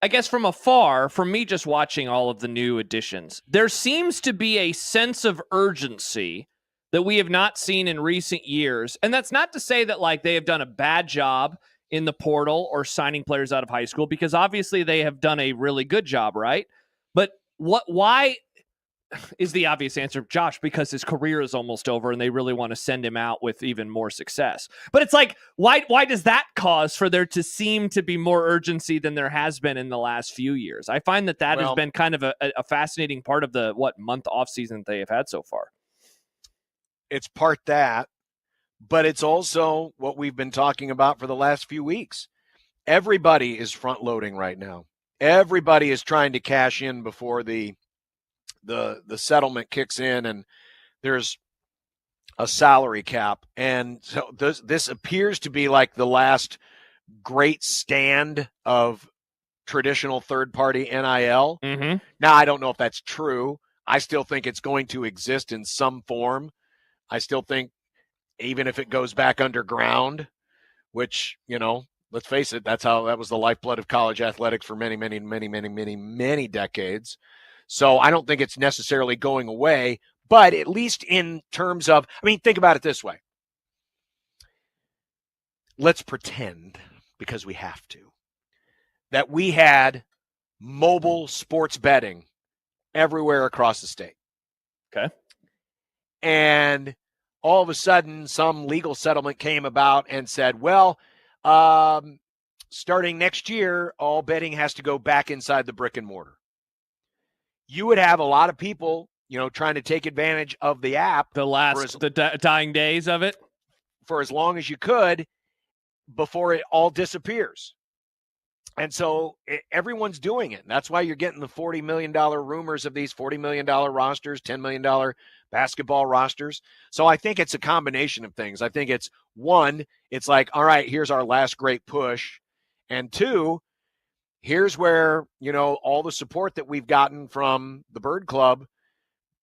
Speaker 6: I guess from afar, from me just watching all of the new additions, there seems to be a sense of urgency that we have not seen in recent years. And that's not to say that, they have done a bad job in the portal or signing players out of high school, because obviously they have done a really good job, right? But why is the obvious answer, Josh, because his career is almost over and they really want to send him out with even more success. But it's why does that cause for there to seem to be more urgency than there has been in the last few years? I find that has been kind of a fascinating part of the month off season that they have had so far.
Speaker 8: It's part that, but it's also what we've been talking about for the last few weeks. Everybody is front loading right now. Everybody is trying to cash in before the settlement kicks in, and there's a salary cap. And so this appears to be like the last great stand of traditional third-party NIL.
Speaker 6: Mm-hmm.
Speaker 8: Now, I don't know if that's true. I still think it's going to exist in some form. I still think even if it goes back underground, which, let's face it, that was the lifeblood of college athletics for many, many, many, many, many, many decades. So I don't think it's necessarily going away, but at least in terms of, think about it this way. Let's pretend, because we have to, that we had mobile sports betting everywhere across the state.
Speaker 6: Okay.
Speaker 8: And all of a sudden, some legal settlement came about and said, well, starting next year, all betting has to go back inside the brick and mortar. You would have a lot of people, trying to take advantage of the app.
Speaker 6: The dying days of it.
Speaker 8: For as long as you could before it all disappears. And so everyone's doing it. And that's why you're getting the $40 million rumors of these $40 million rosters, $10 million basketball rosters. So I think it's a combination of things. I think it's one, it's like, all right, here's our last great push. And two, here's where, all the support that we've gotten from the Bird Club,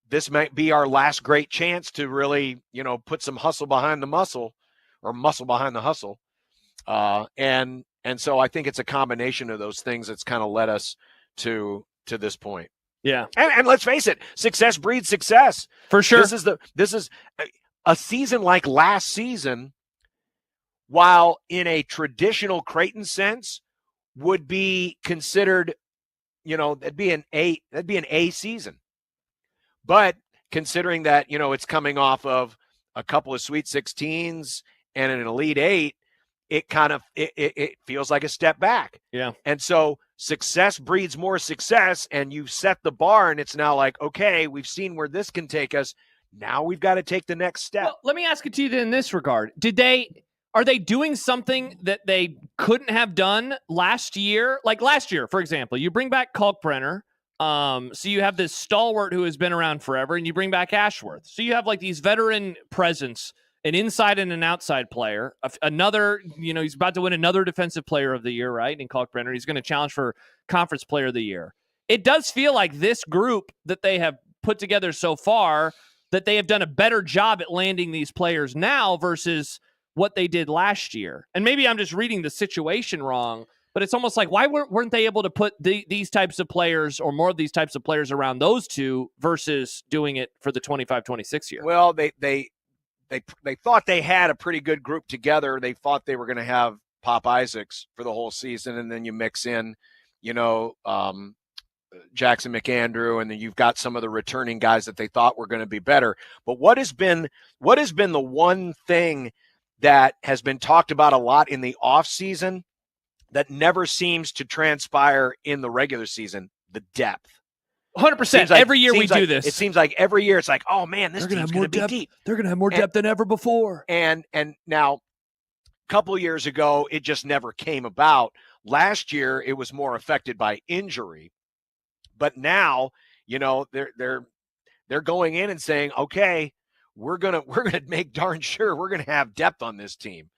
Speaker 8: this might be our last great chance to really, put some hustle behind the muscle, or muscle behind the hustle. And so I think it's a combination of those things that's kind of led us to this point.
Speaker 6: Yeah.
Speaker 8: And let's face it, success breeds success.
Speaker 6: For sure.
Speaker 8: This is a season like last season, while in a traditional Creighton sense would be considered, that'd be an A season. But considering that, it's coming off of a couple of Sweet 16s and an Elite Eight, it kind of it feels like a step back.
Speaker 6: Yeah.
Speaker 8: And so success breeds more success, and you've set the bar, and it's now like, okay, we've seen where this can take us. Now we've got to take the next step.
Speaker 6: Well, let me ask it to you in this regard. Are they doing something that they couldn't have done last year? Like last year, for example, you bring back Kalkbrenner. So you have this stalwart who has been around forever, and you bring back Ashworth. So you have like these veteran presence, an inside and an outside player. Another, he's about to win another Defensive Player of the Year, right? In Kalkbrenner, he's going to challenge for Conference Player of the Year. It does feel like this group that they have put together so far, that they have done a better job at landing these players now versus what they did last year. And maybe I'm just reading the situation wrong, but it's almost like, why weren't they able to put these types of players or more of these types of players around those two versus doing it for the 25-26 year?
Speaker 8: Well, they thought they had a pretty good group together. They thought they were going to have Pop Isaacs for the whole season, and then you mix in, Jackson McAndrew, and then you've got some of the returning guys that they thought were going to be better. But what has been the one thing that has been talked about a lot in the offseason that never seems to transpire in the regular season? The depth.
Speaker 6: 100%. Every year we do this.
Speaker 8: It seems like every year it's like, oh man, this team's going to be deep.
Speaker 6: They're going to have more depth than ever before.
Speaker 8: And now, a couple years ago, it just never came about. Last year, it was more affected by injury. But now, they're going in and saying, okay, we're gonna make darn sure we're gonna have depth on this team,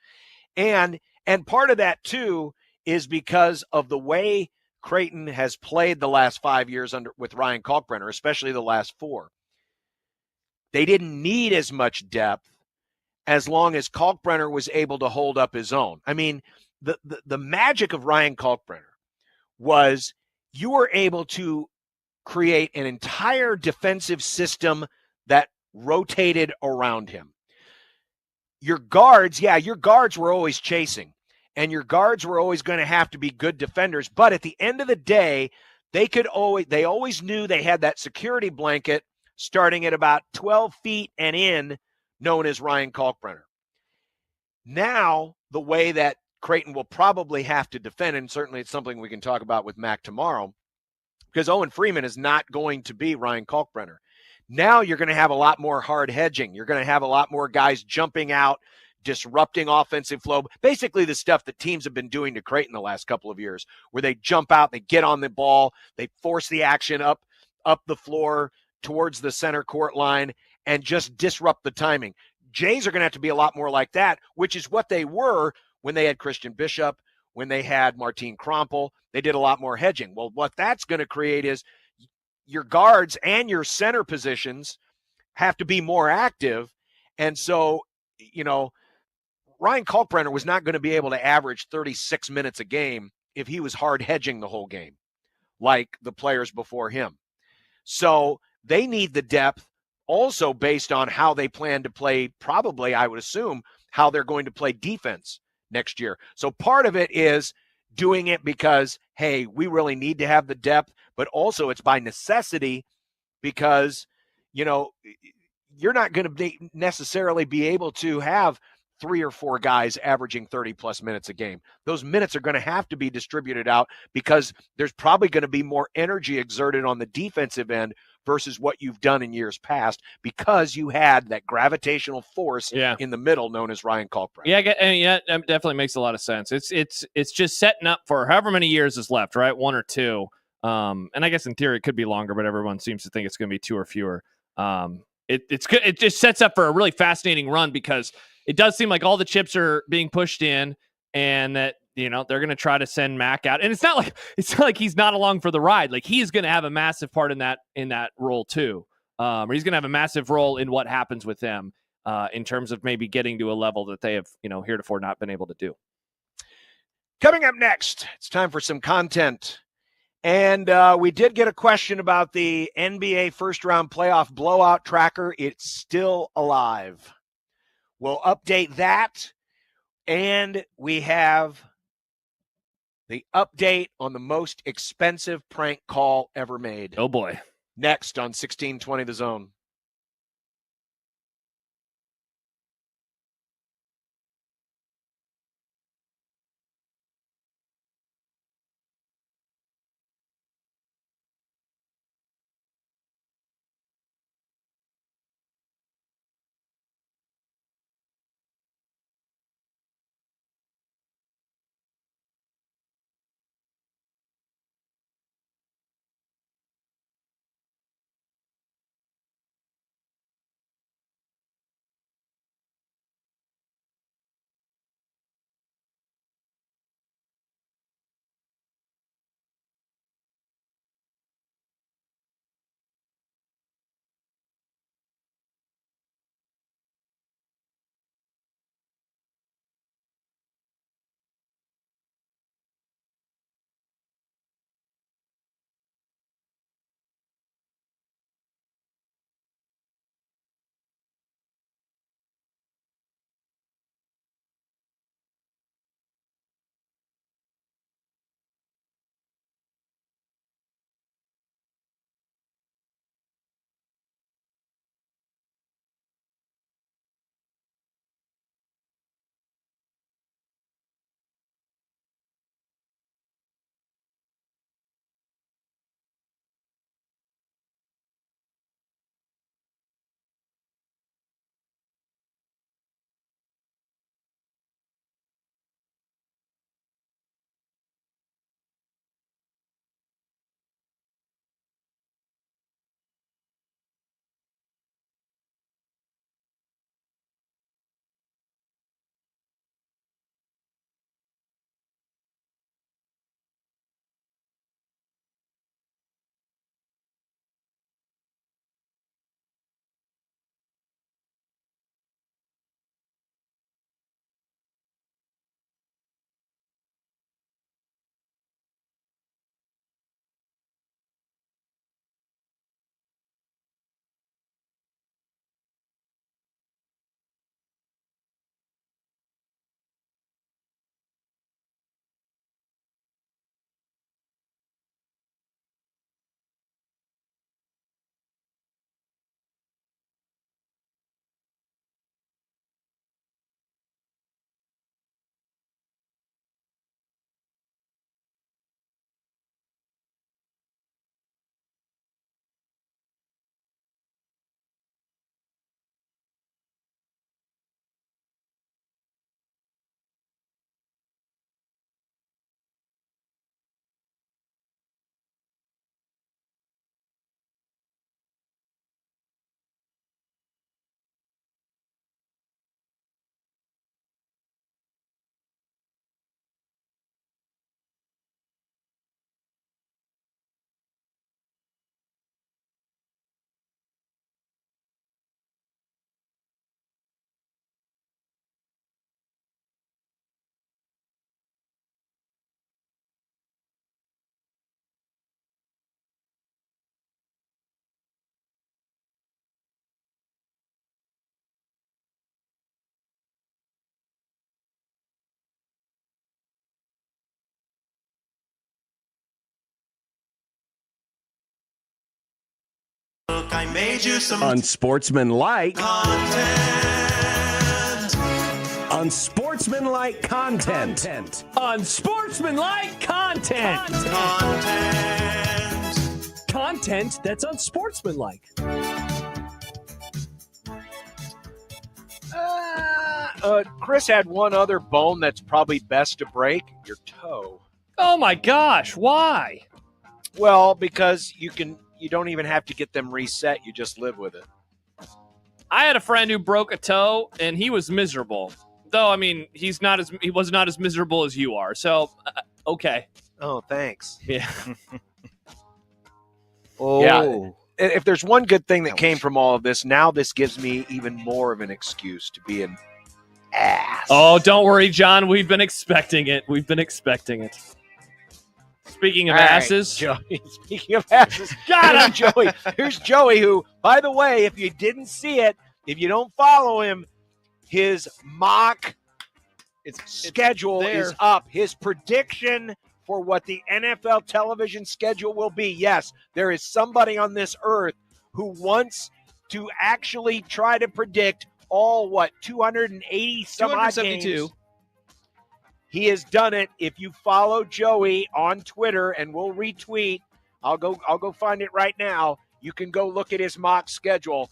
Speaker 8: and part of that too is because of the way Creighton has played the last 5 years with Ryan Kalkbrenner, especially the last 4. They didn't need as much depth as long as Kalkbrenner was able to hold up his own. I mean, the magic of Ryan Kalkbrenner was you were able to create an entire defensive system that rotated around him. Your guards were always chasing, and your guards were always going to have to be good defenders. But at the end of the day, they always knew they had that security blanket starting at about 12 feet and in, known as Ryan Kalkbrenner. Now, the way that Creighton will probably have to defend, and certainly it's something we can talk about with Mac tomorrow, because Owen Freeman is not going to be Ryan Kalkbrenner. Now you're going to have a lot more hard hedging. You're going to have a lot more guys jumping out, disrupting offensive flow. Basically the stuff that teams have been doing to Creighton the last couple of years, where they jump out, they get on the ball, they force the action up the floor towards the center court line and just disrupt the timing. Jays are going to have to be a lot more like that, which is what they were when they had Christian Bishop, when they had Martine Krompel. They did a lot more hedging. Well, what that's going to create is your guards and your center positions have to be more active. And so, Ryan Kalkbrenner was not going to be able to average 36 minutes a game if he was hard hedging the whole game, like the players before him. So they need the depth also based on how they plan to play, probably, I would assume, how they're going to play defense next year. So part of it is doing it because, hey, we really need to have the depth, but also it's by necessity because, you're not going to necessarily be able to have 3 or 4 guys averaging 30-plus minutes a game. Those minutes are going to have to be distributed out because there's probably going to be more energy exerted on the defensive end versus what you've done in years past because you had that gravitational force in the middle known as Ryan Kalkbrenner.
Speaker 6: Yeah, that definitely makes a lot of sense. It's just setting up for however many years is left, right? 1 or 2. And I guess in theory it could be longer, but everyone seems to think it's going to be 2 or fewer. It's good. It just sets up for a really fascinating run because it does seem like all the chips are being pushed in and that, they're going to try to send Mac out. And it's not like he's not along for the ride. Like he's going to have a massive part in that role too. Or he's going to have a massive role in what happens with them in terms of maybe getting to a level that they have, heretofore not been able to do.
Speaker 8: Coming up next, it's time for some content. And we did get a question about the NBA first-round playoff blowout tracker. It's still alive. We'll update that. And we have The update on the most expensive prank call ever made.
Speaker 6: Oh, boy.
Speaker 8: Next on 1620 The Zone.
Speaker 9: Look, I made you some unsportsmanlike content. Unsportsmanlike content.
Speaker 15: Unsportsmanlike content. Content that's unsportsmanlike.
Speaker 8: Chris had one other bone that's probably best to break, your toe.
Speaker 6: Oh, my gosh. Why?
Speaker 8: Well, because you don't even have to get them reset. You just live with it.
Speaker 6: I had a friend who broke a toe, and he was miserable. Though, I mean, he was not as miserable as you are. So, okay.
Speaker 8: Oh, thanks.
Speaker 6: Yeah.
Speaker 8: Oh. Yeah. If there's one good thing that came from all of this, now this gives me even more of an excuse to be an ass.
Speaker 6: Oh, don't worry, John. We've been expecting it. Speaking of asses.
Speaker 8: Right, Joey, speaking of asses. Got him, Joey. Here's Joey, who, by the way, if you didn't see it, if you don't follow him, his mock schedule is up. His prediction for what the NFL television schedule will be. Yes, there is somebody on this earth who wants to actually try to predict all, 280 some odd
Speaker 7: 272.
Speaker 8: games. He has done it. If you follow Joey on Twitter, and we'll retweet, I'll go find it right now. You can go look at his mock schedule.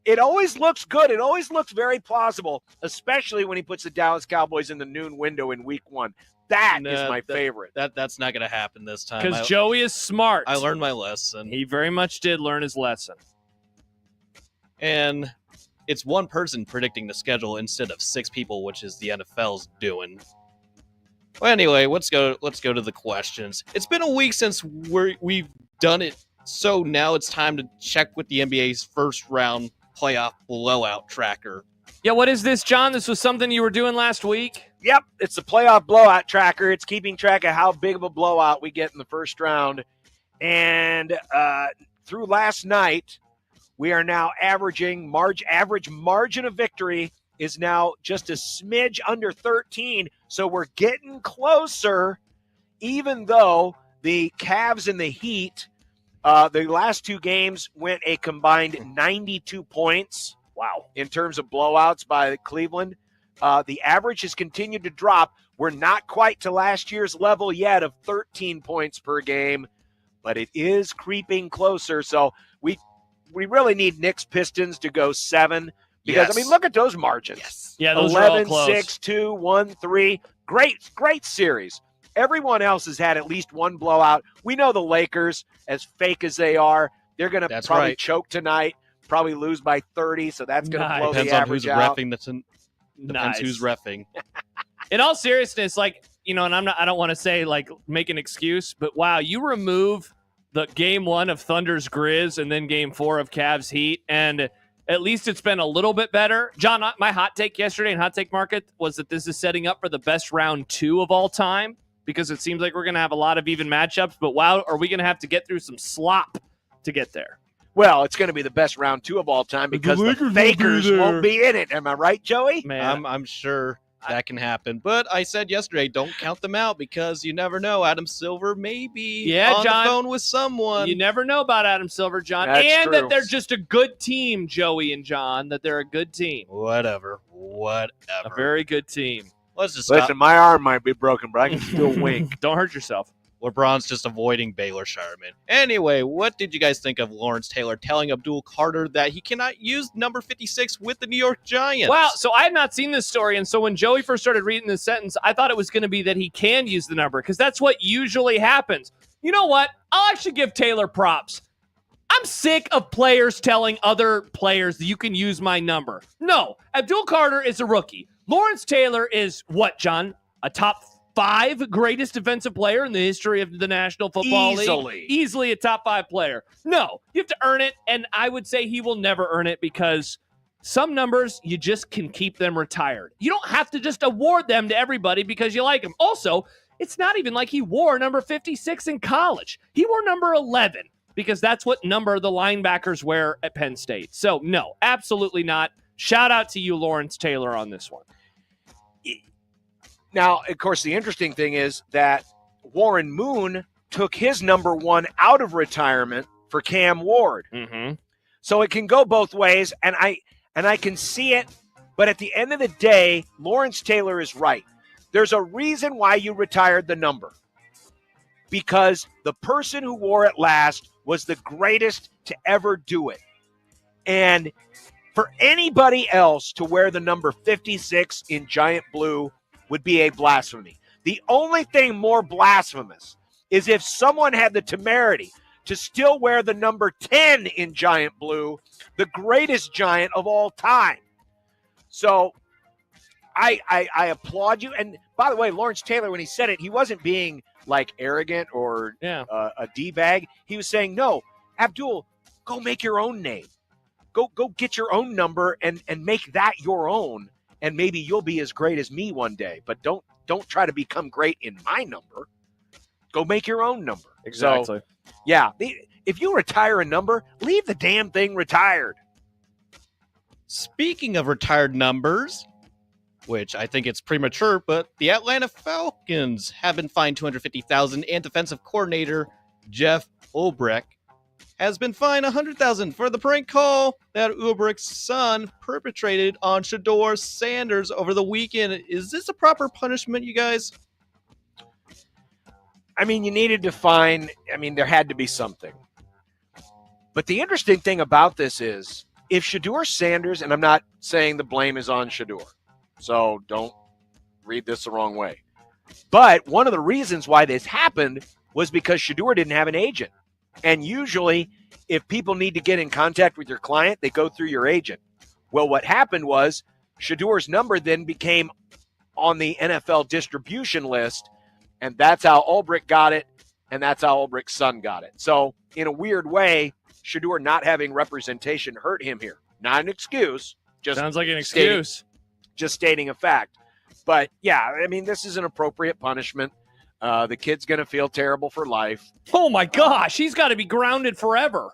Speaker 8: It always looks good. It always looks very plausible, especially when he puts the Dallas Cowboys in the noon window in week 1. That is my favorite.
Speaker 7: That's not going to happen this time.
Speaker 6: Because Joey is smart.
Speaker 7: I learned my lesson.
Speaker 6: He very much did learn his lesson.
Speaker 7: And it's one person predicting the schedule instead of 6 people, which is the NFL's doing. Well, anyway, let's go to the questions. It's been a week since we've done it, so now it's time to check with the NBA's first round playoff blowout tracker.
Speaker 6: Yeah, what is this, John? This was something you were doing last week?
Speaker 8: Yep, it's the playoff blowout tracker. It's keeping track of how big of a blowout we get in the first round. And through last night, we are now averaging average margin of victory is now just a smidge under 13. So we're getting closer, even though the Cavs and the Heat, the last 2 games went a combined 92 points. Wow. In terms of blowouts by Cleveland. The average has continued to drop. We're not quite to last year's level yet of 13 points per game, but it is creeping closer. So we really need Knicks Pistons to go 7 because,
Speaker 7: Yes.
Speaker 8: I mean, look at those margins.
Speaker 7: Yes.
Speaker 6: Yeah, those are all
Speaker 8: 11,
Speaker 6: close.
Speaker 8: 6, 2, 1, 3. Great series. Everyone else has had at least one blowout. We know the Lakers, as fake as they are, they're going to probably
Speaker 7: right.
Speaker 8: choke tonight, probably lose by 30, so that's going to blow
Speaker 7: Depends
Speaker 8: the
Speaker 7: on
Speaker 8: average
Speaker 7: who's
Speaker 8: out.
Speaker 7: reffing. Depends
Speaker 6: Nice.
Speaker 7: who's reffing.
Speaker 6: In all seriousness, and I don't want to say make an excuse, but wow, you remove the game 1 of Thunder's Grizz and then game 4 of Cavs Heat, and at least it's been a little bit better. John, my hot take yesterday in Hot Take Market was that this is setting up for the best round 2 of all time because it seems like we're going to have a lot of even matchups, but wow, are we going to have to get through some slop to get there?
Speaker 8: Well, it's going to be the best round 2 of all time because the fakers won't be in it. Am I right, Joey?
Speaker 6: Man,
Speaker 7: I'm sure that can happen. But I said yesterday, don't count them out because you never know. Adam Silver may be on
Speaker 6: John,
Speaker 7: the phone with someone.
Speaker 6: You never know about Adam Silver, John.
Speaker 8: That's
Speaker 6: and
Speaker 8: true.
Speaker 6: that they're just a good team, Joey and John, that they're a good team.
Speaker 7: Whatever.
Speaker 6: A very good team.
Speaker 7: Let's just
Speaker 8: Listen,
Speaker 7: stop.
Speaker 8: my arm might be broken, but I can still wink.
Speaker 6: Don't hurt yourself.
Speaker 7: LeBron's just avoiding Baylor Shireman. Anyway, what did you guys think of Lawrence Taylor telling Abdul Carter that he cannot use number 56 with the New York Giants?
Speaker 6: Wow, so I had not seen this story, and so when Joey first started reading this sentence, I thought it was going to be that he can use the number, because that's what usually happens. You know what? I'll actually give Taylor props. I'm sick of players telling other players that you can use my number. No, Abdul Carter is a rookie. Lawrence Taylor is what, John? A top 5 greatest defensive player in the history of the National Football League. Easily a top 5 player. No, you have to earn it, and I would say he will never earn it because some numbers, you just can keep them retired. You don't have to just award them to everybody because you like them. Also, it's not even like he wore number 56 in college. He wore number 11 because that's what number the linebackers wear at Penn State. So, no, absolutely not. Shout out to you, Lawrence Taylor, on this one.
Speaker 8: Now, of course, the interesting thing is that Warren Moon took his number 1 out of retirement for Cam Ward.
Speaker 6: Mm-hmm.
Speaker 8: So it can go both ways, and I can see it. But at the end of the day, Lawrence Taylor is right. There's a reason why you retired the number. Because the person who wore it last was the greatest to ever do it. And for anybody else to wear the number 56 in giant blue would be a blasphemy. The only thing more blasphemous is if someone had the temerity to still wear the number 10 in giant blue, the greatest giant of all time. So I applaud you. And by the way, Lawrence Taylor, when he said it, he wasn't being like arrogant or a D-bag. He was saying, no, Abdul, go make your own name. Go get your own number and make that your own. And maybe you'll be as great as me one day. But don't try to become great in my number. Go make your own number.
Speaker 6: Exactly.
Speaker 8: So, yeah, if you retire a number, leave the damn thing retired.
Speaker 7: Speaking of retired numbers, which I think it's premature, but the Atlanta Falcons have been fined $250,000, and defensive coordinator Jeff Ulbrich has been fined $100,000 for the prank call that Ulbrich's son perpetrated on Shedeur Sanders over the weekend. Is this a proper punishment, you guys?
Speaker 8: I mean, you needed to find, there had to be something. But the interesting thing about this is, if Shedeur Sanders, and I'm not saying the blame is on Shedeur, so don't read this the wrong way. But one of the reasons why this happened was because Shedeur didn't have an agent. And usually, if people need to get in contact with your client, they go through your agent. Well, what happened was Shedeur's number then became on the NFL distribution list, and that's how Ulbrich got it, and that's how Ulbrich's son got it. So, in a weird way, Shedeur not having representation hurt him here. Not an excuse. Just
Speaker 6: sounds like an excuse.
Speaker 8: Just stating a fact. But, yeah, this is an appropriate punishment. The kid's going to feel terrible for life.
Speaker 6: Oh, my gosh. He's got to be grounded forever.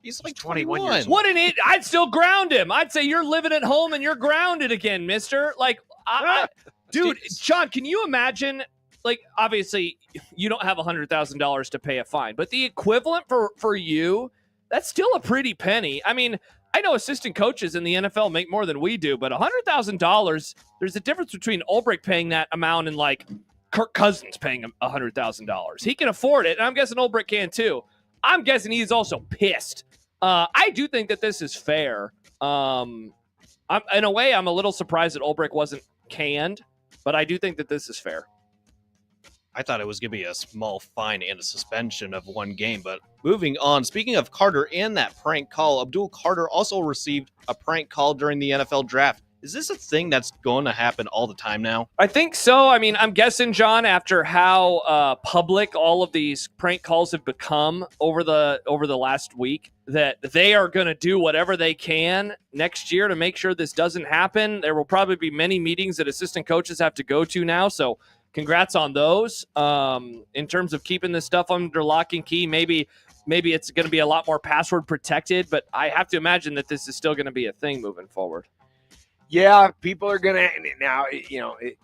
Speaker 7: He's like 21 years old.
Speaker 6: What an idiot. I'd still ground him. I'd say you're living at home and you're grounded again, mister. Like, dude, Sean, can you imagine? Like, obviously, you don't have $100,000 to pay a fine, but the equivalent for you, that's still a pretty penny. I mean, I know assistant coaches in the NFL make more than we do, but $100,000, there's a difference between Ulbrich paying that amount and, like, Kirk Cousins paying him $100,000. He can afford it, and I'm guessing Ulbrich can too. I'm guessing he's also pissed. I do think that this is fair. In a way, I'm a little surprised that Ulbrich wasn't canned, but I do think that this is fair.
Speaker 7: I thought it was going to be a small fine and a suspension of 1 game, but moving on. Speaking of Carter and that prank call, Abdul Carter also received a prank call during the NFL draft. Is this a thing that's going to happen all the time now?
Speaker 6: I think so. I mean, I'm guessing, John, after how public all of these prank calls have become over the last week, that they are going to do whatever they can next year to make sure this doesn't happen. There will probably be many meetings that assistant coaches have to go to now, so congrats on those. In terms of keeping this stuff under lock and key, maybe it's going to be a lot more password protected, but I have to imagine that this is still going to be a thing moving forward.
Speaker 8: Yeah, people are going to now,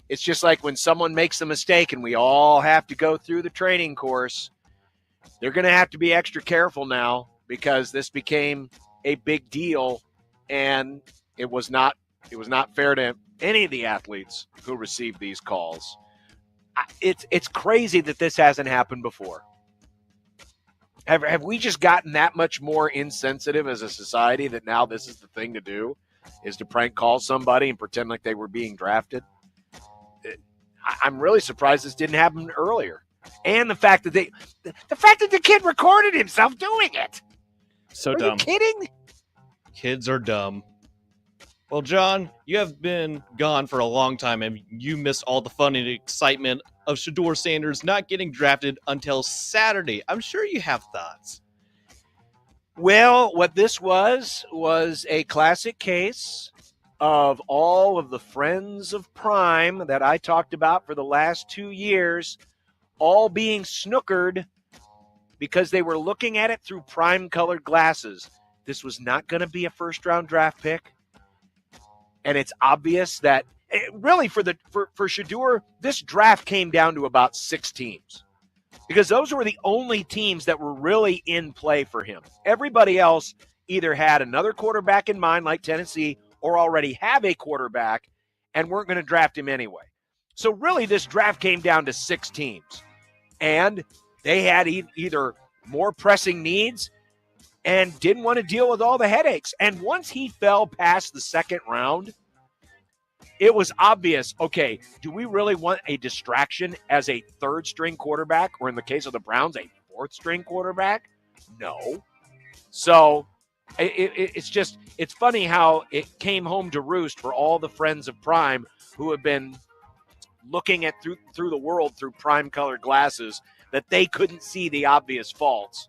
Speaker 8: it's just like when someone makes a mistake and we all have to go through the training course, they're going to have to be extra careful now because this became a big deal and it was not fair to any of the athletes who received these calls. It's crazy that this hasn't happened before. Have we just gotten that much more insensitive as a society that now this is the thing to do? Is to prank call somebody and pretend like they were being drafted. I'm really surprised this didn't happen earlier. And the fact that the kid recorded himself doing it.
Speaker 6: So dumb.
Speaker 8: Are you kidding?
Speaker 7: Kids are dumb. Well, John, you have been gone for a long time and you missed all the fun and excitement of Shedeur Sanders not getting drafted until Saturday. I'm sure you have thoughts.
Speaker 8: Well, what this was a classic case of all of the friends of Prime that I talked about for the last 2 years all being snookered because they were looking at it through Prime-colored glasses. This was not going to be a first-round draft pick. And it's obvious that, really, for Shedeur, this draft came down to about 6 teams. Because those were the only teams that were really in play for him. Everybody else either had another quarterback in mind, like Tennessee, or already have a quarterback and weren't going to draft him anyway. So really, this draft came down to 6 teams. And they had either more pressing needs and didn't want to deal with all the headaches. And once he fell past the second round, it was obvious, okay, do we really want a distraction as a third-string quarterback, or in the case of the Browns, a fourth-string quarterback? No. So it's funny how it came home to roost for all the friends of Prime who have been looking at through the world through Prime-colored glasses, that they couldn't see the obvious faults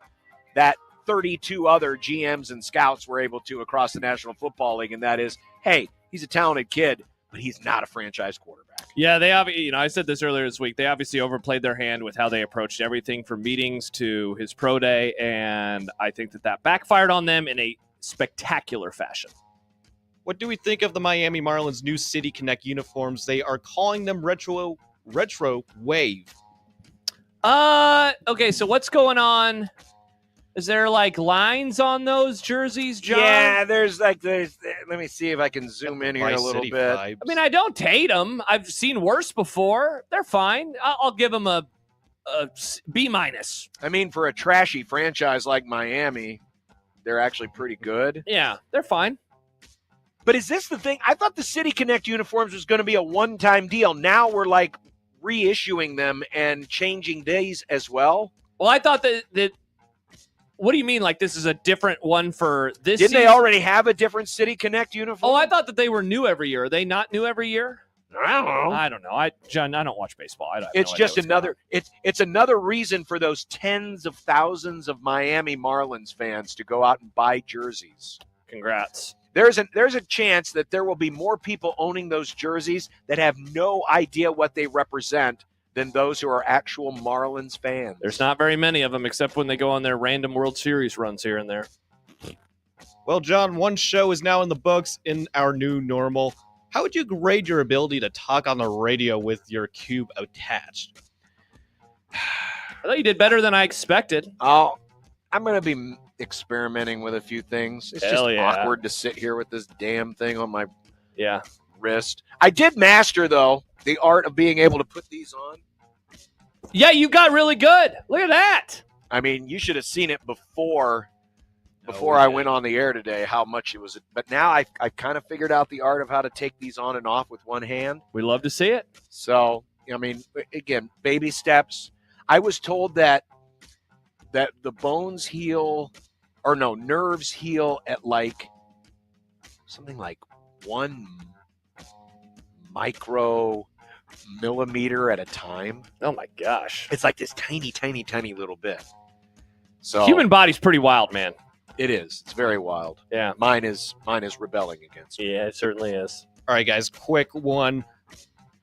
Speaker 8: that 32 other GMs and scouts were able to across the National Football League, and that is, hey, he's a talented kid, but he's not a franchise quarterback.
Speaker 6: Yeah, I said this earlier this week. They obviously overplayed their hand with how they approached everything from meetings to his pro day, and I think that backfired on them in a spectacular fashion.
Speaker 7: What do we think of the Miami Marlins' new City Connect uniforms? They are calling them retro wave.
Speaker 6: Okay, so what's going on? Is there like lines on those jerseys, John?
Speaker 8: Yeah, there's. Let me see if I can zoom in here a little
Speaker 7: City
Speaker 8: bit.
Speaker 7: vibes.
Speaker 6: I mean, I don't hate them. I've seen worse before. They're fine. I'll give them a B minus.
Speaker 8: I mean, for a trashy franchise like Miami, they're actually pretty good.
Speaker 6: Yeah, they're fine.
Speaker 8: But is this the thing? I thought the City Connect uniforms was going to be a one-time deal. Now we're like reissuing them and changing days as well.
Speaker 6: Well, I thought that. What do you mean? Like this is a different one for this?
Speaker 8: Didn't
Speaker 6: season?
Speaker 8: they already have a different City Connect uniform?
Speaker 6: Oh, I thought that they were new every year. Are they not new every year?
Speaker 8: I
Speaker 6: don't know. John, I don't watch baseball.
Speaker 8: It's just another. It's another reason for those tens of thousands of Miami Marlins fans to go out and buy jerseys.
Speaker 6: Congrats.
Speaker 8: There's a chance that there will be more people owning those jerseys that have no idea what they represent than those who are actual Marlins fans.
Speaker 6: There's not very many of them, except when they go on their random World Series runs here and there.
Speaker 7: Well, John, one show is now in the books in our new normal. How would you grade your ability to talk on the radio with your cube attached?
Speaker 6: I thought you did better than I expected.
Speaker 8: Oh, I'm going to be experimenting with a few things. It's just awkward to sit here with this damn thing on my wrist. I did master, though, the art of being able to put these on.
Speaker 6: Yeah, you got really good. Look at that.
Speaker 8: I mean, you should have seen it before I went on the air today, how much it was. But now I've kind of figured out the art of how to take these on and off with one hand.
Speaker 6: We love to see it.
Speaker 8: So, I mean, again, baby steps. I was told that the bones heal, or no, nerves heal at like something like 1 micromillimeter at a time.
Speaker 6: Oh my gosh.
Speaker 8: It's like this tiny, tiny, tiny little bit. So
Speaker 6: human body's pretty wild, man.
Speaker 8: It is. It's very wild.
Speaker 6: Yeah.
Speaker 8: Mine is rebelling against me.
Speaker 6: Yeah, it certainly is.
Speaker 7: All right, guys, quick one.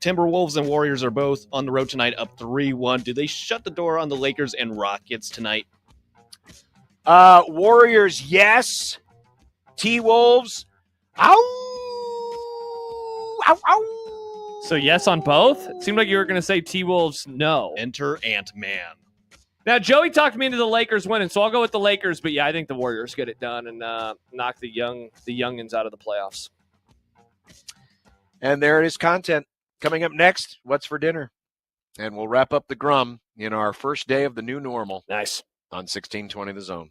Speaker 7: Timberwolves and Warriors are both on the road tonight, up 3-1. Do they shut the door on the Lakers and Rockets tonight?
Speaker 8: Warriors, yes. T-Wolves, ow! Ow, ow!
Speaker 6: So yes on both? It seemed like you were going to say T-Wolves no.
Speaker 7: Enter Ant-Man.
Speaker 6: Now, Joey talked me into the Lakers winning, so I'll go with the Lakers. But, yeah, I think the Warriors get it done and knock the youngins out of the playoffs.
Speaker 8: And there it is, content. Coming up next, what's for dinner? And we'll wrap up the Grum in our first day of the new normal.
Speaker 6: Nice.
Speaker 8: On 1620 The Zone.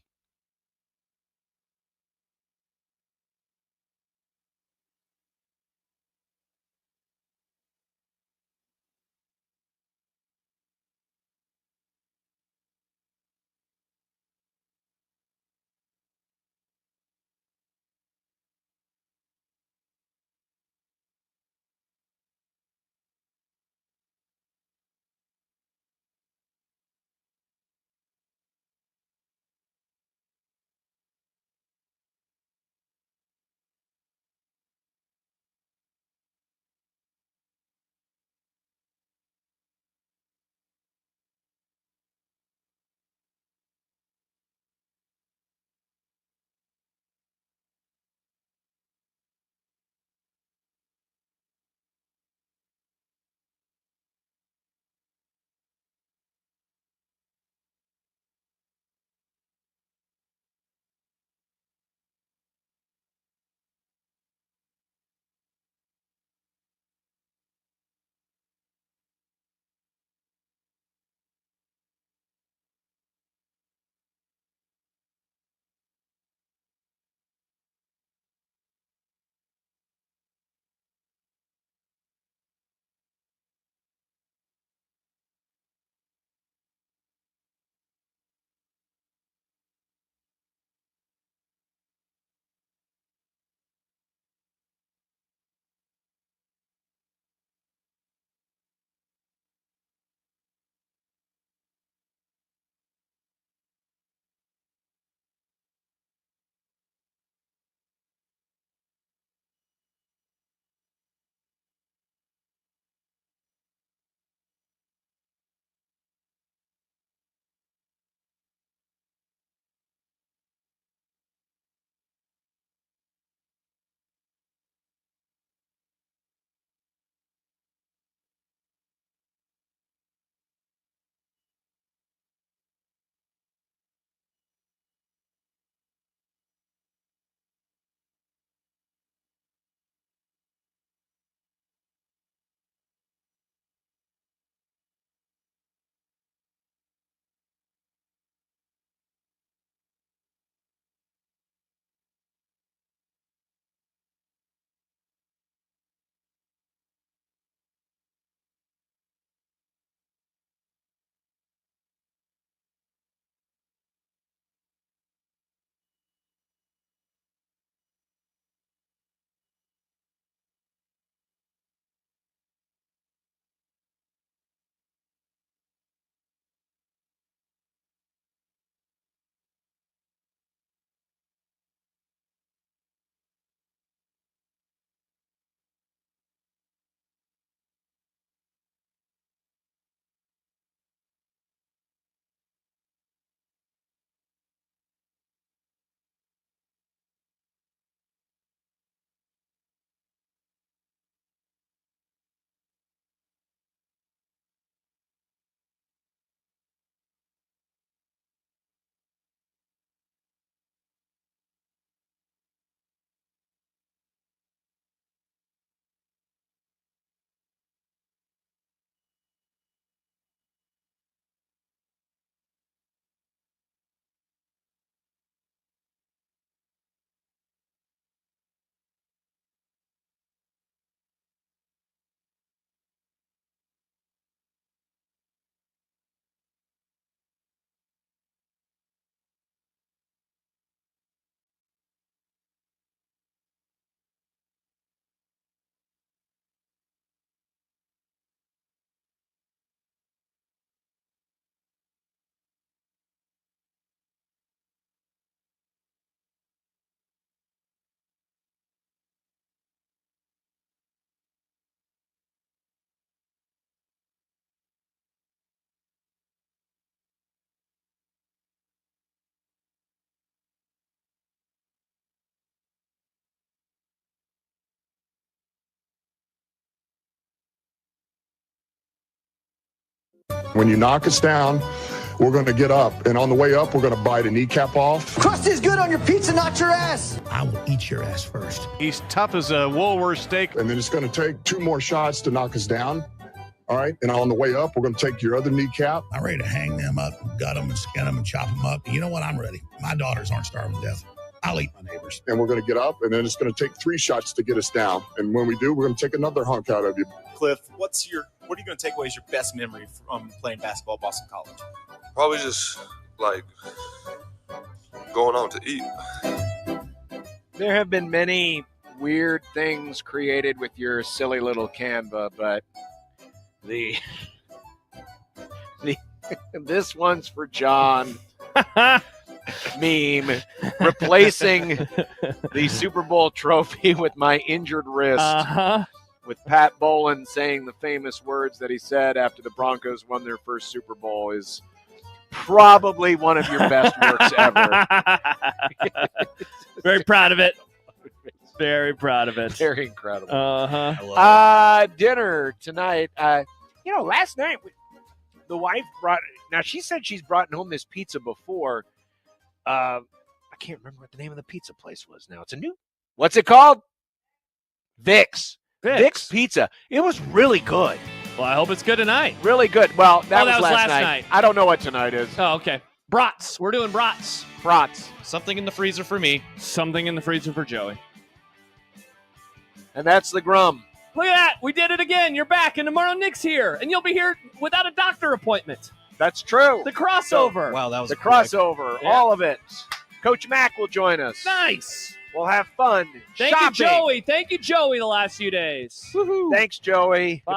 Speaker 17: When you knock us down, we're going to get up. And on the way up, we're going to bite a kneecap off.
Speaker 9: Crust is good on your pizza, not your ass.
Speaker 18: I will eat your ass first.
Speaker 4: He's tough as a Woolworth steak.
Speaker 17: And then it's going to take 2 more shots to knock us down. All right. And on the way up, we're going to take your other kneecap.
Speaker 18: I'm ready to hang them up, gut them, and skin them, and chop them up. You know what? I'm ready. My daughters aren't starving to death. I'll eat my neighbors.
Speaker 17: And we're going to get up, and then it's going to take 3 shots to get us down. And when we do, we're going to take another hunk out of you.
Speaker 19: Cliff, what are you going to take away as your best memory from playing basketball at Boston College?
Speaker 20: Probably just, like, going out to eat.
Speaker 8: There have been many weird things created with your silly little Canva, but this one's for John. Meme replacing the Super Bowl trophy with my injured wrist, with Pat Bolin saying the famous words that he said after the Broncos won their first Super Bowl is probably one of your best works ever.
Speaker 6: Very proud of it. Very proud of it.
Speaker 8: Very incredible. Dinner tonight. Last night the wife brought. Now she said she's brought home this pizza before. I can't remember what the name of the pizza place was now. It's a new. What's it called? Vic's Pizza. It was really good.
Speaker 6: Well, I hope it's good tonight.
Speaker 8: Really good. Well, that was last
Speaker 6: night.
Speaker 8: night. I don't know what tonight is.
Speaker 6: Oh, okay. Brats. We're doing brats.
Speaker 7: Something in the freezer for me.
Speaker 6: Something in the freezer for Joey.
Speaker 8: And that's the Grum.
Speaker 6: Look at that. We did it again. You're back, and tomorrow Nick's here, and you'll be here without a doctor appointment.
Speaker 8: That's true.
Speaker 6: The crossover.
Speaker 7: Wow, that was
Speaker 8: the crossover. Yeah. All of it. Coach Mack will join us.
Speaker 6: Nice.
Speaker 8: We'll have fun.
Speaker 6: Thank
Speaker 8: shopping.
Speaker 6: you, Joey. Thank you, Joey, the last few days.
Speaker 8: Woo-hoo. Thanks, Joey.
Speaker 6: Bye.